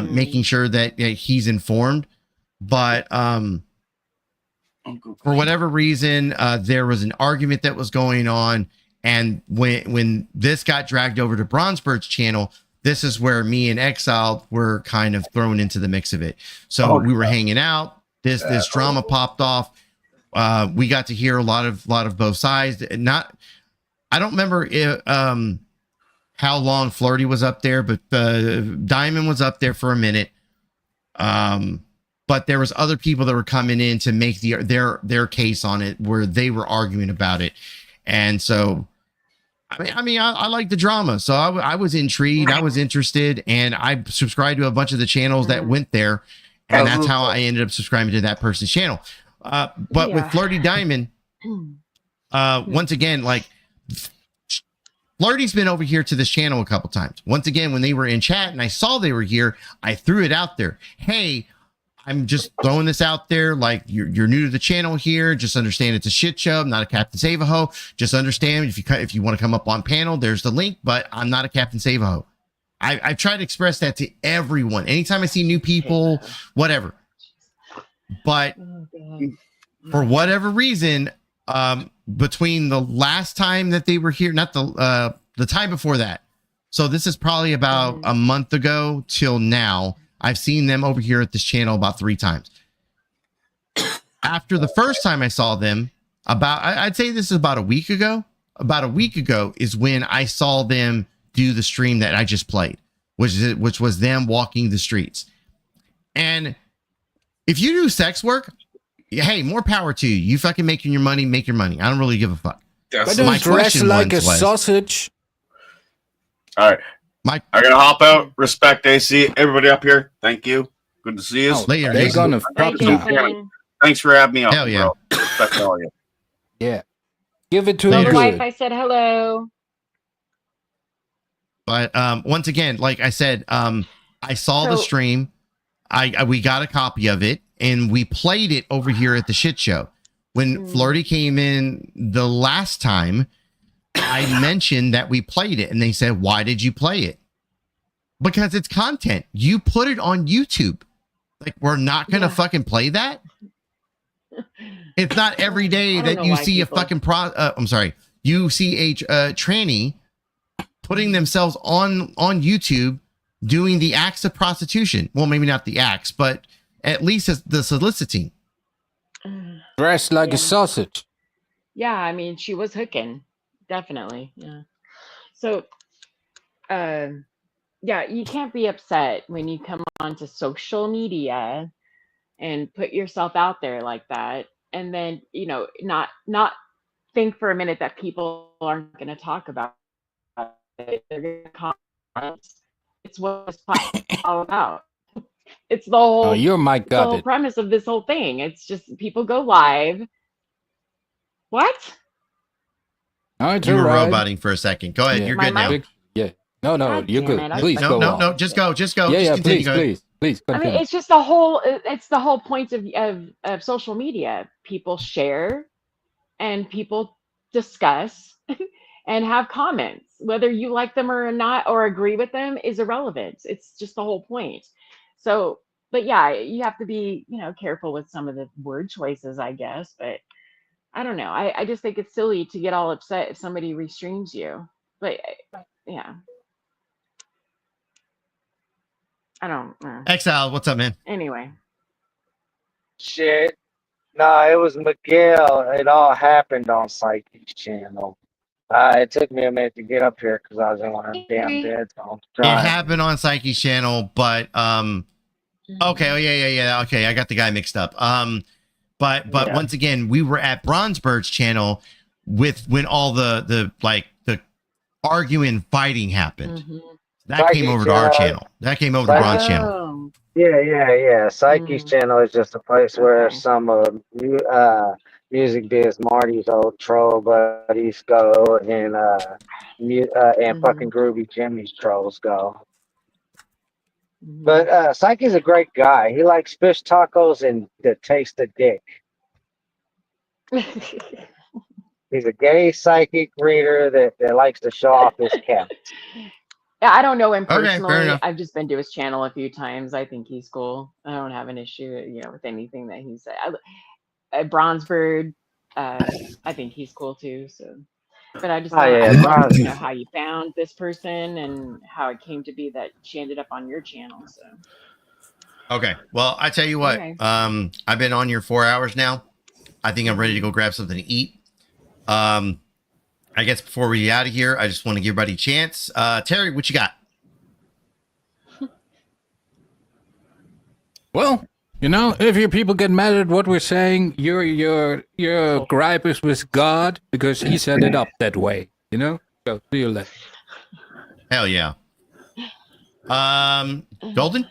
making sure that he's informed. But for whatever reason, there was an argument that was going on. And when this got dragged over to Bronzebird's channel, this is where me and Exiled were kind of thrown into the mix of it. So we were hanging out. This drama popped off. We got to hear a lot of both sides. I don't remember how long Flirty was up there, but Diamond was up there for a minute. But there was other people that were coming in to make their case on it, where they were arguing about it. And so I like the drama, so I was intrigued, I was interested, and I subscribed to a bunch of the channels that went there, and that's how I ended up subscribing to that person's channel. But with Flirty Diamond, once again, like Flirty's been over here to this channel a couple times. Once again, when they were in chat and I saw they were here, I threw it out there. Hey, I'm just throwing this out there. Like you're new to the channel here. Just understand it's a shit show. I'm not a Captain Save-A-Ho. Just understand if you want to come up on panel, there's the link. But I'm not a Captain Save-A-Ho. I've tried to express that to everyone. Anytime I see new people, whatever. But for whatever reason, between the last time that they were here, not the time before that. So this is probably about a month ago till now. I've seen them over here at this channel about 3 times. After the first time I saw them, I'd say this is about a week ago. About a week ago is when I saw them do the stream that I just played, which was them walking the streets. And if you do sex work, hey, more power to you. You fucking making your money, make your money. I don't really give a fuck. But don't dress like a sausage. All right. I'm gonna hop out. Respect AC. Everybody up here. Thank you. Good to see you. Later. They're gonna fuck you. Thanks for having me on. Hell yeah. Bro. Respect all you. Yeah. Give it to Tell him the wife good. I said hello. But once again, like I said, I saw the stream. We got a copy of it and we played it over here at the shit show. When Flirty came in the last time, I mentioned that we played it and they said, why did you play it? Because it's content. You put it on YouTube. Like, we're not going to fucking play that. It's not every day that you see a fucking you see a tranny putting themselves on YouTube doing the acts of prostitution. Well, maybe not the acts, but at least it's the soliciting. Dressed like a sausage. Yeah, I mean, she was hooking. Definitely. Yeah. So, yeah, you can't be upset when you come onto social media and put yourself out there like that. And then, not think for a minute that people aren't going to talk about it. They're going to comment. It's what it's all about. It's the whole. Oh, your mic It's the got whole it. premise of this whole thing. It's just people go live. What? No, it's You all were right. roboting for a second. Go ahead. Yeah. You're My good now. mic? Yeah. No, God you're damn good. it! I Please fucking go No, on. lost just it. go. Just go. Yeah, Just yeah. continue. Please I mean, continue. it's just the whole. It's the whole point of social media. People share, and people discuss, and have comments. Whether you like them or not, or agree with them, is irrelevant. It's just the whole point. So, but yeah, you have to be, careful with some of the word choices, I guess. But I don't know. I just think it's silly to get all upset if somebody restreams you. But yeah, I don't. Exile, what's up, man? Anyway. Shit. No, it was Miguel. It all happened on Psyche's channel. It took me a minute to get up here because I was in one of the damn dead zones. It happened on Psyche's channel, but okay, oh yeah. Okay, I got the guy mixed up. But Yeah. once again, we were at Bronzebird's channel when all the arguing, fighting happened. That Psyche's came over to our channel. That came over to Bronze channel. Yeah. Psyche's channel is just a place where some of Music Biz Marty's old troll buddies go, and fucking Groovy Jimmy's trolls go. But Psyche's a great guy. He likes fish tacos and the taste of dick. He's a gay psychic reader that likes to show off his cat. Yeah, I don't know him Okay, fair personally. enough. I've just been to his channel a few times. I think he's cool. I don't have an issue, with anything that he said. Bronzebird, I think he's cool too. So, but I just I'd love to know how you found this person and how it came to be that she ended up on your channel. So, Okay, well, I tell you what, Okay. I've been on here 4 hours now. I think I'm ready to go grab something to eat. I guess before we get out of here, I just want to give everybody a chance. Terry, what you got? Well, if your people get mad at what we're saying, your gripe is with God because he set it up that way. So see you later. Hell yeah. Golden?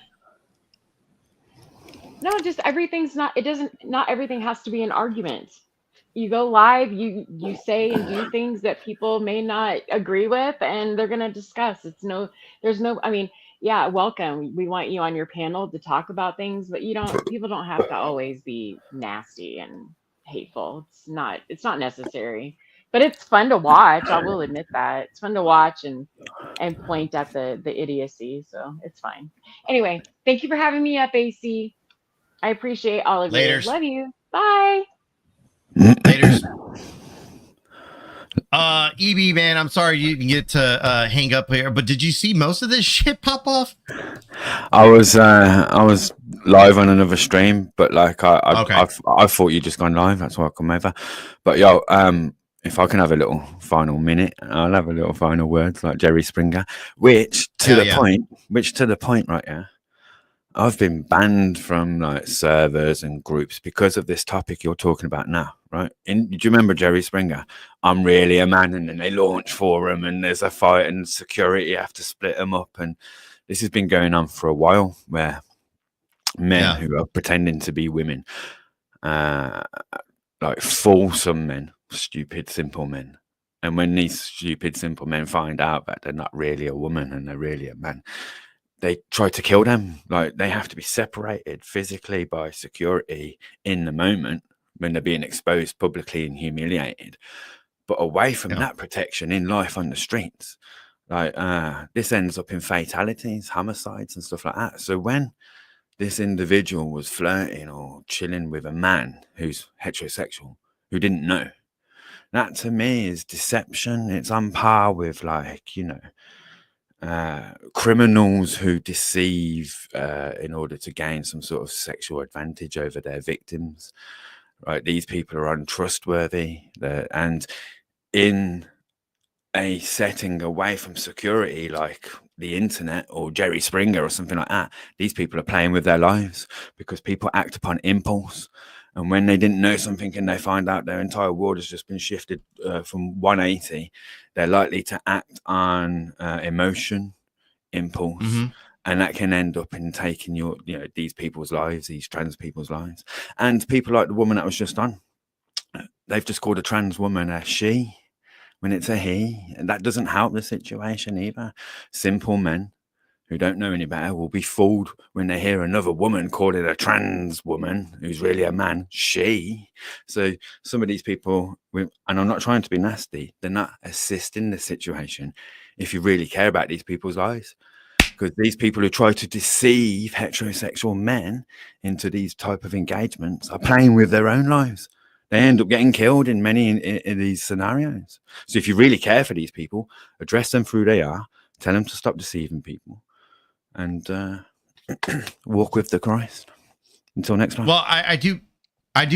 no, just everything's not. It doesn't. Not everything has to be an argument. You go live, you say and do things that people may not agree with, and they're gonna discuss. There's no. I mean, yeah, welcome. We want you on your panel to talk about things, but people don't have to always be nasty and hateful. It's not necessary. But it's fun to watch. I will admit that. It's fun to watch and point at the idiocy. So it's fine. Anyway, thank you for having me up, AC. I appreciate all of Laters. you. Love you. Bye. Laters. EB, man, I'm sorry you didn't get to hang up here, but did you see most of this shit pop off? I was live on another stream, but like I thought you just gone live. That's why I come over. But yo, if I can have a little final minute, I'll have a little final words like Jerry Springer, which to the point right here. I've been banned from like servers and groups because of this topic you're talking about now, right? Do you remember Jerry Springer? I'm really a man, and then they launch forum and there's a fight and security have to split them up, and this has been going on for a while where men who are pretending to be women, like fulsome men, stupid, simple men. And when these stupid, simple men find out that they're not really a woman and they're really a man, they try to kill them. Like they have to be separated physically by security in the moment when they're being exposed publicly and humiliated. But away from that protection in life on the streets, like this ends up in fatalities, homicides and stuff like that. So when this individual was flirting or chilling with a man who's heterosexual, who didn't know, that to me is deception. It's on par with like, criminals who deceive in order to gain some sort of sexual advantage over their victims, right? These people are untrustworthy, and in a setting away from security like the internet or Jerry Springer or something like that, these people are playing with their lives because people act upon impulse. And when they didn't know something and they find out their entire world has just been shifted from 180, they're likely to act on emotion, impulse, And that can end up in taking these people's lives, these trans people's lives. And people like the woman that was just on, they've just called a trans woman a she when it's a he. And that doesn't help the situation either. Simple men who don't know any better will be fooled when they hear another woman call it a trans woman who's really a man, she. So some of these people, and I'm not trying to be nasty, they're not assisting the situation if you really care about these people's lives. Because these people who try to deceive heterosexual men into these type of engagements are playing with their own lives. They end up getting killed in many in these scenarios. So if you really care for these people, address them for who they are, tell them to stop deceiving people, and walk with the Christ. Until next time. Well, I do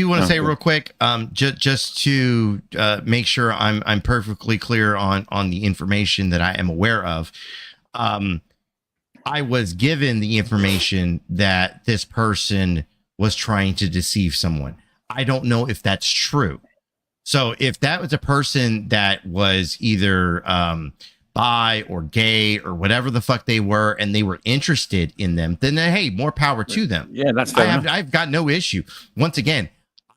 want to say real quick, just to make sure I'm perfectly clear on the information that I am aware of. I was given the information that this person was trying to deceive someone. I don't know if that's true. So if that was a person that was either bi or gay or whatever the fuck they were, and they were interested in them, then hey, more power to them. Yeah, that's fair enough. I've got no issue. Once again,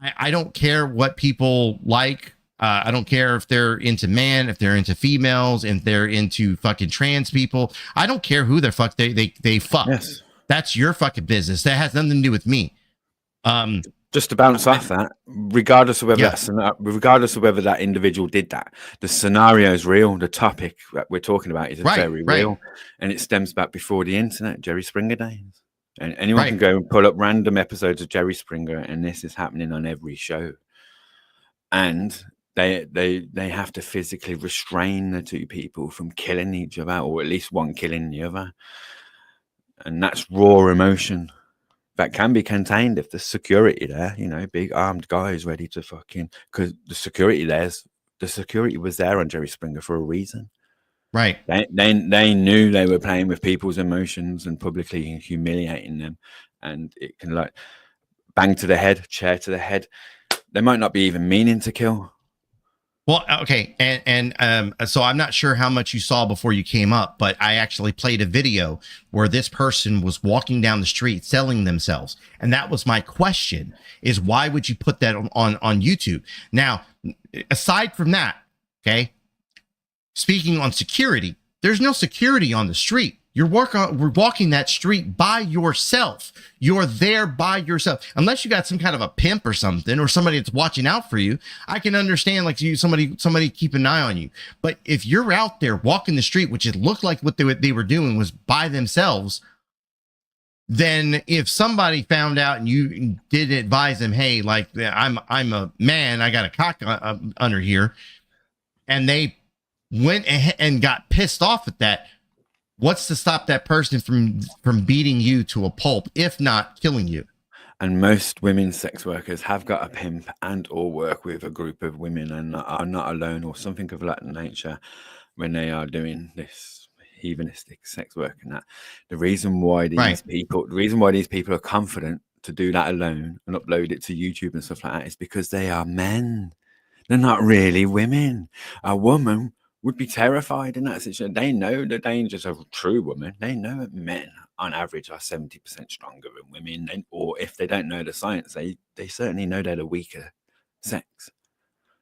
I don't care what people like. I don't care if they're into men, if they're into females, if they're into fucking trans people. I don't care who the fuck they fuck. Yes. That's your fucking business. That has nothing to do with me. Just to bounce off that, regardless of whether that individual did that, the scenario is real. The topic that we're talking about is very real, and it stems back before the internet, Jerry Springer days. And anyone can go and pull up random episodes of Jerry Springer, and this is happening on every show. And they have to physically restrain the two people from killing each other, or at least one killing the other. And that's raw emotion that can be contained if the security there, big armed guys ready to fucking, because the security was there on Jerry Springer for a reason. Right. They knew they were playing with people's emotions and publicly humiliating them. And it can like bang to the head, chair to the head. They might not be even meaning to kill. Well, okay, and so I'm not sure how much you saw before you came up, but I actually played a video where this person was walking down the street selling themselves, and that was my question: is why would you put that on YouTube? Now, aside from that, okay, speaking on security, there's no security on the street. We're walking that street by yourself. You're there by yourself. Unless you got some kind of a pimp or something, or somebody that's watching out for you, I can understand like somebody keep an eye on you. But if you're out there walking the street, which it looked like what they were doing was by themselves, then if somebody found out and you did advise them, hey, like I'm a man, I got a cock under here, and they went ahead and got pissed off at that, what's to stop that person from beating you to a pulp, if not killing you? And most women sex workers have got a pimp and or work with a group of women and are not alone or something of that nature when they are doing this heathenistic sex work. And that the reason why these people are confident to do that alone and upload it to YouTube and stuff like that is because they are men. They're not really women. A woman would be terrified in that situation. They know the dangers of a true woman. They know that men, on average, are 70% stronger than women. Or if they don't know the science, they certainly know they're the weaker sex,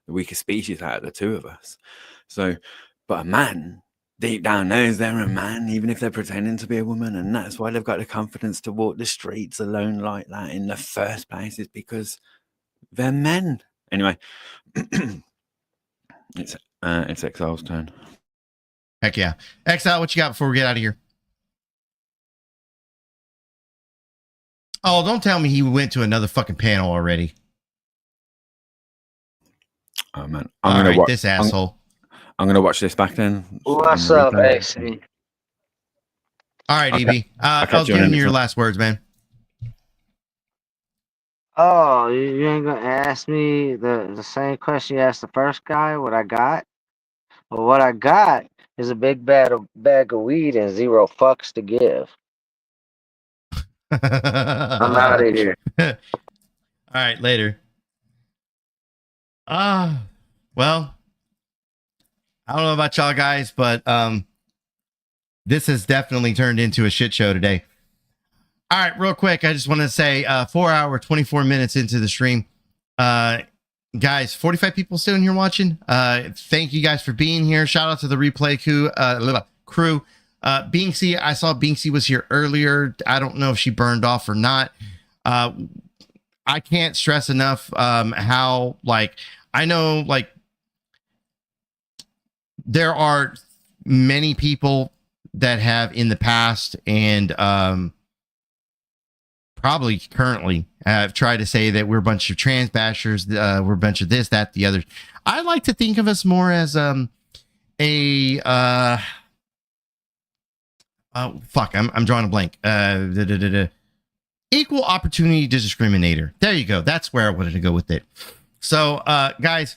the weaker species out of the two of us. So, but a man deep down knows they're a man, even if they're pretending to be a woman. And that's why they've got the confidence to walk the streets alone like that in the first place, is because they're men. Anyway, it's Exile's turn. Heck yeah. Exile, what you got before we get out of here? Oh, don't tell me he went to another fucking panel already. Oh man, I'm gonna watch this asshole. I'm gonna watch this back then. What's up, AC? All right, EB. I was giving you your last words, man. Oh, you ain't gonna ask me the same question you asked the first guy, what I got? Well, what I got is a big bag of weed and 0 fucks to give. I'm out of here. All right, later. Well, I don't know about y'all guys, but this has definitely turned into a shit show today. All right, real quick, I just want to say 4 hour, 24 minutes into the stream. Guys, 45 people still in here watching. Thank you guys for being here. Shout out to the replay crew. Binksy, I saw Binksy was here earlier. I don't know if she burned off or not. I can't stress enough how, like, I know, like, there are many people that have in the past and probably currently have tried to say that we're a bunch of trans bashers, we're a bunch of this, that, the other. I like to think of us more as I'm drawing a blank. Equal opportunity discriminator. There you go. That's where I wanted to go with it. So, guys,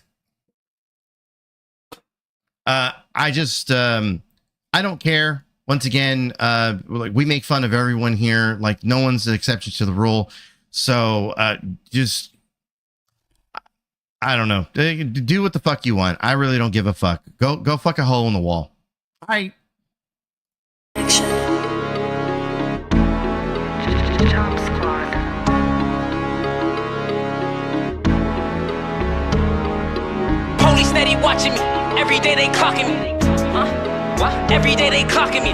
I just I don't care. Once again, like, we make fun of everyone here. Like, no one's an exception to the rule. So just, I don't know. Do what the fuck you want. I really don't give a fuck. Go fuck a hole in the wall. All right. Police steady watching me. Every day they clocking me. What? Every day they clocking me.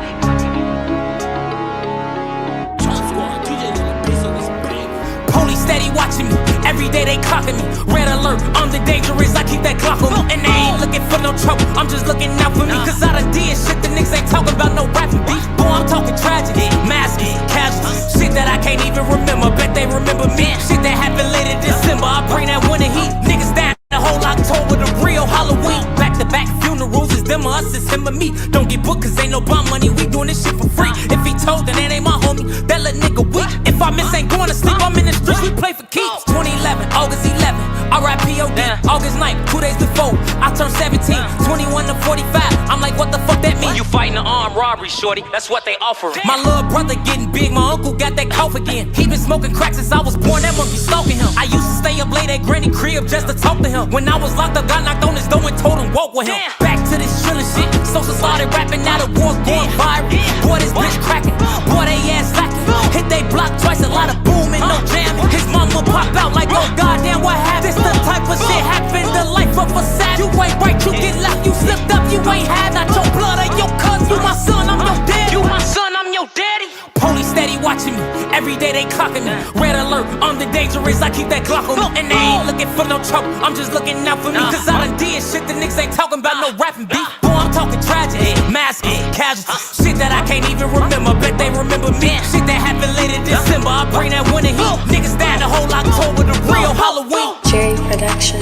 Police steady watching me. Every day they clocking me. Red alert, I'm the dangerous. I keep that clock on me. And they ain't looking for no trouble. I'm just looking out for me. Cause I done did shit the niggas ain't talking about no rapping beef. Boy, I'm talking tragedy. Masks, casualties. Shit that I can't even remember. Bet they remember me. Shit that happened late in December. I bring that winter heat. Niggas down the whole October. The real Halloween. Back to back funerals. Is them or us? It's him or me. Don't get booked cause ain't no bum money. We doing this shit for free. If he told, then that ain't my homie. That little nigga weak. If I miss ain't going to sleep, I'm in the streets. We play for keeps. 2011, August 11. R.I.P.O.D. August 9th, 2 days before I turned 17, 21 to 45. I'm like, what the fuck that mean? You fighting an armed robbery, shorty. That's what they offer. My little brother getting big. My uncle got that cough again. He been smoking crack since I was born. That must be stalking him. I used to stay up late at Granny crib just to talk to him. When I was locked up, got knocked on his door and told him walk with him. Back to this drilling shit. Social started rapping, now the war going viral. Boy, this bitch cracking. Boy, they ass lacking. Hit they block twice, a lot of booming, no jamming. His mama pop out like, oh goddamn, what happened? This the type of shit happened. The life of a savage. You ain't right, you get left, you slipped up, you ain't had not your blood or your cousin. You my son, I'm your daddy. You my son, I'm your daddy. Police steady watching me. Every day they clocking me. Red alert, I'm the dangerous. I keep that Glock on me. And they ain't looking for no trouble. I'm just looking out for me. Cause I done did shit the niggas ain't talking about no rapping beef. Boy, I'm talking tragedy. Masks, casualties. Shit that I can't even remember. Bet they remember me. Shit that happened late in December. I bring that winter heat. Niggas down the whole October. The real Halloween. Jerry Production.